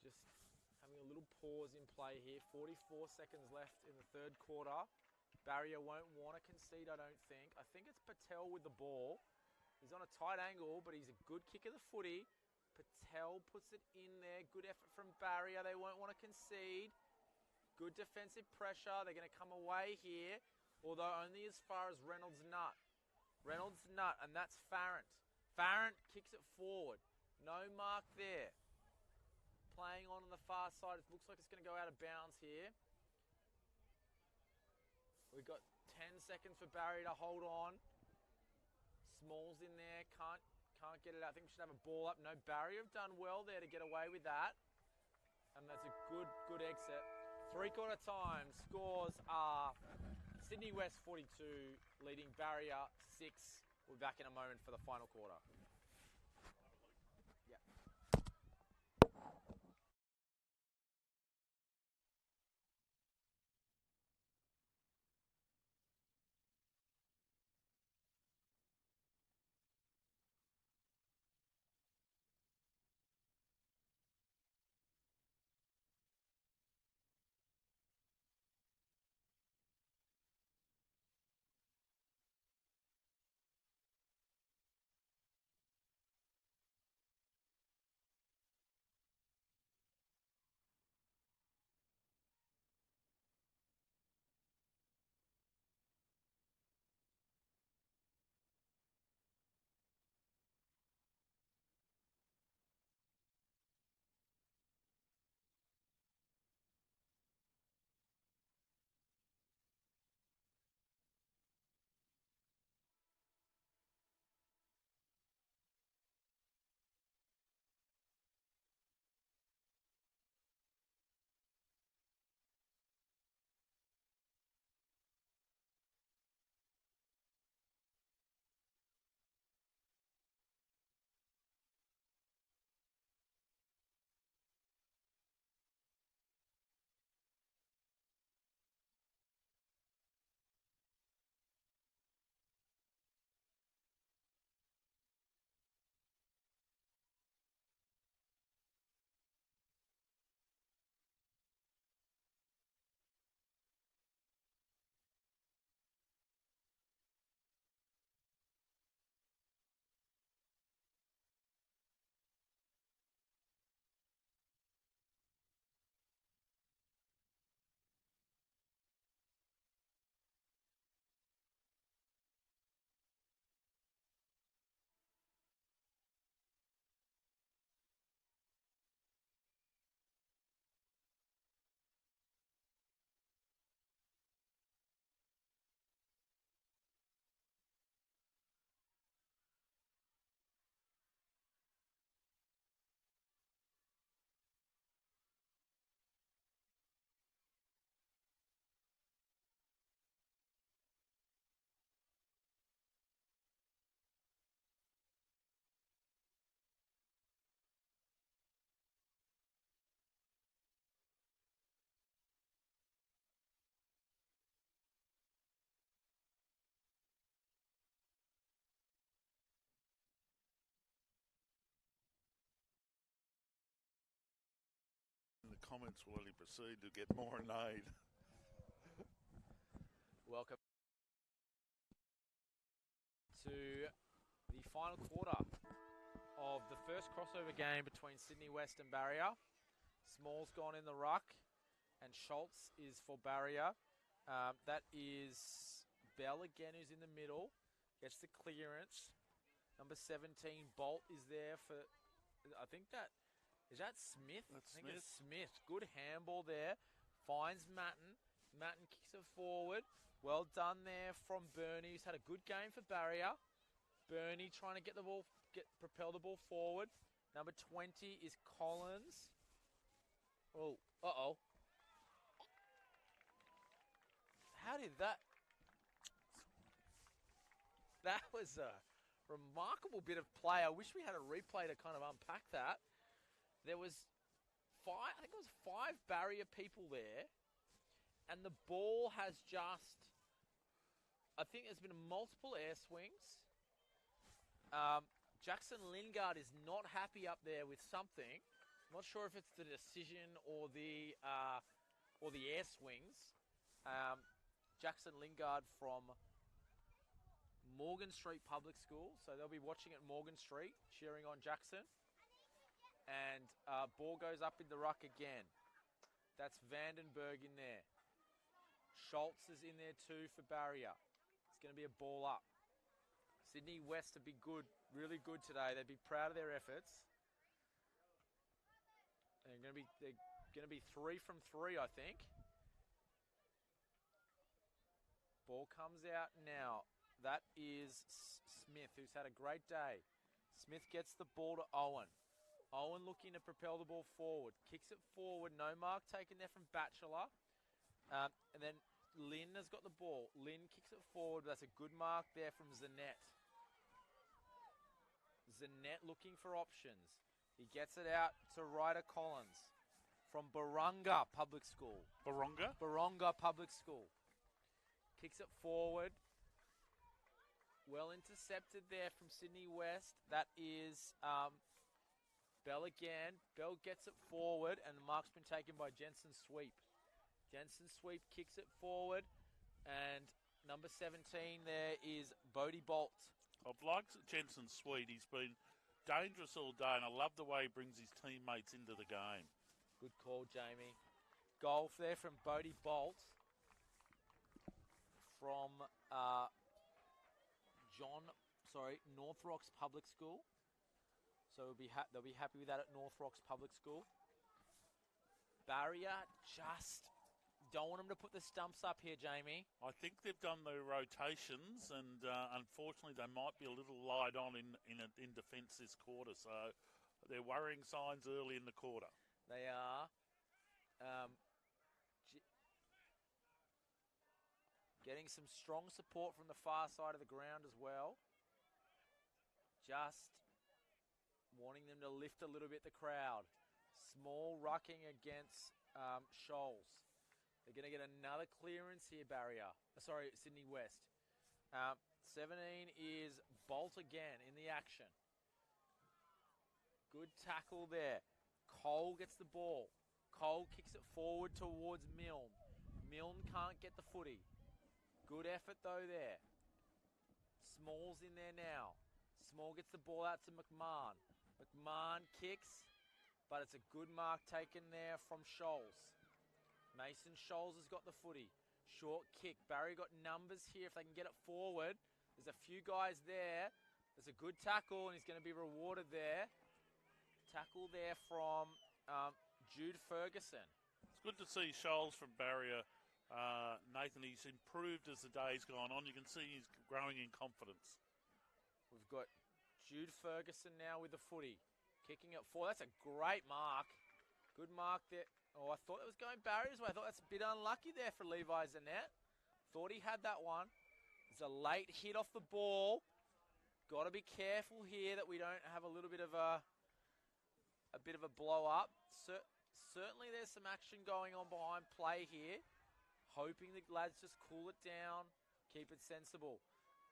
Just having a little pause in play here. 44 seconds left in the third quarter. Barrier won't want to concede, I don't think. I think it's Patel with the ball. He's on a tight angle, but he's a good kick of the footy. Patel puts it in there. Good effort from Barrier. They won't want to concede. Good defensive pressure. They're going to come away here, although only as far as Reynolds Nut. Reynolds Nut, and that's Farrant. Farrant kicks it forward. No mark there. Playing on the far side. It looks like it's going to go out of bounds here. We've got 10 seconds for Barry to hold on. Small's in there. Can't get it out. I think we should have a ball up. No, Barry have done well there to get away with that. And that's a good exit. Three-quarter time. Scores are Sydney West 42, leading Barrier 6. We'll be back in a moment for the final quarter. Yeah. The comments while he proceed to get more annoyed. Welcome to the final quarter of the first crossover game between Sydney West and Barrier. Small's gone in the ruck, and Schultz is for Barrier. That is Bell again, who's in the middle. Gets the clearance. Number 17, Bolt, is there for, I think that, is that Smith? That's I think Smith. it's Smith. Good handball there. Finds Matten. Matten kicks it forward. Well done there from Bernie, who's had a good game for barrier. Bernie trying to get the ball, propel the ball forward. Number 20 is Collins. Oh, uh-oh. How did that... That was a remarkable bit of play. I wish we had a replay to kind of unpack that. There was I think it was 5 barrier people there, and the ball has just... I think there's been multiple air swings. Jackson Lingard is not happy up there with something. I'm not sure if it's the decision or the air swings. Jackson Lingard from Morgan Street Public School, so they'll be watching at Morgan Street, cheering on Jackson. And ball goes up in the ruck again. That's Vandenberg in there. Schultz is in there too for barrier. It's going to be a ball up. Sydney West to be good, really good today. They'd be proud of their efforts. They're going to be 3 from 3, I think. Ball comes out now. That is Smith, who's had a great day. Smith gets the ball to Owen. Owen looking to propel the ball forward. Kicks it forward. No mark taken there from Batchelor. And then Lynn has got the ball. Lynn kicks it forward. That's a good mark there from Zanette. Zanette looking for options. He gets it out to Ryder Collins from Barunga Public School. Barunga? Barunga Public School. Kicks it forward. Well intercepted there from Sydney West. That is Bell again. Bell gets it forward, and the mark's been taken by Jensen Sweep. Jensen Sweep kicks it forward, and number 17 there is Bodie Bolt. I've liked Jensen Sweet. He's been dangerous all day, and I love the way he brings his teammates into the game. Good call, Jamie. Golf there from Bodie Bolt from North Rocks Public School. So they'll be happy with that at North Rocks Public School. Barrier just don't want them to put the stumps up here, Jamie. I think they've done their rotations, and unfortunately they might be a little light on in defence this quarter. So they're worrying signs early in the quarter. They are. Getting some strong support from the far side of the ground as well. Just wanting them to lift a little bit the crowd. Small rucking against Shoals. They're going to get another clearance here, Sydney West. 17 is Bolt again in the action. Good tackle there. Cole gets the ball. Cole kicks it forward towards Milne. Milne can't get the footy. Good effort though there. Small's in there now. Small gets the ball out to McMahon. McMahon kicks, but it's a good mark taken there from Scholes. Mason Scholes has got the footy. Short kick. Barry got numbers here if they can get it forward. There's a few guys there. There's a good tackle, and he's going to be rewarded there. Tackle there from Jude Ferguson. It's good to see Scholes from barrier. Nathan, he's improved as the day's gone on. You can see he's growing in confidence. We've got Jude Ferguson now with the footy. Kicking it forward. That's a great mark. Good mark there. Oh, I thought it was going barriers way. I thought that's a bit unlucky there for Levi Zanette. Thought he had that one. It's a late hit off the ball. Got to be careful here that we don't have a little bit of a blow up. Certainly there's some action going on behind play here. Hoping the lads just cool it down, keep it sensible.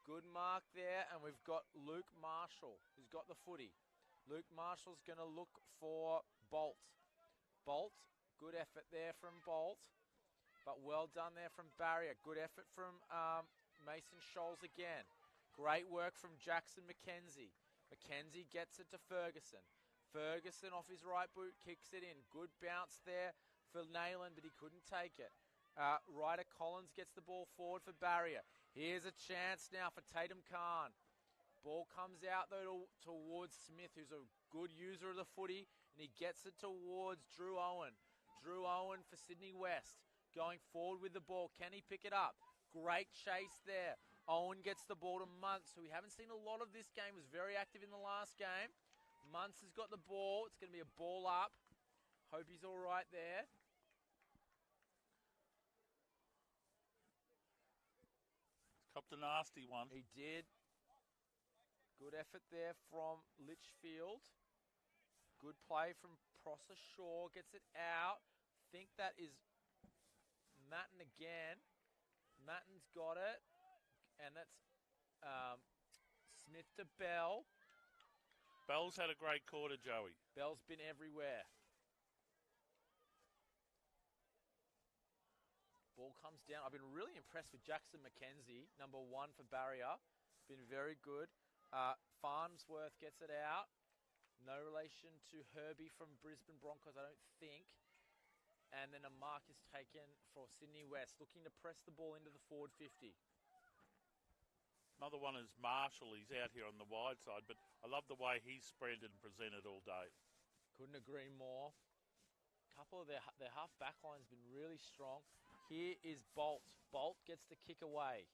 Good mark there, and we've got Luke Marshall, who's got the footy. Luke Marshall's going to look for Bolt. Bolt, good effort there from Bolt, but well done there from Barrier. Good effort from Mason Scholes again. Great work from Jackson McKenzie. McKenzie gets it to Ferguson. Ferguson off his right boot, kicks it in. Good bounce there for Nayland, but he couldn't take it. Ryder Collins gets the ball forward for Barrier. Here's a chance now for Tatum Khan. Ball comes out though towards Smith, who's a good user of the footy, and he gets it towards Drew Owen. Drew Owen for Sydney West. Going forward with the ball. Can he pick it up? Great chase there. Owen gets the ball to Muntz, who we haven't seen a lot of this game, was very active in the last game. Muntz has got the ball. It's going to be a ball up. Hope he's all right there. Copped a nasty one. He did. Good effort there from Litchfield. Good play from Prosser Shaw. Gets it out. Think that is Matten again. Matten's got it. And that's Smith to Bell. Bell's had a great quarter, Joey. Bell's been everywhere. Ball comes down. I've been really impressed with Jackson McKenzie, number 1 for barrier. Been very good. Farnsworth gets it out. No relation to Herbie from Brisbane Broncos, I don't think. And then a mark is taken for Sydney West, looking to press the ball into the forward 50. Another one is Marshall. He's out here on the wide side, but I love the way he's spread and presented all day. Couldn't agree more. A couple of their half back line's been really strong. Here is Bolt. Bolt gets the kick away.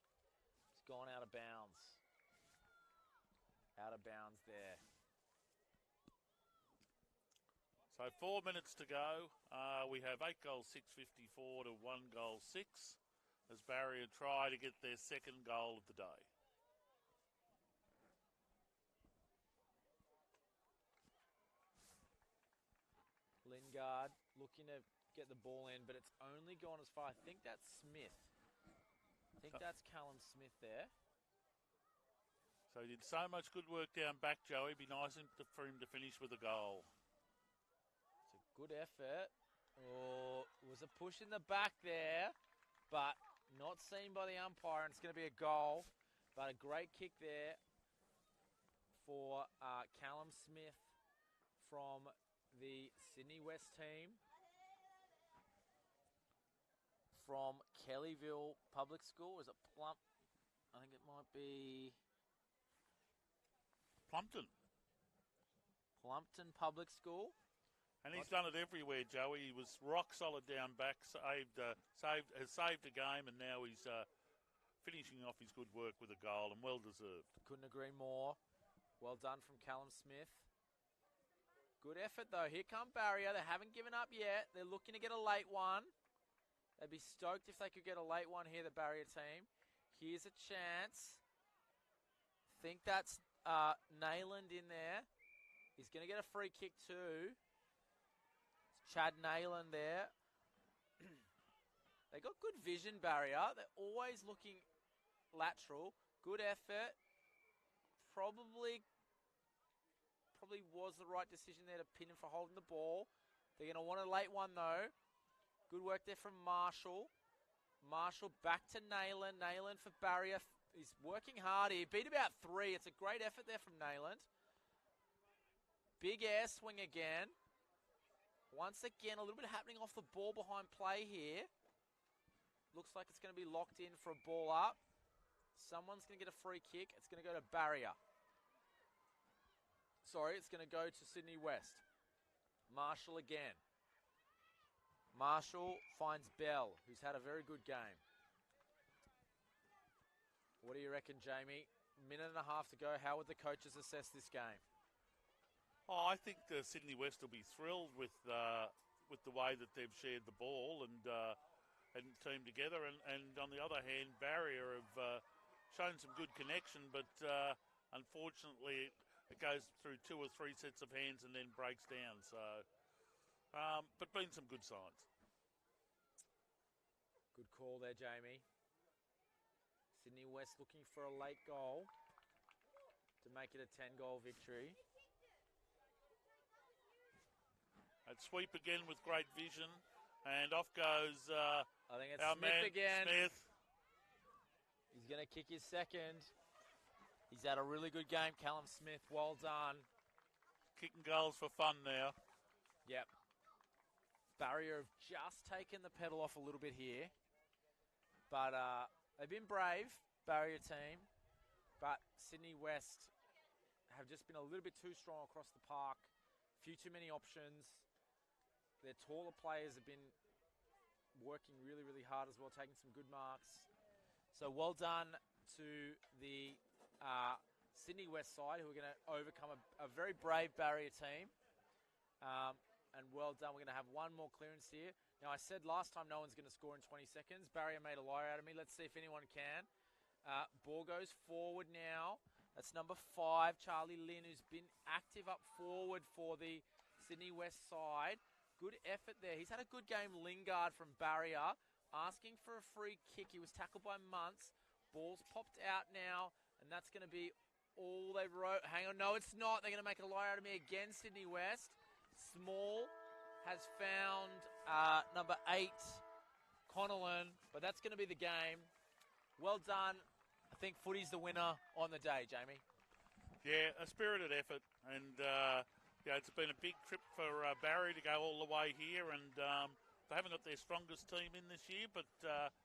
It's gone out of bounds. Out of bounds there. So 4 minutes to go. We have 8 goals, 654 to 1 goal, 6. As Barrier try to get their second goal of the day. Lingard looking to get the ball in, but it's only gone as far. I think that's Smith. I think that's Callum Smith there. So he did so much good work down back, Joey. Be nice for him to finish with a goal. It's a good effort. Oh, it was a push in the back there, but not seen by the umpire, and it's going to be a goal. But a great kick there for Callum Smith from the Sydney West team. From Kellyville Public School. Is it Plump? I think it might be Plumpton. Plumpton Public School. And he's done it everywhere, Joey. He was rock solid down back, has saved a game, and now he's finishing off his good work with a goal, and well deserved. Couldn't agree more. Well done from Callum Smith. Good effort, though. Here come Barrier. They haven't given up yet. They're looking to get a late one. They'd be stoked if they could get a late one here, the Barrier team. Here's a chance. Think that's Nayland in there. He's going to get a free kick too. It's Chad Nayland there. They got good vision, Barrier. They're always looking lateral. Good effort. Probably was the right decision there to pin him for holding the ball. They're going to want a late one, though. Good work there from Marshall. Marshall back to Nayland. Nayland for Barrier. He's working hard here. Beat about 3. It's a great effort there from Nayland. Big air swing again. Once again, a little bit happening off the ball behind play here. Looks like it's going to be locked in for a ball up. Someone's going to get a free kick. It's going to go to Barrier. Sorry, it's going to go to Sydney West. Marshall again. Marshall finds Bell, who's had a very good game. What do you reckon, Jamie? Minute and a half to go. How would the coaches assess this game? Oh, I think Sydney West will be thrilled with the way that they've shared the ball and teamed together. And on the other hand, Barrier have shown some good connection, but unfortunately it goes through 2 or 3 sets of hands and then breaks down. So, but been some good signs. Good call there, Jamie. Sydney West looking for a late goal to make it a 10-goal victory. At sweep again with great vision, and off goes I think it's our Smith man again. Smith. He's going to kick his second. He's had a really good game, Callum Smith. Well done. Kicking goals for fun now. Yep. Barrier have just taken the pedal off a little bit here. But they've been brave, Barrier team. But Sydney West have just been a little bit too strong across the park. A few too many options. Their taller players have been working really, really hard as well, taking some good marks. So well done to the Sydney West side, who are going to overcome a very brave barrier team. And well done. We're going to have one more clearance here. Now, I said last time no one's going to score in 20 seconds. Barrier made a liar out of me. Let's see if anyone can. Ball goes forward now. That's number 5, Charlie Lynn, who's been active up forward for the Sydney West side. Good effort there. He's had a good game, Lingard from barrier, asking for a free kick. He was tackled by Muntz. Ball's popped out now, and that's going to be all they wrote. Hang on, no, it's not. They're going to make a liar out of me again, Sydney West. Small has found number 8, Connellan, but that's going to be the game. Well done. I think footy's the winner on the day, Jamie. Yeah, a spirited effort, and it's been a big trip for Barry to go all the way here, and they haven't got their strongest team in this year, but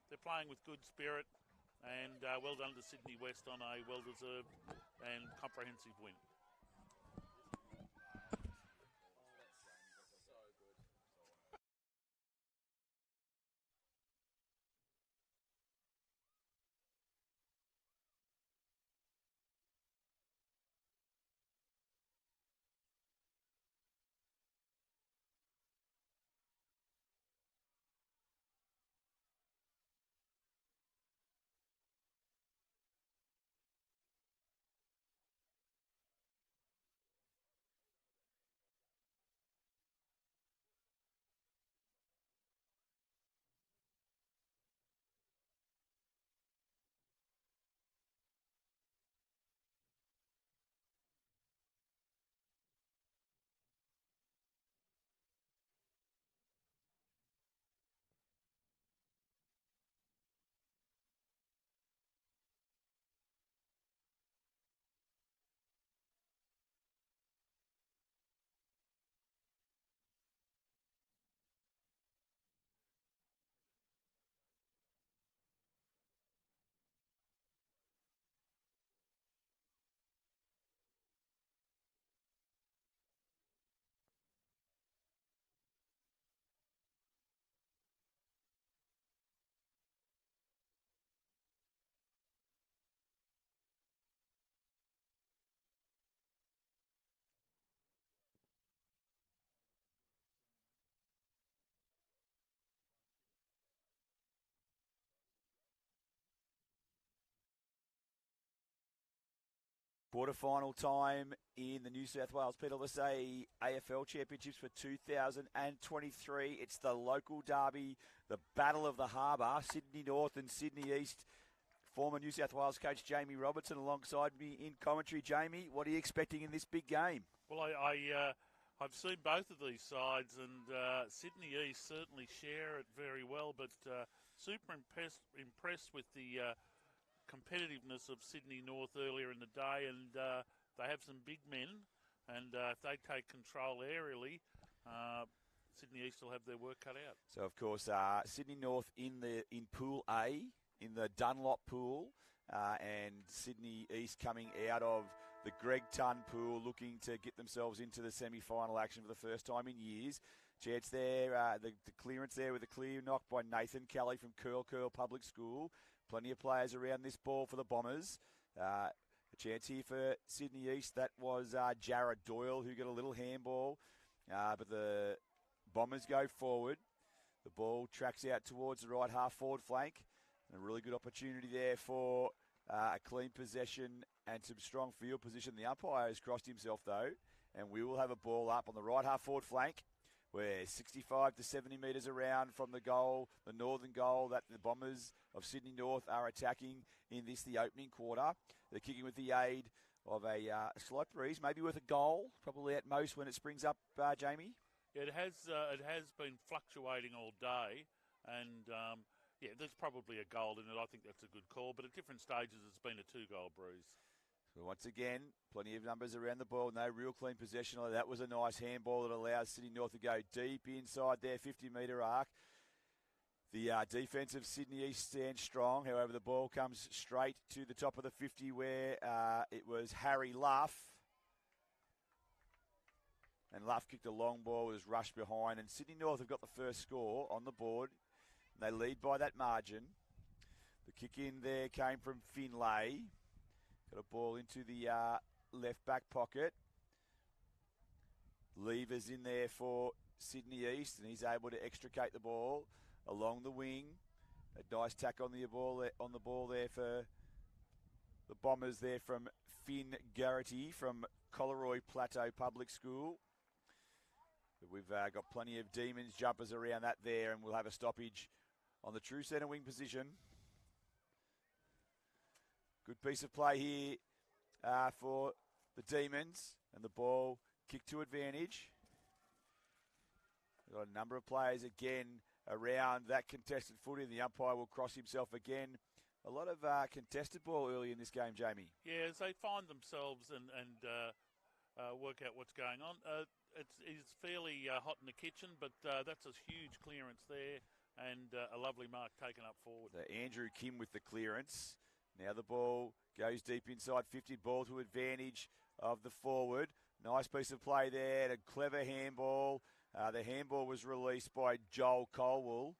they're playing with good spirit, and well done to Sydney West on a well-deserved and comprehensive win. Quarterfinal time in the New South Wales PSSA AFL Championships for 2023. It's the local derby, the Battle of the Harbour, Sydney North and Sydney East. Former New South Wales coach Jamie Robertson alongside me in commentary. Jamie, what are you expecting in this big game? Well, I've seen both of these sides, and Sydney East certainly share it very well, but super impressed with the competitiveness of Sydney North earlier in the day, and they have some big men, and if they take control aerially, Sydney East will have their work cut out. So, of course, Sydney North in Pool A, in the Dunlop pool, and Sydney East coming out of the Greg Tunn pool, looking to get themselves into the semi-final action for the first time in years. Chance there, the clearance there with a clear knock by Nathan Kelly from Curl Public School. Plenty of players around this ball for the Bombers. A chance here for Sydney East. That was Jared Doyle who got a little handball. But the Bombers go forward. The ball tracks out towards the right half forward flank. And a really good opportunity there for a clean possession and some strong field position. The umpire has crossed himself though. And we will have a ball up on the right half forward flank. We're 65 to 70 metres around from the goal, the northern goal that the Bombers of Sydney North are attacking in the opening quarter. They're kicking with the aid of a slight breeze, maybe with a goal, probably at most when it springs up, Jamie. Yeah, it has been fluctuating all day, and there's probably a goal in it. I think that's a good call, but at different stages it's been a 2-goal breeze. So once again, plenty of numbers around the ball. No real clean possession. That was a nice handball that allows Sydney North to go deep inside their 50-metre arc. The defence of Sydney East stands strong. However, the ball comes straight to the top of the 50 where it was Harry Luff. And Luff kicked a long ball, was rushed behind. And Sydney North have got the first score on the board. They lead by that margin. The kick in there came from Finlay. Got a ball into the left back pocket. Levers in there for Sydney East, and he's able to extricate the ball along the wing. A nice tack on the ball there for the Bombers there from Finn Garrity from Collaroy Plateau Public School. But we've got plenty of Demons jumpers around that there, and we'll have a stoppage on the true centre wing position. Good piece of play here for the Demons, and the ball kicked to advantage. We've got a number of players again around that contested footy. The umpire will cross himself again. A lot of contested ball early in this game, Jamie. Yeah, as they find themselves and work out what's going on. It's fairly hot in the kitchen, but that's a huge clearance there and a lovely mark taken up forward. So Andrew Kim with the clearance. Now the ball goes deep inside 50, ball to advantage of the forward. Nice piece of play there, and a clever handball. The handball was released by Joel Colwell.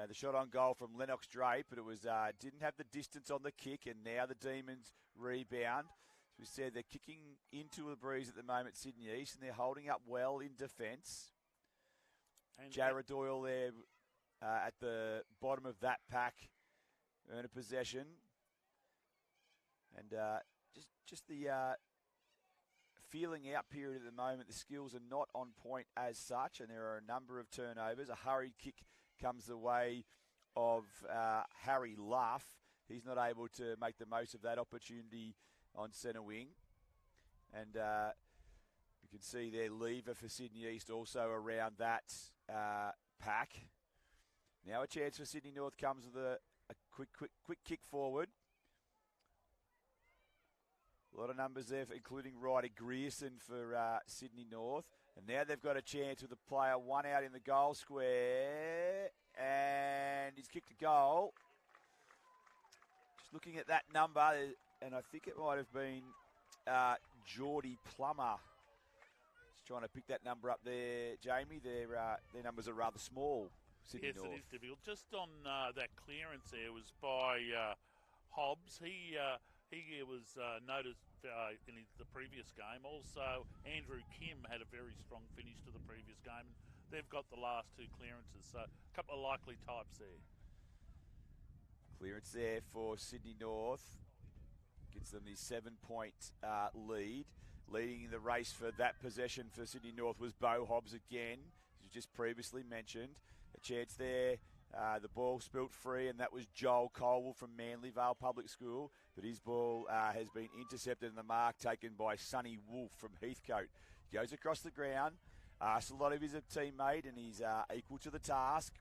The shot on goal from Lennox Drape, but it was didn't have the distance on the kick, and now the Demons rebound. As we said, they're kicking into a breeze at the moment, Sydney East, and they're holding up well in defence. Jared Doyle there at the bottom of that pack, earn a possession. And just the feeling out period at the moment, the skills are not on point as such, and there are a number of turnovers. A hurried kick comes the way of Harry Luff. He's not able to make the most of that opportunity on centre wing. And you can see their lever for Sydney East also around that pack. Now a chance for Sydney North comes with a quick kick forward. A lot of numbers there, including Ryder Grierson for Sydney North. And now they've got a chance with a player one out in the goal square. And he's kicked a goal. Just looking at that number, and I think it might have been Geordie Plummer. Just trying to pick that number up there, Jamie. Their numbers are rather small, Sydney North. Yes, it is difficult. Just on that clearance there was by Hobbs. He was noticed in the previous game. Also, Andrew Kim had a very strong finish to the previous game. They've got the last two clearances, so a couple of likely types there. Clearance there for Sydney North. Gives them the 7-point lead. Leading in the race for that possession for Sydney North was Beau Hobbs again, as you just previously mentioned. A chance there. The ball spilt free, and that was Joel Colwell from Manlyvale Public School. But his ball has been intercepted, and the mark taken by Sonny Wolf from Heathcote. He goes across the ground, asks a lot of his teammate, and he's equal to the task.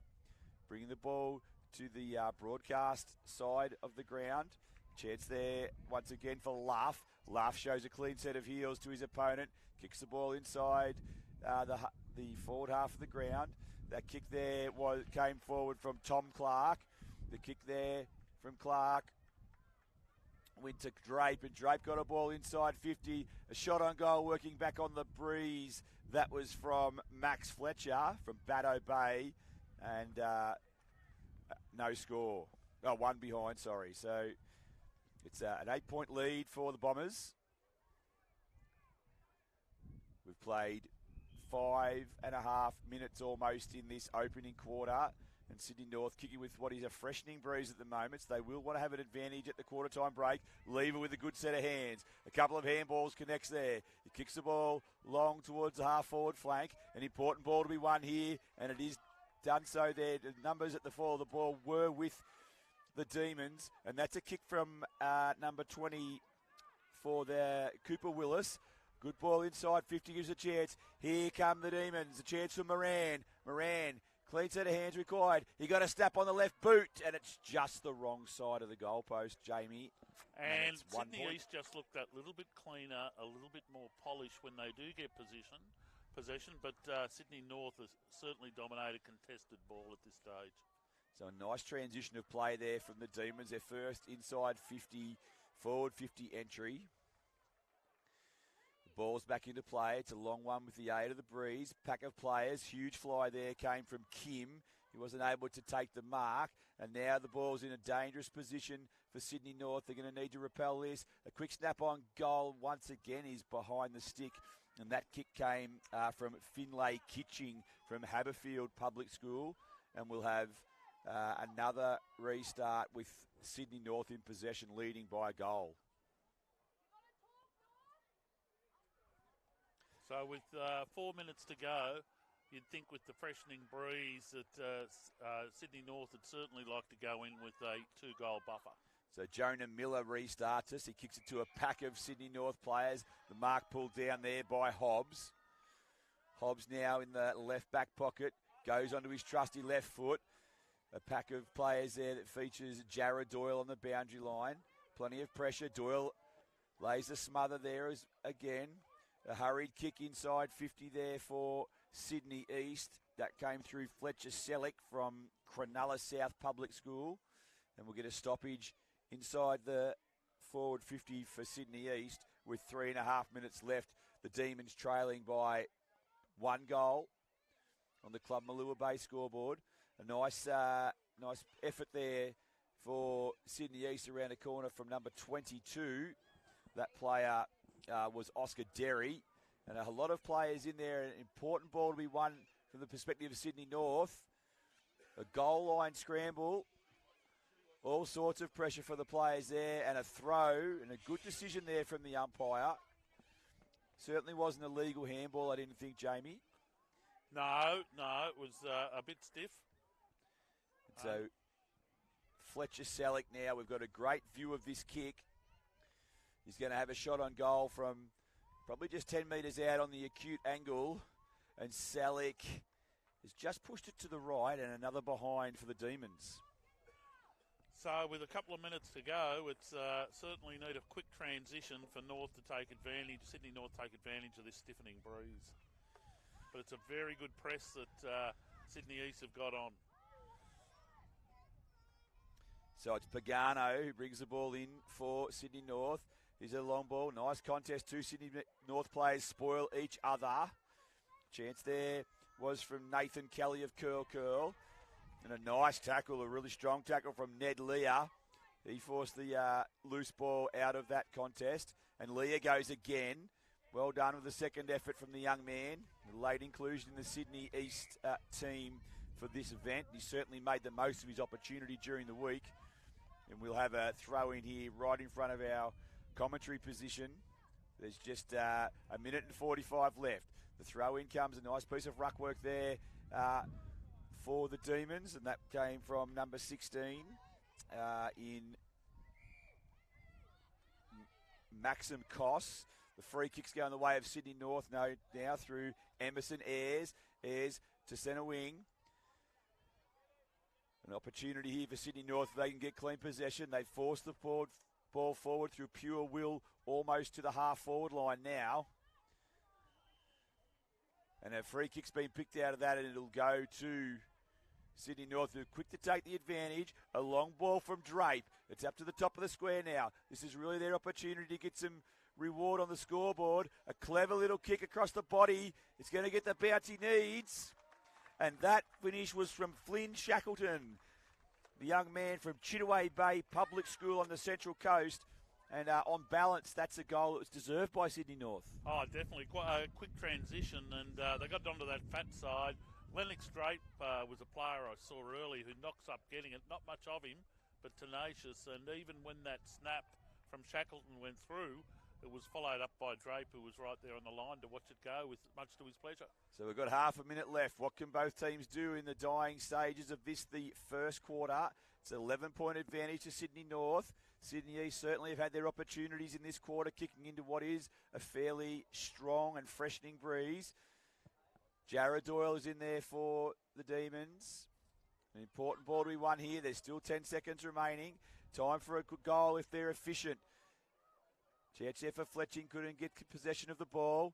Bringing the ball to the broadcast side of the ground. Chance there once again for Luff. Luff shows a clean set of heels to his opponent. Kicks the ball inside the forward half of the ground. That kick there came forward from Tom Clark. The kick there from Clark went to Drape, and Drape got a ball inside 50. A shot on goal working back on the breeze. That was from Max Fletcher from Batto Bay. And no score. Oh, one behind, sorry. So it's an 8-point lead for the Bombers. We've played 5.5 minutes almost in this opening quarter, and Sydney North kicking with what is a freshening breeze at the moment, so they will want to have an advantage at the quarter time break. Lever with a good set of hands. A couple of handballs connects there. He kicks the ball long towards the half forward flank. An important ball to be won here, and it is done so there. The numbers at the fall of the ball were with the Demons, and that's a kick from number 20 for the Cooper Willis. Good ball inside, 50 gives a chance. Here come the Demons. A chance for Moran. Moran, clean set of hands required. He got a snap on the left boot, and it's just the wrong side of the goalpost, Jamie. And Sydney East just looked that little bit cleaner, a little bit more polished when they do get possession. But Sydney North has certainly dominated contested ball at this stage. So a nice transition of play there from the Demons. Their first inside 50, forward 50 entry. Ball's back into play. It's a long one with the aid of the breeze. Pack of players. Huge fly there came from Kim. He wasn't able to take the mark, and now the ball's in a dangerous position for Sydney North. They're going to need to repel this. A quick snap on goal once again is behind the stick, and that kick came from Finlay Kitching from Haberfield Public School, and we'll have another restart with Sydney North in possession, leading by a goal. So with 4 minutes to go, you'd think with the freshening breeze that Sydney North would certainly like to go in with a 2-goal buffer. So Jonah Miller restarts us. He kicks it to a pack of Sydney North players. The mark pulled down there by Hobbs. Hobbs now in the left back pocket. Goes onto his trusty left foot. A pack of players there that features Jared Doyle on the boundary line. Plenty of pressure. Doyle lays a smother there again. A hurried kick inside 50 there for Sydney East. That came through Fletcher Selleck from Cronulla South Public School. And we'll get a stoppage inside the forward 50 for Sydney East with 3.5 minutes left. The Demons trailing by 1 goal on the Club Malua Bay scoreboard. A nice effort there for Sydney East around the corner from number 22. That player was Oscar Derry. And a lot of players in there. An important ball to be won from the perspective of Sydney North. A goal line scramble. All sorts of pressure for the players there. And a throw. And a good decision there from the umpire. Certainly wasn't a legal handball, I didn't think, Jamie. No, it was a bit stiff. So Fletcher Selleck now. We've got a great view of this kick. He's going to have a shot on goal from probably just 10 metres out on the acute angle. And Selleck has just pushed it to the right, and another behind for the Demons. So with a couple of minutes to go, it's certainly need a quick transition for North to take advantage, Sydney North take advantage of this stiffening breeze. But it's a very good press that Sydney East have got on. So it's Pagano who brings the ball in for Sydney North. Here's a long ball. Nice contest. 2 Sydney North players spoil each other. Chance there was from Nathan Kelly of Curl. And a nice tackle, a really strong tackle from Ned Leah. He forced the loose ball out of that contest. And Leah goes again. Well done with the second effort from the young man. A late inclusion in the Sydney East team for this event. He certainly made the most of his opportunity during the week. And we'll have a throw in here right in front of our commentary position. There's just a minute and 45 left. The throw in comes, a nice piece of ruck work there for the Demons, and that came from number 16 in Maxim Koss. The free kick's going the way of Sydney North now through Emerson Ayres. Ayres to centre wing. An opportunity here for Sydney North. If they can get clean possession. They force the ball forward through pure will almost to the half-forward line now. And a free kick's been picked out of that, and it'll go to Sydney North, who are quick to take the advantage. A long ball from Drape. It's up to the top of the square now. This is really their opportunity to get some reward on the scoreboard. A clever little kick across the body. It's going to get the bounce he needs. And that finish was from Flynn Shackleton, the young man from Chittaway Bay Public School on the Central Coast. And on balance, that's a goal that was deserved by Sydney North. Oh, definitely. Quite a quick transition, and they got onto that fat side. Lennox Drape was a player I saw early who knocks up getting it. Not much of him, but tenacious. And even when that snap from Shackleton went through, it was followed up by Drape, who was right there on the line to watch it go, with much to his pleasure. So we've got half a minute left. What can both teams do in the dying stages of this, the first quarter? It's an 11-point advantage to Sydney North. Sydney East certainly have had their opportunities in this quarter, kicking into what is a fairly strong and freshening breeze. Jared Doyle is in there for the Demons. An important ball to be won here. There's still 10 seconds remaining. Time for a good goal if they're efficient. Chance there for Fletching, couldn't get possession of the ball.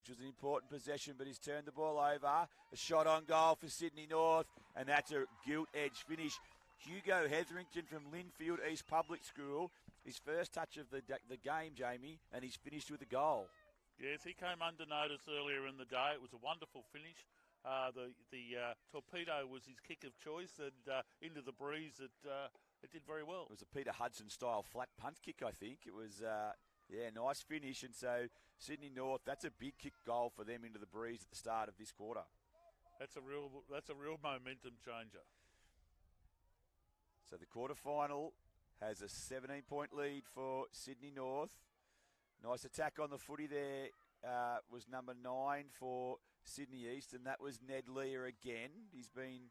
which was an important possession, but he's turned the ball over. A shot on goal for Sydney North, and that's a gilt-edge finish. Hugo Hetherington from Linfield East Public School, his first touch of the game, Jamie, and he's finished with a goal. Yes, he came under notice earlier in the day. It was a wonderful finish. The torpedo was his kick of choice, and into the breeze, it did very well. It was a Peter Hudson-style flat punt kick, I think. It was, nice finish. And so Sydney North, that's a big kick goal for them into the breeze at the start of this quarter. That's a real momentum changer. So the quarterfinal has a 17-point lead for Sydney North. Nice attack on the footy there was number 9 for Sydney East, and that was Ned Lear again. He's been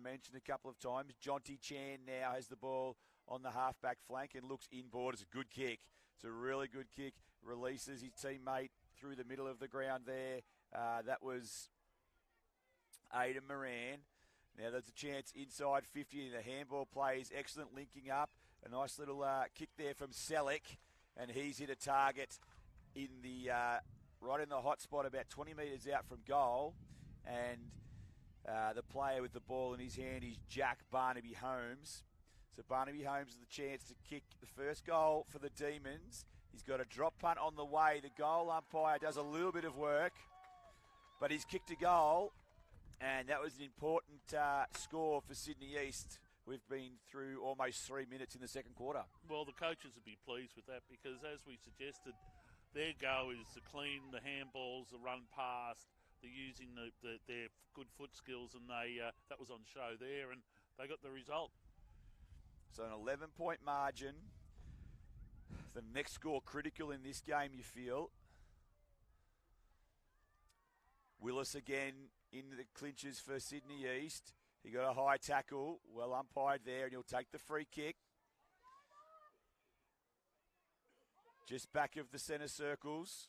mentioned a couple of times. Jonty Chan now has the ball on the halfback flank and looks inboard. It's a good kick. It's a really good kick. Releases his teammate through the middle of the ground there. That was Aidan Moran. Now there's a chance inside 50. The handball play is excellent, linking up. A nice little kick there from Selleck, and he's hit a target in the right in the hot spot, about 20 metres out from goal. And the player with the ball in his hand is Jack Barnaby Holmes. So Barnaby Holmes has the chance to kick the first goal for the Demons. He's got a drop punt on the way. The goal umpire does a little bit of work, but he's kicked a goal. And that was an important score for Sydney East. We've been through almost 3 minutes in the second quarter. Well, the coaches would be pleased with that because, as we suggested, their go is to clean the handballs, the run past, they're using their good foot skills, and that was on show there, and they got the result. So an 11-point margin. The next score critical in this game, you feel. Willis again in the clinches for Sydney East. He got a high tackle, well umpired there, and he'll take the free kick. Just back of the centre circles.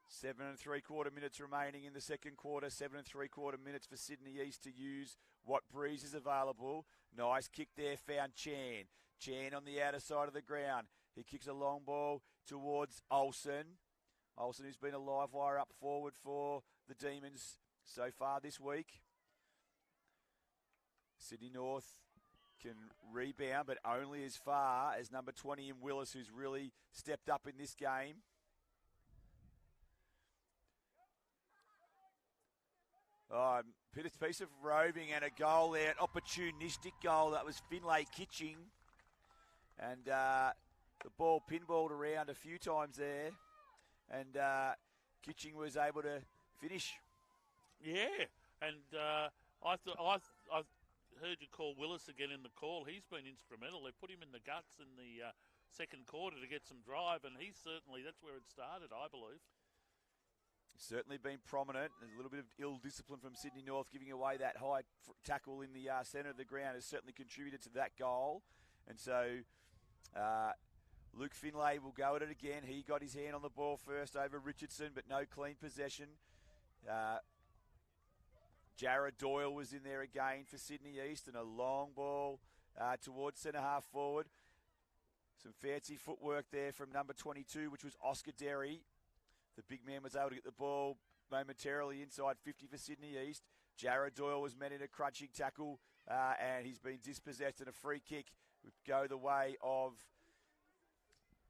7 3/4 minutes remaining in the second quarter. 7 3/4 minutes for Sydney East to use what breeze is available. Nice kick there, found Chan. Chan on the outer side of the ground. He kicks a long ball towards Olsen. Olsen, who's been a live wire up forward for the Demons so far this week. Sydney North can rebound, but only as far as number 20 in Willis, who's really stepped up in this game. Oh, piece of roving and a goal there, an opportunistic goal. That was Finlay Kitching. And the ball pinballed around a few times there. And Kitching was able to finish. Yeah, and I heard you call Willis again in the call. He's been instrumental. They put him in the guts in the second quarter to get some drive, and that's where it started, I believe. Certainly been prominent. There's a little bit of ill discipline from Sydney North, giving away that high tackle in the centre of the ground has certainly contributed to that goal. And so Luke Finlay will go at it again. He got his hand on the ball first over Richardson, but no clean possession. Jared Doyle was in there again for Sydney East, and a long ball towards centre half forward. Some fancy footwork there from number 22, which was Oscar Derry. The big man was able to get the ball momentarily inside 50 for Sydney East. Jared Doyle was met in a crunching tackle, and he's been dispossessed, and a free kick would go the way of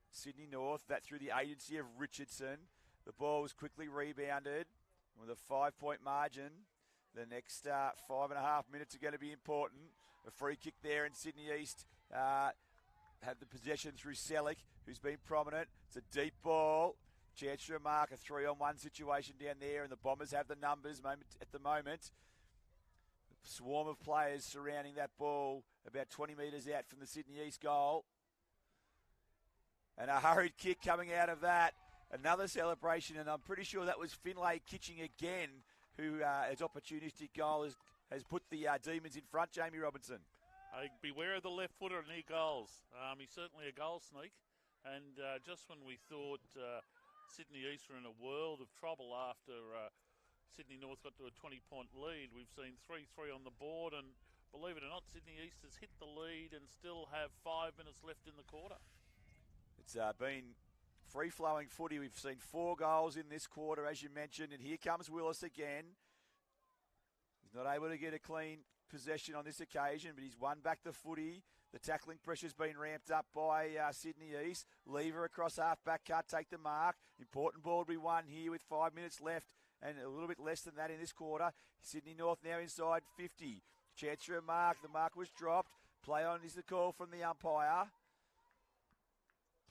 Sydney North. That through the agency of Richardson. The ball was quickly rebounded with a 5-point margin. The next 5.5 minutes are going to be important. A free kick there, and Sydney East have the possession through Selleck, who's been prominent. It's a deep ball. Chance for a mark, a 3-on-1 situation down there, and the Bombers have the numbers at the moment. A swarm of players surrounding that ball about 20 metres out from the Sydney East goal. And a hurried kick coming out of that. Another celebration, and I'm pretty sure that was Finlay Kitching again, who his opportunistic goal has put the Demons in front, Jamie Robinson. Beware of the left footer near goals. He's certainly a goal sneak. And just when we thought Sydney East were in a world of trouble after Sydney North got to a 20-point lead, we've seen 3-3 on the board, and believe it or not, Sydney East has hit the lead and still have 5 minutes left in the quarter. It's been free-flowing footy. We've seen 4 goals in this quarter, as you mentioned, and here comes Willis again. He's not able to get a clean possession on this occasion, but he's won back the footy. The tackling pressure's been ramped up by Sydney East. Lever across half-back, can't take the mark. Important ball to be won here with 5 minutes left and a little bit less than that in this quarter. Sydney North now inside 50. Chance for a mark. The mark was dropped. Play on is the call from the umpire.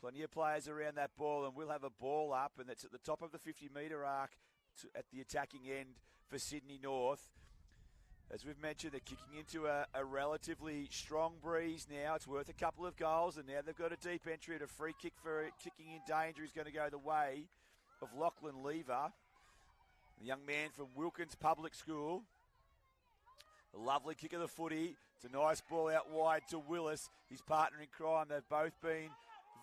Plenty of players around that ball, and we'll have a ball up, and that's at the top of the 50-metre arc at the attacking end for Sydney North. As we've mentioned, they're kicking into a relatively strong breeze now. It's worth a couple of goals, and now they've got a deep entry at a free kick for kicking in danger is going to go the way of Lachlan Lever, the young man from Wilkins Public School. A lovely kick of the footy. It's a nice ball out wide to Willis, his partner in crime. They've both been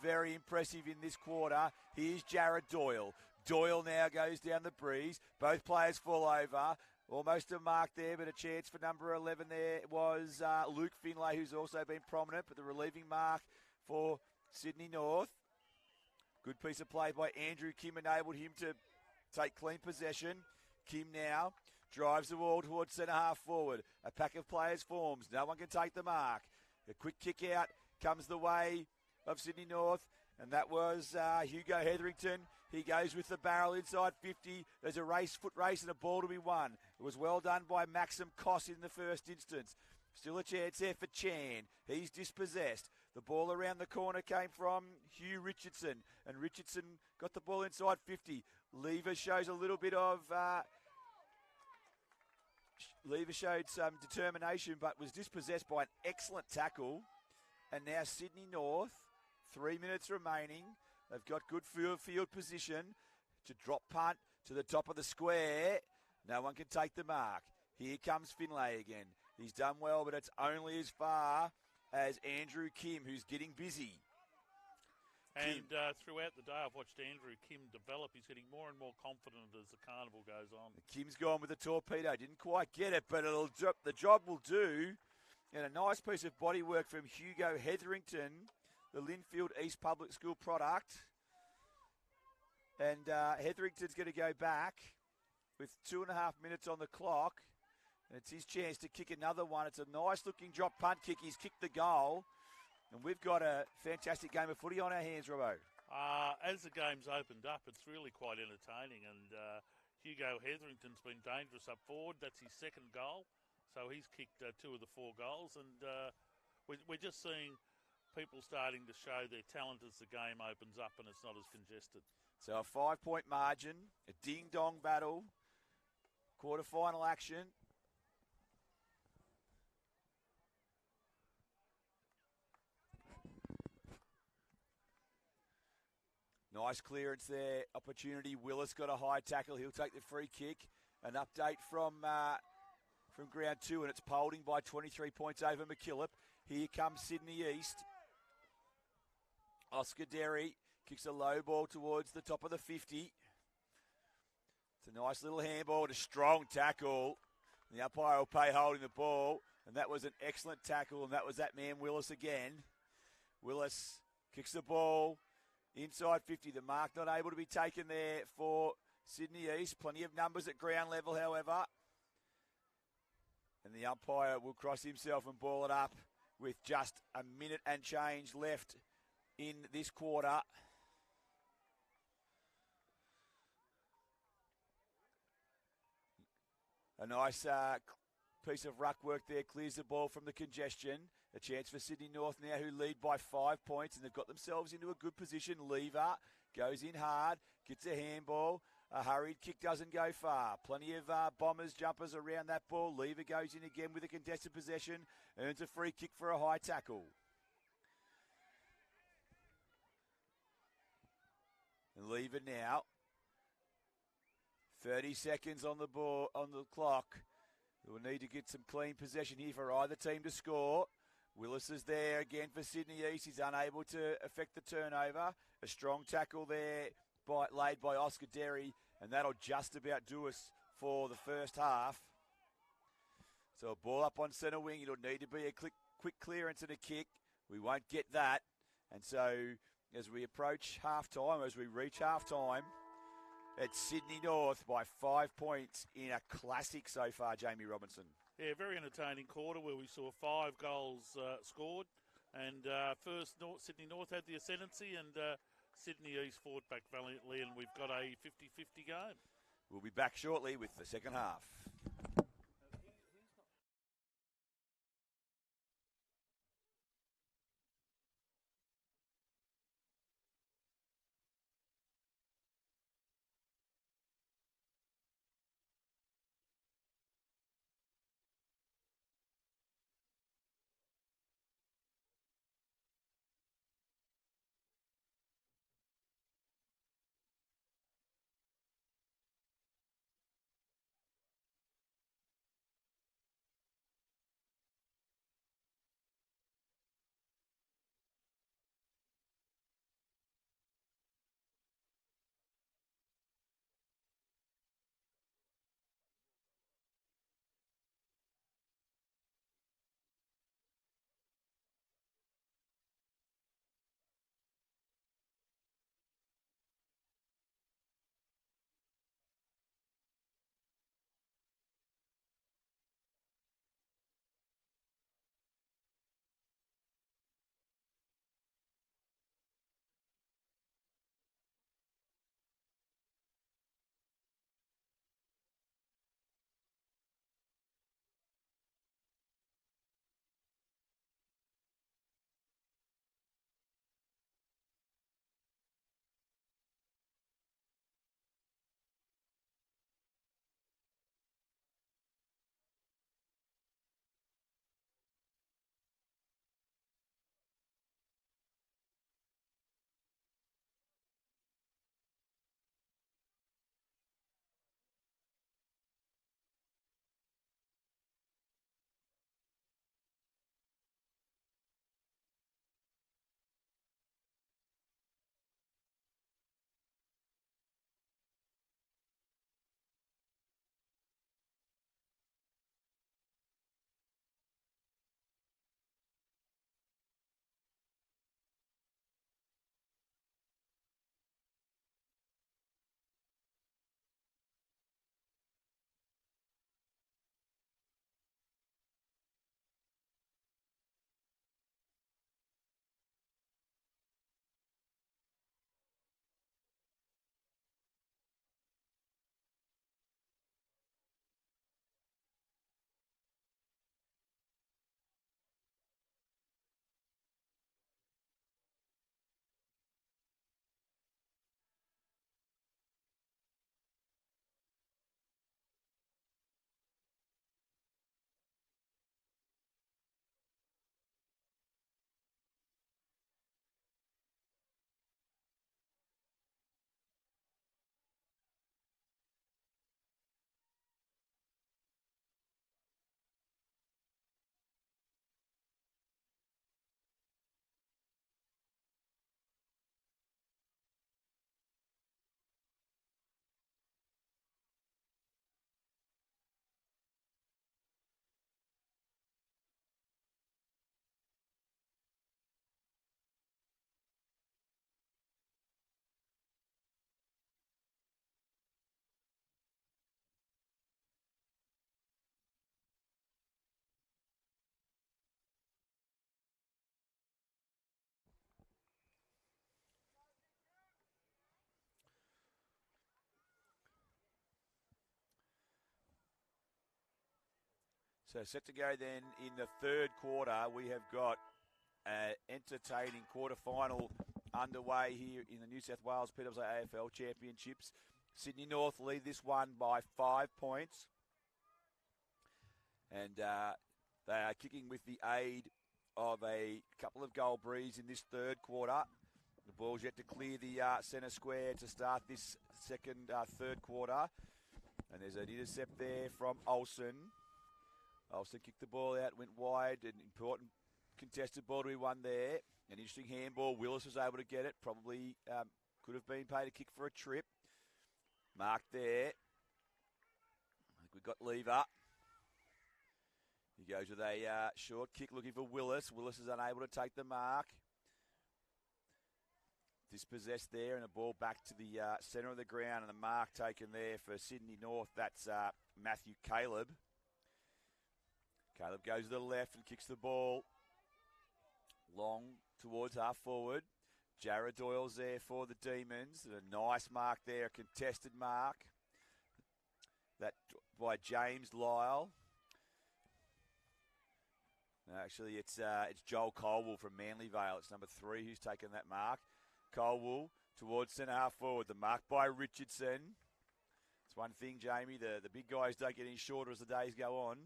very impressive in this quarter. Here's Jared Doyle. Doyle now goes down the breeze. Both players fall over. Almost a mark there, but a chance for number 11 there was Luke Finlay, who's also been prominent, but the relieving mark for Sydney North. Good piece of play by Andrew Kim enabled him to take clean possession. Kim now drives the ball towards centre half forward. A pack of players forms. No one can take the mark. A quick kick out comes the way of Sydney North, and that was Hugo Hetherington. He goes with the barrel inside 50. There's a foot race and a ball to be won. It was well done by Maxim Koss in the first instance. Still a chance there for Chan. He's dispossessed. The ball around the corner came from Hugh Richardson, and Richardson got the ball inside 50. Lever shows a little bit of... Lever showed some determination, but was dispossessed by an excellent tackle. And now Sydney North, 3 minutes remaining. They've got good field position to drop punt to the top of the square. No one can take the mark. Here comes Finlay again. He's done well, but it's only as far as Andrew Kim, who's getting busy. And throughout the day, I've watched Andrew Kim develop. He's getting more and more confident as the carnival goes on. Kim's gone with a torpedo. Didn't quite get it, but the job will do. And a nice piece of bodywork from Hugo Hetherington, the Linfield East Public School product. And Hetherington's going to go back with 2.5 minutes on the clock. And it's his chance to kick another one. It's a nice-looking drop punt kick. He's kicked the goal. And we've got a fantastic game of footy on our hands, Robbo. As the game's opened up, it's really quite entertaining. And Hugo Hetherington's been dangerous up forward. That's his second goal. So he's kicked 2 of the 4 goals. And we're just seeing people starting to show their talent as the game opens up and it's not as congested. So a 5-point margin, a ding-dong battle, quarter-final action. Nice clearance there. Opportunity. Willis got a high tackle. He'll take the free kick. An update from ground 2, and it's Paulding by 23 points over McKillop. Here comes Sydney East. Oscar Derry kicks a low ball towards the top of the 50. It's a nice little handball and a strong tackle. The umpire will pay holding the ball, and that was an excellent tackle, and that was that man Willis again. Willis kicks the ball inside 50. The mark not able to be taken there for Sydney East. Plenty of numbers at ground level, however. And the umpire will cross himself and ball it up with just a minute and change left in this quarter. A nice piece of ruck work there, clears the ball from the congestion. A chance for Sydney North now, who lead by 5 points, and they've got themselves into a good position. Lever goes in hard, gets a handball. A hurried kick doesn't go far. Plenty of bombers, jumpers around that ball. Lever goes in again with a contested possession, earns a free kick for a high tackle. And Lever now. 30 seconds on the ball, on the clock. We'll need to get some clean possession here for either team to score. Willis is there again for Sydney East. He's unable to affect the turnover. A strong tackle there laid by Oscar Derry, and that'll just about do us for the first half. So a ball up on centre wing. It'll need to be a quick clearance and a kick. We won't get that. And so as we approach half-time, as we reach half-time. It's Sydney North by 5 points in a classic so far, Jamie Robinson. Yeah, very entertaining quarter where we saw 5 goals scored. And first, Sydney North had the ascendancy, and Sydney East fought back valiantly, and we've got a 50-50 game. We'll be back shortly with the second half. So set to go then in the third quarter. We have got an entertaining quarterfinal underway here in the New South Wales PWSA AFL Championships. Sydney North lead this one by 5 points. And they are kicking with the aid of a couple of goal breeze in this third quarter. The ball's yet to clear the centre square to start this third quarter. And there's an intercept there from Olsen. Olsen kicked the ball out, went wide, an important contested ball to be won there. An interesting handball. Willis was able to get it. Probably could have been paid a kick for a trip. Marked there. I think we've got Lever. He goes with a short kick looking for Willis. Willis is unable to take the mark. dispossessed there, and a ball back to the centre of the ground, and the mark taken there for Sydney North. That's Matthew Caleb. Caleb goes to the left and kicks the ball long towards half forward. Jared Doyle's there for the Demons. And a nice mark there, a contested mark. That by James Lyle. No, actually, it's Joel Colwell from Manly Vale. It's number 3 who's taken that mark. Colwell towards centre half forward. The mark by Richardson. It's one thing, Jamie, the big guys don't get any shorter as the days go on.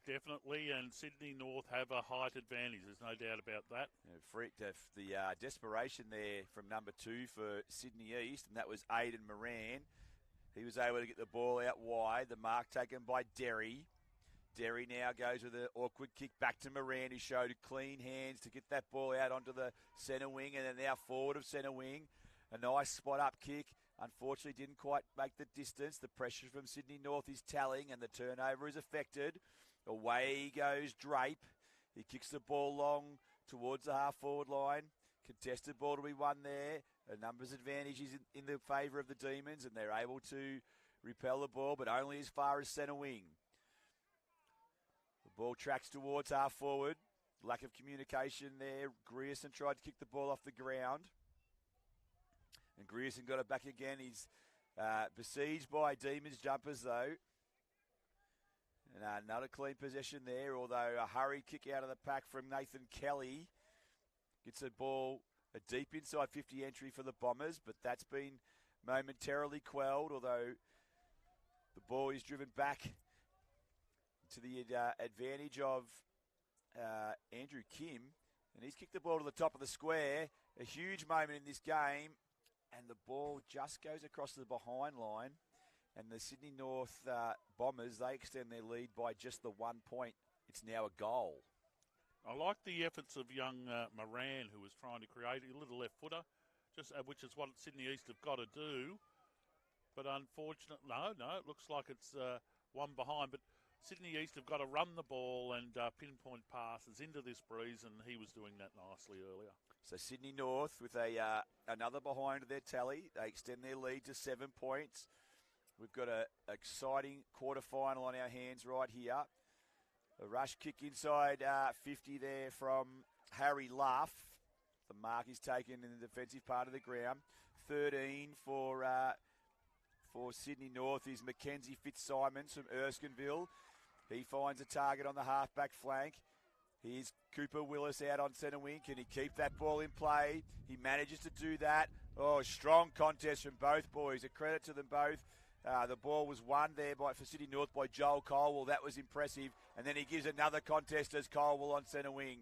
Definitely, and Sydney North have a height advantage. There's no doubt about that. The desperation there from number 2 for Sydney East, and that was Aidan Moran. He was able to get the ball out wide. The mark taken by Derry. Derry now goes with an awkward kick back to Moran, who showed clean hands to get that ball out onto the centre wing, and then now forward of centre wing. A nice spot-up kick. Unfortunately, didn't quite make the distance. The pressure from Sydney North is telling, and the turnover is affected. Away goes Drape. He kicks the ball long towards the half-forward line. Contested ball to be won there. A numbers advantage is in the favour of the Demons, and they're able to repel the ball, but only as far as centre wing. The ball tracks towards half-forward. Lack of communication there. Grierson tried to kick the ball off the ground. And Grierson got it back again. He's besieged by Demons jumpers, though. And another clean possession there, although a hurried kick out of the pack from Nathan Kelly. Gets the ball a deep inside 50 entry for the Bombers, but that's been momentarily quelled, although the ball is driven back to the advantage of Andrew Kim. And he's kicked the ball to the top of the square. A huge moment in this game. And the ball just goes across the behind line. And the Sydney North Bombers, they extend their lead by just the 1 point. It's now a goal. I like the efforts of young Moran, who was trying to create a little left footer, which is what Sydney East have got to do. But unfortunately, no, it looks like it's one behind. But Sydney East have got to run the ball and pinpoint passes into this breeze, and he was doing that nicely earlier. So Sydney North with another behind their tally. They extend their lead to 7 points. We've got an exciting quarter-final on our hands right here. A rush kick inside 50 there from Harry Luff. The mark is taken in the defensive part of the ground. 13 for Sydney North is Mackenzie Fitzsimons from Erskineville. He finds a target on the halfback flank. Here's Cooper Willis out on centre wing. Can he keep that ball in play? He manages to do that. Oh, strong contest from both boys. A credit to them both. The ball was won there for Sydney North by Joel Colwell. That was impressive. And then he gives another contest as Colwell on centre wing.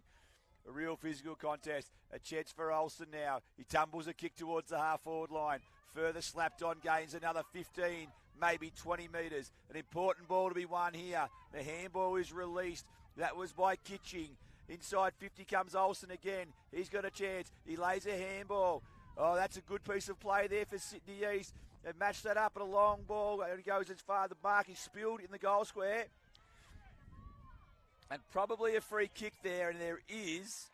A real physical contest. A chance for Olsen now. He tumbles a kick towards the half-forward line. Further slapped on, gains another 15, maybe 20 metres. An important ball to be won here. The handball is released. That was by Kitching. Inside 50 comes Olsen again. He's got a chance. He lays a handball. Oh, that's a good piece of play there for Sydney East. They matched that up at a long ball. And it goes as far. The mark is spilled in the goal square. And probably a free kick there, and there is.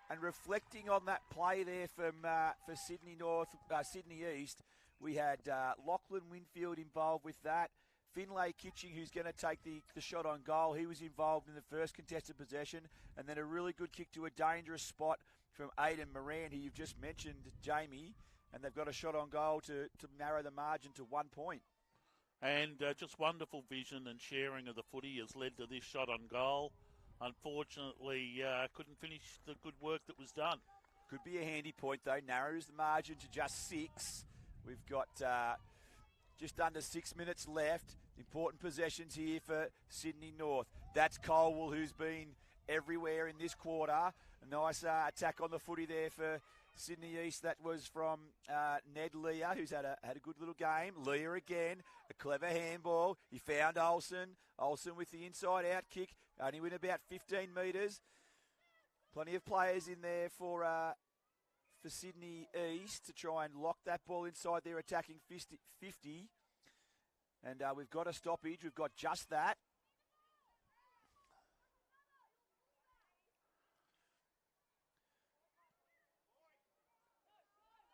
And reflecting on that play there for Sydney North, Sydney East, we had Lachlan Winfield involved with that. Finlay Kitching, who's going to take the shot on goal, he was involved in the first contested possession. And then a really good kick to a dangerous spot from Aidan Moran, who you've just mentioned, Jamie. And they've got a shot on goal to narrow the margin to 1 point. And just wonderful vision and sharing of the footy has led to this shot on goal. Unfortunately, couldn't finish the good work that was done. Could be a handy point, though. Narrows the margin to just 6. We've got just under 6 minutes left. Important possessions here for Sydney North. That's Colwell, who's been everywhere in this quarter. A nice attack on the footy there for Sydney East. That was from Ned Leah, who's had a good little game. Leah again, a clever handball. He found Olsen. Olsen with the inside-out kick. Only went about 15 metres. Plenty of players in there for Sydney East to try and lock that ball inside their attacking 50. And we've got a stoppage. We've got just that.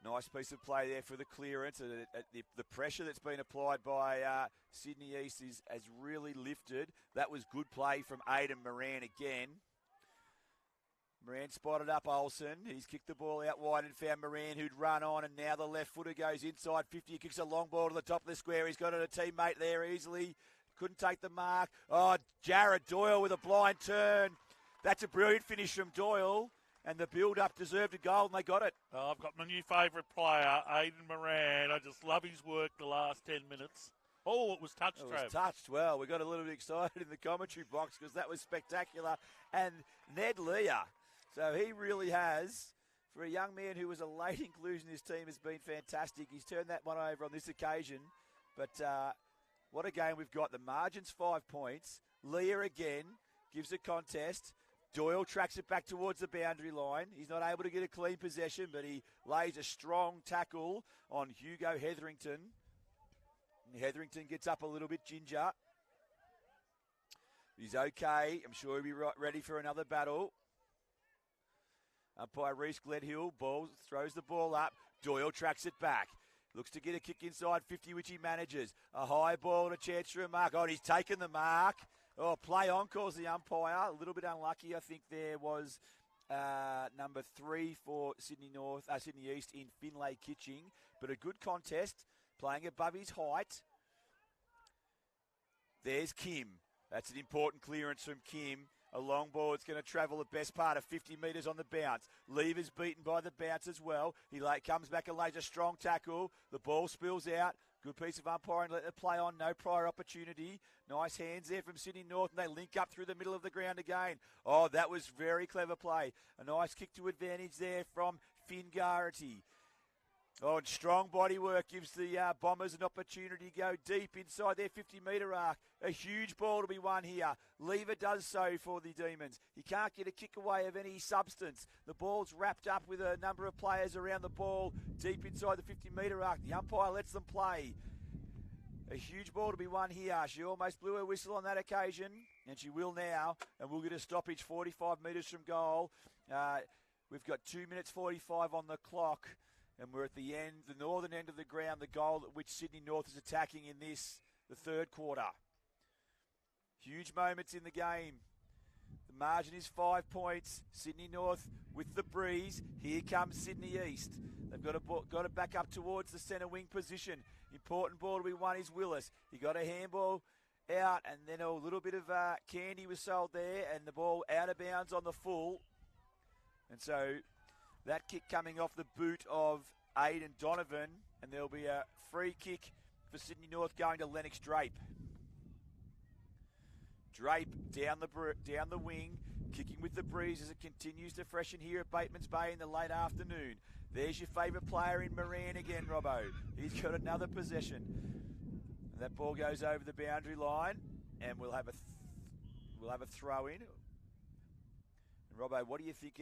Nice piece of play there for the clearance. The pressure that's been applied by Sydney East has really lifted. That was good play from Aidan Moran again. Moran spotted up Olsen. He's kicked the ball out wide and found Moran, who'd run on, and now the left footer goes inside 50. He kicks a long ball to the top of the square. He's got a teammate there easily. Couldn't take the mark. Oh, Jared Doyle with a blind turn. That's a brilliant finish from Doyle. And the build-up deserved a goal, and they got it. Oh, I've got my new favourite player, Aidan Moran. I just love his work the last 10 minutes. Oh, it was touched, Trav. It was touched. Well, we got a little bit excited in the commentary box because that was spectacular. And Ned Lear, so he really has, for a young man who was a late inclusion in his team, has been fantastic. He's turned that one over on this occasion. But what a game we've got. The margin's 5 points. Lear again gives a contest. Doyle tracks it back towards the boundary line. He's not able to get a clean possession, but he lays a strong tackle on Hugo Hetherington. And Hetherington gets up a little bit, Ginger. He's okay. I'm sure he'll be ready for another battle. Umpire Reece Gledhill throws the ball up. Doyle tracks it back. Looks to get a kick inside 50, which he manages. A high ball and a chance for a mark. Oh, and he's taken the mark. Oh, play on calls the umpire. A little bit unlucky. I think there was number 3 for Sydney East in Finlay Kitching. But a good contest, playing above his height. There's Kim. That's an important clearance from Kim. A long ball. It's going to travel the best part of 50 metres on the bounce. Lever's beaten by the bounce as well. He comes back and lays a strong tackle. The ball spills out. Good piece of umpiring. Let the play on. No prior opportunity. Nice hands there from Sydney North. And they link up through the middle of the ground again. Oh, that was very clever play. A nice kick to advantage there from Finn Garrity. Oh, and strong body work gives the Bombers an opportunity to go deep inside their 50-metre arc. A huge ball to be won here. Lever does so for the Demons. He can't get a kick away of any substance. The ball's wrapped up with a number of players around the ball deep inside the 50-metre arc. The umpire lets them play. A huge ball to be won here. She almost blew her whistle on that occasion, and she will now. And we'll get a stoppage 45 metres from goal. We've got 2 minutes 45 on the clock. And we're at the end, the northern end of the ground, the goal at which Sydney North is attacking in the third quarter. Huge moments in the game. The margin is 5 points. Sydney North with the breeze. Here comes Sydney East. They've got it back up towards the centre wing position. Important ball to be won is Willis. He got a handball out, and then a little bit of candy was sold there, and the ball out of bounds on the full. And so that kick coming off the boot of Aidan Donovan, and there'll be a free kick for Sydney North going to Lennox Drape. Drape down the wing, kicking with the breeze as it continues to freshen here at Batemans Bay in the late afternoon. There's your favourite player in Moran again, Robbo. He's got another possession. And that ball goes over the boundary line, and we'll have a throw in. Robbo, what do you think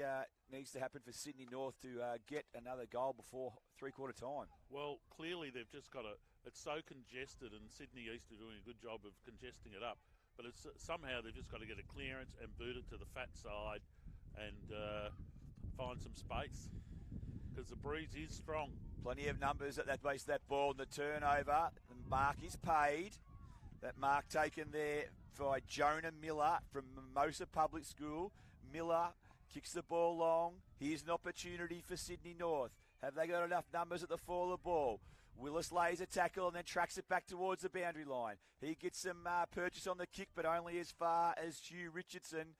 needs to happen for Sydney North to get another goal before three-quarter time? Well, clearly they've just got it's so congested, and Sydney East are doing a good job of congesting it up. But it's somehow they've just got to get a clearance and boot it to the fat side and find some space because the breeze is strong. Plenty of numbers at that base of that ball. And the turnover, the mark is paid. That mark taken there by Jonah Miller from Mimosa Public School. Miller kicks the ball long. Here's an opportunity for Sydney North. Have they got enough numbers at the fall of the ball? Willis lays a tackle and then tracks it back towards the boundary line. He gets some purchase on the kick, but only as far as Hugh Richardson.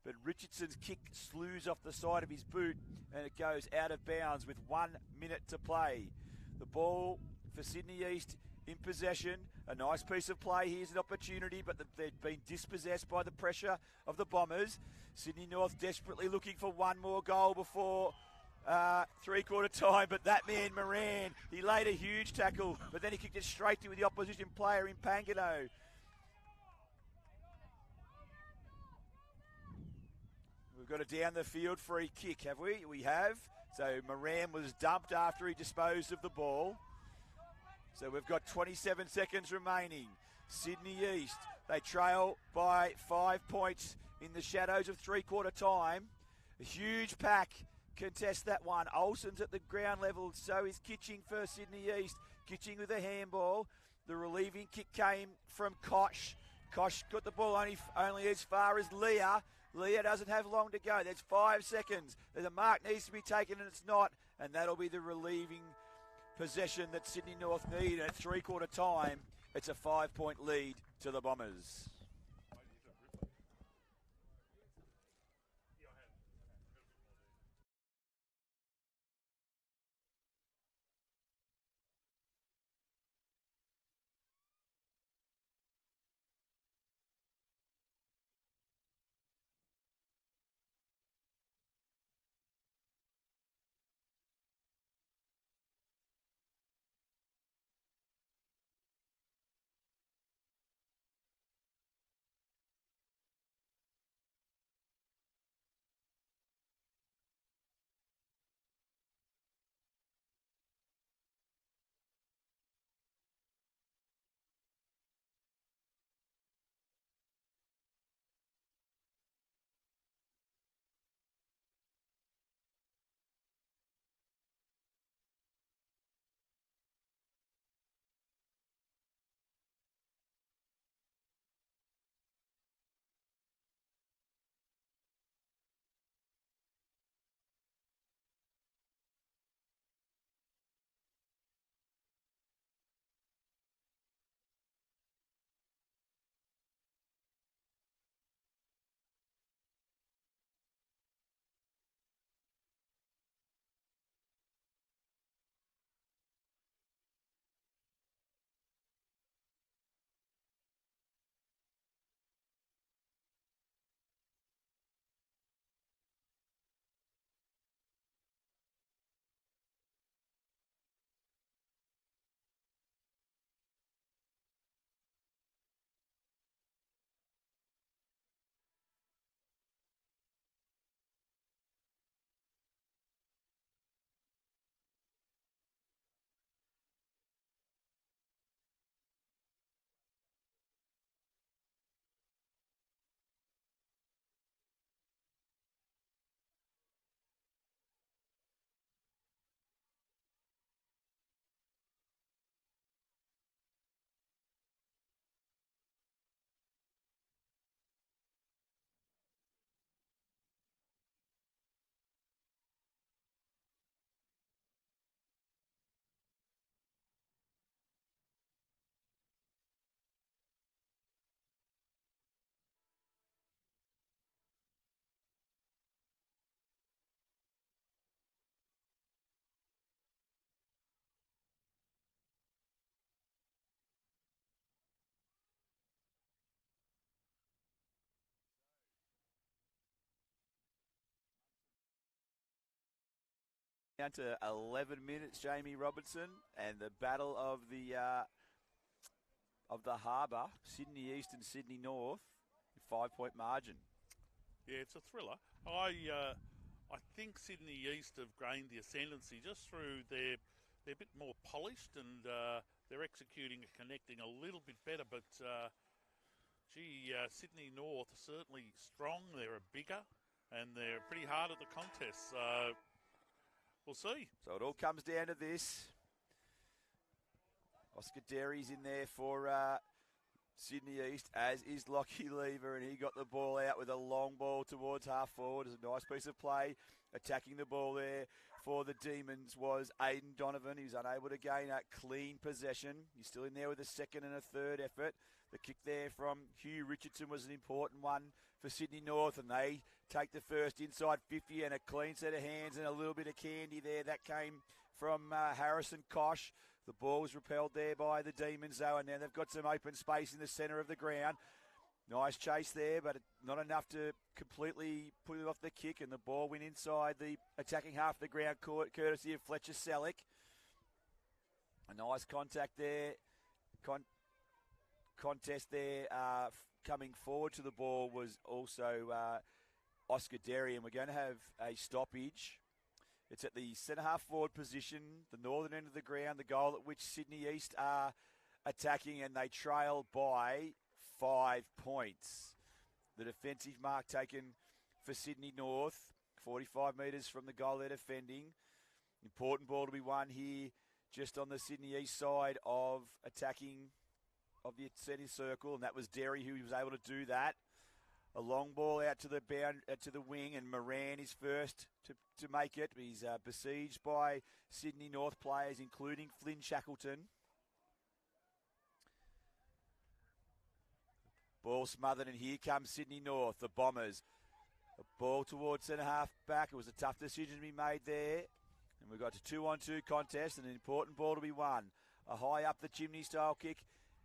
But Richardson's kick slews off the side of his boot, and it goes out of bounds with 1 minute to play. The ball for Sydney East in possession. A nice piece of play. Here's an opportunity, but they've been dispossessed by the pressure of the Bombers. Sydney North desperately looking for one more goal before three-quarter time, but that man, Moran, he laid a huge tackle, but then he kicked it straight to the opposition player in Pangano. We've got a down-the-field free kick, have we? We have. So Moran was dumped after he disposed of the ball. So we've got 27 seconds remaining. Sydney East, they trail by 5 points in the shadows of three-quarter time. A huge pack contest that one. Olsen's at the ground level, so is Kitching for Sydney East. Kitching with a handball. The relieving kick came from Kosh. Kosh got the ball only as far as Leah. Leah doesn't have long to go. There's 5 seconds. The mark needs to be taken, and it's not. And that'll be the relieving possession that Sydney North need at three-quarter time. It's a 5-point lead to the Bombers. Down to 11 minutes, Jamie Robertson, and the battle of the harbour, Sydney East and Sydney North, 5-point margin. Yeah, it's a thriller. I think Sydney East have gained the ascendancy just through they're a bit more polished and they're executing and connecting a little bit better. But Sydney North are certainly strong. They're bigger and they're pretty hard at the contest. So we'll see. So it all comes down to this. Oscar Derry's in there for Sydney East, as is Lockie Lever, and he got the ball out with a long ball towards half forward. It's a nice piece of play. Attacking the ball there for the Demons was Aidan Donovan. He was unable to gain a clean possession. He's still in there with a second and a third effort. The kick there from Hugh Richardson was an important one for Sydney North, and they take the first inside 50 and a clean set of hands and a little bit of candy there. That came from Harrison Kosh. The ball was repelled there by the Demons, though, and now they've got some open space in the centre of the ground. Nice chase there, but not enough to completely put it off the kick, and the ball went inside the attacking half of the ground, courtesy of Fletcher Selleck. A nice contact there. Contest there coming forward to the ball was also Oscar Derry, and we're going to have a stoppage. It's at the centre-half forward position, the northern end of the ground, the goal at which Sydney East are attacking, and they trail by 5 points. The defensive mark taken for Sydney North. 45 metres from the goal they're defending. Important ball to be won here, just on the Sydney East side of attacking of the centre circle, and that was Derry who was able to do that. A long ball out to the wing, and Moran is first to make it. He's besieged by Sydney North players, including Flynn Shackleton. Ball smothered, and here comes Sydney North, the Bombers. A ball towards centre half back. It was a tough decision to be made there. And we've got a 2-on-2 contest, and an important ball to be won. A high up the chimney style kick,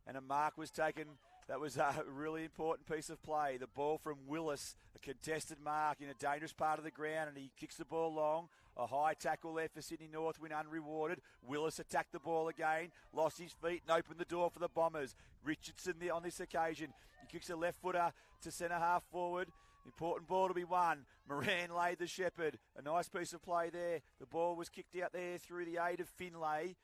and a mark was taken. That was a really important piece of play. The ball from Willis, a contested mark in a dangerous part of the ground, and he kicks the ball long. A high tackle there for Sydney North, went unrewarded. Willis attacked the ball again, lost his feet and opened the door for the Bombers. Richardson there on this occasion. He kicks a left footer to centre half forward. Important ball to be won. Moran laid the shepherd. A nice piece of play there. The ball was kicked out there through the aid of Finlay.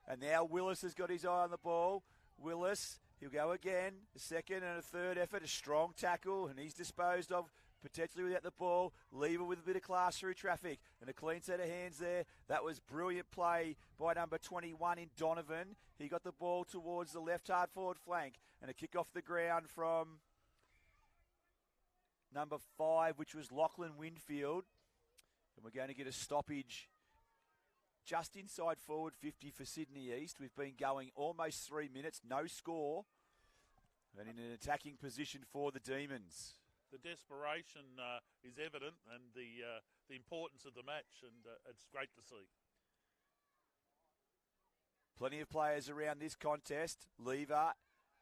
And now Willis has got his eye on the ball. Willis, he'll go again. A second and a third effort. A strong tackle, and he's disposed of potentially without the ball. Lever with a bit of class through traffic. And a clean set of hands there. That was brilliant play by number 21 in Donovan. He got the ball towards the left hard forward flank. And a kick off the ground from number 5, which was Lachlan Winfield. And we're going to get a stoppage just inside forward 50 for Sydney East. We've been going almost 3 minutes, no score, and in an attacking position for the Demons. The desperation is evident, and the importance of the match, and it's great to see. Plenty of players around this contest. Lever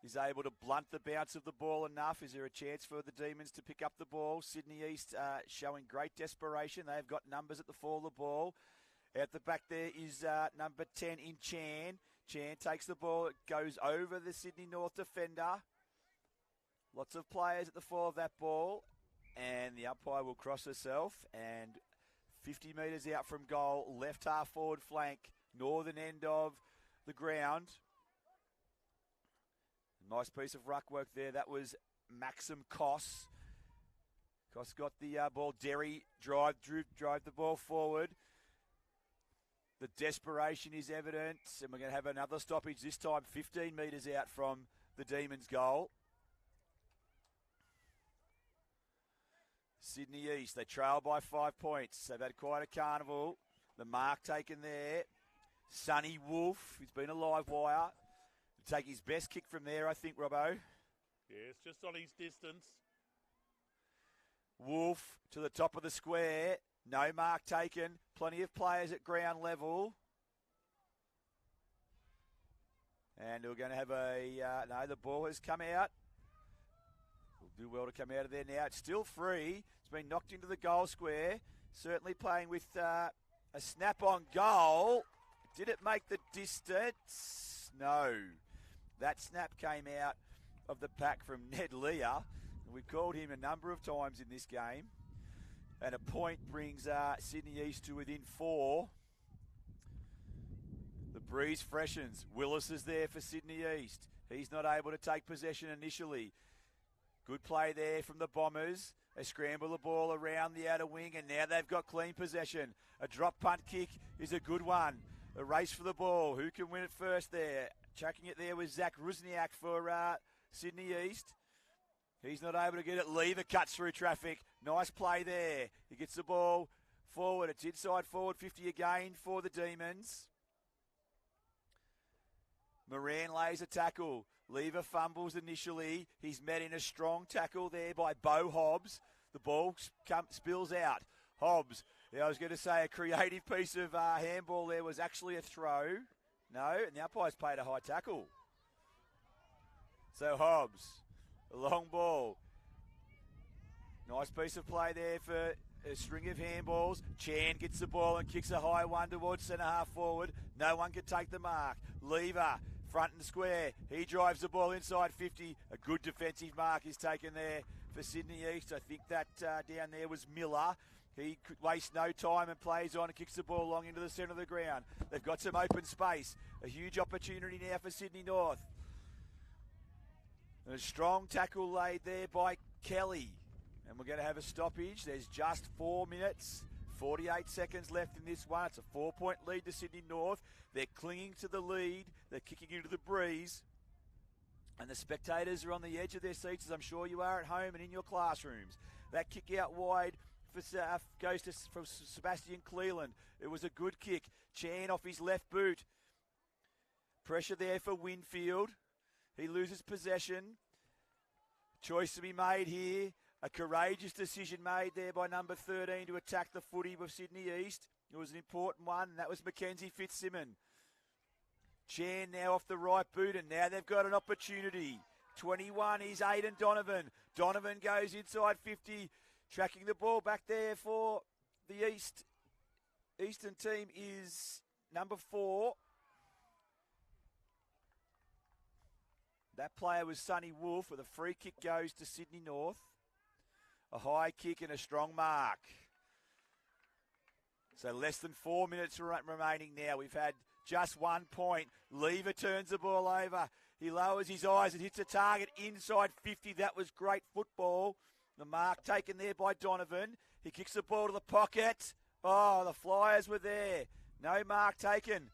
is able to blunt the bounce of the ball enough. Is there a chance for the Demons to pick up the ball? Sydney East showing great desperation. They've got numbers at the fall of the ball. Out the back there is number 10 in Chan. Chan takes the ball. It goes over the Sydney North defender. Lots of players at the fall of that ball. And the umpire will cross herself. And 50 metres out from goal, left half forward flank, northern end of the ground. Nice piece of ruck work there. That was Maxim Koss. Koss got the ball. Derry drive the ball forward. The desperation is evident, and we're going to have another stoppage, this time 15 metres out from the Demons' goal. Sydney East, they trail by 5 points. They've had quite a carnival. The mark taken there. Sonny Wolf, who's been a live wire. Take his best kick from there, I think, Robbo. Yeah, it's just on his distance. Wolf to the top of the square. No mark taken. Plenty of players at ground level. And we're going to have no, the ball has come out. We'll do well to come out of there now. It's still free. It's been knocked into the goal square. Certainly playing with a snap on goal. Did it make the distance? No. That snap came out of the pack from Ned Lear. We've called him a number of times in this game. And a point brings Sydney East to within 4. The breeze freshens. Willis is there for Sydney East. He's not able to take possession initially. Good play there from the Bombers. They scramble the ball around the outer wing, and now they've got clean possession. A drop punt kick is a good one. A race for the ball. Who can win it first there? Chucking it there was Zach Rusniak for Sydney East. He's not able to get it. Lever cuts through traffic. Nice play there. He gets the ball forward. It's inside forward 50 again for the Demons. Moran lays a tackle. Lever fumbles initially. He's met in a strong tackle there by Bo Hobbs. The ball spills out. Hobbs, I was going to say a creative piece of handball there, was actually a throw. No, and the umpire's played a high tackle. So Hobbs, a long ball. Nice piece of play there for a string of handballs. Chan gets the ball and kicks a high one towards centre half forward. No one can take the mark. Lever, front and square. He drives the ball inside 50. A good defensive mark is taken there for Sydney East. I think that down there was Miller. He could waste no time and plays on and kicks the ball long into the centre of the ground. They've got some open space. A huge opportunity now for Sydney North. And a strong tackle laid there by Kelly. And we're going to have a stoppage. There's just 4 minutes, 48 seconds left in this one. It's a 4-point lead to Sydney North. They're clinging to the lead. They're kicking into the breeze. And the spectators are on the edge of their seats, as I'm sure you are at home and in your classrooms. That kick out wide goes from Sebastian Cleland. It was a good kick. Chan off his left boot. Pressure there for Winfield. He loses possession. Choice to be made here. A courageous decision made there by number 13 to attack the footy of Sydney East. It was an important one, and that was Mackenzie Fitzsimmons. Chan now off the right boot, and now they've got an opportunity. 21 is Aidan Donovan. Donovan goes inside 50, tracking the ball back there for the Eastern team is number 4. That player was Sonny Wolf, with a free kick goes to Sydney North. A high kick and a strong mark. So less than 4 minutes remaining now. We've had just 1 point. Lever turns the ball over. He lowers his eyes and hits a target inside 50. That was great football. The mark taken there by Donovan. He kicks the ball to the pocket. Oh, the Flyers were there. No mark taken.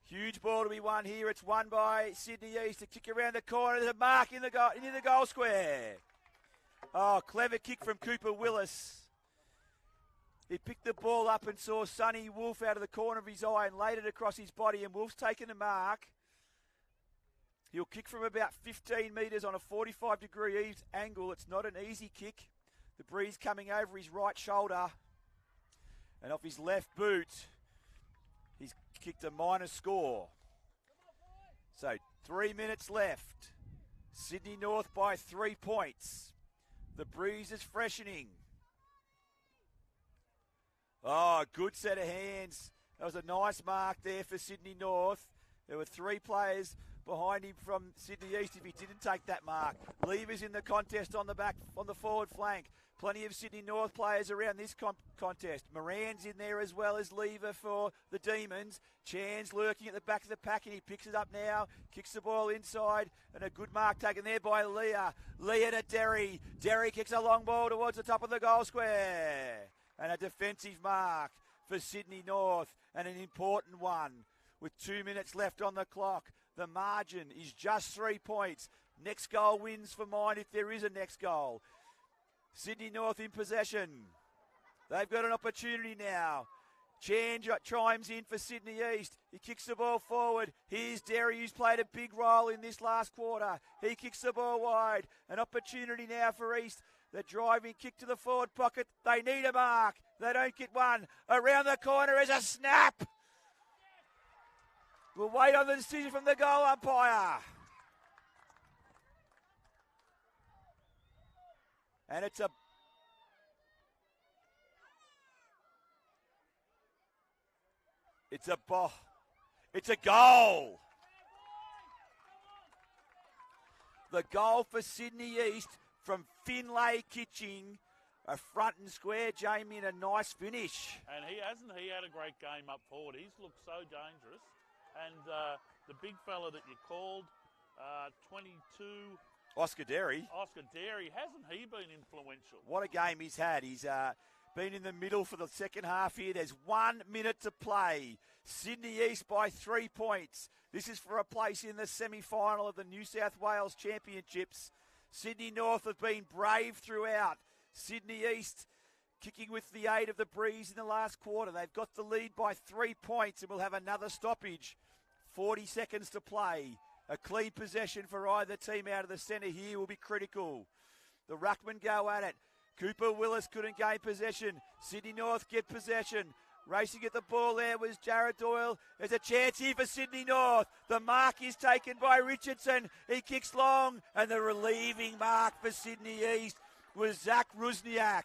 Huge ball to be won here. It's won by Sydney East. A kick around the corner. There's a mark into the goal square. Oh, clever kick from Cooper Willis. He picked the ball up and saw Sonny Wolf out of the corner of his eye and laid it across his body, and Wolf's taken a mark. He'll kick from about 15 metres on a 45-degree angle. It's not an easy kick. The breeze coming over his right shoulder. And off his left boot, he's kicked a minor score. So 3 minutes left. Sydney North by 3 points. The breeze is freshening. Oh, good set of hands. That was a nice mark there for Sydney North. There were 3 players behind him from Sydney East if he didn't take that mark. Lever's in the contest on the forward flank. Plenty of Sydney North players around this contest. Moran's in there as well as Lever for the Demons. Chan's lurking at the back of the pack, and he picks it up now. Kicks the ball inside, and a good mark taken there by Leah. Leah to Derry. Derry kicks a long ball towards the top of the goal square. And a defensive mark for Sydney North, and an important one. With 2 minutes left on the clock, the margin is just 3 points. Next goal wins for mine if there is a next goal. Sydney North in possession. They've got an opportunity now. Chan chimes in for Sydney East. He kicks the ball forward. Here's Derry, who's played a big role in this last quarter. He kicks the ball wide. An opportunity now for East. The driving kick to the forward pocket. They need a mark. They don't get one. Around the corner is a snap. We'll wait on the decision from the goal umpire. And it's a goal. The goal for Sydney East from Finlay Kitching. A front and square, Jamie, and a nice finish. And he had a great game up forward. He's looked so dangerous. And the big fella that you called, 22... Oscar Derry, hasn't he been influential? What a game he's had. He's been in the middle for the second half here. There's 1 minute to play. Sydney East by 3 points. This is for a place in the semi-final of the New South Wales Championships. Sydney North have been brave throughout. Sydney East kicking with the aid of the breeze in the last quarter. They've got the lead by 3 points, and we'll have another stoppage. 40 seconds to play. A clean possession for either team out of the centre here will be critical. The Ruckman go at it. Cooper Willis couldn't gain possession. Sydney North get possession. Racing at the ball there was Jared Doyle. There's a chance here for Sydney North. The mark is taken by Richardson. He kicks long, and the relieving mark for Sydney East was Zach Rusniak.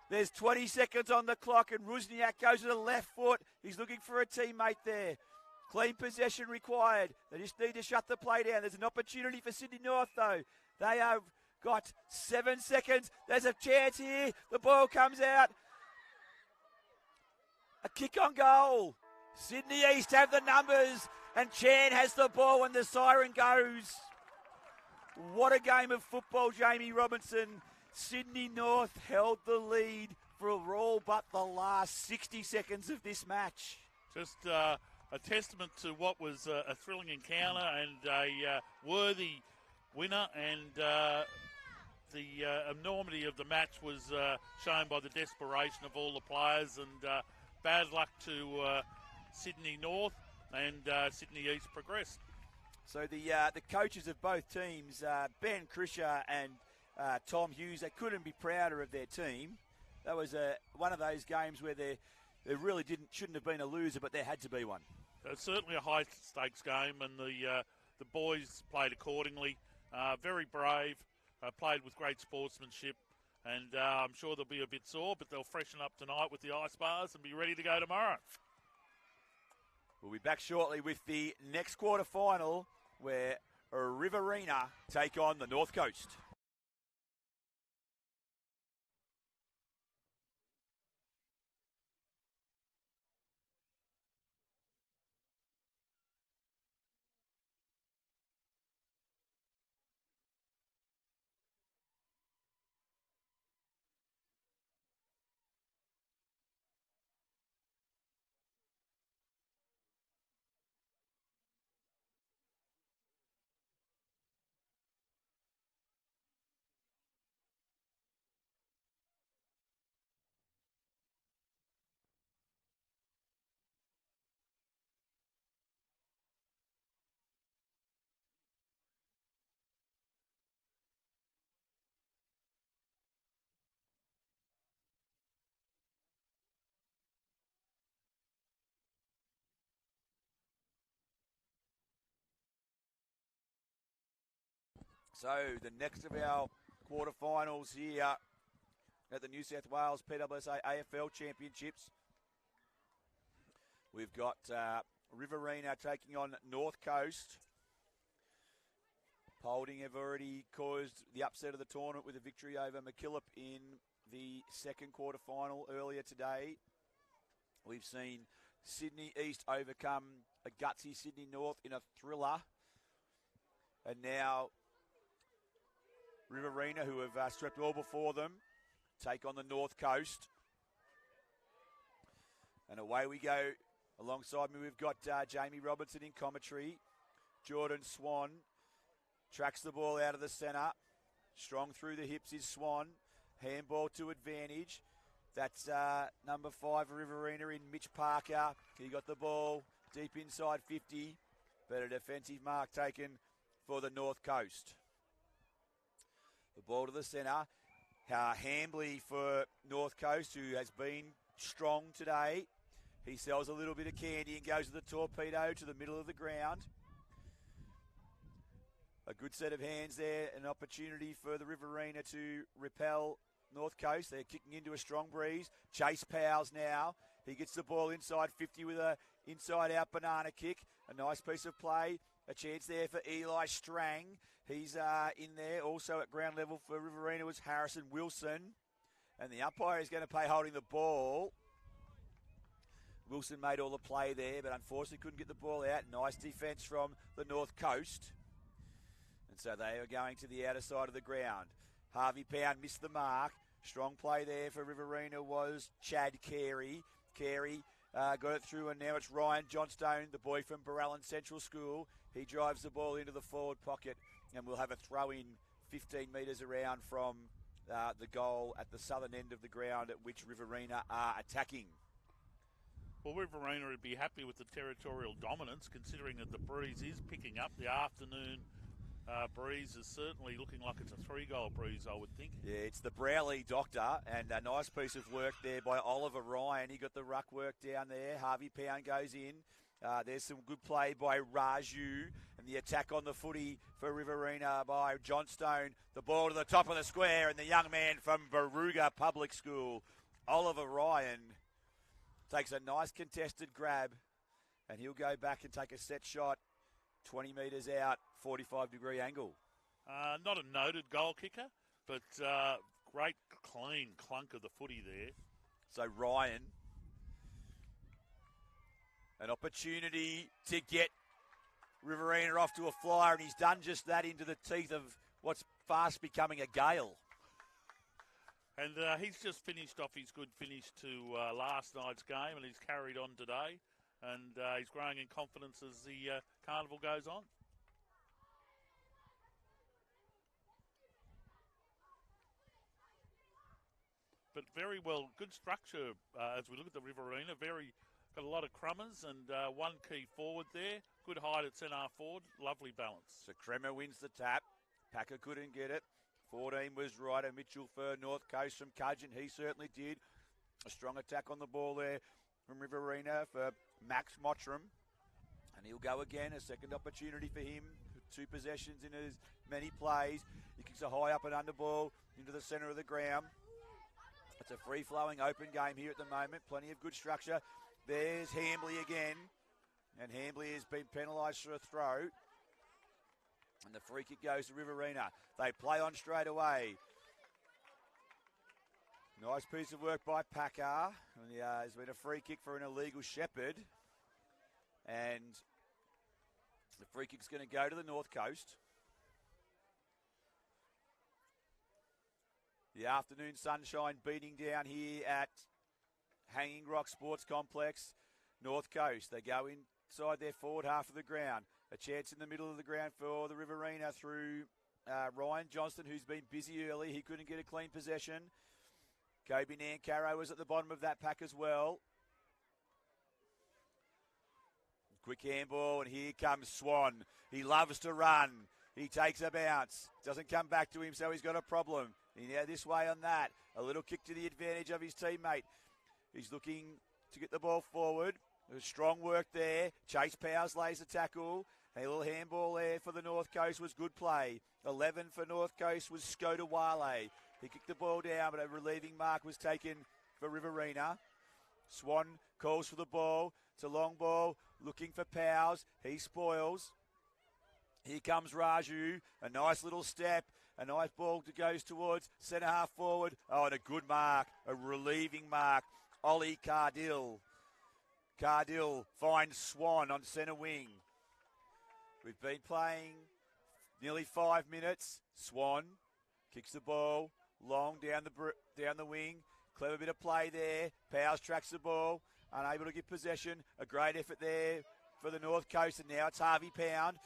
There's 20 seconds on the clock, and Rusniak goes to the left foot. He's looking for a teammate there. Clean possession required. They just need to shut the play down. There's an opportunity for Sydney North, though. They have got 7 seconds. There's a chance here. The ball comes out. A kick on goal. Sydney East have the numbers, and Chan has the ball when the siren goes. What a game of football, Jamie Robinson. Sydney North held the lead for all but the last 60 seconds of this match. Just a testament to what was a thrilling encounter and a worthy winner, and the enormity of the match was shown by the desperation of all the players, and bad luck to Sydney North, and Sydney East progressed. So the coaches of both teams, Ben Krischer and Tom Hughes, they couldn't be prouder of their team. That was one of those games where there really shouldn't have been a loser, but there had to be one. It's certainly a high-stakes game, and the boys played accordingly. Very brave, played with great sportsmanship, and I'm sure they'll be a bit sore, but they'll freshen up tonight with the ice bars and be ready to go tomorrow. We'll be back shortly with the next quarter-final, where Riverina take on the North Coast. So the next of our quarterfinals here at the New South Wales PSSA AFL Championships. We've got Riverina taking on North Coast. Paulding have already caused the upset of the tournament with a victory over McKillop in the second quarterfinal earlier today. We've seen Sydney East overcome a gutsy Sydney North in a thriller. And now Riverina, who have swept all before them, take on the North Coast. And away we go. Alongside me, we've got Jamie Robertson in commentary. Jordan Swan tracks the ball out of the centre. Strong through the hips is Swan. Handball to advantage. That's number 5, Riverina in Mitch Parker. He got the ball deep inside 50. But a defensive mark taken for the North Coast. The ball to the centre. Hambley for North Coast, who has been strong today. He sells a little bit of candy and goes to the torpedo to the middle of the ground. A good set of hands there. An opportunity for the Riverina to repel North Coast. They're kicking into a strong breeze. Chase Powers now. He gets the ball inside 50 with a inside-out banana kick. A nice piece of play. A chance there for Eli Strang. He's in there. Also at ground level for Riverina was Harrison Wilson. And the umpire is going to play holding the ball. Wilson made all the play there, but unfortunately couldn't get the ball out. Nice defence from the North Coast. And so they are going to the outer side of the ground. Harvey Pound missed the mark. Strong play there for Riverina was Chad Carey. Carey got it through, and now it's Ryan Johnstone, the boy from Barallan Central School. He drives the ball into the forward pocket, and we'll have a throw-in 15 metres around from the goal at the southern end of the ground at which Riverina are attacking. Well, Riverina would be happy with the territorial dominance, considering that the breeze is picking up. The afternoon breeze is certainly looking like it's a 3-goal breeze, I would think. Yeah, it's the Browley Doctor, and a nice piece of work there by Oliver Ryan. He got the ruck work down there. Harvey Pound goes in. There's some good play by Raju, and the attack on the footy for Riverina by Johnstone. The ball to the top of the square, and the young man from Baruga Public School, Oliver Ryan, takes a nice contested grab, and he'll go back and take a set shot 20 metres out, 45-degree angle. Not a noted goal kicker, but great clean clunk of the footy there. So Ryan, an opportunity to get Riverina off to a flyer, and he's done just that into the teeth of what's fast becoming a gale. And he's just finished off his good finish to last night's game, and he's carried on today. And he's growing in confidence as the carnival goes on. But very well, good structure as we look at the Riverina. Got a lot of crummers and one key forward there. Good height at centre forward. Lovely balance. So Kremer wins the tap. Packer couldn't get it. 14 was Ryder Mitchell for North Coast from Cudgeon. He certainly did. A strong attack on the ball there from Riverina for Max Mottram. And he'll go again. A second opportunity for him. 2 possessions in as many plays. He kicks a high up and under ball into the centre of the ground. It's a free-flowing open game here at the moment. Plenty of good structure. There's Hambley again. And Hambley has been penalised for a throw. And the free kick goes to Riverina. They play on straight away. Nice piece of work by Packer. And there's been a free kick for an illegal shepherd. And the free kick's going to go to the North Coast. The afternoon sunshine beating down here at Hanging Rock Sports Complex. North Coast, they go inside their forward half of the ground. A chance in the middle of the ground for the Riverina through Ryan Johnston, who's been busy early. He couldn't get a clean possession. Kobe Nancaro was at the bottom of that pack as well. Quick handball, and here comes Swan. He loves to run. He takes a bounce. Doesn't come back to him, so he's got a problem. Now this way on that. A little kick to the advantage of his teammate. He's looking to get the ball forward. There's strong work there. Chase Powers lays the tackle. A little handball there for the North Coast was good play. 11 for North Coast was Skoda Wale. He kicked the ball down, but a relieving mark was taken for Riverina. Swan calls for the ball. It's a long ball. Looking for Powers. He spoils. Here comes Raju. A nice little step. A nice ball that goes towards centre half forward. Oh, and a good mark. A relieving mark. Ollie Cardill. Cardill finds Swan on centre wing. We've been playing nearly 5 minutes. Swan kicks the ball long down the wing. Clever bit of play there. Powers tracks the ball. Unable to get possession. A great effort there for the North Coast. And now it's Harvey Pound.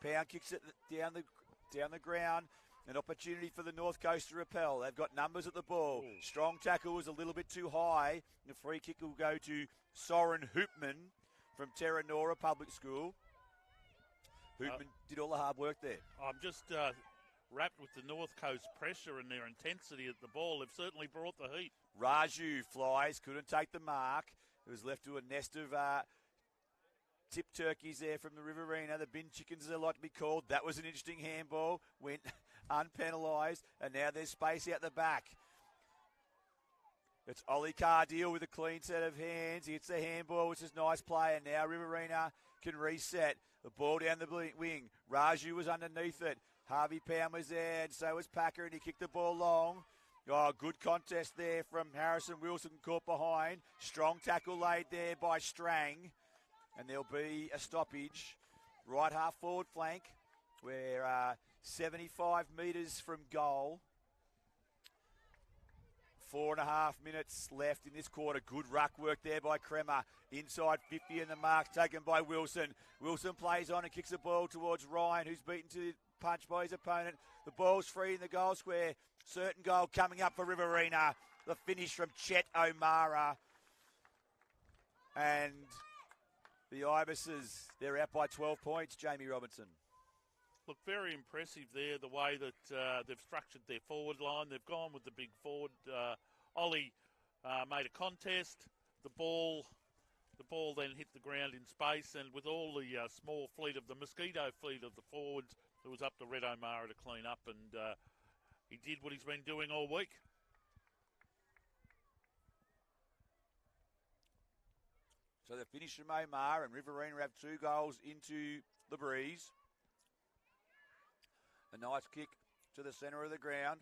Pound kicks it down the ground. An opportunity for the North Coast to repel. They've got numbers at the ball. Ooh. Strong tackle was a little bit too high. The free kick will go to Soren Hoopman from Terranora Public School. Hoopman did all the hard work there. I'm just wrapped with the North Coast pressure and their intensity at the ball. They've certainly brought the heat. Raju flies, couldn't take the mark. It was left to a nest of tip turkeys there from the Riverina. The bin chickens, as they like to be called. That was an interesting handball. Went unpenalised, and now there's space out the back. It's Ollie Cardill with a clean set of hands. He hits the handball, which is nice play, and now Riverina can reset. The ball down the wing. Raju was underneath it. Harvey Pound was there, and so was Packer, and he kicked the ball long. Oh, good contest there from Harrison Wilson, caught behind. Strong tackle laid there by Strang, and there'll be a stoppage. Right half forward flank. We're 75 metres from goal. 4.5 minutes left in this quarter. Good ruck work there by Kremer. Inside 50 in the mark taken by Wilson. Wilson plays on and kicks the ball towards Ryan, who's beaten to the punch by his opponent. The ball's free in the goal square. Certain goal coming up for Riverina. The finish from Chet O'Mara. And the Ibises, they're out by 12 points, Jamie Robinson. Look, very impressive there, the way that they've structured their forward line. They've gone with the big forward. Ollie made a contest. The ball then hit the ground in space, and with all the small fleet of the mosquito fleet of the forwards, it was up to Red O'Mara to clean up, and he did what he's been doing all week. So the finish from O'Mara, and Riverina have 2 goals into the breeze. A nice kick to the centre of the ground.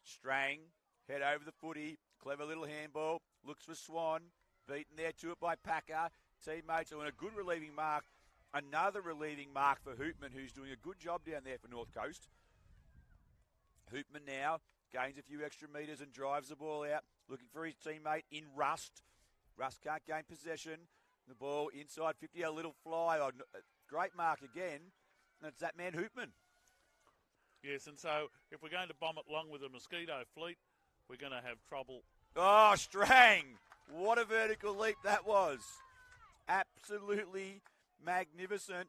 Strang, head over the footy. Clever little handball. Looks for Swan. Beaten there to it by Packer. Teammates doing a good relieving mark. Another relieving mark for Hoopman, who's doing a good job down there for North Coast. Hoopman now gains a few extra metres and drives the ball out, looking for his teammate in Rust. Rust can't gain possession. The ball inside 50, a little fly. Oh, great mark again. And it's that man Hoopman. Yes, and so if we're going to bomb it along with a mosquito fleet, we're going to have trouble. Oh, Strang. What a vertical leap that was. Absolutely magnificent.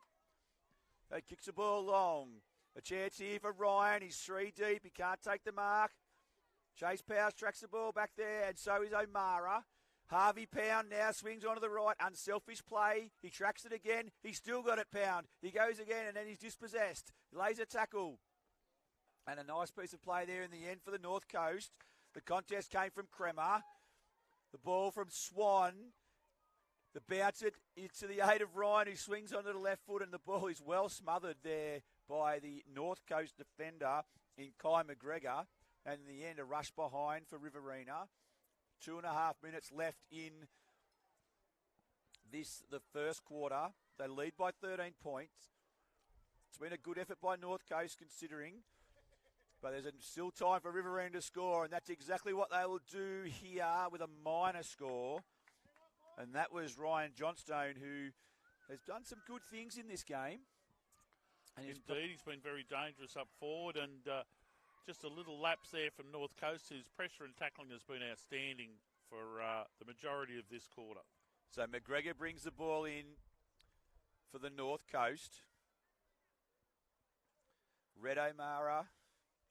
He kicks the ball long. A chance here for Ryan. He's 3 deep. He can't take the mark. Chase Powers tracks the ball back there, and so is O'Mara. Harvey Pound now swings onto the right. Unselfish play. He tracks it again. He's still got it, Pound. He goes again, and then he's dispossessed. He lays a tackle. And a nice piece of play there in the end for the North Coast. The contest came from Kremer. The ball from Swan. The bounce it into the aid of Ryan, who swings onto the left foot, and the ball is well smothered there by the North Coast defender in Kai McGregor. And in the end, a rush behind for Riverina. 2.5 minutes left in the first quarter. They lead by 13 points. It's been a good effort by North Coast considering. But there's still time for Riverina to score, and that's exactly what they will do here with a minor score. And that was Ryan Johnstone, who has done some good things in this game. And Indeed, he's been very dangerous up forward, and just a little lapse there from North Coast, whose pressure and tackling has been outstanding for the majority of this quarter. So McGregor brings the ball in for the North Coast.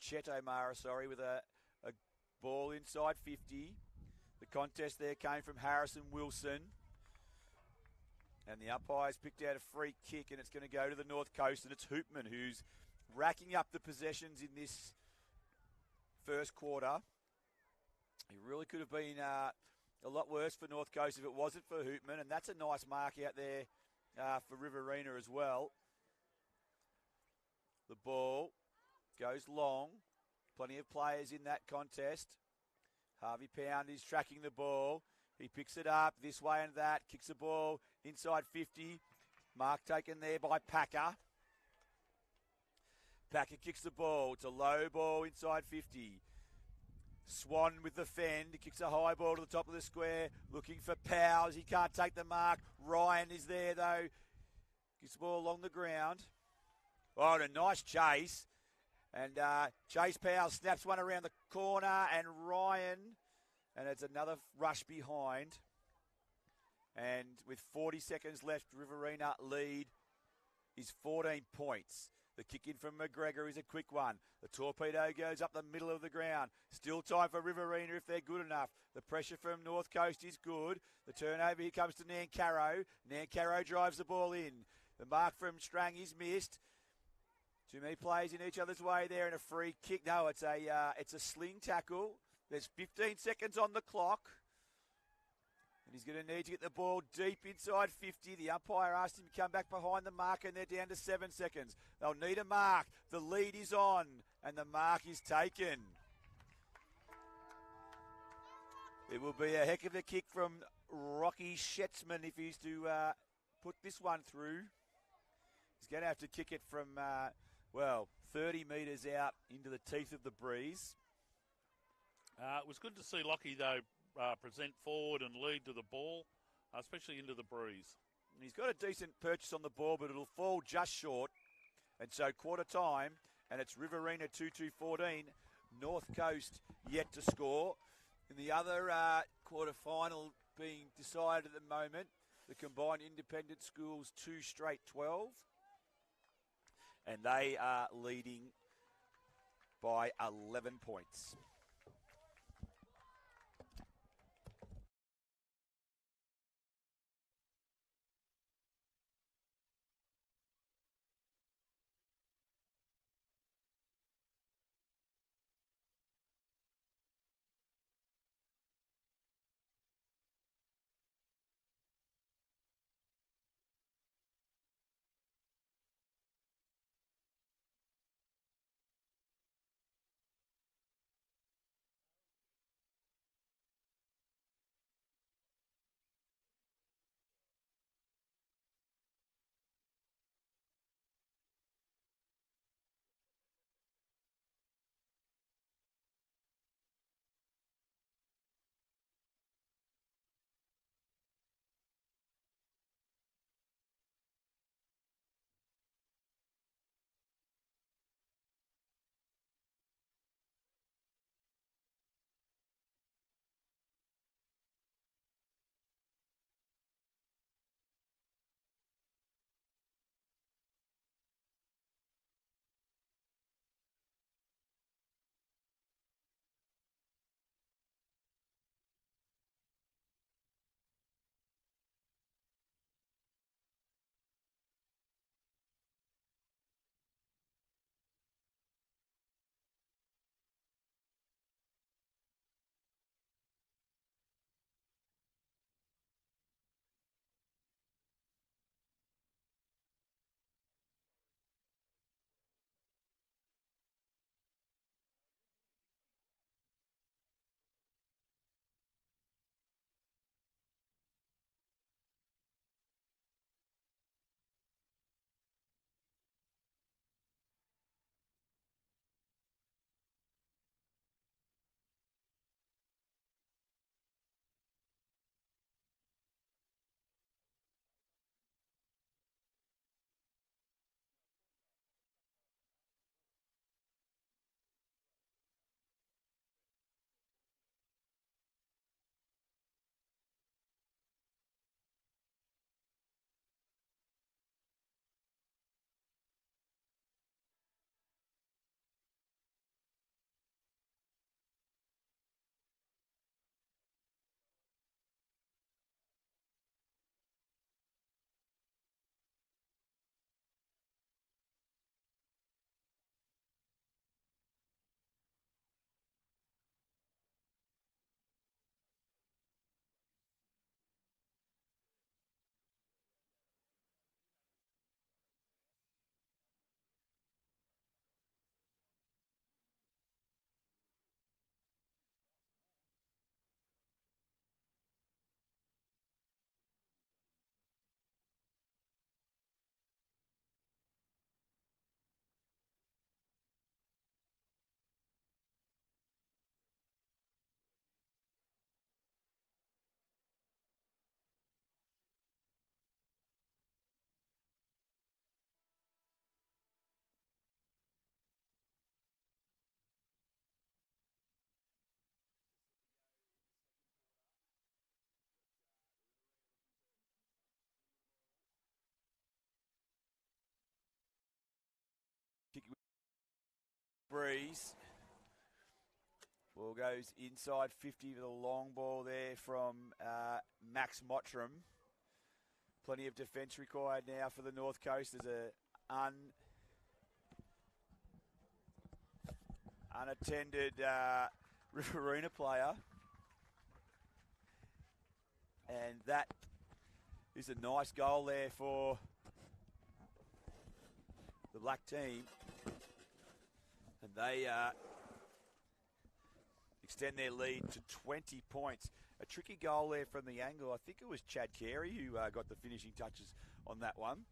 Chet O'Mara, with a ball inside 50. The contest there came from Harrison Wilson. And the umpires picked out a free kick, and it's going to go to the North Coast, and it's Hoopman who's racking up the possessions in this first quarter. He really could have been a lot worse for North Coast if it wasn't for Hoopman, and that's a nice mark out there for Riverina as well. The ball goes long. Plenty of players in that contest. Harvey Pound is tracking the ball. He picks it up this way and that. Kicks the ball inside 50. Mark taken there by Packer. Packer kicks the ball. It's a low ball inside 50. Swan with the fend. He kicks a high ball to the top of the square. Looking for Powers. He can't take the mark. Ryan is there though. Kicks the ball along the ground. Oh, and a nice chase. And Chase Powell snaps one around the corner, and Ryan, and it's another rush behind. And with 40 seconds left, Riverina lead is 14 points. The kick in from McGregor is a quick one. The torpedo goes up the middle of the ground. Still time for Riverina if they're good enough. The pressure from North Coast is good. The turnover here comes to Nancaro. Nancaro drives the ball in. The mark from Strang is missed. Too many players in each other's way there, and a free kick. No, it's a sling tackle. There's 15 seconds on the clock. And he's going to need to get the ball deep inside 50. The umpire asked him to come back behind the mark, and they're down to 7 seconds. They'll need a mark. The lead is on, and the mark is taken. It will be a heck of a kick from Rocky Schätzman if he's to put this one through. He's going to have to kick it from... 30 metres out into the teeth of the breeze. It was good to see Lockie, though, present forward and lead to the ball, especially into the breeze. And he's got a decent purchase on the ball, but it'll fall just short. And so quarter time, and it's Riverina 2-2-14. North Coast yet to score. In the other quarter final being decided at the moment, the combined independent schools 2 straight 12. And they are leading by 11 points. Breeze. Ball goes inside 50 with a long ball there from Max Mottram. Plenty of defence required now for the North Coast. There's a unattended Riverina player. And that is a nice goal there for the black team. And they extend their lead to 20 points. A tricky goal there from the angle. I think it was Chad Carey who got the finishing touches on that one.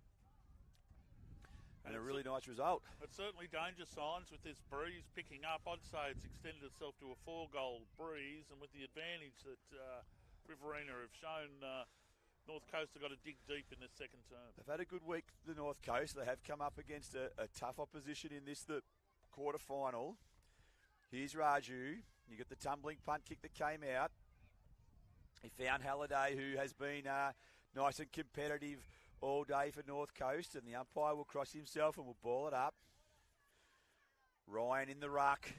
And a really nice result. It's certainly danger signs with this breeze picking up. I'd say it's extended itself to a 4-goal breeze, and with the advantage that Riverina have shown, North Coast have got to dig deep in this second term. They've had a good week, the North Coast. They have come up against a tough opposition in the quarter-final. Here's Raju. You got the tumbling punt kick that came out. He found Halliday, who has been nice and competitive all day for North Coast, and the umpire will cross himself and will ball it up. Ryan in the ruck.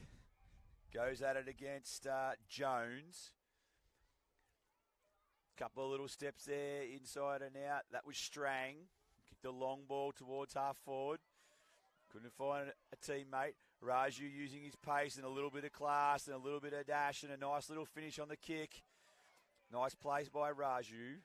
Goes at it against Jones. Couple of little steps there, inside and out. That was Strang. Kicked a long ball towards half forward. Couldn't find a teammate. Raju using his pace and a little bit of class and a little bit of dash and a nice little finish on the kick. Nice place by Raju.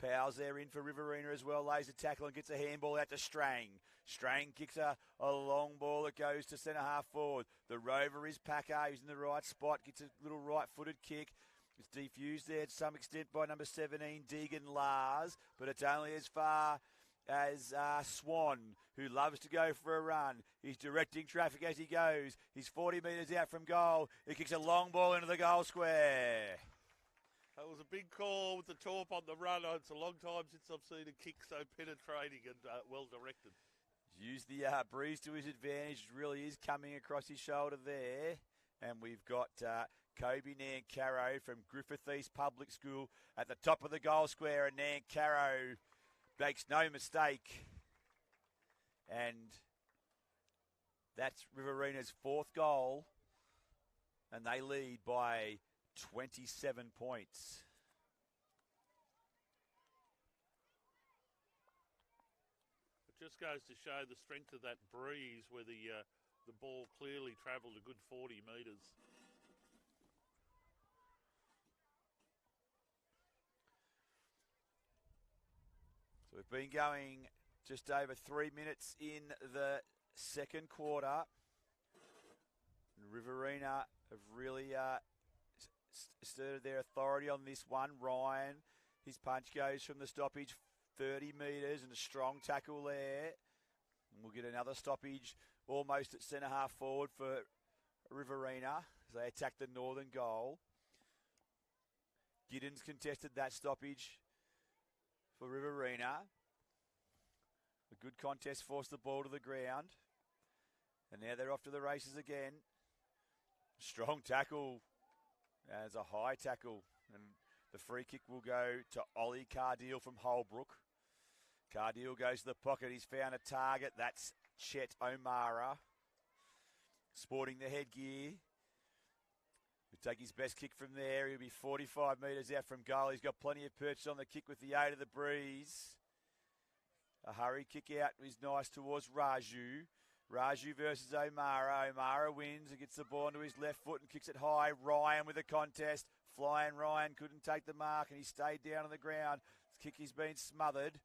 Powell's there in for Riverina as well. Lays a tackle and gets a handball out to Strang. Strang kicks a long ball that goes to centre half forward. The rover is Packer. He's in the right spot. Gets a little right-footed kick. It's defused there to some extent by number 17, Deegan Lars. But it's only as far as Swan, who loves to go for a run. He's directing traffic as he goes. He's 40 metres out from goal. He kicks a long ball into the goal square. That was a big call with the top on the run. It's a long time since I've seen a kick so penetrating and well directed. Used the breeze to his advantage. Really is coming across his shoulder there. And we've got Kobe Nancaro from Griffith East Public School at the top of the goal square. And Nancaro makes no mistake. And that's Riverina's 4th goal. And they lead by 27 points. It just goes to show the strength of that breeze where the ball clearly travelled a good 40 metres. So we've been going just over 3 minutes in the second quarter. And Riverina have really asserted their authority on this one. Ryan, his punch goes from the stoppage 30 metres and a strong tackle there. And we'll get another stoppage almost at centre half forward for Riverina as they attack the northern goal. Giddens contested that stoppage for Riverina. A good contest forced the ball to the ground. And now they're off to the races again. Strong tackle. As a high tackle. And the free kick will go to Ollie Cardeal from Holbrook. Cardeal goes to the pocket. He's found a target. That's Chet O'Mara. Sporting the headgear. He'll take his best kick from there. He'll be 45 metres out from goal. He's got plenty of purchase on the kick with the aid of the breeze. A hurry kick out is nice towards Raju. Raju versus O'Mara. O'Mara wins and gets the ball onto his left foot and kicks it high. Ryan with a contest. Flying Ryan couldn't take the mark and he stayed down on the ground. His kick has been smothered.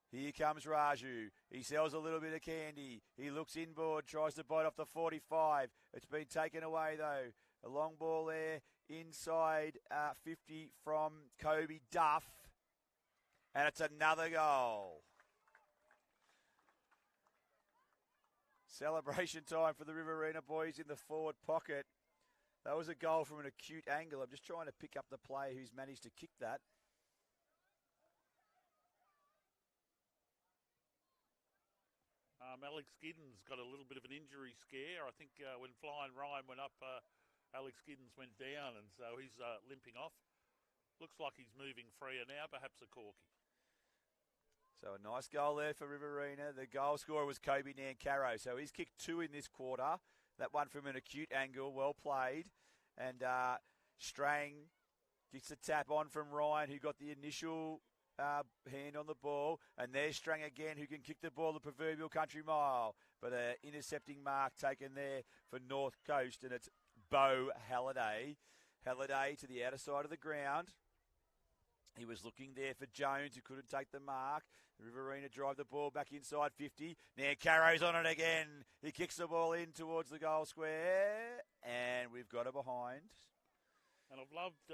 Here comes Raju. He sells a little bit of candy. He looks inboard, tries to bite off the 45. It's been taken away, though. A long ball there inside 50 from Kobe Duff. And it's another goal. Celebration time for the Riverina boys in the forward pocket. That was a goal from an acute angle. I'm just trying to pick up the player who's managed to kick that. Alex Giddens got a little bit of an injury scare. I think when Flying Ryan went up, Alex Giddens went down, and so he's limping off. Looks like he's moving freer now, perhaps a corky. So a nice goal there for Riverina. The goal scorer was Kobe Nancaro. So he's kicked 2 in this quarter. That one from an acute angle, well played. And Strang gets the tap on from Ryan, who got the initial hand on the ball. And there's Strang again, who can kick the ball the proverbial country mile. But an intercepting mark taken there for North Coast, and it's Beau Halliday. Halliday to the outer side of the ground. He was looking there for Jones, who couldn't take the mark. Riverina drive the ball back inside 50. Now Carro's on it again. He kicks the ball in towards the goal square, and we've got a behind. And I've loved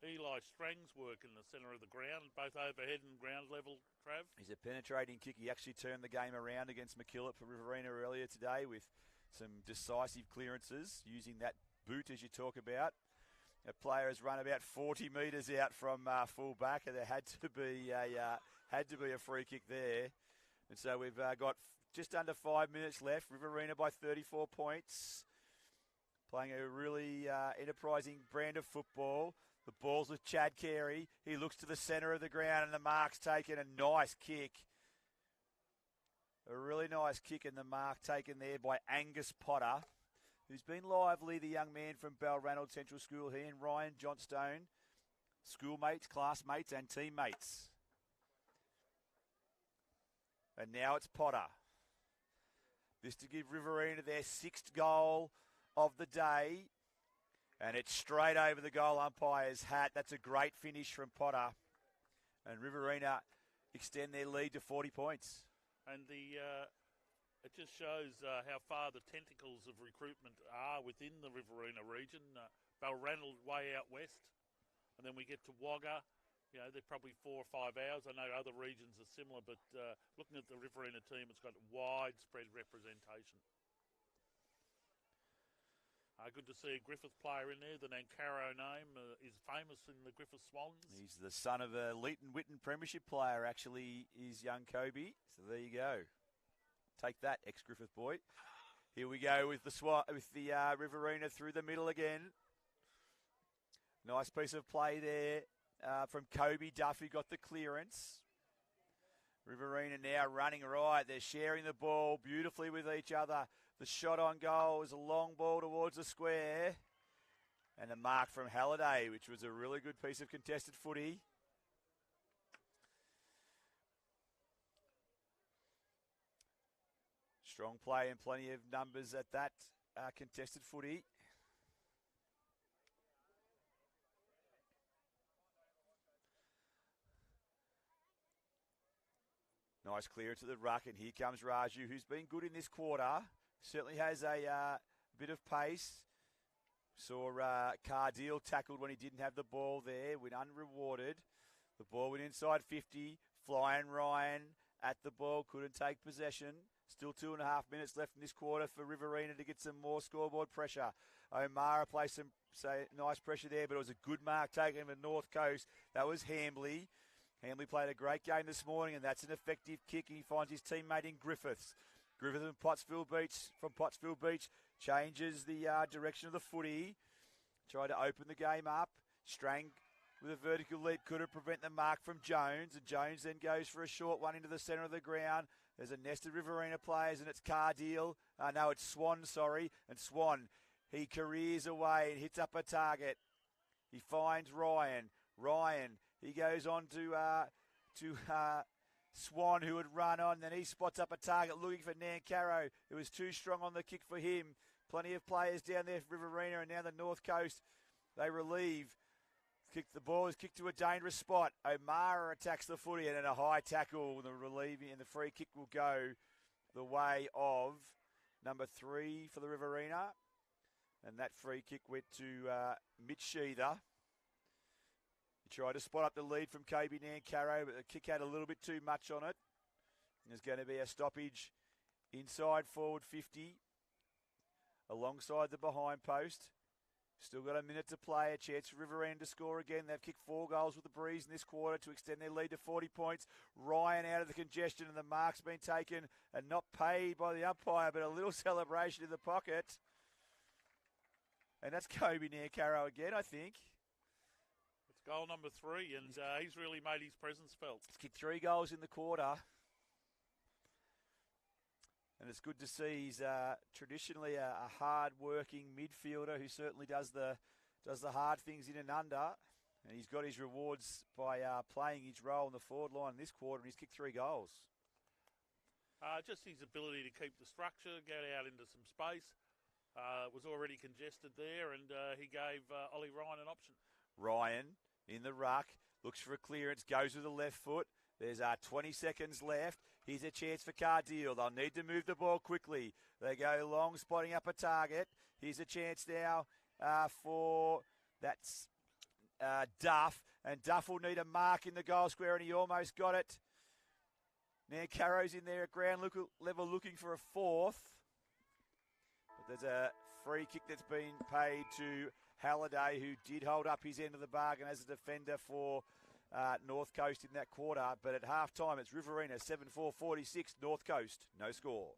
Eli Strang's work in the centre of the ground, both overhead and ground level, Trav. He's a penetrating kick. He actually turned the game around against McKillop for Riverina earlier today with some decisive clearances using that boot, as you talk about. A player has run about 40 metres out from full back, and there had to be a free kick there. And so we've got just under 5 minutes left. Riverina by 34 points, playing a really enterprising brand of football. The ball's with Chad Carey. He looks to the centre of the ground, and the mark's taken. A nice kick. A really nice kick, and the mark taken there by Angus Potter, who's been lively, the young man from Balranald Central School. He and Ryan Johnstone, schoolmates, classmates and teammates. And now it's Potter. This to give Riverina their 6th goal of the day. And it's straight over the goal umpire's hat. That's a great finish from Potter. And Riverina extend their lead to 40 points. And it just shows how far the tentacles of recruitment are within the Riverina region. Balranald way out west, and then we get to Wagga. You know, they're probably 4 or 5 hours. I know other regions are similar, but looking at the Riverina team, it's got widespread representation. Good to see a Griffith player in there. The Nancaro name is famous in the Griffith Swans. He's the son of a Leeton Witten premiership player, actually, is young Kobe. So there you go. Take that, ex-Griffith boy. Here we go with the Riverina through the middle again. Nice piece of play there from Kobe Duff, who got the clearance. Riverina now running right. They're sharing the ball beautifully with each other. The shot on goal is a long ball towards the square. And a mark from Halliday, which was a really good piece of contested footy. Strong play and plenty of numbers at that contested footy. Nice clearance to the ruck, and here comes Raju, who's been good in this quarter. Certainly has a bit of pace. Saw Cardeal tackled when he didn't have the ball there, went unrewarded. The ball went inside 50. Flying Ryan at the ball, couldn't take possession. Still 2.5 minutes left in this quarter for Riverina to get some more scoreboard pressure. O'Mara placed some nice pressure there, but it was a good mark taken from North Coast. That was Hambley. Hambley played a great game this morning, and that's an effective kick. He finds his teammate in Griffiths. Griffiths from Pottsville Beach changes the direction of the footy. Tried to open the game up. Strang with a vertical leap couldn't prevent the mark from Jones, and Jones then goes for a short one into the centre of the ground. There's a nest of Riverina players, and it's Cardeal. No, it's Swan, sorry. And Swan, he careers away and hits up a target. He finds Ryan. Ryan, he goes on to Swan, who would run on. Then he spots up a target looking for Nancaro. It was too strong on the kick for him. Plenty of players down there for Riverina, and now the North Coast, they relieve. The ball is kicked to a dangerous spot. O'Mara attacks the footy, and then a high tackle. The relieving and the free kick will go the way of number 3 for the Riverina. And that free kick went to Mitch Sheether. He tried to spot up the lead from Kobe Nancaro, but the kick had a little bit too much on it. There's going to be a stoppage inside forward 50 alongside the behind post. Still got a minute to play, a chance for Riverina to score again. They've kicked 4 goals with the breeze in this quarter to extend their lead to 40 points. Ryan out of the congestion, and the mark's been taken and not paid by the umpire, but a little celebration in the pocket. And that's Kobe Nancaro again, I think. Goal number 3, and he's really made his presence felt. He's kicked 3 goals in the quarter. And it's good to see he's traditionally a hard-working midfielder who certainly does the hard things in and under. And he's got his rewards by playing his role in the forward line this quarter, and he's kicked 3 goals. Just his ability to keep the structure, get out into some space. Was already congested there, and he gave Ollie Ryan an option. Ryan in the ruck, looks for a clearance, goes with the left foot. There's 20 seconds left. Here's a chance for Cardeal. They'll need to move the ball quickly. They go long, spotting up a target. Here's a chance now for that's Duff. And Duff will need a mark in the goal square, and he almost got it. Nancarrow's in there at ground level looking for a 4th. But there's a free kick that's been paid to Halliday, who did hold up his end of the bargain as a defender for North Coast in that quarter. But at half-time, it's Riverina 7-4-46, North Coast, no score.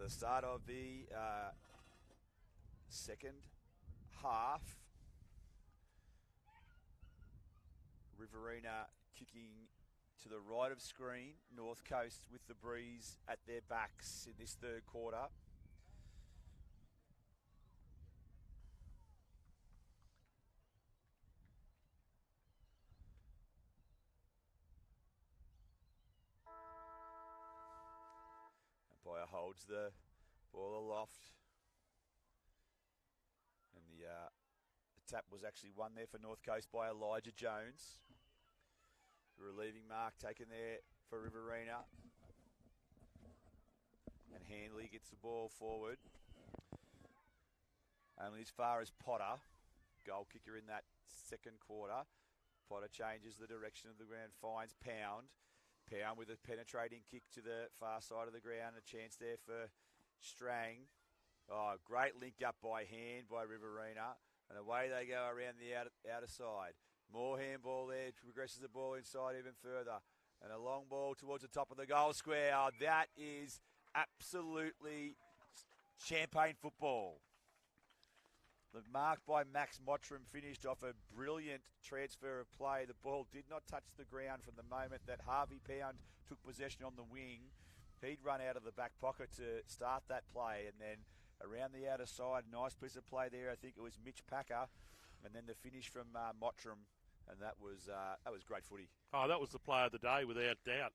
the start of the second half. Riverina kicking to the right of screen. North Coast with the breeze at their backs in this third quarter. Umpire holds the ball aloft. And the tap was actually won there for North Coast by Elijah Jones. The relieving mark taken there for Riverina. And Handley gets the ball forward. Only as far as Potter, goal kicker in that second quarter. Potter changes the direction of the ground, finds Pound. Pound with a penetrating kick to the far side of the ground. A chance there for Strang. Oh, great link up by hand by Riverina. And away they go around the outer side. More handball there, progresses the ball inside even further. And a long ball towards the top of the goal square. Oh, that is absolutely champagne football. The mark by Max Mottram finished off a brilliant transfer of play. The ball did not touch the ground from the moment that Harvey Pound took possession on the wing. He'd run out of the back pocket to start that play, and then around the outer side, nice piece of play there. I think it was Mitch Packer, and then the finish from Mottram, and that was great footy. Oh, that was the play of the day, without doubt.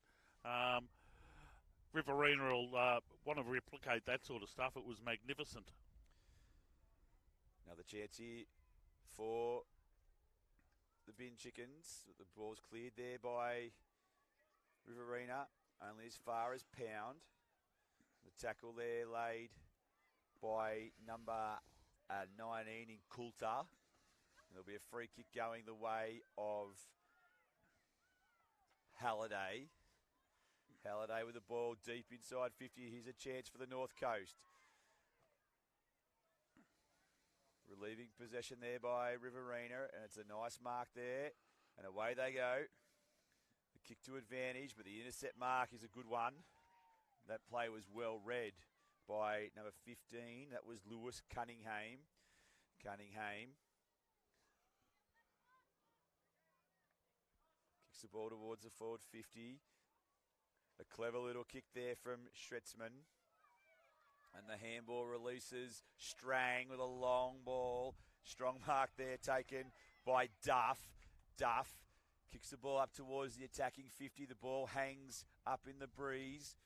Riverina will want to replicate that sort of stuff. It was magnificent. Another chance here for the Bin Chickens. The ball's cleared there by Riverina, only as far as Pound. The tackle there laid by number 19 in Coulter. There'll be a free kick going the way of Halliday. Halliday with the ball deep inside 50. Here's a chance for the North Coast. Relieving possession there by Riverina, and it's a nice mark there. And away they go. The kick to advantage, but the intercept mark is a good one. That play was well read by number 15. That was Lewis Cunningham. Cunningham kicks the ball towards the forward 50. A clever little kick there from Schretzman. And the handball releases Strang with a long ball. Strong mark there taken by Duff. Duff kicks the ball up towards the attacking 50. The ball hangs up in the breeze.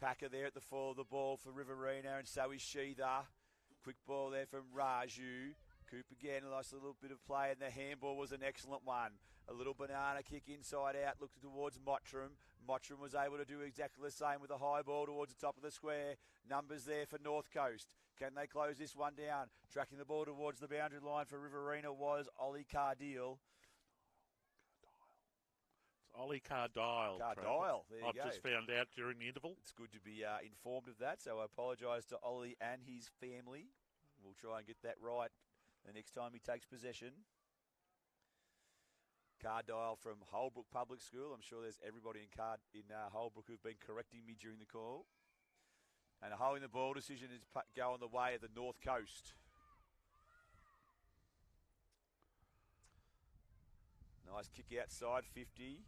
Packer there at the fall of the ball for Riverina, and so is Sheether. Quick ball there from Raju. Coop again, a nice little bit of play, and the handball was an excellent one. A little banana kick inside out, looked towards Mottram. Mottram was able to do exactly the same with a high ball towards the top of the square. Numbers there for North Coast. Can they close this one down? Tracking the ball towards the boundary line for Riverina was Ollie Cardile. It's Ollie Cardile. Cardile, there you I've go. just found out during the interval. It's good to be informed of that, so I apologise to Ollie and his family. We'll try and get that right the next time he takes possession. Cardile from Holbrook Public School. I'm sure there's everybody in Holbrook who've been correcting me during the call. And a holding the ball decision is going the way of the North Coast. Nice kick outside, 50.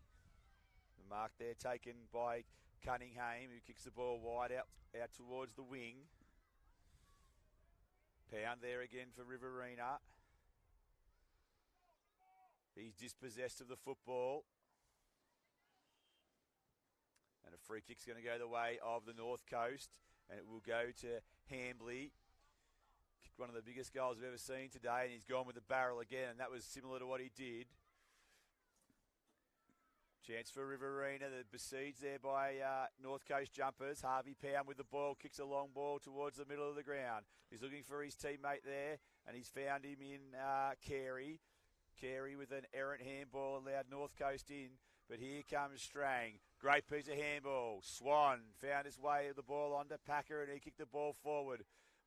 The mark there taken by Cunningham, who kicks the ball wide out towards the wing. Pound there again for Riverina. He's dispossessed of the football. And a free kick's going to go the way of the North Coast. And it will go to Hambley. Kicked one of the biggest goals I've ever seen today. And he's gone with the barrel again. And that was similar to what he did. Chance for Riverina. They're besieged there by North Coast jumpers. Harvey Pound with the ball. Kicks a long ball towards the middle of the ground. He's looking for his teammate there. And he's found him in Carey. Carey with an errant handball allowed North Coast in. But here comes Strang. Great piece of handball. Swan found his way of the ball onto Packer, and he kicked the ball forward.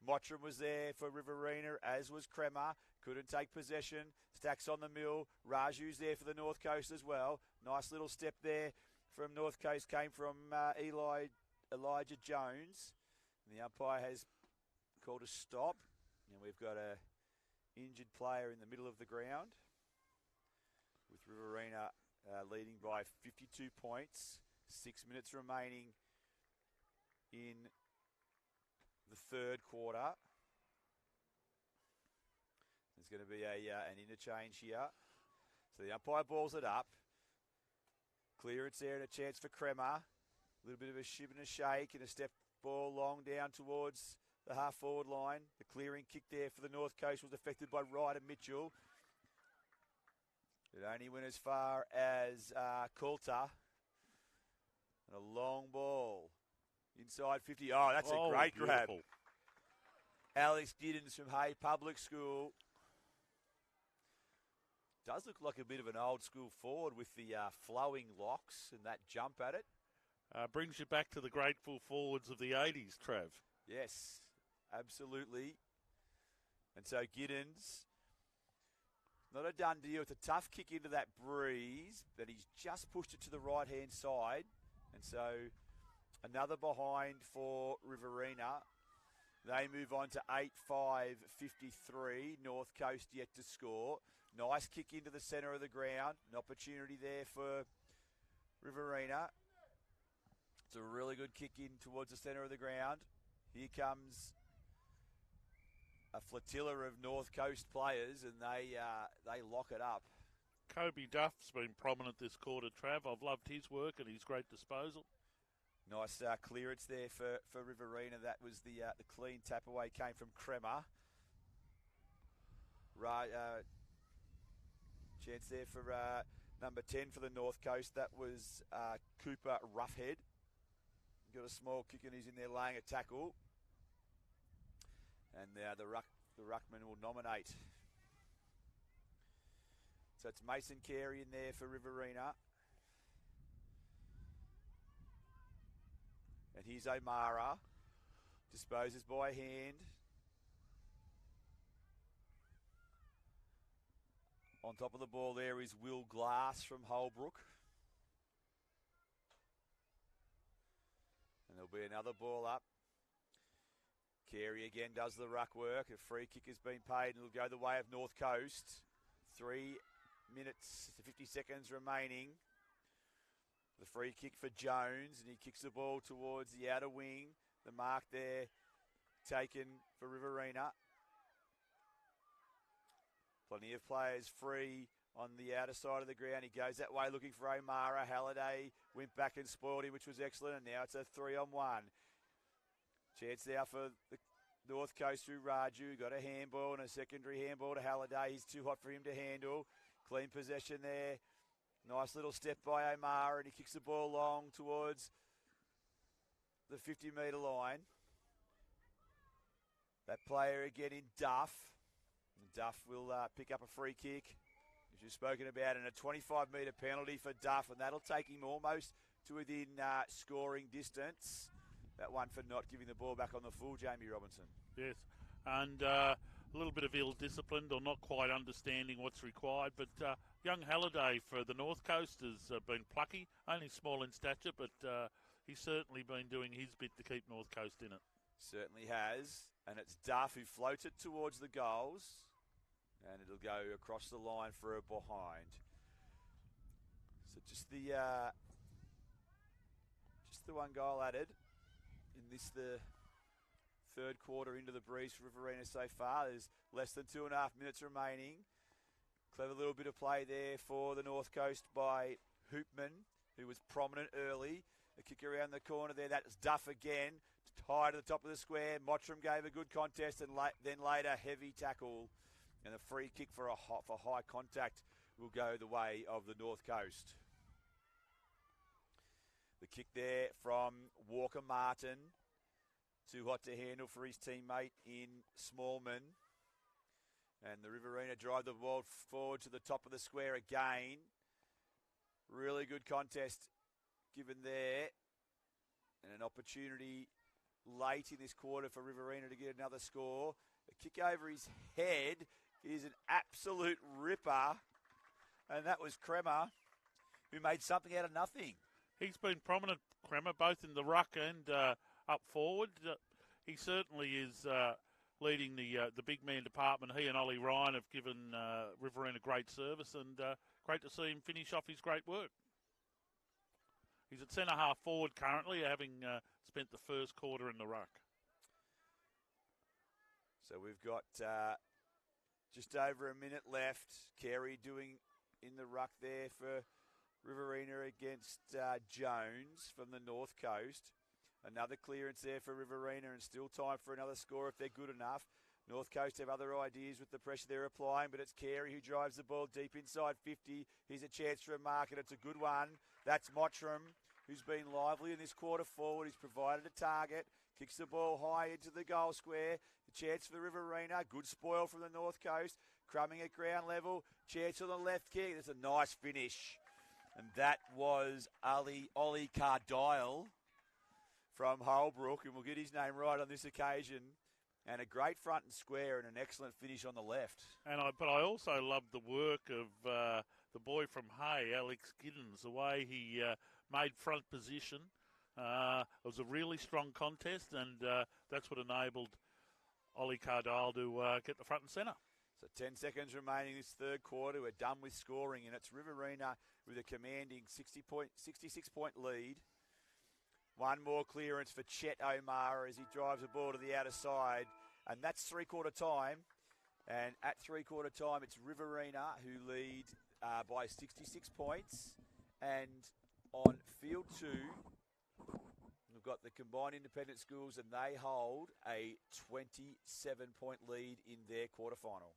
Mottram was there for Riverina, as was Kremer. Couldn't take possession. Stacks on the mill. Raju's there for the North Coast as well. Nice little step there from North Coast. Came from Eli Elijah Jones. And the umpire has called a stop. And we've got a injured player in the middle of the ground, with Riverina leading by 52 points. 6 minutes remaining in the third quarter. There's going to be an interchange here. So the umpire balls it up. Clearance there and a chance for Kremer. A little bit of a shiv and a shake and a step ball long down towards the half-forward line. The clearing kick there for the North Coast was affected by Ryder Mitchell. It only went as far as Coulter. And a long ball. Inside 50. Oh, that's a great grab. Alex Giddens from Hay Public School. Does look like a bit of an old school forward with the flowing locks and that jump at it. Brings you back to the grateful forwards of the 80s, Trav. Yes, absolutely. And so Giddens, not a done deal. It's a tough kick into that breeze, but he's just pushed it to the right-hand side. And so another behind for Riverina. They move on to 8-5-53. North Coast yet to score. Nice kick into the centre of the ground. An opportunity there for Riverina. It's a really good kick in towards the centre of the ground. Here comes a flotilla of North Coast players, and they lock it up. Kobe Duff's been prominent this quarter, Trav. I've loved his work and his great disposal. Nice clearance there for Riverina. That was the clean tap away, came from Kremer. Right, chance there for number 10 for the North Coast. That was Cooper Roughhead. Got a small kick and he's in there laying a tackle. And the ruckman will nominate. So it's Mason Carey in there for Riverina. And here's O'Mara. Disposes by hand. On top of the ball there is Will Glass from Holbrook. And there'll be another ball up. Carey again does the ruck work. A free kick has been paid and it'll go the way of North Coast. 3 minutes, 50 seconds remaining. The free kick for Jones, and he kicks the ball towards the outer wing. The mark there taken for Riverina. Plenty of players free on the outer side of the ground. He goes that way looking for O'Mara. Halliday went back and spoiled him, which was excellent, and now it's a 3-on-1. Chance now for the North Coast through Raju. Got a handball and a secondary handball to Halliday. He's too hot for him to handle. Clean possession there. Nice little step by O'Mara, and he kicks the ball long towards the 50-metre line. That player again in Duff. And Duff will pick up a free kick, as you've spoken about, and a 25-metre penalty for Duff, and that'll take him almost to within scoring distance. That one for not giving the ball back on the full, Jamie Robinson. Yes, and a little bit of ill-disciplined or not quite understanding what's required, but young Halliday for the North Coast has been plucky, only small in stature, but he's certainly been doing his bit to keep North Coast in it. Certainly has, and it's Duff who floats it towards the goals, and it'll go across the line for a behind. So just the one goal added in the third quarter into the breeze for Riverina so far. There's less than 2.5 minutes remaining. Clever little bit of play there for the North Coast by Hoopman, who was prominent early. A kick around the corner there. That's Duff again. High to the top of the square. Mottram gave a good contest, and then later heavy tackle. And a free kick for high contact will go the way of the North Coast. The kick there from Walker Martin. Too hot to handle for his teammate in Smallman. And the Riverina drive the ball forward to the top of the square again. Really good contest given there. And an opportunity late in this quarter for Riverina to get another score. A kick over his head is an absolute ripper. And that was Kremer, who made something out of nothing. He's been prominent, Kremer, both in the ruck and up forward. He certainly is leading the big man department. He and Ollie Ryan have given Riverina great service, and great to see him finish off his great work. He's at centre half forward currently, having spent the first quarter in the ruck. So we've got just over a minute left. Carey doing in the ruck there for Riverina against Jones from the North Coast. Another clearance there for Riverina, and still time for another score if they're good enough. North Coast have other ideas with the pressure they're applying, but it's Carey who drives the ball deep inside 50. Here's a chance for a mark, and it's a good one. That's Mottram, who's been lively in this quarter forward. He's provided a target, kicks the ball high into the goal square. The chance for the Riverina. Good spoil from the North Coast. Crumbing at ground level. Chance on the left kick. That's a nice finish. And that was Ollie Cardile from Holbrook, and we'll get his name right on this occasion. And a great front and square and an excellent finish on the left. But I also loved the work of the boy from Hay, Alex Giddens, the way he made front position. It was a really strong contest, and that's what enabled Ollie Cardile to get the front and centre. So 10 seconds remaining this third quarter. We're done with scoring, and it's Riverina with a commanding 66-point lead. One more clearance for Chet O'Mara as he drives the ball to the outer side. And that's three-quarter time. And at three-quarter time, it's Riverina who lead by 66 points. And on field 2, we've got the combined independent schools, and they hold a 27-point lead in their quarterfinal.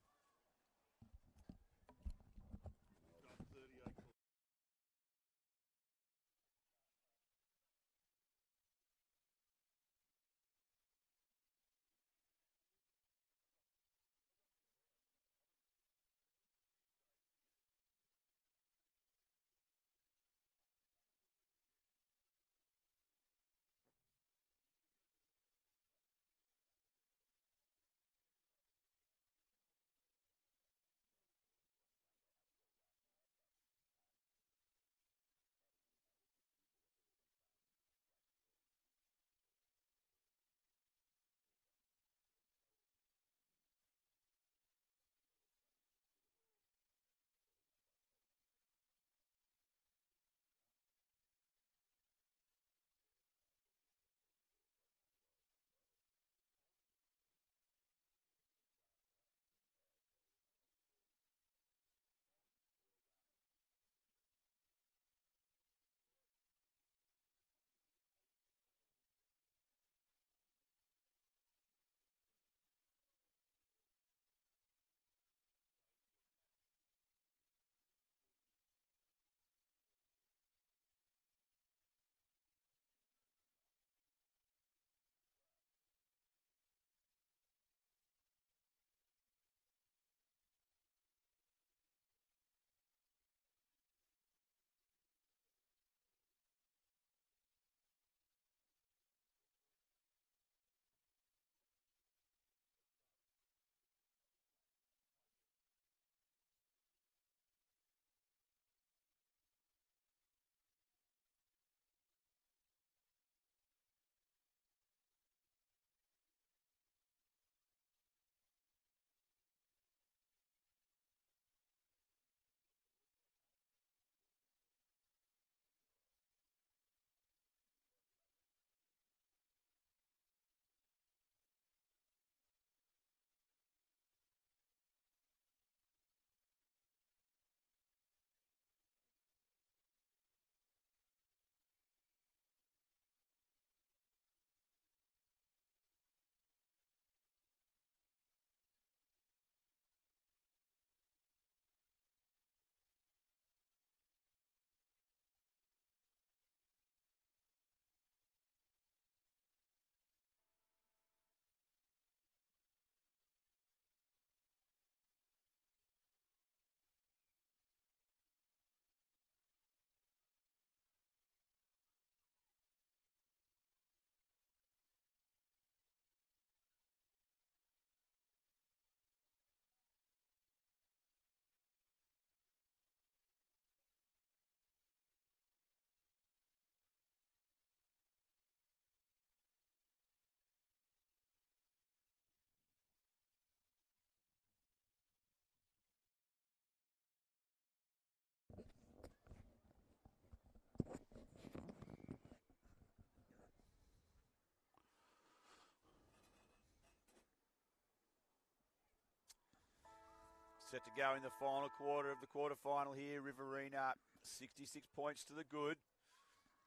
Set to go in the final quarter of the quarterfinal here. Riverina, 66 points to the good.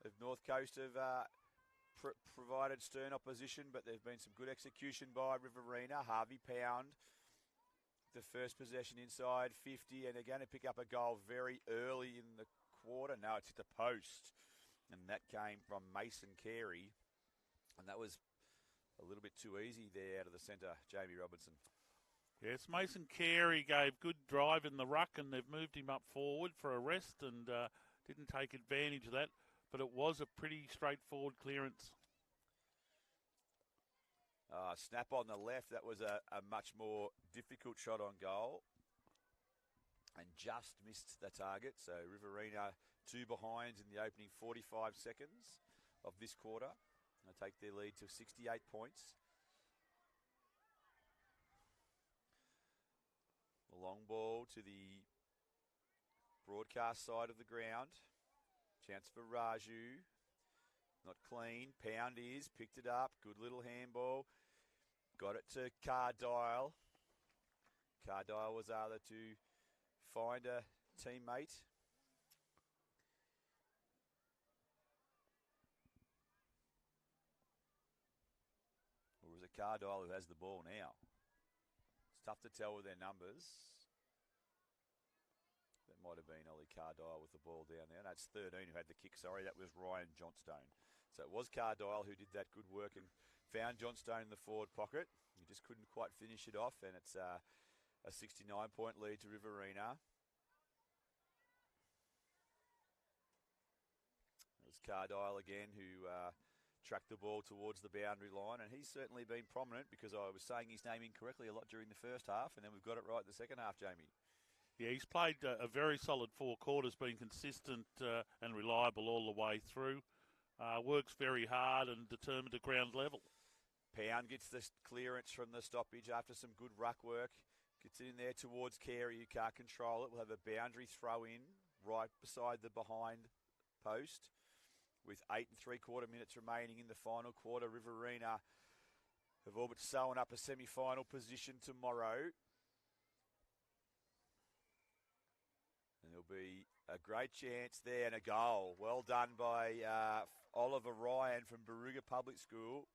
Of North Coast have provided stern opposition, but there's been some good execution by Riverina. Harvey Pound, the first possession inside 50, and they're going to pick up a goal very early in the quarter. No, it's hit the post, and that came from Mason Carey, and that was a little bit too easy there out of the centre, Jamie Robinson. Yes, Mason Carey gave good drive in the ruck, and they've moved him up forward for a rest and didn't take advantage of that, but it was a pretty straightforward clearance. Snap on the left, that was a much more difficult shot on goal and just missed the target. So Riverina 2 behinds in the opening 45 seconds of this quarter. They take their lead to 68 points. The long ball to the broadcast side of the ground. Chance for Raju. Not clean. Pound is. Picked it up. Good little handball. Got it to Cardile. Cardile was able to find a teammate. Or is it Cardile who has the ball now? It's tough to tell with their numbers. That might have been Ollie Cardile with the ball down there. No, it's 13 who had the kick. Sorry, that was Ryan Johnstone. So it was Cardile who did that good work and found Johnstone in the forward pocket. He just couldn't quite finish it off, and it's a 69-point lead to Riverina. It was Cardile again who tracked the ball towards the boundary line, and he's certainly been prominent because I was saying his name incorrectly a lot during the first half, and then we've got it right in the second half, Jamie. Yeah, he's played a very solid 4 quarters, been consistent and reliable all the way through. Works very hard and determined at ground level. Pound gets the clearance from the stoppage after some good ruck work. Gets it in there towards Carey, who can't control it. We'll have a boundary throw in right beside the behind post. With 8 3/4 minutes remaining in the final quarter, Riverina have all but sewn up a semi-final position tomorrow. And there'll be a great chance there and a goal. Well done by Oliver Ryan from Baruga Public School.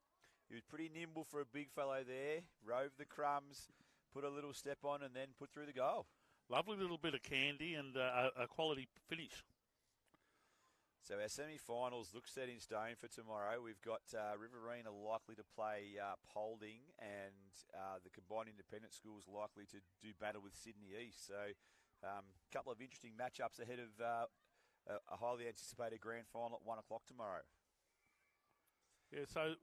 He was pretty nimble for a big fellow there. Rove the crumbs, put a little step on and then put through the goal. Lovely little bit of candy and a quality finish. So our semi-finals look set in stone for tomorrow. We've got Riverina likely to play Paulding, and the combined independent schools likely to do battle with Sydney East. So a couple of interesting matchups ahead of a highly anticipated grand final at 1 o'clock tomorrow. Yeah, so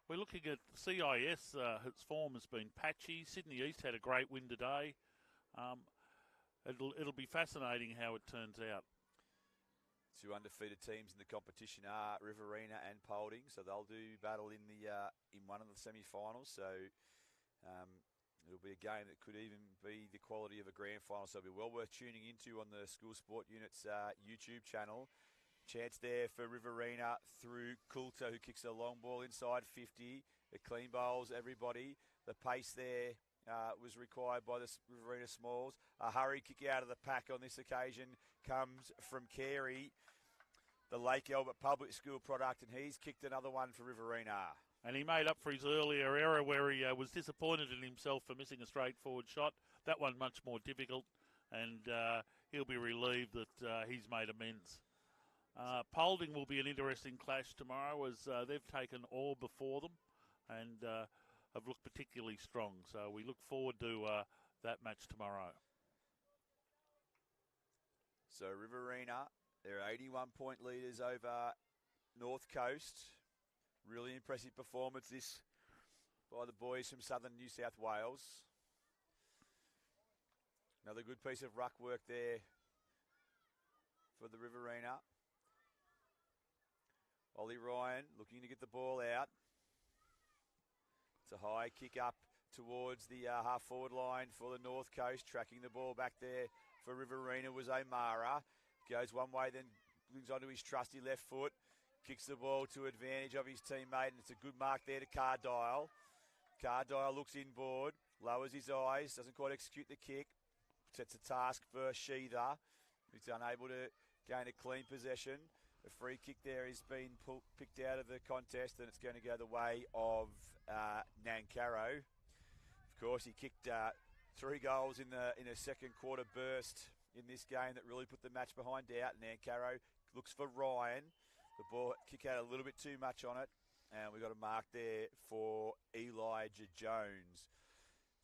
we're looking at CIS. Its form has been patchy. Sydney East had a great win today. It'll be fascinating how it turns out. 2 undefeated teams in the competition are Riverina and Paulding, so they'll do battle in one of the semi-finals. So it'll be a game that could even be the quality of a grand final. So it'll be well worth tuning into on the School Sport Unit's YouTube channel. Chance there for Riverina through Coulter, who kicks a long ball inside 50. It clean bowls everybody. The pace there was required by the Riverina Smalls. A hurry kick out of the pack on this occasion comes from Carey, the Lake Albert Public School product, and he's kicked another one for Riverina. And he made up for his earlier error where he was disappointed in himself for missing a straightforward shot. That one much more difficult, and he'll be relieved that he's made amends. Paulding will be an interesting clash tomorrow as they've taken all before them and have looked particularly strong. So we look forward to that match tomorrow. So Riverina, they're 81-point leaders over North Coast. Really impressive performance this by the boys from southern New South Wales. Another good piece of ruck work there for the Riverina. Ollie Ryan looking to get the ball out. It's a high kick up towards the half-forward line for the North Coast. Tracking the ball back there for Riverina was O'Mara. Goes one way, then moves onto his trusty left foot. Kicks the ball to advantage of his teammate, and it's a good mark there to Cardile. Cardile looks inboard, lowers his eyes, doesn't quite execute the kick. It's a task for Sheether, who's unable to gain a clean possession. The free kick there has been picked out of the contest, and it's going to go the way of Nankaro. Of course, he kicked 3 goals in a second quarter burst in this game that really put the match behind doubt. Nankaro looks for Ryan. The ball kick out a little bit too much on it, and we've got a mark there for Elijah Jones.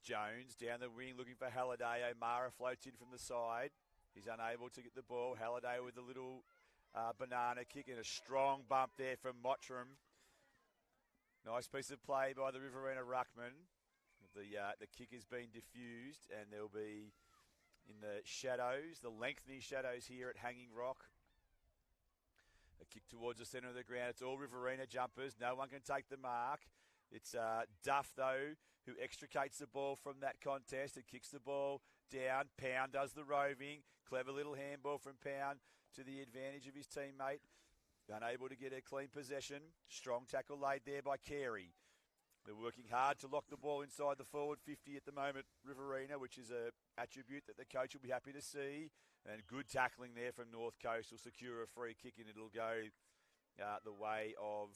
Jones down the wing looking for Halliday. O'Mara floats in from the side. He's unable to get the ball. Halliday with a little banana kick and a strong bump there from Mottram. Nice piece of play by the Riverina ruckman. The kick has been diffused, and there'll be in the shadows, the lengthening shadows here at Hanging Rock. A kick towards the centre of the ground. It's all Riverina jumpers. No one can take the mark. It's Duff, though, who extricates the ball from that contest and kicks the ball down. Pound does the roving. Clever little handball from Pound to the advantage of his teammate. Unable to get a clean possession. Strong tackle laid there by Carey. They're working hard to lock the ball inside the forward 50 at the moment, Riverina, which is an attribute that the coach will be happy to see. And good tackling there from North Coast will secure a free kick, and it'll go the way of...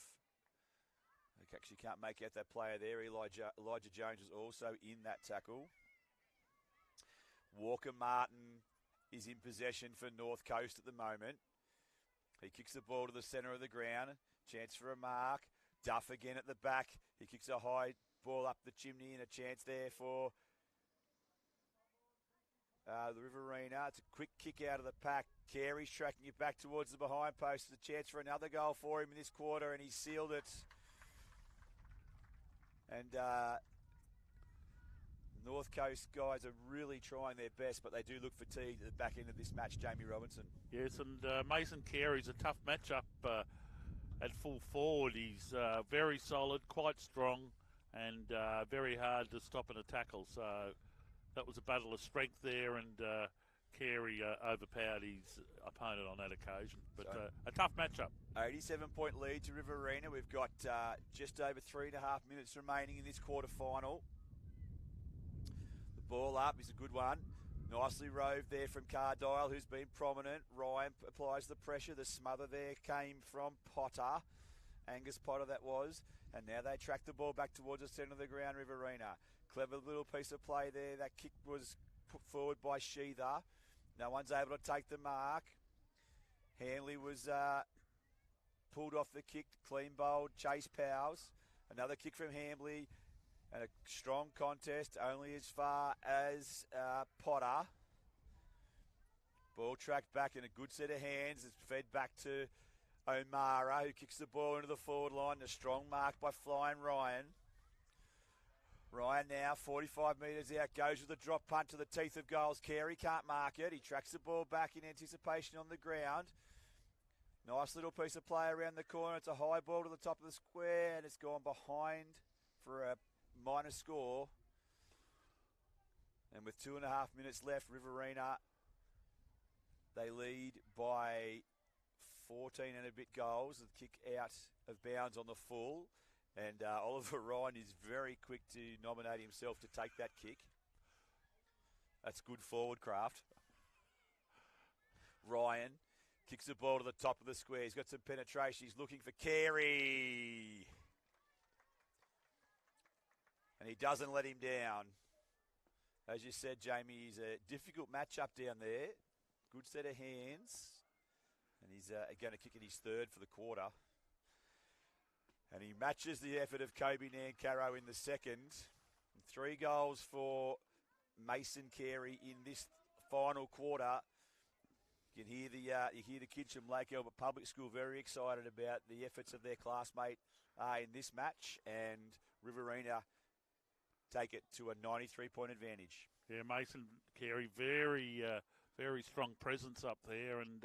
I actually can't make out that player there. Elijah Jones is also in that tackle. Walker Martin is in possession for North Coast at the moment. He kicks the ball to the centre of the ground. Chance for a mark. Duff again at the back. He kicks a high ball up the chimney, and a chance there for the Riverina. It's a quick kick out of the pack. Carey's tracking it back towards the behind post. There's a chance for another goal for him in this quarter, and he sealed it. And North Coast guys are really trying their best, but they do look fatigued at the back end of this match, Jamie Robinson. Yes, and Mason Carey's a tough matchup at full forward. He's very solid, quite strong, and very hard to stop in a tackle. So that was a battle of strength there, and Carey overpowered his opponent on that occasion. But a tough matchup. 87-point lead to Riverina. We've got just over 3.5 minutes remaining in this quarter-final. The ball up is a good one. Nicely roved there from Cardile, who's been prominent. Ryan applies the pressure. The smother there came from Potter. Angus Potter, that was. And now they track the ball back towards the centre of the ground, Riverina. Clever little piece of play there. That kick was put forward by Sheether. No one's able to take the mark. Hanley was pulled off the kick. Clean bowled. Chase Powers. Another kick from Hambley. And a strong contest, only as far as Potter. Ball tracked back in a good set of hands. It's fed back to O'Mara, who kicks the ball into the forward line. A strong mark by Flying Ryan. Ryan now 45 metres out, goes with a drop punt to the teeth of goals. Carey can't mark it. He tracks the ball back in anticipation on the ground. Nice little piece of play around the corner. It's a high ball to the top of the square, and it's gone behind for a minor score. And with 2.5 minutes left, Riverina, they lead by 14 and a bit goals. The kick out of bounds on the full. And Oliver Ryan is very quick to nominate himself to take that kick. That's good forward craft. Ryan kicks the ball to the top of the square. He's got some penetration. He's looking for Carey. And he doesn't let him down. As you said, Jamie, he's a difficult matchup down there. Good set of hands. And he's going to kick it his third for the quarter. And he matches the effort of Kobe Nankaro in the second. And 3 goals for Mason Carey in this final quarter. You can hear the kids from Lake Albert Public School very excited about the efforts of their classmate in this match. And Riverina take it to a 93-point advantage. Yeah, Mason Carey, very strong presence up there. And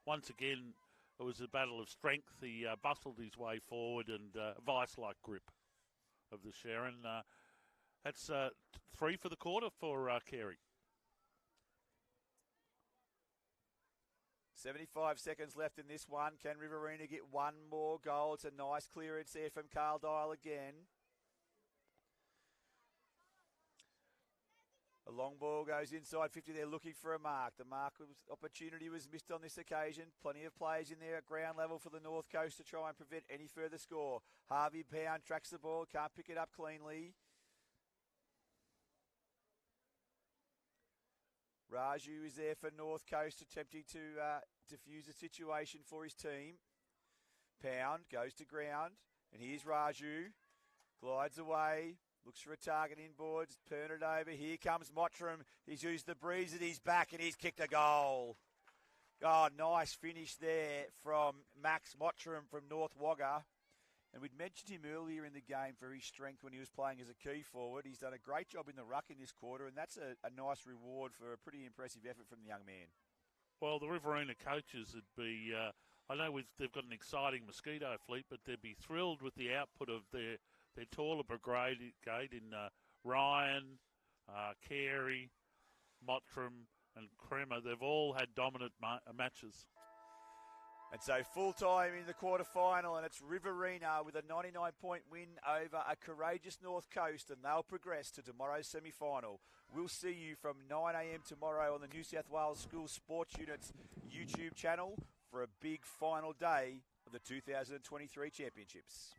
once again, it was a battle of strength. He bustled his way forward and vice-like grip of the Sharon. That's 3 for the quarter for Carey. 75 seconds left in this one. Can Riverina get one more goal? It's a nice clearance there from Carlisle again. A long ball goes inside 50. They're looking for a mark. The opportunity was missed on this occasion. Plenty of players in there at ground level for the North Coast to try and prevent any further score. Harvey Pound tracks the ball, can't pick it up cleanly. Raju is there for North Coast, attempting to defuse the situation for his team. Pound goes to ground, and here's Raju. Glides away. Looks for a target inboards, turn it over. Here comes Mottram. He's used the breeze at his back and he's kicked a goal. Oh, nice finish there from Max Mottram from North Wagga. And we'd mentioned him earlier in the game for his strength when he was playing as a key forward. He's done a great job in the ruck in this quarter, and that's a nice reward for a pretty impressive effort from the young man. Well, the Riverina coaches would be, I know they've got an exciting mosquito fleet, but they'd be thrilled with the output of their taller brigade in Ryan, Carey, Mottram and Kremer. They've all had dominant matches. And so full time in the quarterfinal, and it's Riverina with a 99-point win over a courageous North Coast, and they'll progress to tomorrow's semi-final. We'll see you from 9 a.m. tomorrow on the New South Wales School Sports Unit's YouTube channel for a big final day of the 2023 Championships.